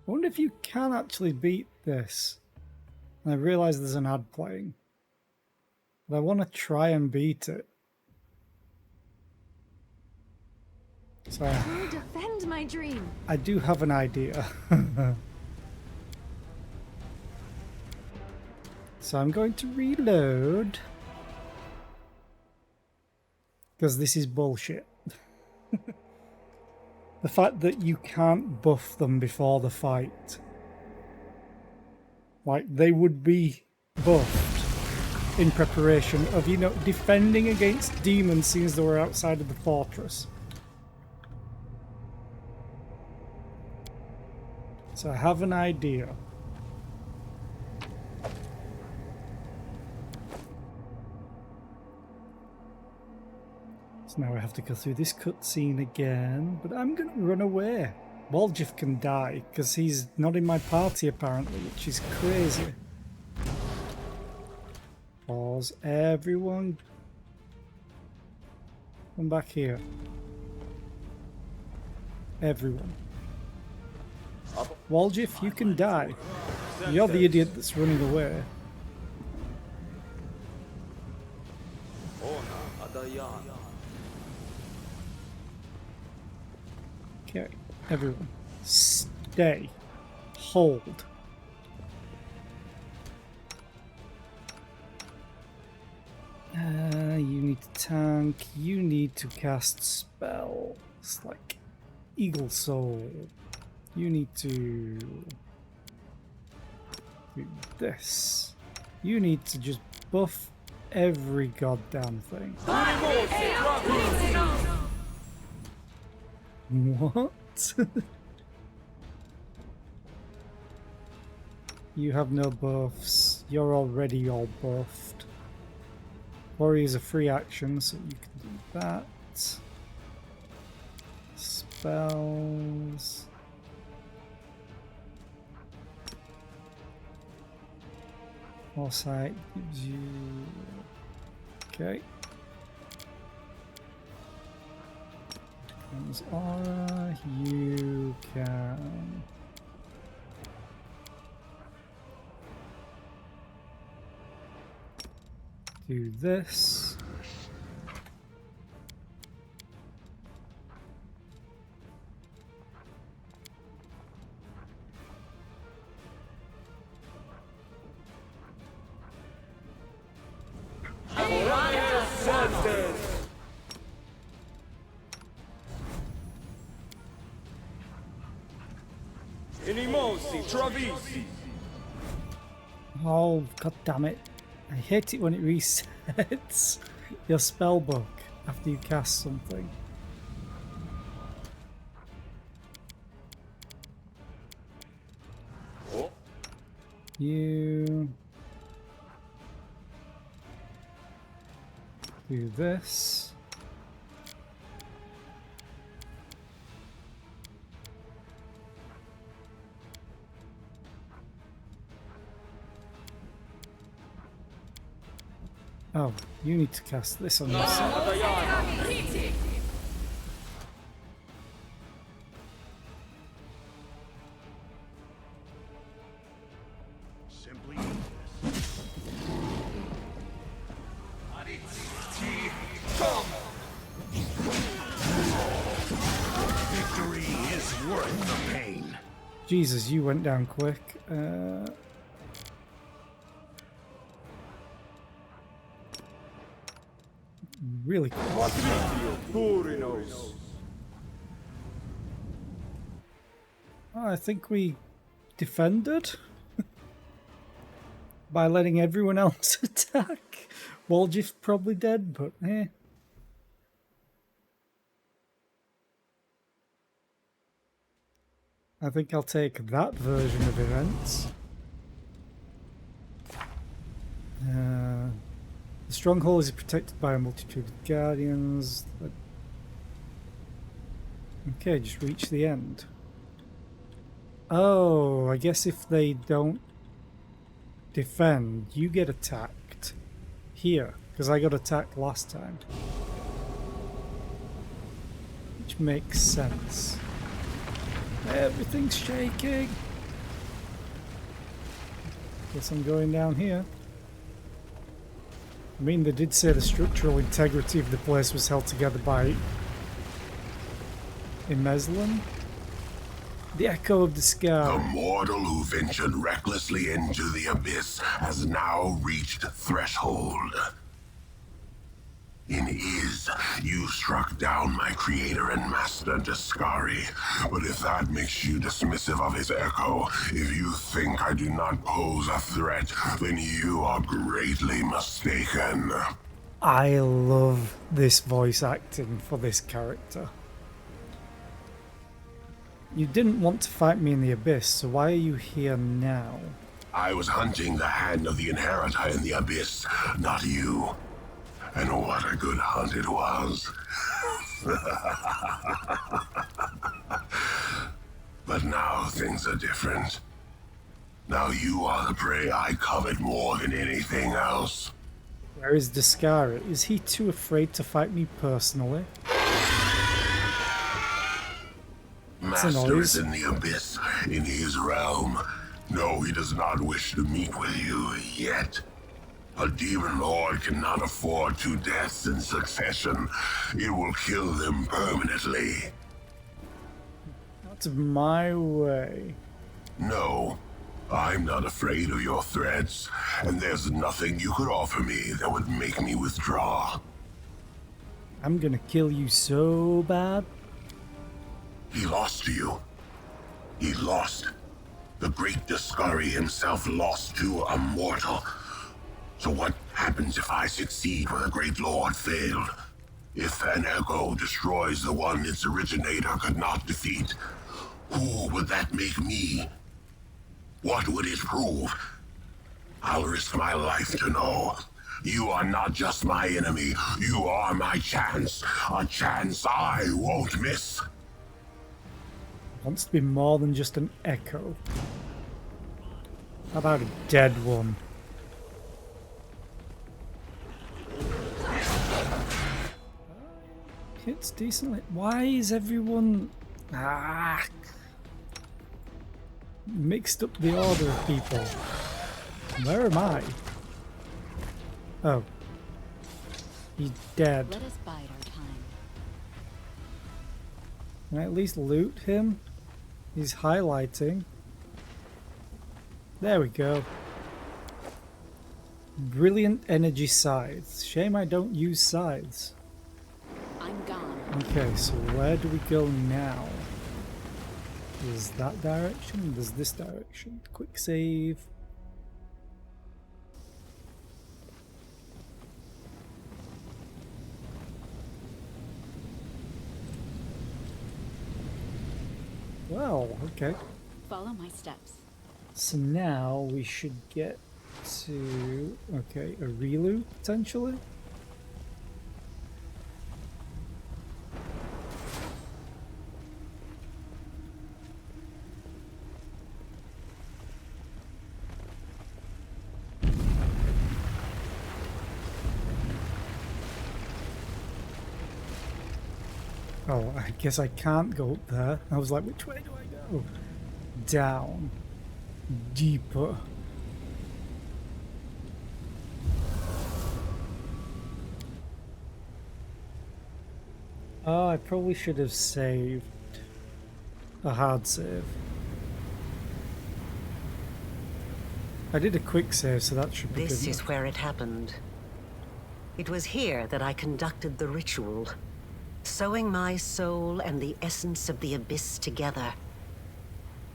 wonder if you can actually beat this. And I realise there's an ad playing. But I want to try and beat it. So I defend my dream. I do have an idea. So I'm going to reload. Because this is bullshit. The fact that you can't buff them before the fight. Like, they would be buffed in preparation of, you know, defending against demons since they were outside of the fortress. So I have an idea. So now I have to go through this cutscene again, but I'm going to run away. Waljif can die, because he's not in my party apparently, which is crazy. Pause. Everyone. Come back here. Everyone. Waljif, you can die. You're the idiot that's running away. Okay, everyone. Stay. Hold. You need to tank. You need to cast spells like Eagle Soul. You need to do this. You need to just buff every goddamn thing. What? You have no buffs. You're already all buffed. Worry is a free action, so you can do that. Spells. Foresight gives you... Okay. Comes aura. You can... do this. Inimosi, Travisi. Oh, god damn it. I hate it when it resets your spell book after you cast something. You do this. Oh, you need to cast this on yourself. Simply victory is worth the pain. Jesus, you went down quick. Really quick. Oh, I think we defended by letting everyone else attack. Walgift's probably dead, but eh. I think I'll take that version of events. The stronghold is protected by a multitude of guardians. Okay, just reach the end. Oh, I guess if they don't defend, you get attacked here, because I got attacked last time. Which makes sense. Everything's shaking. Guess I'm going down here. I mean, they did say the structural integrity of the place was held together by Imezlan. The echo of the sky. The mortal who ventured recklessly into the abyss has now reached threshold. In Iz, you struck down my creator and master Discari, but if that makes you dismissive of his echo, if you think I do not pose a threat, then you are greatly mistaken. I love this voice acting for this character. You didn't want to fight me in the abyss, so why are you here now? I was hunting the hand of the inheritor in the abyss, not you. And what a good hunt it was. But now things are different. Now you are the prey I covet more than anything else. Where is Discari? Is he too afraid to fight me personally? Master is in the abyss, in his realm. No, he does not wish to meet with you yet. A demon lord cannot afford 2 deaths in succession. It will kill them permanently. That's my way. No, I'm not afraid of your threats, and there's nothing you could offer me that would make me withdraw. I'm gonna kill you so bad. He lost to you. He lost. The great Discari himself lost to a mortal. So what happens if I succeed where the Great Lord failed? If an echo destroys the one its originator could not defeat, who would that make me? What would it prove? I'll risk my life to know. You are not just my enemy, you are my chance. A chance I won't miss. Wants to be more than just an echo. How about a dead one? Hits decently. Why is everyone mixed up the order of people? Where am I? Oh. He's dead. Let us bide our time. Can I at least loot him? He's highlighting. There we go. Brilliant energy scythes. Shame I don't use scythes. I'm gone. Okay, so where do we go now? There's that direction, there's this direction. Quick save. Wow, okay. Follow my steps. So now we should get to, okay, a reloop potentially. Oh, I guess I can't go up there. I was like, which way do I go? Down. Deeper. Oh, I probably should have saved a hard save. I did a quick save, so that should be good. This is where it happened. It was here that I conducted the ritual, sewing my soul and the essence of the abyss together,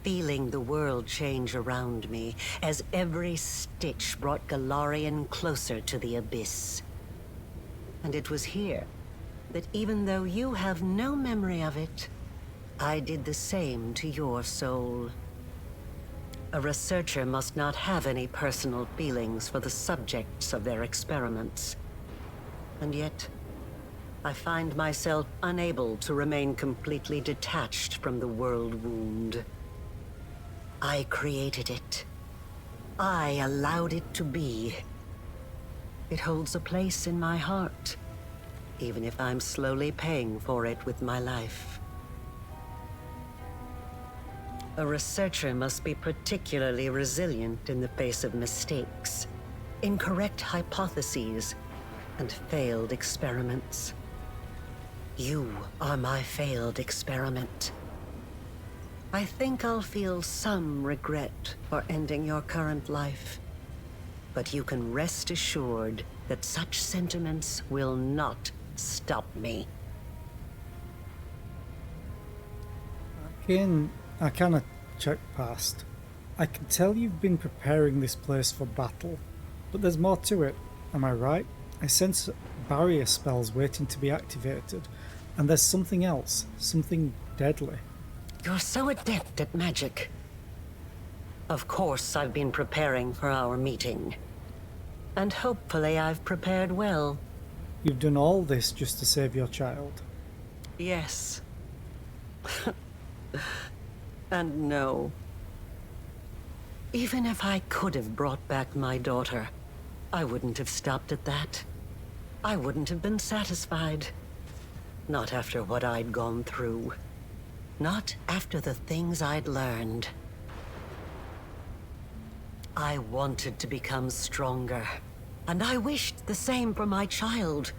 feeling the world change around me as every stitch brought Galarian closer to the abyss. And it was here that even though you have no memory of it, I did the same to your soul. A researcher must not have any personal feelings for the subjects of their experiments. And yet, I find myself unable to remain completely detached from the world wound. I created it. I allowed it to be. It holds a place in my heart, even if I'm slowly paying for it with my life. A researcher must be particularly resilient in the face of mistakes, incorrect hypotheses, and failed experiments. You are my failed experiment. I think I'll feel some regret for ending your current life, but you can rest assured that such sentiments will not stop me. I kind of checked past. I can tell you've been preparing this place for battle, but there's more to it, am I right? I sense barrier spells waiting to be activated, and there's something else, something deadly. You're so adept at magic. Of course, I've been preparing for our meeting. And hopefully I've prepared well. You've done all this just to save your child? Yes. And no. Even if I could have brought back my daughter, I wouldn't have stopped at that. I wouldn't have been satisfied. Not after what I'd gone through. Not after the things I'd learned. I wanted to become stronger, and I wished the same for my child.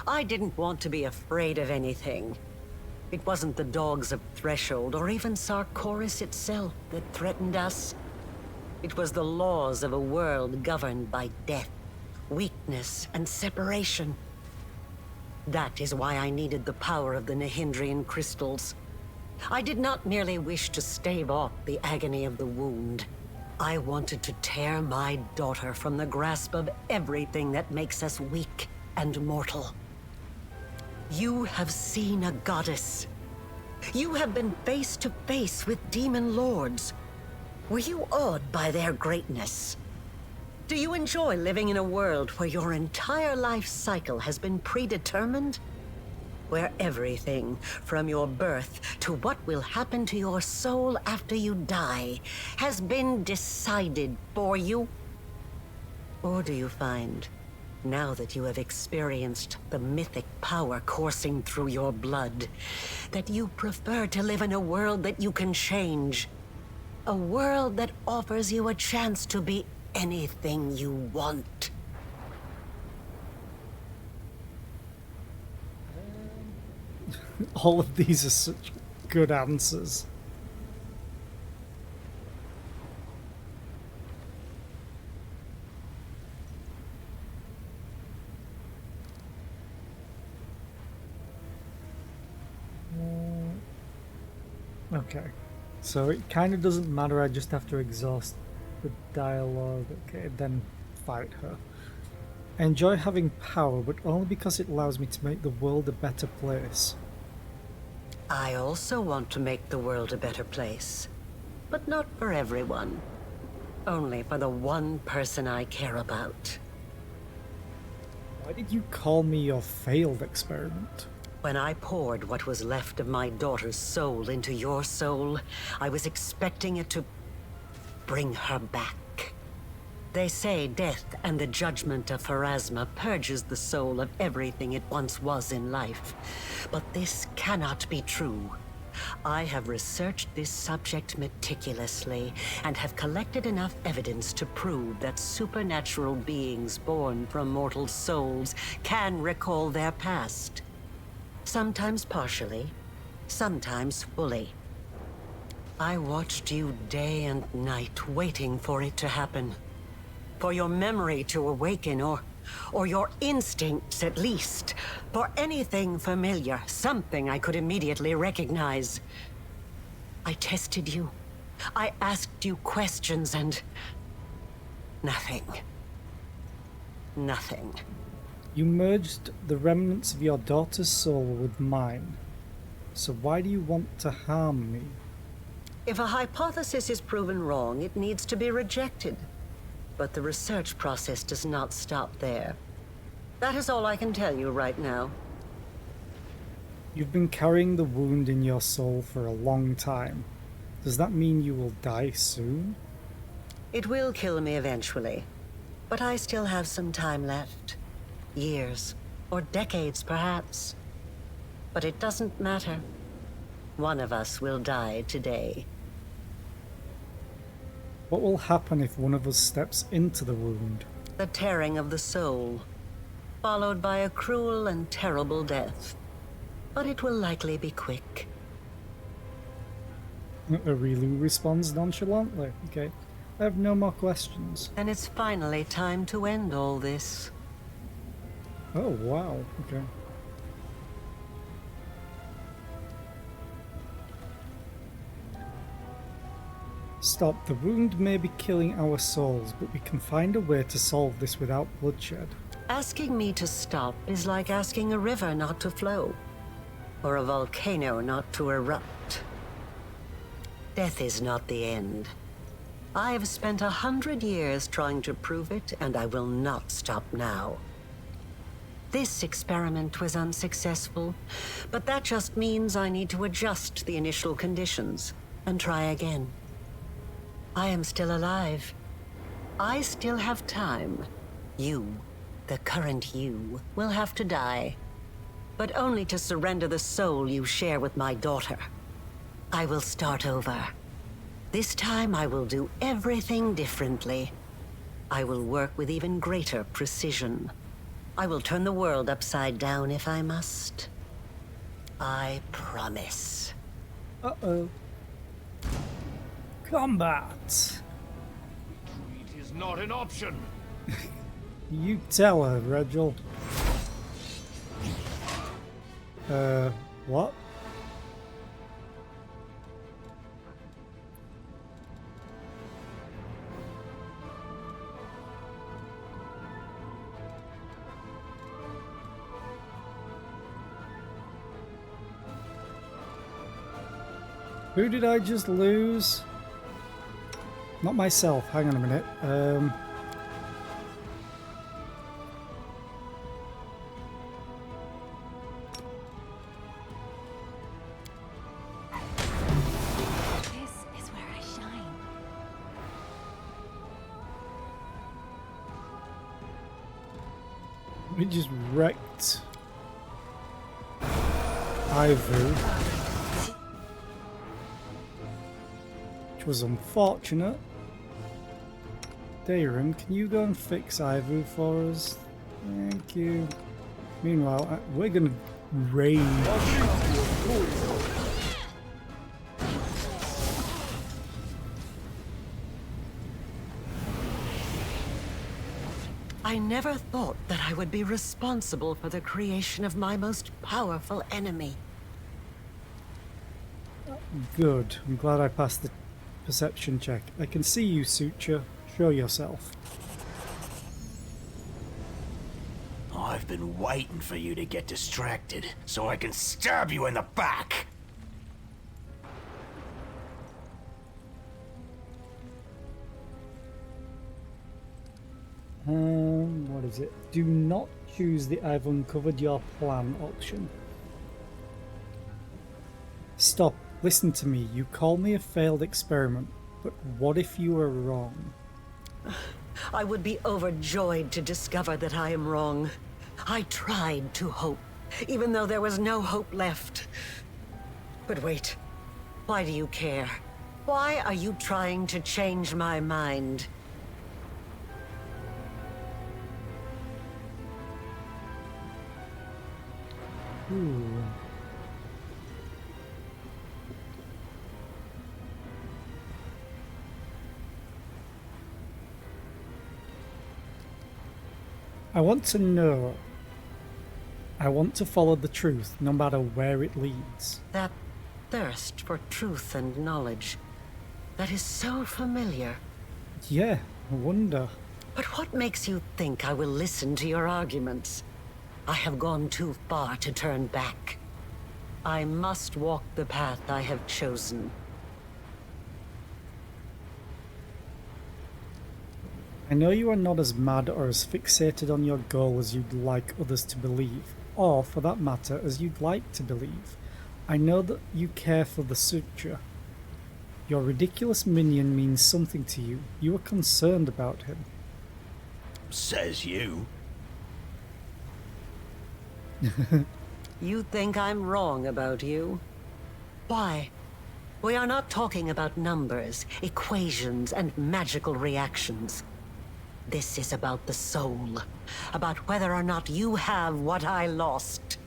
I didn't want to be afraid of anything. It wasn't the dogs of Threshold or even Sarkoris itself that threatened us. It was the laws of a world governed by death, weakness, and separation. That is why I needed the power of the Nahindrian crystals. I did not merely wish to stave off the agony of the wound. I wanted to tear my daughter from the grasp of everything that makes us weak and mortal. You have seen a goddess. You have been face to face with demon lords. Were you awed by their greatness? Do you enjoy living in a world where your entire life cycle has been predetermined? Where everything, from your birth to what will happen to your soul after you die, has been decided for you? Or do you find, now that you have experienced the mythic power coursing through your blood, that you prefer to live in a world that you can change? A world that offers you a chance to be anything you want? All of these are such good answers. Okay. So it kind of doesn't matter, I just have to exhaust the dialogue, okay, then fight her. I enjoy having power, but only because it allows me to make the world a better place. I also want to make the world a better place. But not for everyone. Only for the one person I care about. Why did you call me your failed experiment? When I poured what was left of my daughter's soul into your soul, I was expecting it to bring her back. They say death and the judgment of Pharasma purges the soul of everything it once was in life. But this cannot be true. I have researched this subject meticulously and have collected enough evidence to prove that supernatural beings born from mortal souls can recall their past. Sometimes partially, sometimes fully. I watched you day and night waiting for it to happen. For your memory to awaken, or your instincts at least. For anything familiar, something I could immediately recognize. I tested you. I asked you questions and... nothing. Nothing. You merged the remnants of your daughter's soul with mine. So why do you want to harm me? If a hypothesis is proven wrong, it needs to be rejected. But the research process does not stop there. That is all I can tell you right now. You've been carrying the wound in your soul for a long time. Does that mean you will die soon? It will kill me eventually. But I still have some time left. Years, or decades perhaps. But it doesn't matter. One of us will die today. What will happen if one of us steps into the wound? The tearing of the soul, followed by a cruel and terrible death. But it will likely be quick. Arilu responds nonchalantly. Okay, I have no more questions. And it's finally time to end all this. Oh, wow, okay. Stop. The wound may be killing our souls, but we can find a way to solve this without bloodshed. Asking me to stop is like asking a river not to flow, or a volcano not to erupt. Death is not the end. I have spent 100 years trying to prove it, and I will not stop now. This experiment was unsuccessful, but that just means I need to adjust the initial conditions and try again. I am still alive. I still have time. You, the current you, will have to die, but only to surrender the soul you share with my daughter. I will start over. This time I will do everything differently. I will work with even greater precision. I will turn the world upside down if I must. I promise. Uh-oh. Combat! It is not an option. You tell her, Regil. What? Who did I just lose? Not myself. Hang on a minute. This is where I shine. We just wrecked Ivu, which was unfortunate. Dayram, can you go and fix Ivu for us? Thank you. Meanwhile, we're gonna raid. I never thought that I would be responsible for the creation of my most powerful enemy. Good. I'm glad I passed the perception check. I can see you, Suture. Show yourself. I've been waiting for you to get distracted, so I can stab you in the back! What is it? Do not choose the I've uncovered your plan option. Stop. Listen to me. You call me a failed experiment, but what if you were wrong? I would be overjoyed to discover that I am wrong. I tried to hope, even though there was no hope left. But wait, why do you care? Why are you trying to change my mind? Ooh. I want to know. I want to follow the truth, no matter where it leads. That thirst for truth and knowledge, that is so familiar. Yeah, I wonder. But what makes you think I will listen to your arguments? I have gone too far to turn back. I must walk the path I have chosen. I know you are not as mad or as fixated on your goal as you'd like others to believe, or, for that matter, as you'd like to believe. I know that you care for the Suture. Your ridiculous minion means something to you. You are concerned about him. Says you. You think I'm wrong about you? Why? We are not talking about numbers, equations, and magical reactions. This is about the soul, about whether or not you have what I lost.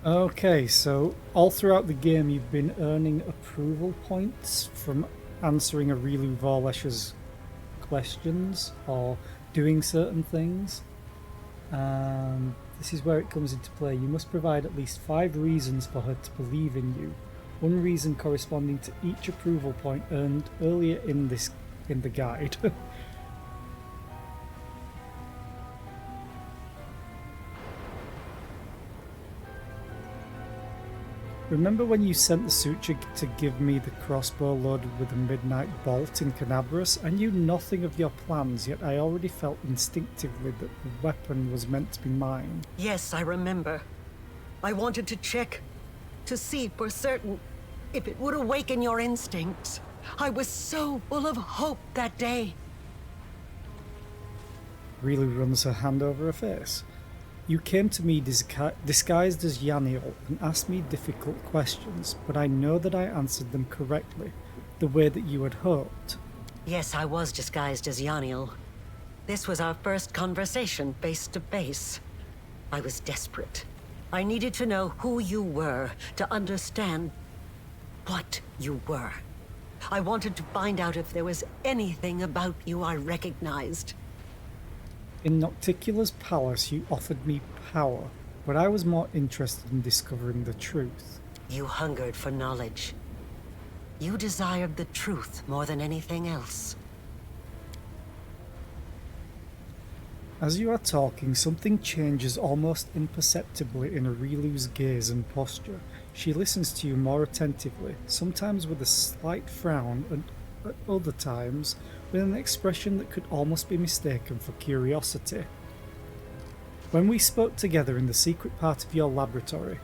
Okay, so all throughout the game you've been earning approval points from answering Aurilu Vorlesh's questions or doing certain things. This is where it comes into play. You must provide at least 5 reasons for her to believe in you. One reason corresponding to each approval point earned earlier in the guide. Remember when you sent the Suture to give me the crossbow loaded with a midnight bolt in Canabras? I knew nothing of your plans, yet I already felt instinctively that the weapon was meant to be mine. Yes, I remember. I wanted to check, to see for certain if it would awaken your instincts. I was so full of hope that day. Really runs her hand over her face. You came to me disguised as Yaniel and asked me difficult questions, but I know that I answered them correctly, the way that you had hoped. Yes, I was disguised as Yaniel. This was our first conversation face to face. I was desperate. I needed to know who you were, to understand what you were. I wanted to find out if there was anything about you I recognized. In Nocticula's palace, you offered me power, but I was more interested in discovering the truth. You hungered for knowledge. You desired the truth more than anything else. As you are talking, something changes almost imperceptibly in Aurilu's gaze and posture. She listens to you more attentively, sometimes with a slight frown, and at other times with an expression that could almost be mistaken for curiosity. When we spoke together in the secret part of your laboratory,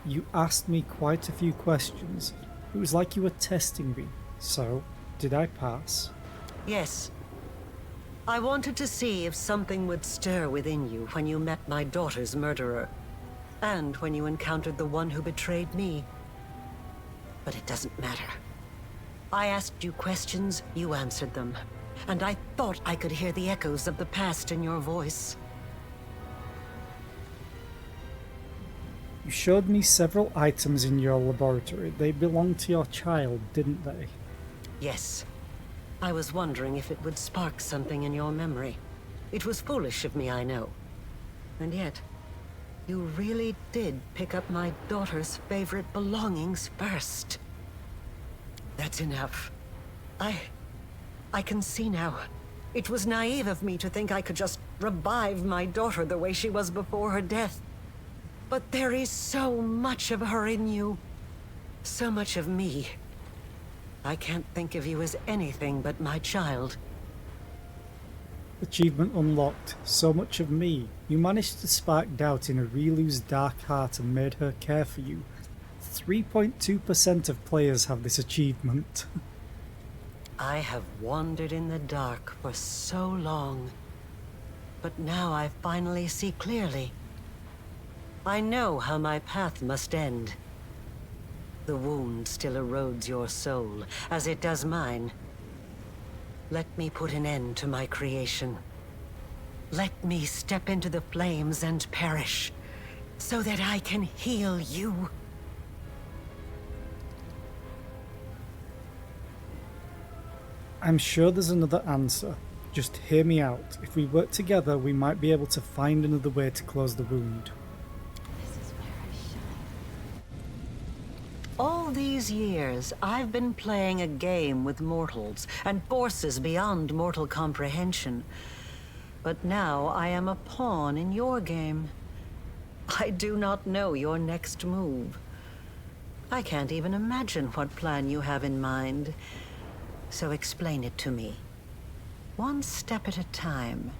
you asked me quite a few questions. It was like you were testing me. So, did I pass? Yes. I wanted to see if something would stir within you when you met my daughter's murderer, and when you encountered the one who betrayed me. But it doesn't matter. I asked you questions, you answered them, and I thought I could hear the echoes of the past in your voice. You showed me several items in your laboratory. They belonged to your child, didn't they? Yes. I was wondering if it would spark something in your memory. It was foolish of me, I know. And yet, You really did pick up my daughter's favorite belongings first. That's enough. I can see now. It was naive of me to think I could just revive my daughter the way she was before her death. But there is so much of her in you. So much of me. I can't think of you as anything but my child. Achievement unlocked. So much of me. You managed to spark doubt in Arilu's dark heart and made her care for you. 3.2% of players have this achievement. I have wandered in the dark for so long. But now I finally see clearly. I know how my path must end. The wound still erodes your soul, as it does mine. Let me put an end to my creation. Let me step into the flames and perish, so that I can heal you. I'm sure there's another answer. Just hear me out. If we work together, we might be able to find another way to close the wound. All these years, I've been playing a game with mortals and forces beyond mortal comprehension. But now I am a pawn in your game. I do not know your next move. I can't even imagine what plan you have in mind. So explain it to me. One step at a time.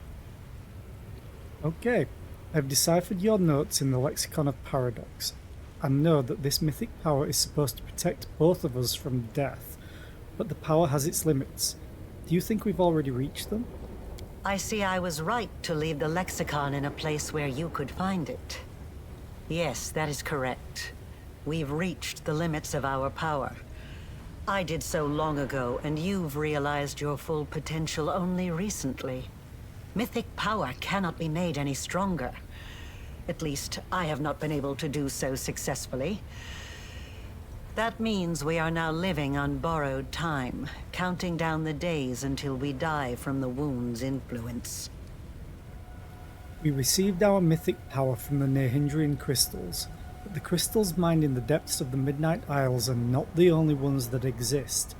Okay, I've deciphered your notes in the Lexicon of Paradox. I know that this mythic power is supposed to protect both of us from death, but the power has its limits. Do you think we've already reached them? I see I was right to leave the lexicon in a place where you could find it. Yes, that is correct. We've reached the limits of our power. I did so long ago, and you've realized your full potential only recently. Mythic power cannot be made any stronger. At least, I have not been able to do so successfully. That means we are now living on borrowed time, counting down the days until we die from the wound's influence. We received our mythic power from the Nehindrian crystals, but the crystals mined in the depths of the Midnight Isles are not the only ones that exist.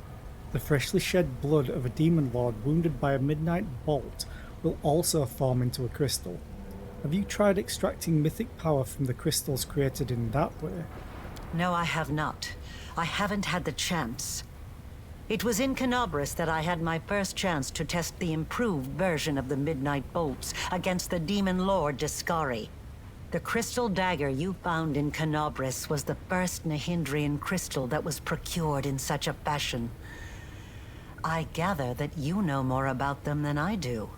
The freshly shed blood of a demon lord wounded by a midnight bolt will also form into a crystal. Have you tried extracting mythic power from the crystals created in that way? No, I have not. I haven't had the chance. It was in Canobris that I had my first chance to test the improved version of the Midnight Bolts against the Demon Lord Discari. The crystal dagger you found in Canobris was the first Nehindrian crystal that was procured in such a fashion. I gather that you know more about them than I do.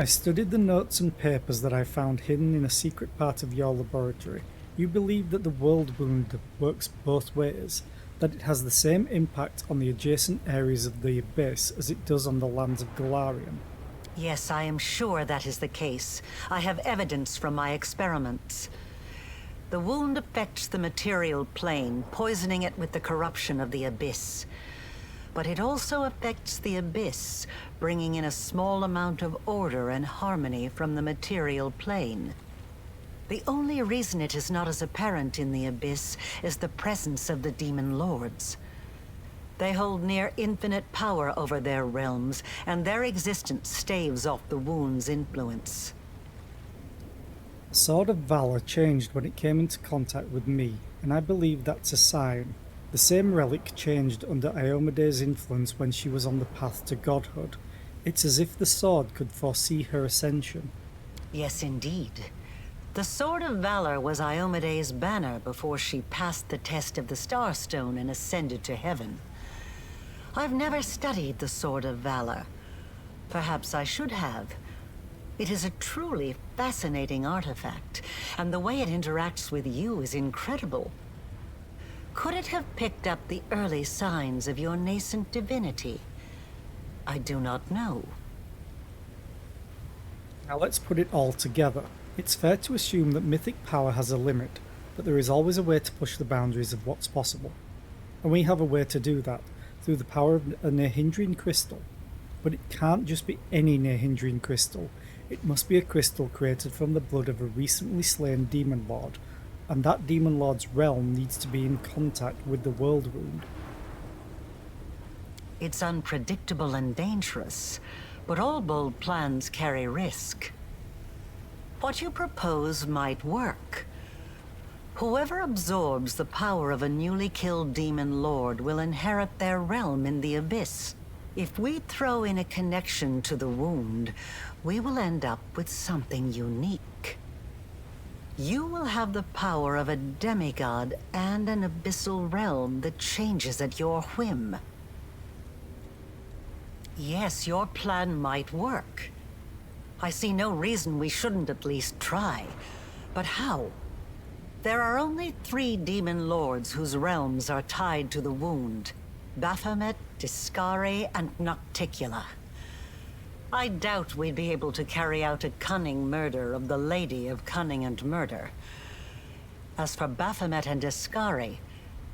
I studied the notes and papers that I found hidden in a secret part of your laboratory. You believe that the world wound works both ways, that it has the same impact on the adjacent areas of the Abyss as it does on the lands of Galarian. Yes, I am sure that is the case. I have evidence from my experiments. The wound affects the material plane, poisoning it with the corruption of the Abyss. But it also affects the Abyss, bringing in a small amount of order and harmony from the material plane. The only reason it is not as apparent in the Abyss is the presence of the Demon Lords. They hold near infinite power over their realms, and their existence staves off the wound's influence. The Sword of Valor changed when it came into contact with me, and I believe that's a sign. The same relic changed under Iomede's influence when she was on the path to godhood. It's as if the sword could foresee her ascension. Yes, indeed. The Sword of Valor was Iomede's banner before she passed the test of the Starstone and ascended to heaven. I've never studied the Sword of Valor. Perhaps I should have. It is a truly fascinating artifact, and the way it interacts with you is incredible. Could it have picked up the early signs of your nascent divinity? I do not know. Now let's put it all together. It's fair to assume that mythic power has a limit, but there is always a way to push the boundaries of what's possible. And we have a way to do that, through the power of a Nehindrian crystal. But it can't just be any Nehindrian crystal. It must be a crystal created from the blood of a recently slain demon lord, and that demon lord's realm needs to be in contact with the world wound. It's unpredictable and dangerous, but all bold plans carry risk. What you propose might work. Whoever absorbs the power of a newly killed demon lord will inherit their realm in the abyss. If we throw in a connection to the wound, we will end up with something unique. You will have the power of a demigod and an abyssal realm that changes at your whim. Yes, your plan might work. I see no reason we shouldn't at least try. But how? There are only 3 demon lords whose realms are tied to the wound: Baphomet, Discari, and Nocticula. I doubt we'd be able to carry out a cunning murder of the Lady of Cunning and Murder. As for Baphomet and Discari,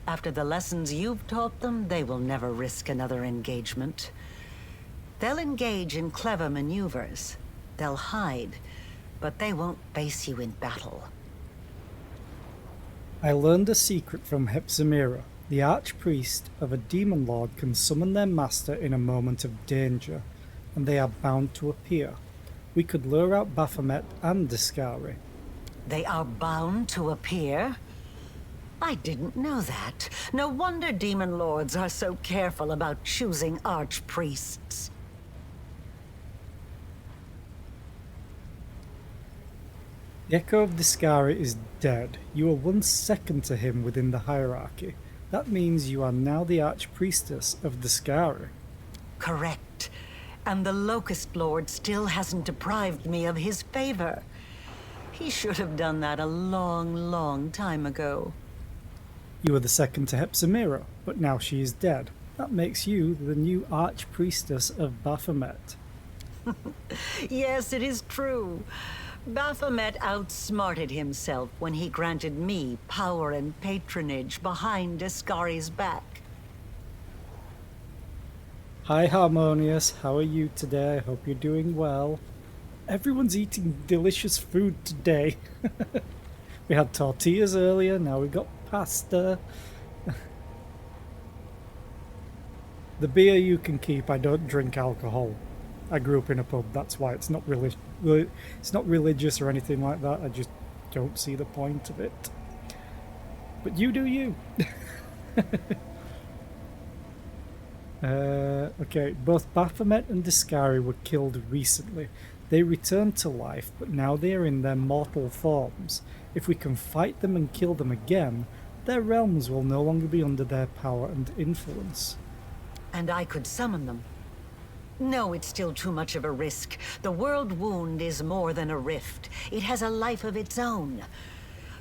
after the lessons you've taught them, they will never risk another engagement. They'll engage in clever maneuvers. They'll hide, but they won't face you in battle. I learned a secret from Hepzimira. The archpriest of a demon lord can summon their master in a moment of danger, and they are bound to appear. We could lure out Baphomet and Discari. They are bound to appear? I didn't know that. No wonder demon lords are so careful about choosing archpriests. The Echo of Discari is dead. You are 1 second to him within the hierarchy. That means you are now the archpriestess of Discari. Correct. And the Locust Lord still hasn't deprived me of his favor. He should have done that a long, long time ago. You were the second to Hepzimira, but now she is dead. That makes you the new archpriestess of Baphomet. Yes, it is true. Baphomet outsmarted himself when he granted me power and patronage behind Discari's back. Hi Harmonious, how are you today? I hope you're doing well. Everyone's eating delicious food today. We had tortillas earlier, now we've got pasta. The beer you can keep. I don't drink alcohol. I grew up in a pub, that's why. It's not religious or anything like that. I just don't see the point of it. But you do you. Okay, both Baphomet and Discari were killed recently. They returned to life, but now they are in their mortal forms. If we can fight them and kill them again, their realms will no longer be under their power and influence. And I could summon them. No, it's still too much of a risk. The world wound is more than a rift. It has a life of its own.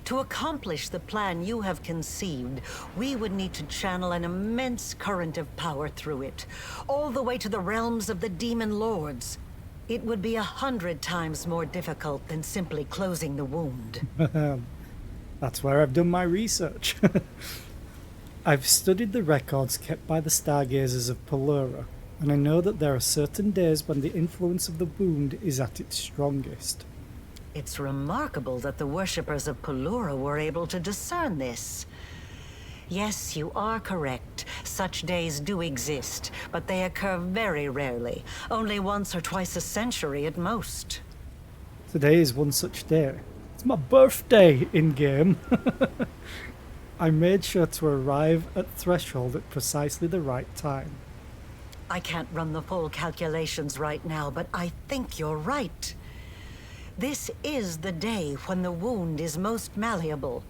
To accomplish the plan you have conceived, we would need to channel an immense current of power through it, all the way to the realms of the demon lords. It would be 100 times more difficult than simply closing the wound. That's where I've done my research. I've studied the records kept by the stargazers of Pelura, and I know that there are certain days when the influence of the wound is at its strongest. It's remarkable that the worshippers of Pelura were able to discern this. Yes, you are correct. Such days do exist, but they occur very rarely, only once or twice a century at most. Today is one such day. It's my birthday in-game. I made sure to arrive at Threshold at precisely the right time. I can't run the full calculations right now, but I think you're right. This is the day when the wound is most malleable.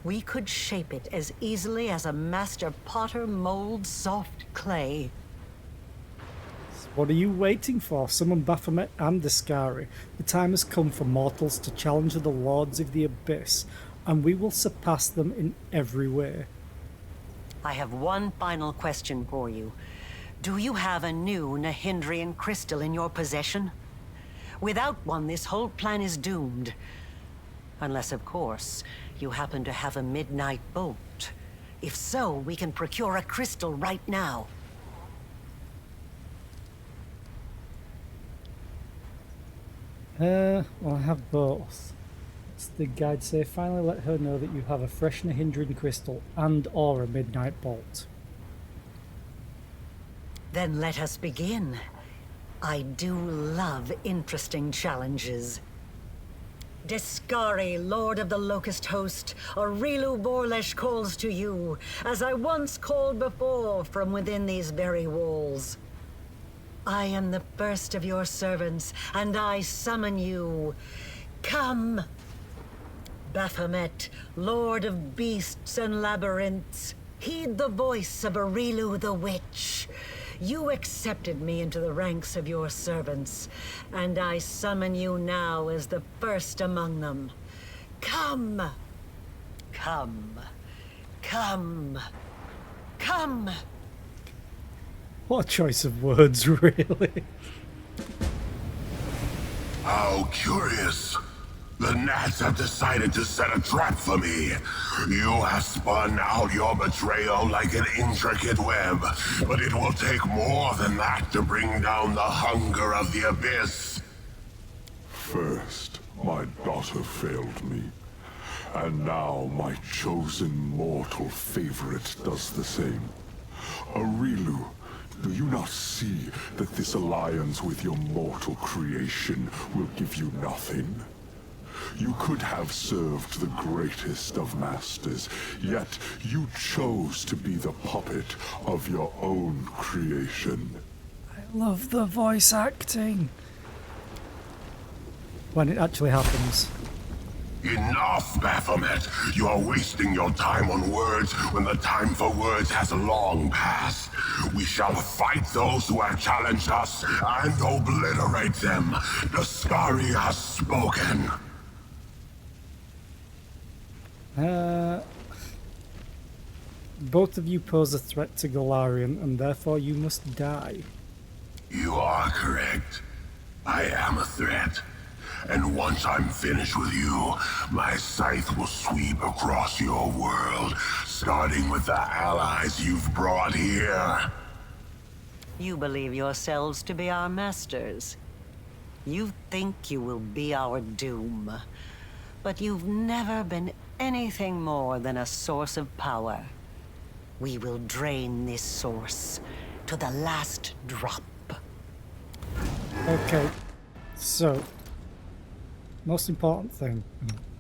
We could shape it as easily as a master potter molds soft clay. What are you waiting for? Summon Baphomet and Discari. The time has come for mortals to challenge the Lords of the Abyss, and we will surpass them in every way. I have one final question for you. Do you have a new Nahindrian crystal in your possession? Without one, this whole plan is doomed. Unless, of course, you happen to have a midnight bolt. If so, we can procure a crystal right now. Well, I have both. What's the guide say? Finally let her know that you have a freshener hindering crystal and or a midnight bolt. Then let us begin. I do love interesting challenges. Discari, Lord of the Locust Host, Aurilu Vorlesh calls to you, as I once called before from within these very walls. I am the first of your servants, and I summon you. Come! Baphomet, Lord of Beasts and Labyrinths, heed the voice of Aurilu the Witch. You accepted me into the ranks of your servants, and I summon you now as the first among them. Come! Come! Come! Come! What a choice of words, really. How curious. The gnats have decided to set a trap for me. You have spun out your betrayal like an intricate web, but it will take more than that to bring down the hunger of the abyss. First, my daughter failed me, and now my chosen mortal favorite does the same. Aurilu, do you not see that this alliance with your mortal creation will give you nothing? You could have served the greatest of masters, yet you chose to be the puppet of your own creation. I love the voice acting. When it actually happens. Enough, Baphomet! You are wasting your time on words when the time for words has long passed. We shall fight those who have challenged us and obliterate them. Discari has spoken. Both of you pose a threat to Golarion, and therefore you must die. You are correct. I am a threat. And once I'm finished with you, my scythe will sweep across your world, starting with the allies you've brought here. You believe yourselves to be our masters. You think you will be our doom. But you've never been anything more than a source of power. We will drain this source to the last drop. Okay, so most important thing,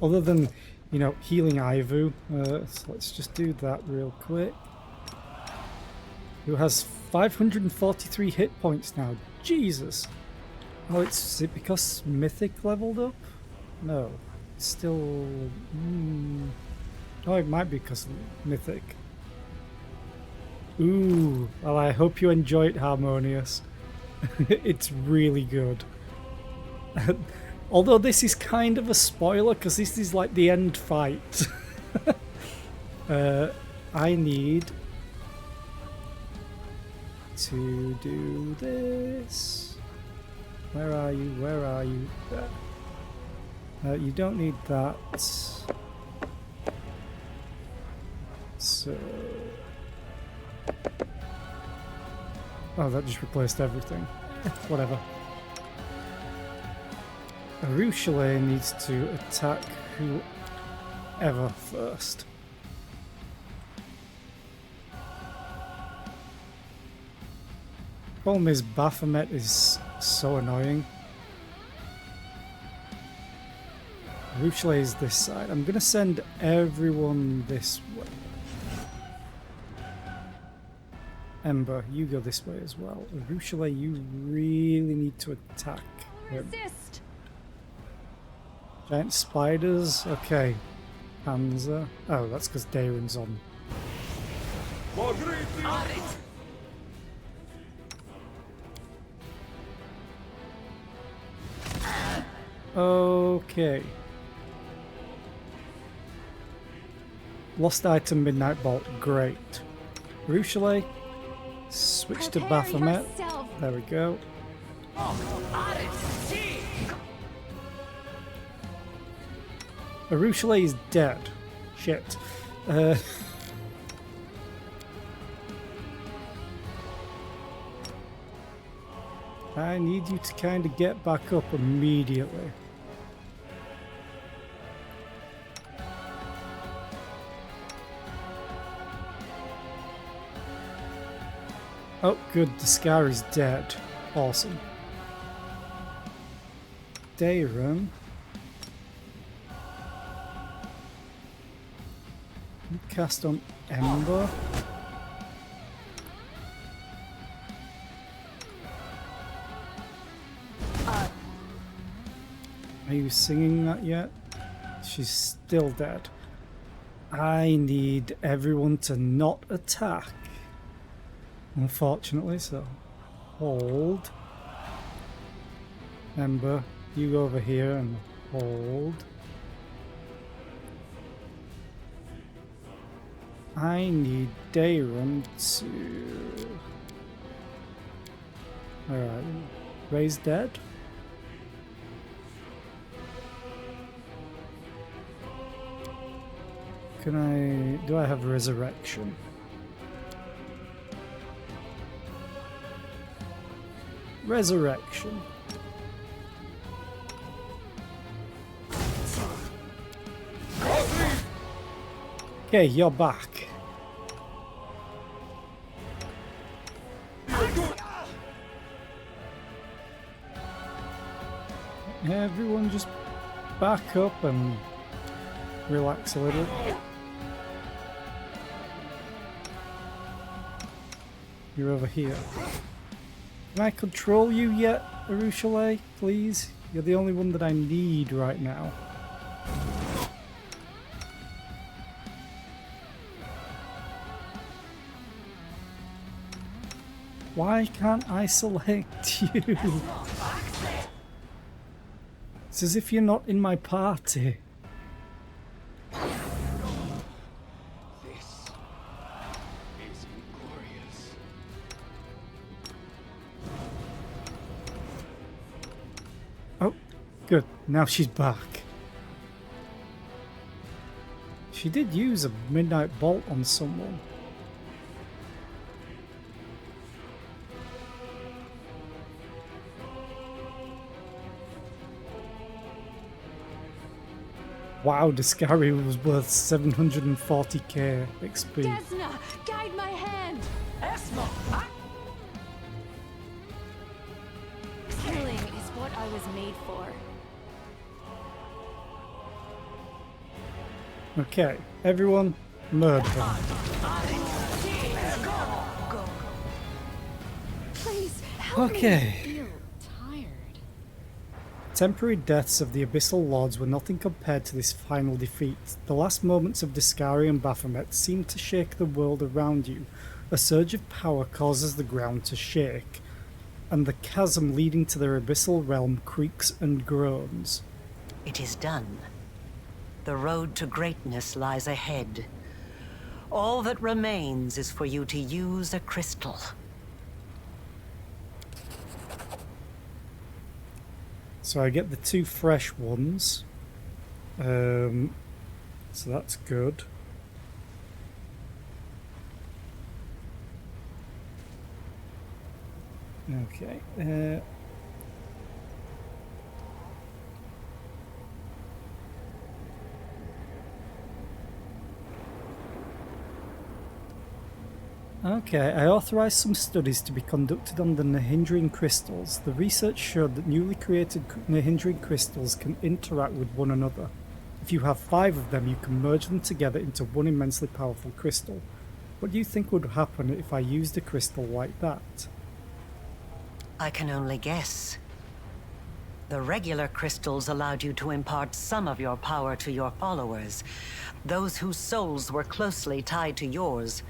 other than, you know, healing Ivu, so let's just do that real quick. Who has 543 hit points now? Jesus! Oh, is it because Mythic leveled up? No, it's still... Oh, it might be because Mythic. Ooh, well, I hope you enjoy it, Harmonious. It's really good. Although this is kind of a spoiler, because this is like the end fight. I need to do this. Where are you? Where are you? There. You don't need that. So... Oh, that just replaced everything. Whatever. Arushale needs to attack whoever first. Problem is, Baphomet is so annoying. Arushale is this side. I'm gonna send everyone this way. Ember, you go this way as well. Arushale, you really need to attack him. Resist. Giant spiders, okay. Panzer. Oh, that's because Daeron's on. Okay. Lost item, Midnight Bolt, great. Arushale, switch to Baphomet. There we go. Arushale is dead. Shit. I need you to kind of get back up immediately. Oh, good. The Scar is dead. Awesome. Day room. Cast on Ember. Are you singing that yet? She's still dead. I need everyone to not attack. Unfortunately, so hold. Ember, you go over here and hold. I need Dayron to... Alright, Ray's dead. Can I... do I have Resurrection? Resurrection. Okay, you're back. Everyone just back up and relax a little. You're over here. Can I control you yet, Arushale? Please? You're the only one that I need right now. Why can't I select you? It's as if you're not in my party. Oh, good. Now she's back. She did use a midnight bolt on someone. Wow, Discari was worth 740k XP. Desna, guide my hand. Esma. Killing is what I was made for. Okay, everyone, murder them. Please help Okay. me. Feel tired. Temporary deaths of the Abyssal Lords were nothing compared to this final defeat. The last moments of Discari and Baphomet seemed to shake the world around you. A surge of power causes the ground to shake, and the chasm leading to their abyssal realm creaks and groans. It is done. The road to greatness lies ahead. All that remains is for you to use a crystal. So I get the 2 fresh ones. So that's good. Okay. Okay, I authorised some studies to be conducted on the Nahindrian crystals. The research showed that newly created Nahindrian crystals can interact with one another. If you have 5 of them, you can merge them together into one immensely powerful crystal. What do you think would happen if I used a crystal like that? I can only guess. The regular crystals allowed you to impart some of your power to your followers, those whose souls were closely tied to yours.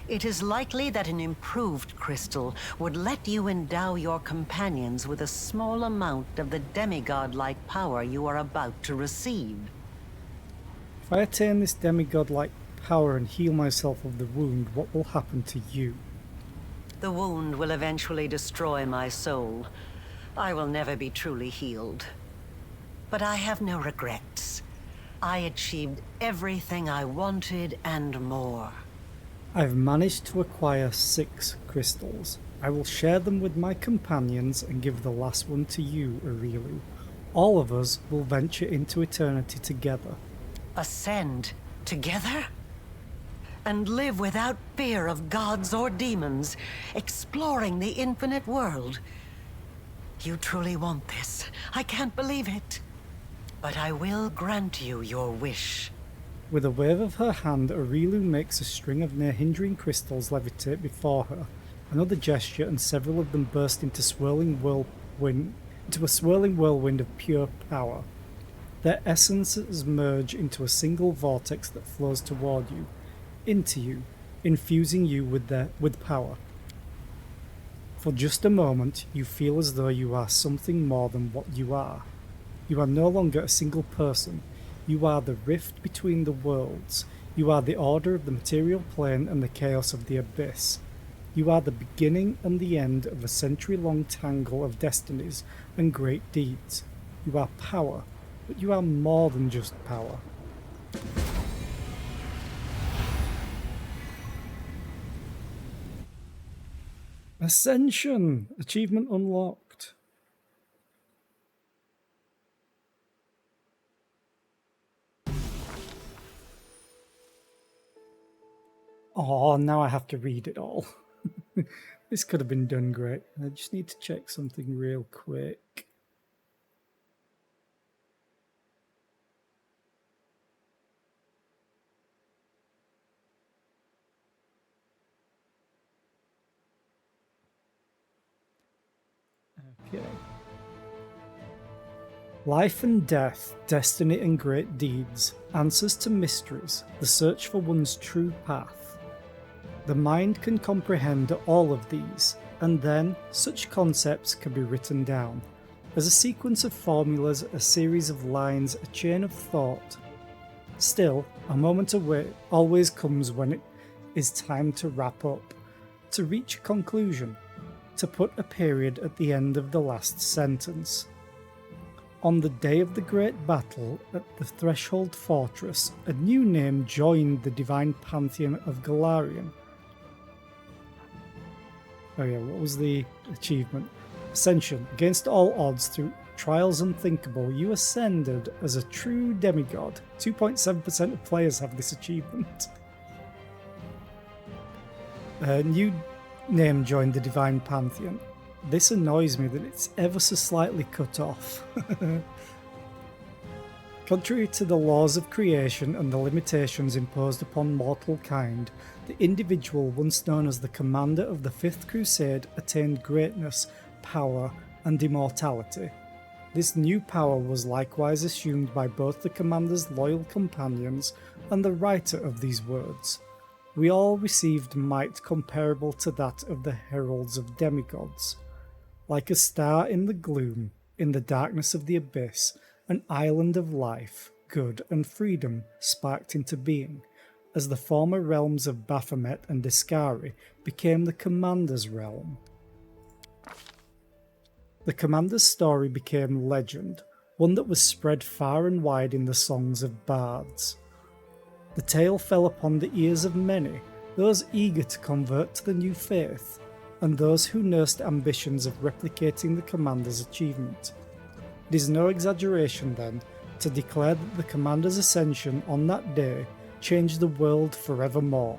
It is likely that an improved crystal would let you endow your companions with a small amount of the demigod-like power you are about to receive. If I attain this demigod-like power and heal myself of the wound, what will happen to you? The wound will eventually destroy my soul. I will never be truly healed. But I have no regrets. I achieved everything I wanted and more. I've managed to acquire 6 crystals. I will share them with my companions and give the last one to you, Arilu. All of us will venture into eternity together. Ascend together? And live without fear of gods or demons, exploring the infinite world. You truly want this. I can't believe it. But I will grant you your wish. With a wave of her hand, Arilu makes a string of near-hindering crystals levitate before her. Another gesture, and several of them burst into a swirling whirlwind of pure power. Their essences merge into a single vortex that flows toward you, into you, infusing you with power. For just a moment, you feel as though you are something more than what you are. You are no longer a single person. You are the rift between the worlds. You are the order of the material plane and the chaos of the abyss. You are the beginning and the end of a century-long tangle of destinies and great deeds. You are power, but you are more than just power. Ascension! Achievement unlocked. Oh, now I have to read it all. This could have been done great. I just need to check something real quick. Okay. Life and death, destiny and great deeds, answers to mysteries, the search for one's true path. The mind can comprehend all of these, and then such concepts can be written down. As a sequence of formulas, a series of lines, a chain of thought. Still, a moment away always comes when it is time to wrap up, to reach a conclusion, to put a period at the end of the last sentence. On the day of the great battle at the Threshold Fortress, a new name joined the divine pantheon of Galarian. Oh yeah, what was the achievement? Ascension. Against all odds, through trials unthinkable, you ascended as a true demigod. 2.7% of players have this achievement. A new name joined the divine pantheon. This annoys me that it's ever so slightly cut off. Contrary to the laws of creation and the limitations imposed upon mortal kind, the individual once known as the commander of the Fifth Crusade attained greatness, power, and immortality. This new power was likewise assumed by both the commander's loyal companions and the writer of these words. We all received might comparable to that of the heralds of demigods. Like a star in the gloom, in the darkness of the abyss, an island of life, good, and freedom sparked into being, as the former realms of Baphomet and Discari became the Commander's realm. The Commander's story became legend, one that was spread far and wide in the songs of bards. The tale fell upon the ears of many, those eager to convert to the new faith, and those who nursed ambitions of replicating the Commander's achievement. It is no exaggeration, then, to declare that the Commander's ascension on that day changed the world forevermore.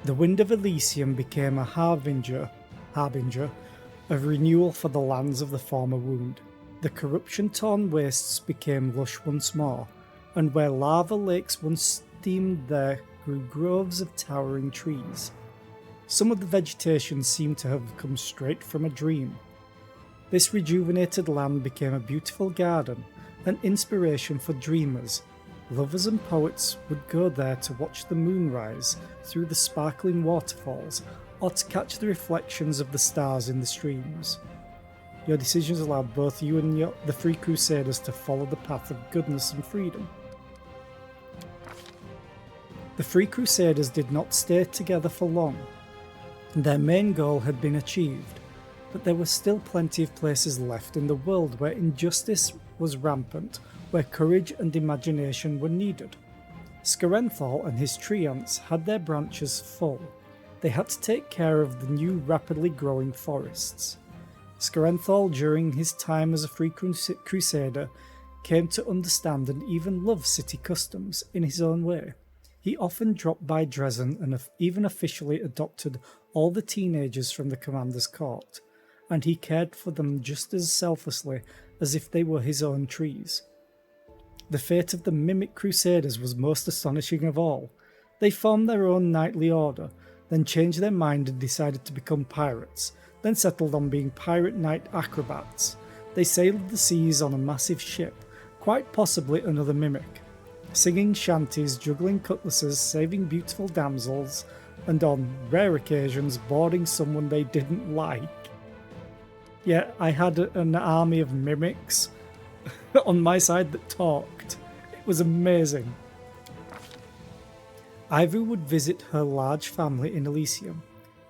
The Wind of Elysium became a harbinger of renewal for the lands of the former wound. The corruption-torn wastes became lush once more, and where lava lakes once steamed there grew groves of towering trees. Some of the vegetation seemed to have come straight from a dream. This rejuvenated land became a beautiful garden, an inspiration for dreamers. Lovers and poets would go there to watch the moon rise through the sparkling waterfalls, or to catch the reflections of the stars in the streams. Your decisions allowed both you and the Free Crusaders to follow the path of goodness and freedom. The Free Crusaders did not stay together for long. Their main goal had been achieved, but there were still plenty of places left in the world where injustice was rampant, where courage and imagination were needed. Scarenthal and his treants had their branches full. they had to take care of the new rapidly growing forests. Scarenthal, during his time as a free crusader, came to understand and even love city customs in his own way. He often dropped by Dresden and even officially adopted all the teenagers from the commander's court, and he cared for them just as selflessly as if they were his own trees. The fate of the Mimic Crusaders was most astonishing of all. They formed their own knightly order, then changed their mind and decided to become pirates, then settled on being pirate knight acrobats. They sailed the seas on a massive ship, quite possibly another Mimic, singing shanties, juggling cutlasses, saving beautiful damsels, and on rare occasions boarding someone they didn't like. Yeah, I had an army of mimics on my side that talked. It was amazing. Ivy would visit her large family in Elysium,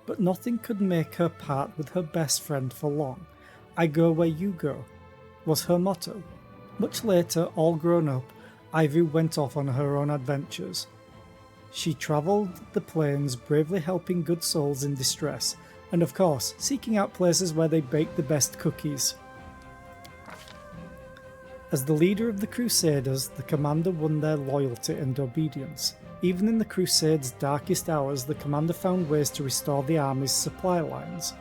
but nothing could make her part with her best friend for long. "I go where you go," was her motto. Much later, all grown up, Ivy went off on her own adventures. She travelled the plains, bravely helping good souls in distress, and of course, seeking out places where they baked the best cookies. As the leader of the Crusaders, the commander won their loyalty and obedience. Even in the Crusade's darkest hours, the commander found ways to restore the army's supply lines.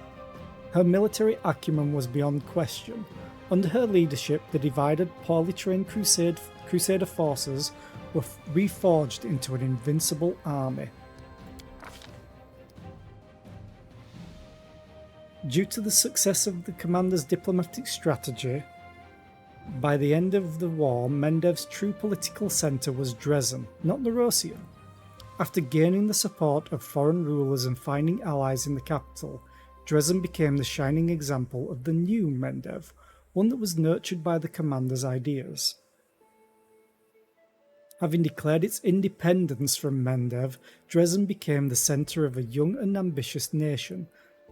Her military acumen was beyond question. Under her leadership, the divided, poorly trained Crusader forces were reforged into an invincible army. Due to the success of the commander's diplomatic strategy, by the end of the war, Mendev's true political centre was Dresden, not Nerosian. After gaining the support of foreign rulers and finding allies in the capital, Dresden became the shining example of the new Mendev, one that was nurtured by the commander's ideas. Having declared its independence from Mendev, Dresden became the centre of a young and ambitious nation.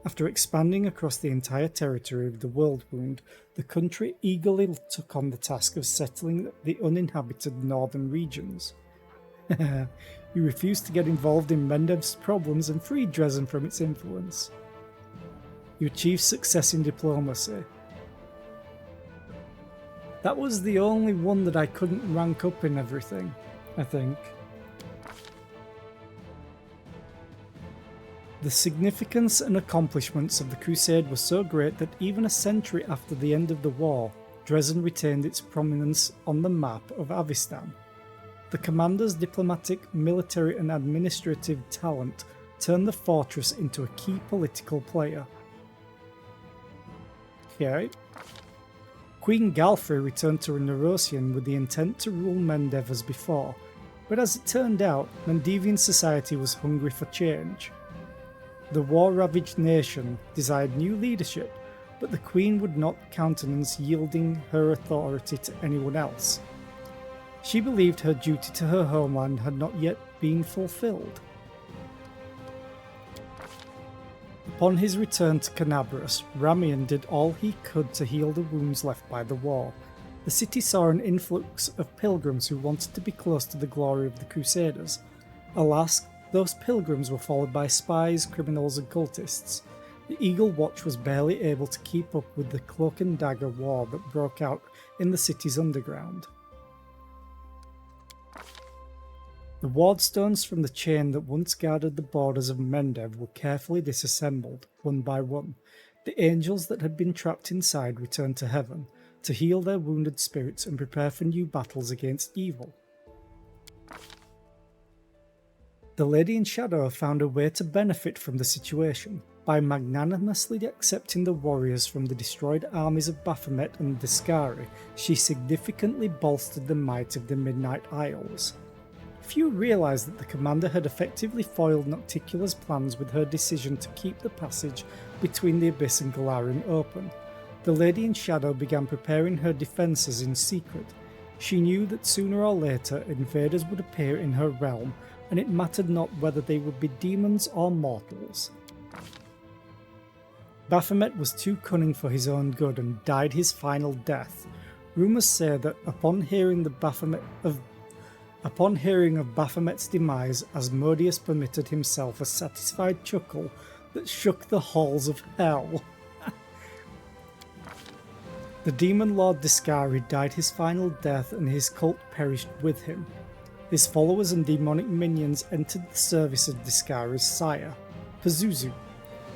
After expanding across the entire territory of the World Wound, the country eagerly took on the task of settling the uninhabited northern regions. You refused to get involved in Mendev's problems and freed Dresden from its influence. You achieved success in diplomacy. That was the only one that I couldn't rank up in everything, I think. The significance and accomplishments of the Crusade were so great that even a century after the end of the war, Dresden retained its prominence on the map of Avistan. The commander's diplomatic, military and administrative talent turned the fortress into a key political player. Okay. Queen Galfrey returned to Nerosian with the intent to rule Mendev as before, but as it turned out, Mendevian society was hungry for change. The war-ravaged nation desired new leadership, but the Queen would not countenance yielding her authority to anyone else. She believed her duty to her homeland had not yet been fulfilled. Upon his return to Canabras, Ramian did all he could to heal the wounds left by the war. The city saw an influx of pilgrims who wanted to be close to the glory of the Crusaders. Alas, those pilgrims were followed by spies, criminals and cultists. The Eagle Watch was barely able to keep up with the cloak and dagger war that broke out in the city's underground. The wardstones from the chain that once guarded the borders of Mendev were carefully disassembled, one by one. The angels that had been trapped inside returned to heaven, to heal their wounded spirits and prepare for new battles against evil. The Lady in Shadow found a way to benefit from the situation. By magnanimously accepting the warriors from the destroyed armies of Baphomet and Discari, she significantly bolstered the might of the Midnight Isles. Few realised that the commander had effectively foiled Nocticula's plans with her decision to keep the passage between the Abyss and Galarium open. The Lady in Shadow began preparing her defences in secret. She knew that sooner or later invaders would appear in her realm, and it mattered not whether they would be demons or mortals. Baphomet was too cunning for his own good and died his final death. Rumours say that upon hearing the Baphomet of Upon hearing of Baphomet's demise, Asmodeus permitted himself a satisfied chuckle that shook the halls of hell. The demon lord Discari died his final death and his cult perished with him. His followers and demonic minions entered the service of Discari's sire, Pazuzu.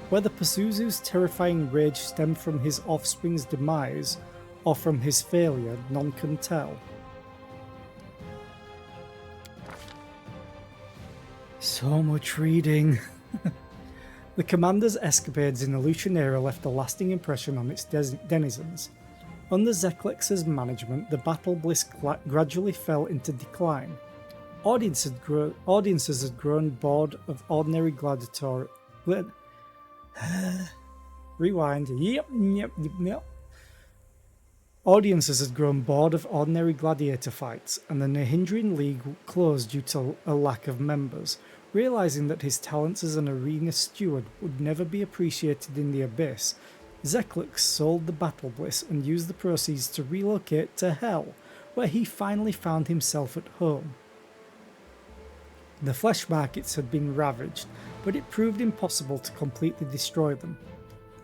Whether Pazuzu's terrifying rage stemmed from his offspring's demise or from his failure, none can tell. So much reading. The commander's escapades in Illusionera left a lasting impression on its denizens. Under Zeklex's management, the battle bliss gradually fell into decline. Audiences had grown bored of ordinary gladiator... Rewind. Yep. Audiences had grown bored of ordinary gladiator fights, and the Nahindrian League closed due to a lack of members. Realizing that his talents as an arena steward would never be appreciated in the Abyss, Zeklex sold the Battle Bliss and used the proceeds to relocate to Hell, where he finally found himself at home. The flesh markets had been ravaged, but it proved impossible to completely destroy them.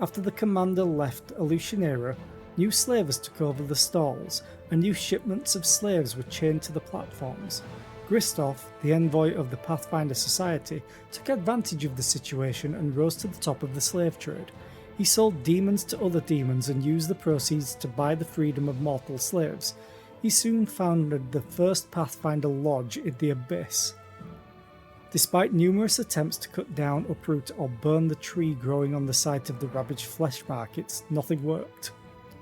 After the commander left Illusionera, new slavers took over the stalls, and new shipments of slaves were chained to the platforms. Gristov, the envoy of the Pathfinder Society, took advantage of the situation and rose to the top of the slave trade. He sold demons to other demons and used the proceeds to buy the freedom of mortal slaves. He soon founded the first Pathfinder Lodge in the Abyss. Despite numerous attempts to cut down, uproot, or burn the tree growing on the site of the ravaged flesh markets, nothing worked.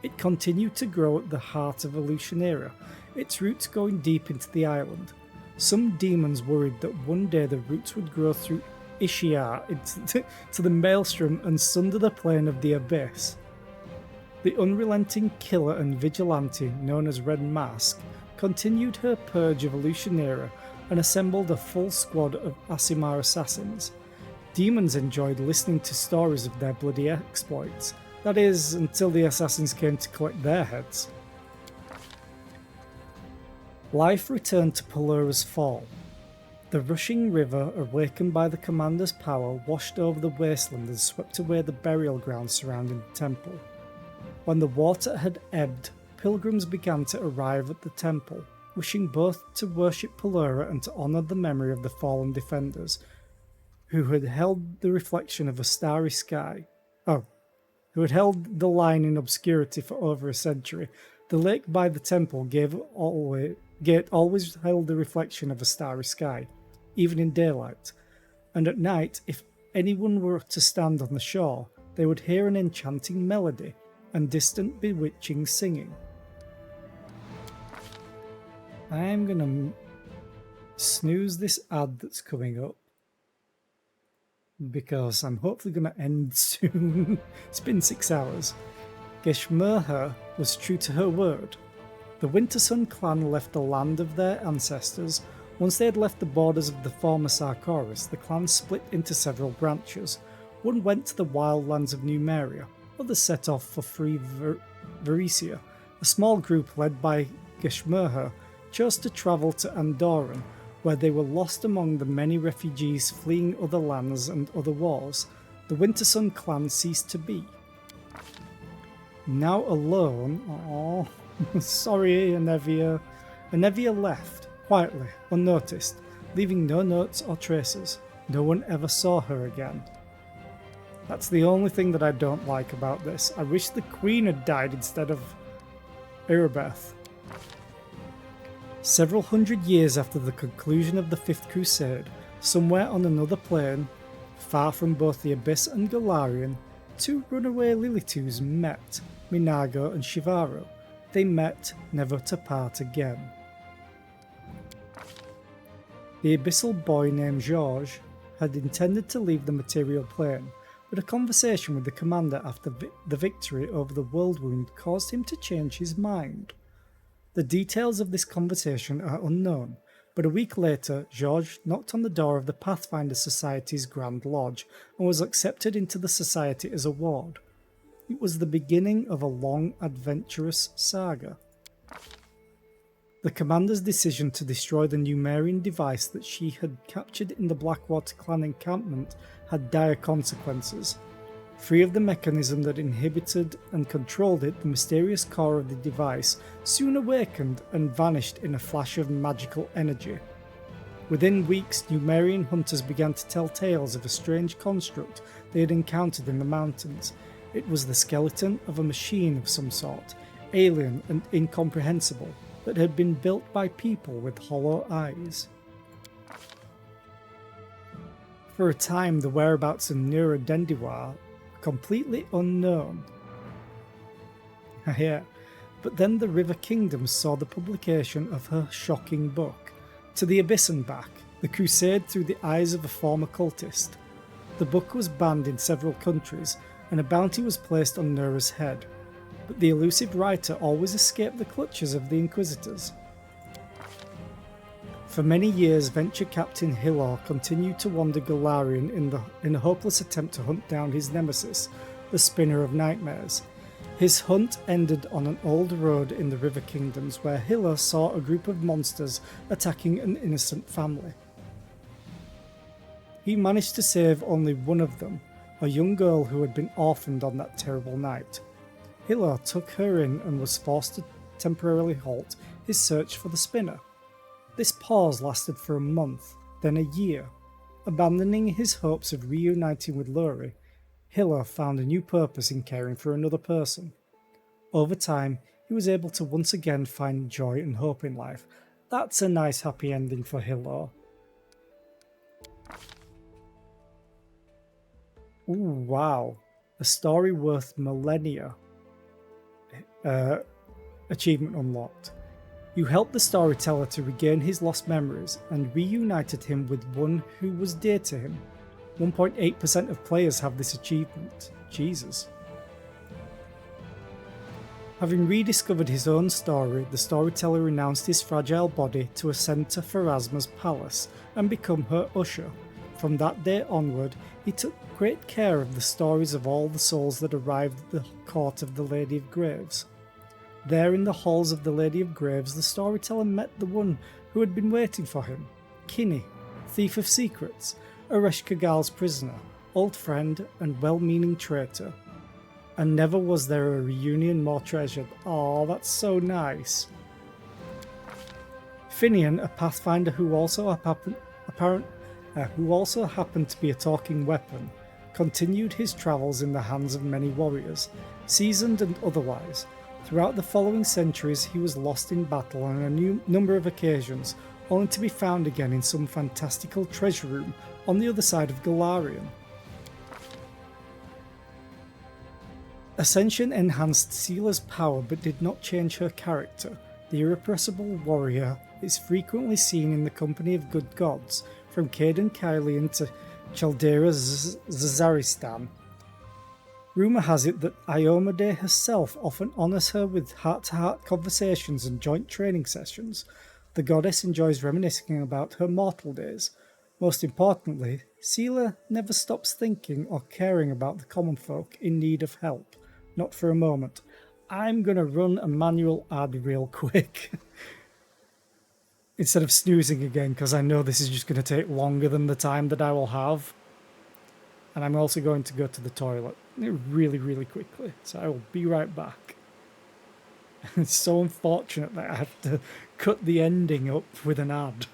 It continued to grow at the heart of Illusionera, its roots going deep into the island. Some demons worried that one day the roots would grow through Ishiar to the maelstrom and sunder the plane of the Abyss. The unrelenting killer and vigilante known as Red Mask continued her purge of Illusionera and assembled a full squad of Aasimar assassins. Demons enjoyed listening to stories of their bloody exploits, that is, until the assassins came to collect their heads. Life returned to Pelura's fall. The rushing river, awakened by the commander's power, washed over the wasteland and swept away the burial ground surrounding the temple. When the water had ebbed, pilgrims began to arrive at the temple, wishing both to worship Pelura and to honour the memory of the fallen defenders, who had held the reflection of a starry sky. Who had held the line in obscurity for over a century. The lake by the temple gate always held the reflection of a starry sky, even in daylight, and at night, if anyone were to stand on the shore, they would hear an enchanting melody and distant bewitching singing. I'm gonna snooze this ad that's coming up, because I'm hopefully going to end soon. It's been 6 hours. Geshmerha was true to her word. The Wintersun clan left the land of their ancestors. Once they had left the borders of the former Sarkoris, the clan split into several branches. One went to the wildlands of Numeria, others set off for free Varesia. A small group led by Geshmerha chose to travel to Andoran, where they were lost among the many refugees fleeing other lands and other wars. The Wintersun clan ceased to be. Now alone, sorry Anevia. Anevia left, quietly, unnoticed, leaving no notes or traces. No one ever saw her again. That's the only thing that I don't like about this. I wish the Queen had died instead of Irabeth. Several hundred years after the conclusion of the Fifth Crusade, somewhere on another plane, far from both the Abyss and Golarion, two runaway Lilitus met, Minago and Shivaro. They met, never to part again. The abyssal boy named Georges had intended to leave the material plane, but a conversation with the commander after the victory over the World Wound caused him to change his mind. The details of this conversation are unknown, but a week later, Georges knocked on the door of the Pathfinder Society's Grand Lodge and was accepted into the society as a ward. It was the beginning of a long, adventurous saga. The commander's decision to destroy the Numerian device that she had captured in the Blackwater clan encampment had dire consequences. Free of the mechanism that inhibited and controlled it, the mysterious core of the device soon awakened and vanished in a flash of magical energy. Within weeks, Numerian hunters began to tell tales of a strange construct they had encountered in the mountains. It was the skeleton of a machine of some sort, alien and incomprehensible, that had been built by people with hollow eyes. For a time, the whereabouts of Nura Dendiwa were completely unknown. Yeah, but then the River Kingdoms saw the publication of her shocking book, To the Abyss and Back, The Crusade Through the Eyes of a Former Cultist. The book was banned in several countries, and a bounty was placed on Nura's head, but the elusive writer always escaped the clutches of the Inquisitors. For many years, Venture Captain Hillar continued to wander Golarion in a hopeless attempt to hunt down his nemesis, the Spinner of Nightmares. His hunt ended on an old road in the River Kingdoms where Hillar saw a group of monsters attacking an innocent family. He managed to save only one of them, a young girl who had been orphaned on that terrible night. Hillar took her in and was forced to temporarily halt his search for the Spinner. This pause lasted for a month, then a year. Abandoning his hopes of reuniting with Lori, Hillar found a new purpose in caring for another person. Over time, he was able to once again find joy and hope in life. That's a nice happy ending for Hillar. Ooh, wow. A story worth millennia. Achievement unlocked. You helped the storyteller to regain his lost memories and reunited him with one who was dear to him. 1.8% of players have this achievement. Jesus. Having rediscovered his own story, the storyteller renounced his fragile body to ascend to Pharasma's palace and become her usher. From that day onward, he took great care of the stories of all the souls that arrived at the court of the Lady of Graves. There in the halls of the Lady of Graves, the storyteller met the one who had been waiting for him, Kinney, thief of secrets, Aresh Kagal's prisoner, old friend and well-meaning traitor. And never was there a reunion more treasured. Oh, that's so nice. Finian, a pathfinder who also happened to be a talking weapon, continued his travels in the hands of many warriors, seasoned and otherwise. Throughout the following centuries, he was lost in battle on a number of occasions, only to be found again in some fantastical treasure room on the other side of Golarion. Ascension enhanced Seela's power but did not change her character. The irrepressible warrior is frequently seen in the company of good gods, from Caden Kylian to Chaldera Zazaristan. Rumour has it that Iomade herself often honours her with heart-to-heart conversations and joint training sessions. The goddess enjoys reminiscing about her mortal days. Most importantly, Seela never stops thinking or caring about the common folk in need of help. Not for a moment. I'm going to run a manual ad real quick. Instead of snoozing again, because I know this is just going to take longer than the time that I will have. And I'm also going to go to the toilet really, really quickly. So I will be right back. It's so unfortunate that I have to cut the ending up with an ad.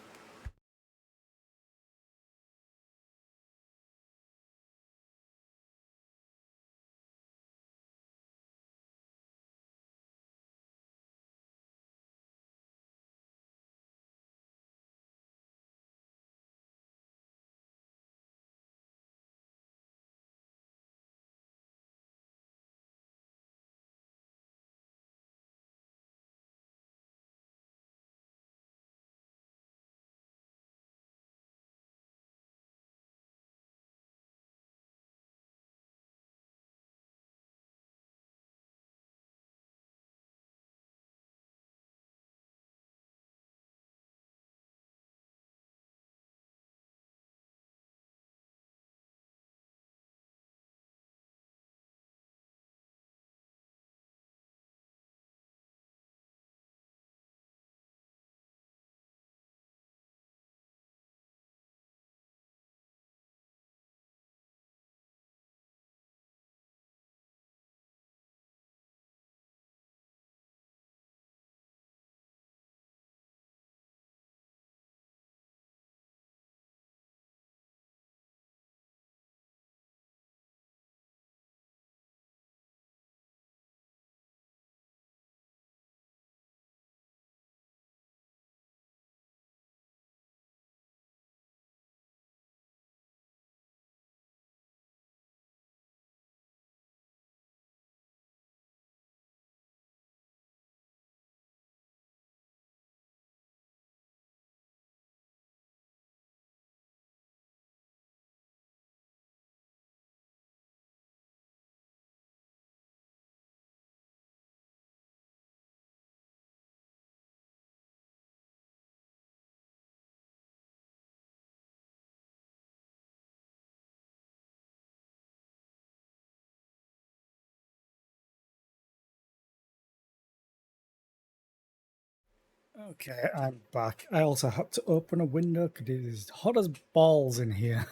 Okay, I'm back. I also had to open a window because it is hot as balls in here.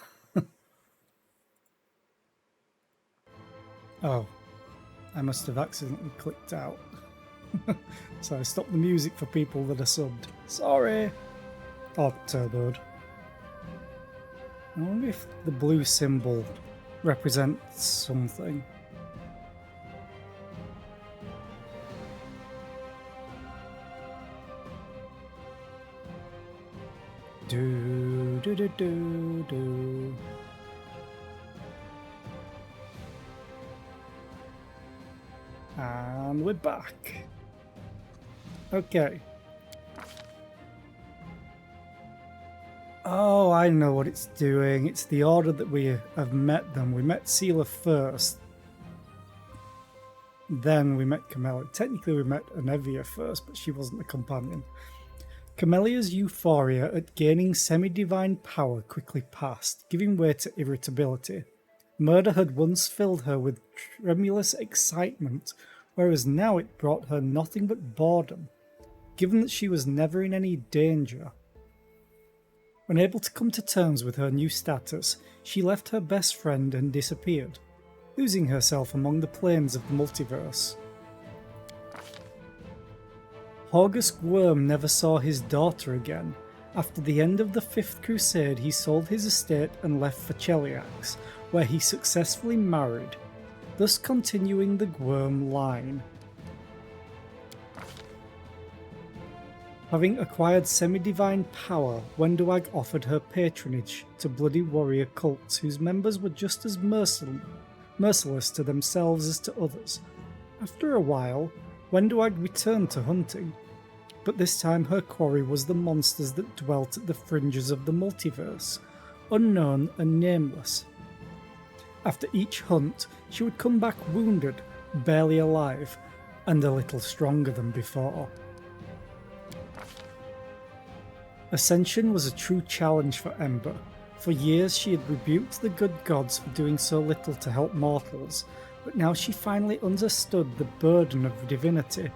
Oh, I must have accidentally clicked out. So I stopped the music for people that are subbed. Sorry! Oh, turboed. I wonder if the blue symbol represents something. Do do do do do. And we're back. Okay. Oh, I know what it's doing. It's the order that we have met them. We met Seela first. Then we met Camellia. Technically we met Anevia first, but she wasn't a companion. Camelia's euphoria at gaining semi-divine power quickly passed, giving way to irritability. Murder had once filled her with tremulous excitement, whereas now it brought her nothing but boredom, given that she was never in any danger. Unable to come to terms with her new status, she left her best friend and disappeared, losing herself among the planes of the multiverse. Horgus Worm never saw his daughter again. After the end of the Fifth Crusade, he sold his estate and left for Cheliax, where he successfully married, thus continuing the Gwyrm line. Having acquired semi-divine power, Wenduag offered her patronage to bloody warrior cults whose members were just as merciless to themselves as to others. After a while, Wenduag returned to hunting, but this time her quarry was the monsters that dwelt at the fringes of the multiverse, unknown and nameless. After each hunt, she would come back wounded, barely alive, and a little stronger than before. Ascension was a true challenge for Ember. For years she had rebuked the good gods for doing so little to help mortals, but now she finally understood the burden of divinity.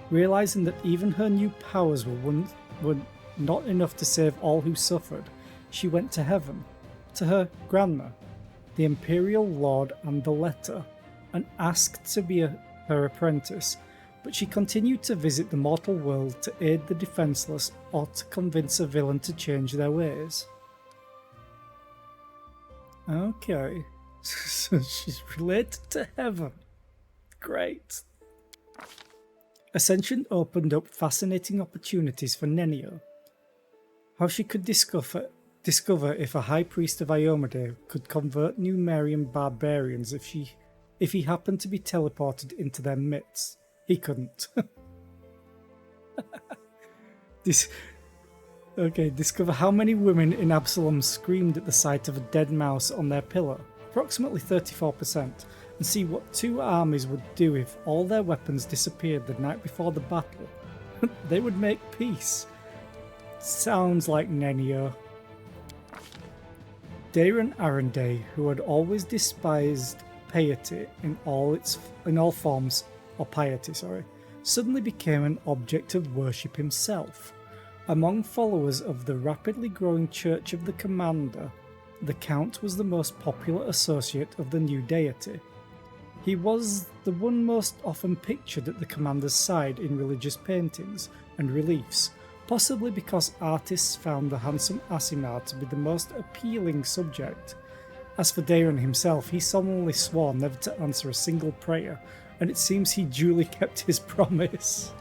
Realizing that even her new powers were not enough to save all who suffered, she went to heaven, to her grandma, the Imperial Lord Andaletta, and asked to be her apprentice, but she continued to visit the mortal world to aid the defenseless or to convince a villain to change their ways. Okay, so she's related to heaven. Great. Ascension opened up fascinating opportunities for Nenio. How she could discover if a High Priest of Iomade could convert Numerian barbarians if he happened to be teleported into their midst. He couldn't. Discover how many women in Absalom screamed at the sight of a dead mouse on their pillow, approximately 34%, and see what two armies would do if all their weapons disappeared the night before the battle. They would make peace. Sounds like Nenio. Daron Aranday, who had always despised piety in all forms, suddenly became an object of worship himself. Among followers of the rapidly growing Church of the Commander, the Count was the most popular associate of the new deity. He was the one most often pictured at the Commander's side in religious paintings and reliefs, possibly because artists found the handsome Asimar to be the most appealing subject. As for Daron himself, he solemnly swore never to answer a single prayer, and it seems he duly kept his promise.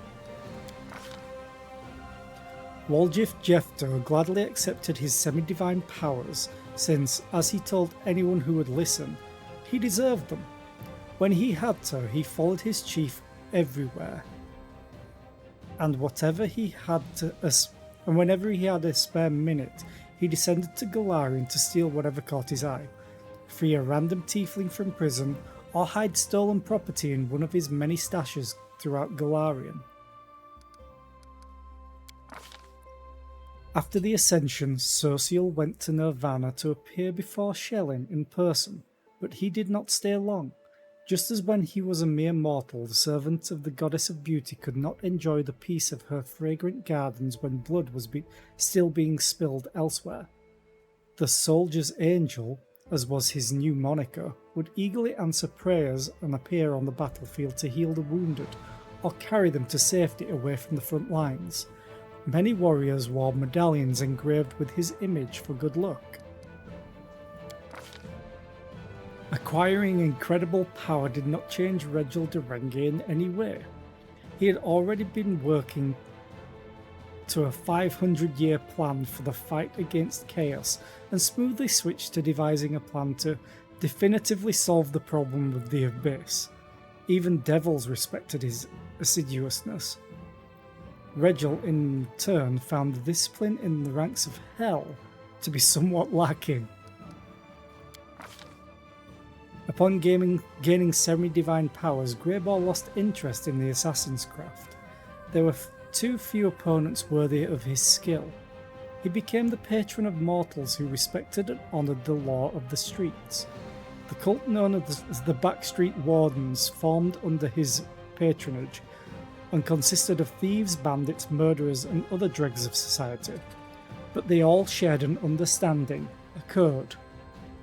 Waldjif Jefto gladly accepted his semi-divine powers, since, as he told anyone who would listen, he deserved them. When he had to, he followed his chief everywhere. And whenever he had a spare minute, he descended to Galarian to steal whatever caught his eye, free a random tiefling from prison, or hide stolen property in one of his many stashes throughout Galarian. After the Ascension, Sociel went to Nirvana to appear before Shellin in person, but he did not stay long. Just as when he was a mere mortal, the servants of the goddess of beauty could not enjoy the peace of her fragrant gardens when blood was still being spilled elsewhere. The soldier's angel, as was his new moniker, would eagerly answer prayers and appear on the battlefield to heal the wounded or carry them to safety away from the front lines. Many warriors wore medallions engraved with his image for good luck. Acquiring incredible power did not change Regil de Renge in any way. He had already been working to a 500-year plan for the fight against chaos and smoothly switched to devising a plan to definitively solve the problem with the Abyss. Even devils respected his assiduousness. Regil, in turn, found the discipline in the ranks of Hell to be somewhat lacking. Upon gaining semi-divine powers, Greyball lost interest in the assassin's craft. There were too few opponents worthy of his skill. He became the patron of mortals who respected and honoured the law of the streets. The cult known as the Backstreet Wardens formed under his patronage and consisted of thieves, bandits, murderers and other dregs of society. But they all shared an understanding, a code.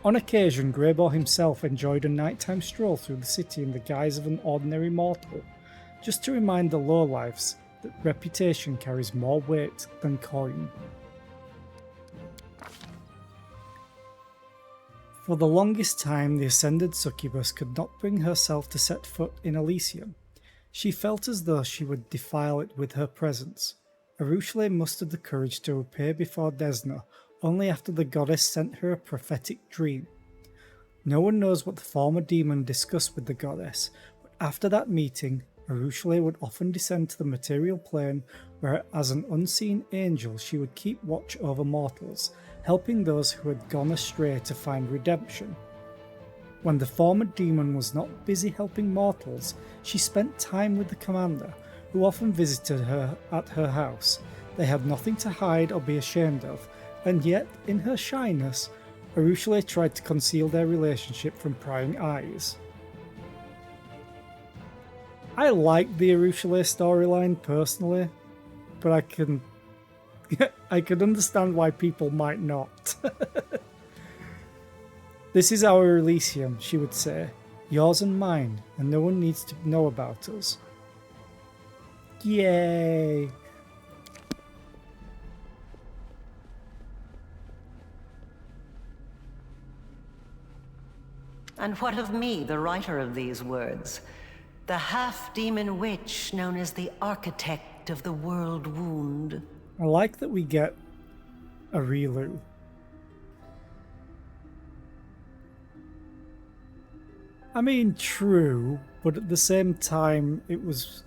On occasion, Greyball himself enjoyed a nighttime stroll through the city in the guise of an ordinary mortal, just to remind the lowlifes that reputation carries more weight than coin. For the longest time, the ascended succubus could not bring herself to set foot in Elysium. She felt as though she would defile it with her presence. Arushale mustered the courage to appear before Desna only after the goddess sent her a prophetic dream. No one knows what the former demon discussed with the goddess, but after that meeting, Arushale would often descend to the material plane where, as an unseen angel, she would keep watch over mortals, helping those who had gone astray to find redemption. When the former demon was not busy helping mortals, she spent time with the commander, who often visited her at her house. They had nothing to hide or be ashamed of, and yet, in her shyness, Arushale tried to conceal their relationship from prying eyes. I like the Arushale storyline personally, but I can understand why people might not. This is our Elysium, she would say, yours and mine, and no one needs to know about us. Yay! And what of me, the writer of these words? The half-demon witch known as the architect of the world wound. I like that we get a Rilu. I mean, true, but at the same time, it was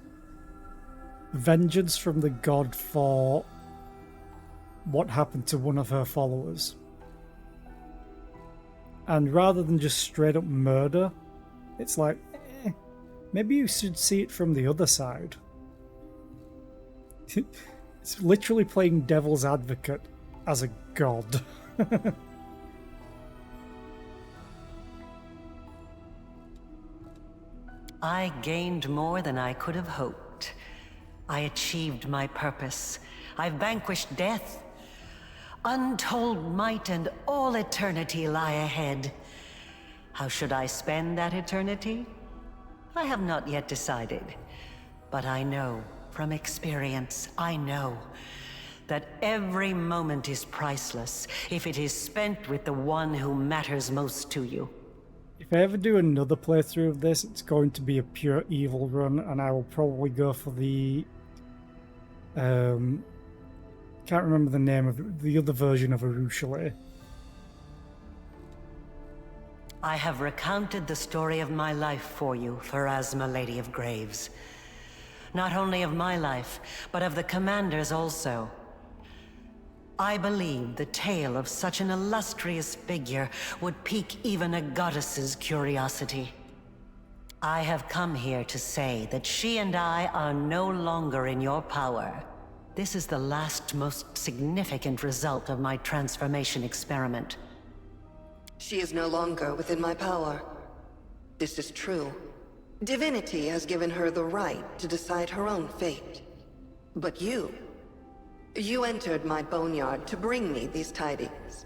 vengeance from the god for what happened to one of her followers. And rather than just straight up murder, it's like, maybe you should see it from the other side. It's literally playing devil's advocate as a god. I gained more than I could have hoped. I achieved my purpose. I vanquished death. Untold might and all eternity lie ahead. How should I spend that eternity? I have not yet decided. But I know, from experience, I know that every moment is priceless if it is spent with the one who matters most to you. If I ever do another playthrough of this, it's going to be a pure evil run, and I will probably go for the can't remember the name of it, the other version of Arushale. I have recounted the story of my life for you, Pharasma, Lady of Graves. Not only of my life, but of the Commander's also. I believe the tale of such an illustrious figure would pique even a goddess's curiosity. I have come here to say that she and I are no longer in your power. This is the last, most significant result of my transformation experiment. She is no longer within my power. This is true. Divinity has given her the right to decide her own fate. But you entered my boneyard to bring me these tidings.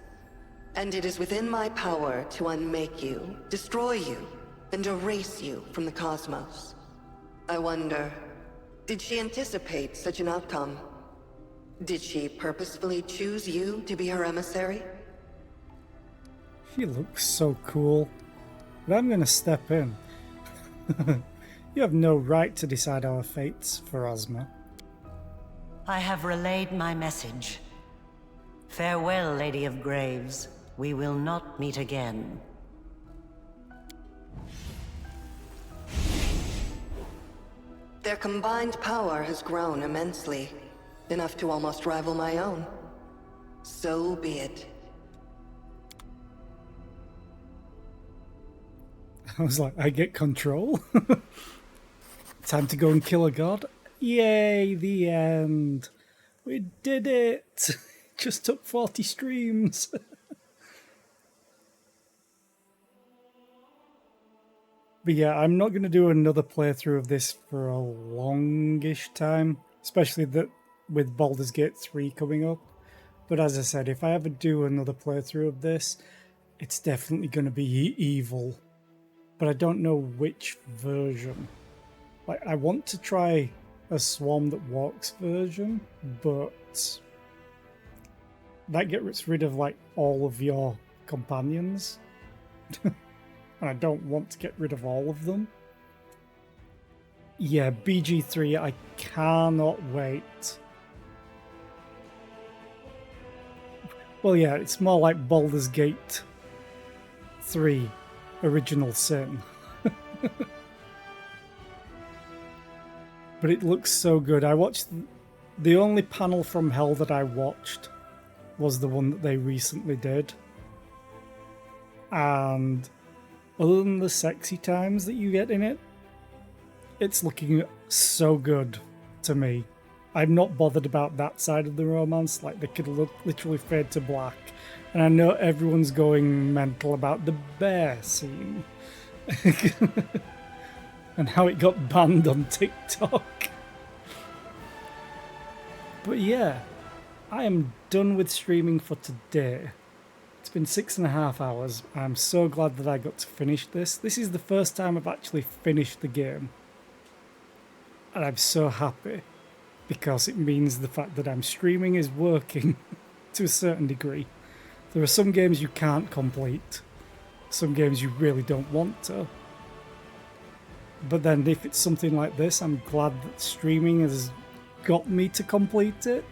And it is within my power to unmake you, destroy you, and erase you from the cosmos. I wonder, did she anticipate such an outcome? Did she purposefully choose you to be her emissary? She looks so cool. But I'm gonna step in. You have no right to decide our fates, Pharasma. I have relayed my message. Farewell, Lady of Graves. We will not meet again. Their combined power has grown immensely, enough to almost rival my own. So be it. I was like, I get control? Time to go and kill a god? Yay, the end. We did it. Just took 40 streams. But yeah, I'm not going to do another playthrough of this for a longish time, especially that with Baldur's Gate 3 coming up. But as I said, if I ever do another playthrough of this, it's definitely going to be evil. But I don't know which version. Like, I want to try a Swarm That Walks version, but that gets rid of like all of your companions. And I don't want to get rid of all of them. Yeah, BG3, I cannot wait. Well, yeah, it's more like Baldur's Gate 3 Original Sin. But it looks so good. I watched... The only panel from Hell that I watched was the one that they recently did. And other than the sexy times that you get in it, it's looking so good to me. I'm not bothered about that side of the romance. Like, they could literally fade to black. And I know everyone's going mental about the bear scene. And how it got banned on TikTok. But yeah, I am done with streaming for today. It's been 6.5 hours. I'm so glad that I got to finish this. This is the first time I've actually finished the game. And I'm so happy, because it means the fact that I'm streaming is working to a certain degree. There are some games you can't complete. Some games you really don't want to. But then if it's something like this, I'm glad that streaming has got me to complete it.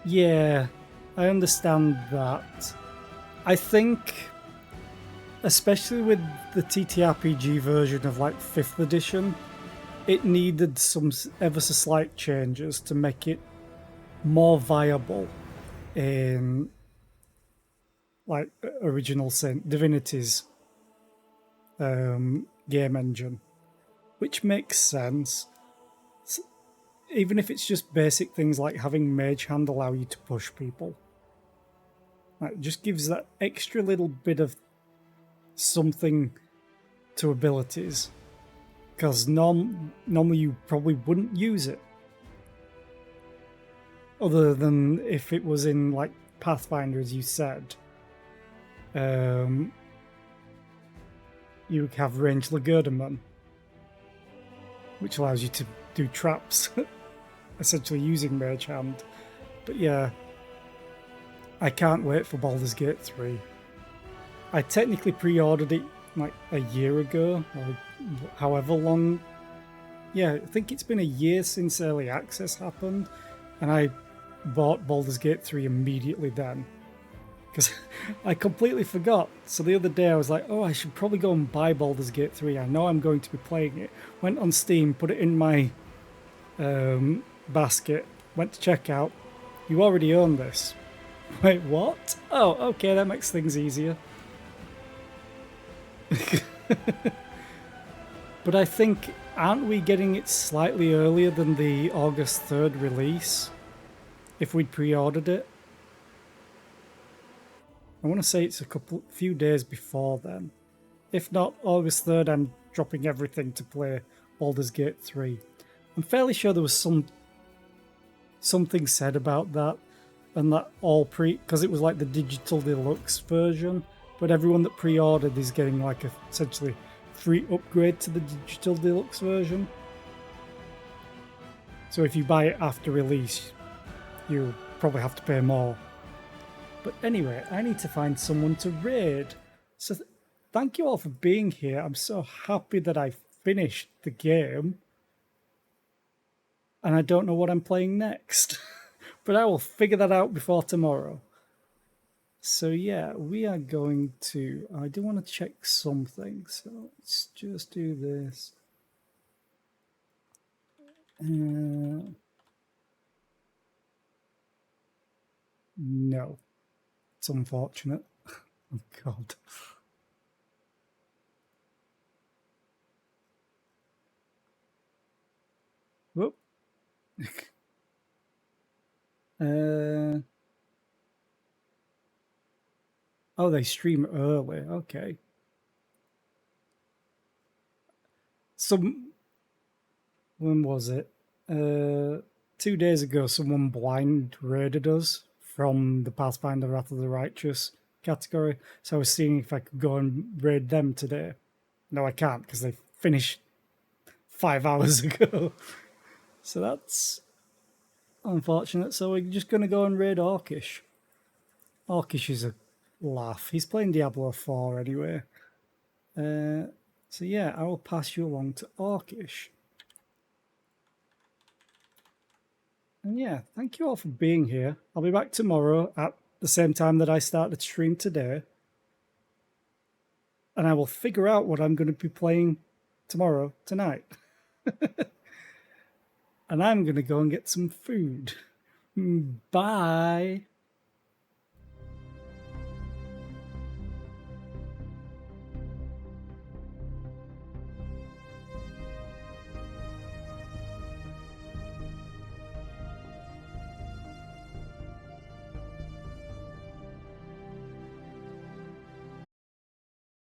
Yeah, I understand that. I think, especially with the TTRPG version of like 5th edition, it needed some ever so slight changes to make it more viable in like Original Sin, Divinity's game engine, which makes sense. Even if it's just basic things like having Mage Hand allow you to push people. Like, it just gives that extra little bit of something to abilities. Because normally you probably wouldn't use it. Other than if it was in like Pathfinder, as you said. You have ranged Legerdemain, which allows you to do traps, essentially using Mage Hand. But yeah, I can't wait for Baldur's Gate 3. I technically pre-ordered it like a year ago, or however long. Yeah, I think it's been a year since Early Access happened, and I bought Baldur's Gate 3 immediately then. Because I completely forgot. So the other day I was like, oh, I should probably go and buy Baldur's Gate 3. I know I'm going to be playing it. Went on Steam, put it in my basket, went to check out. You already own this. Wait, what? Oh, okay, that makes things easier. But I think, aren't we getting it slightly earlier than the August 3rd release? If we'd pre-ordered it? I want to say it's few days before then. If not, August 3rd, I'm dropping everything to play Baldur's Gate 3. I'm fairly sure there was something said about that, and that because it was like the digital deluxe version, but everyone that pre-ordered is getting like a essentially free upgrade to the digital deluxe version. So if you buy it after release, you probably have to pay more. But anyway, I need to find someone to raid. So thank you all for being here. I'm so happy that I finished the game. And I don't know what I'm playing next. But I will figure that out before tomorrow. So yeah, we are going to... I do want to check something. So let's just do this. No. It's unfortunate. Oh, God. Whoop. Oh, they stream early. Okay. When was it? 2 days ago, someone blind raided us from the Pathfinder Wrath of the Righteous category. So I was seeing if I could go and raid them today. No, I can't because they finished 5 hours ago. So that's unfortunate. So we're just going to go and raid Orcish. Orcish is a laugh. He's playing Diablo 4 anyway. So yeah, I will pass you along to Orcish. And yeah, thank you all for being here. I'll be back tomorrow at the same time that I started stream today. And I will figure out what I'm going to be playing tonight. And I'm going to go and get some food. Bye.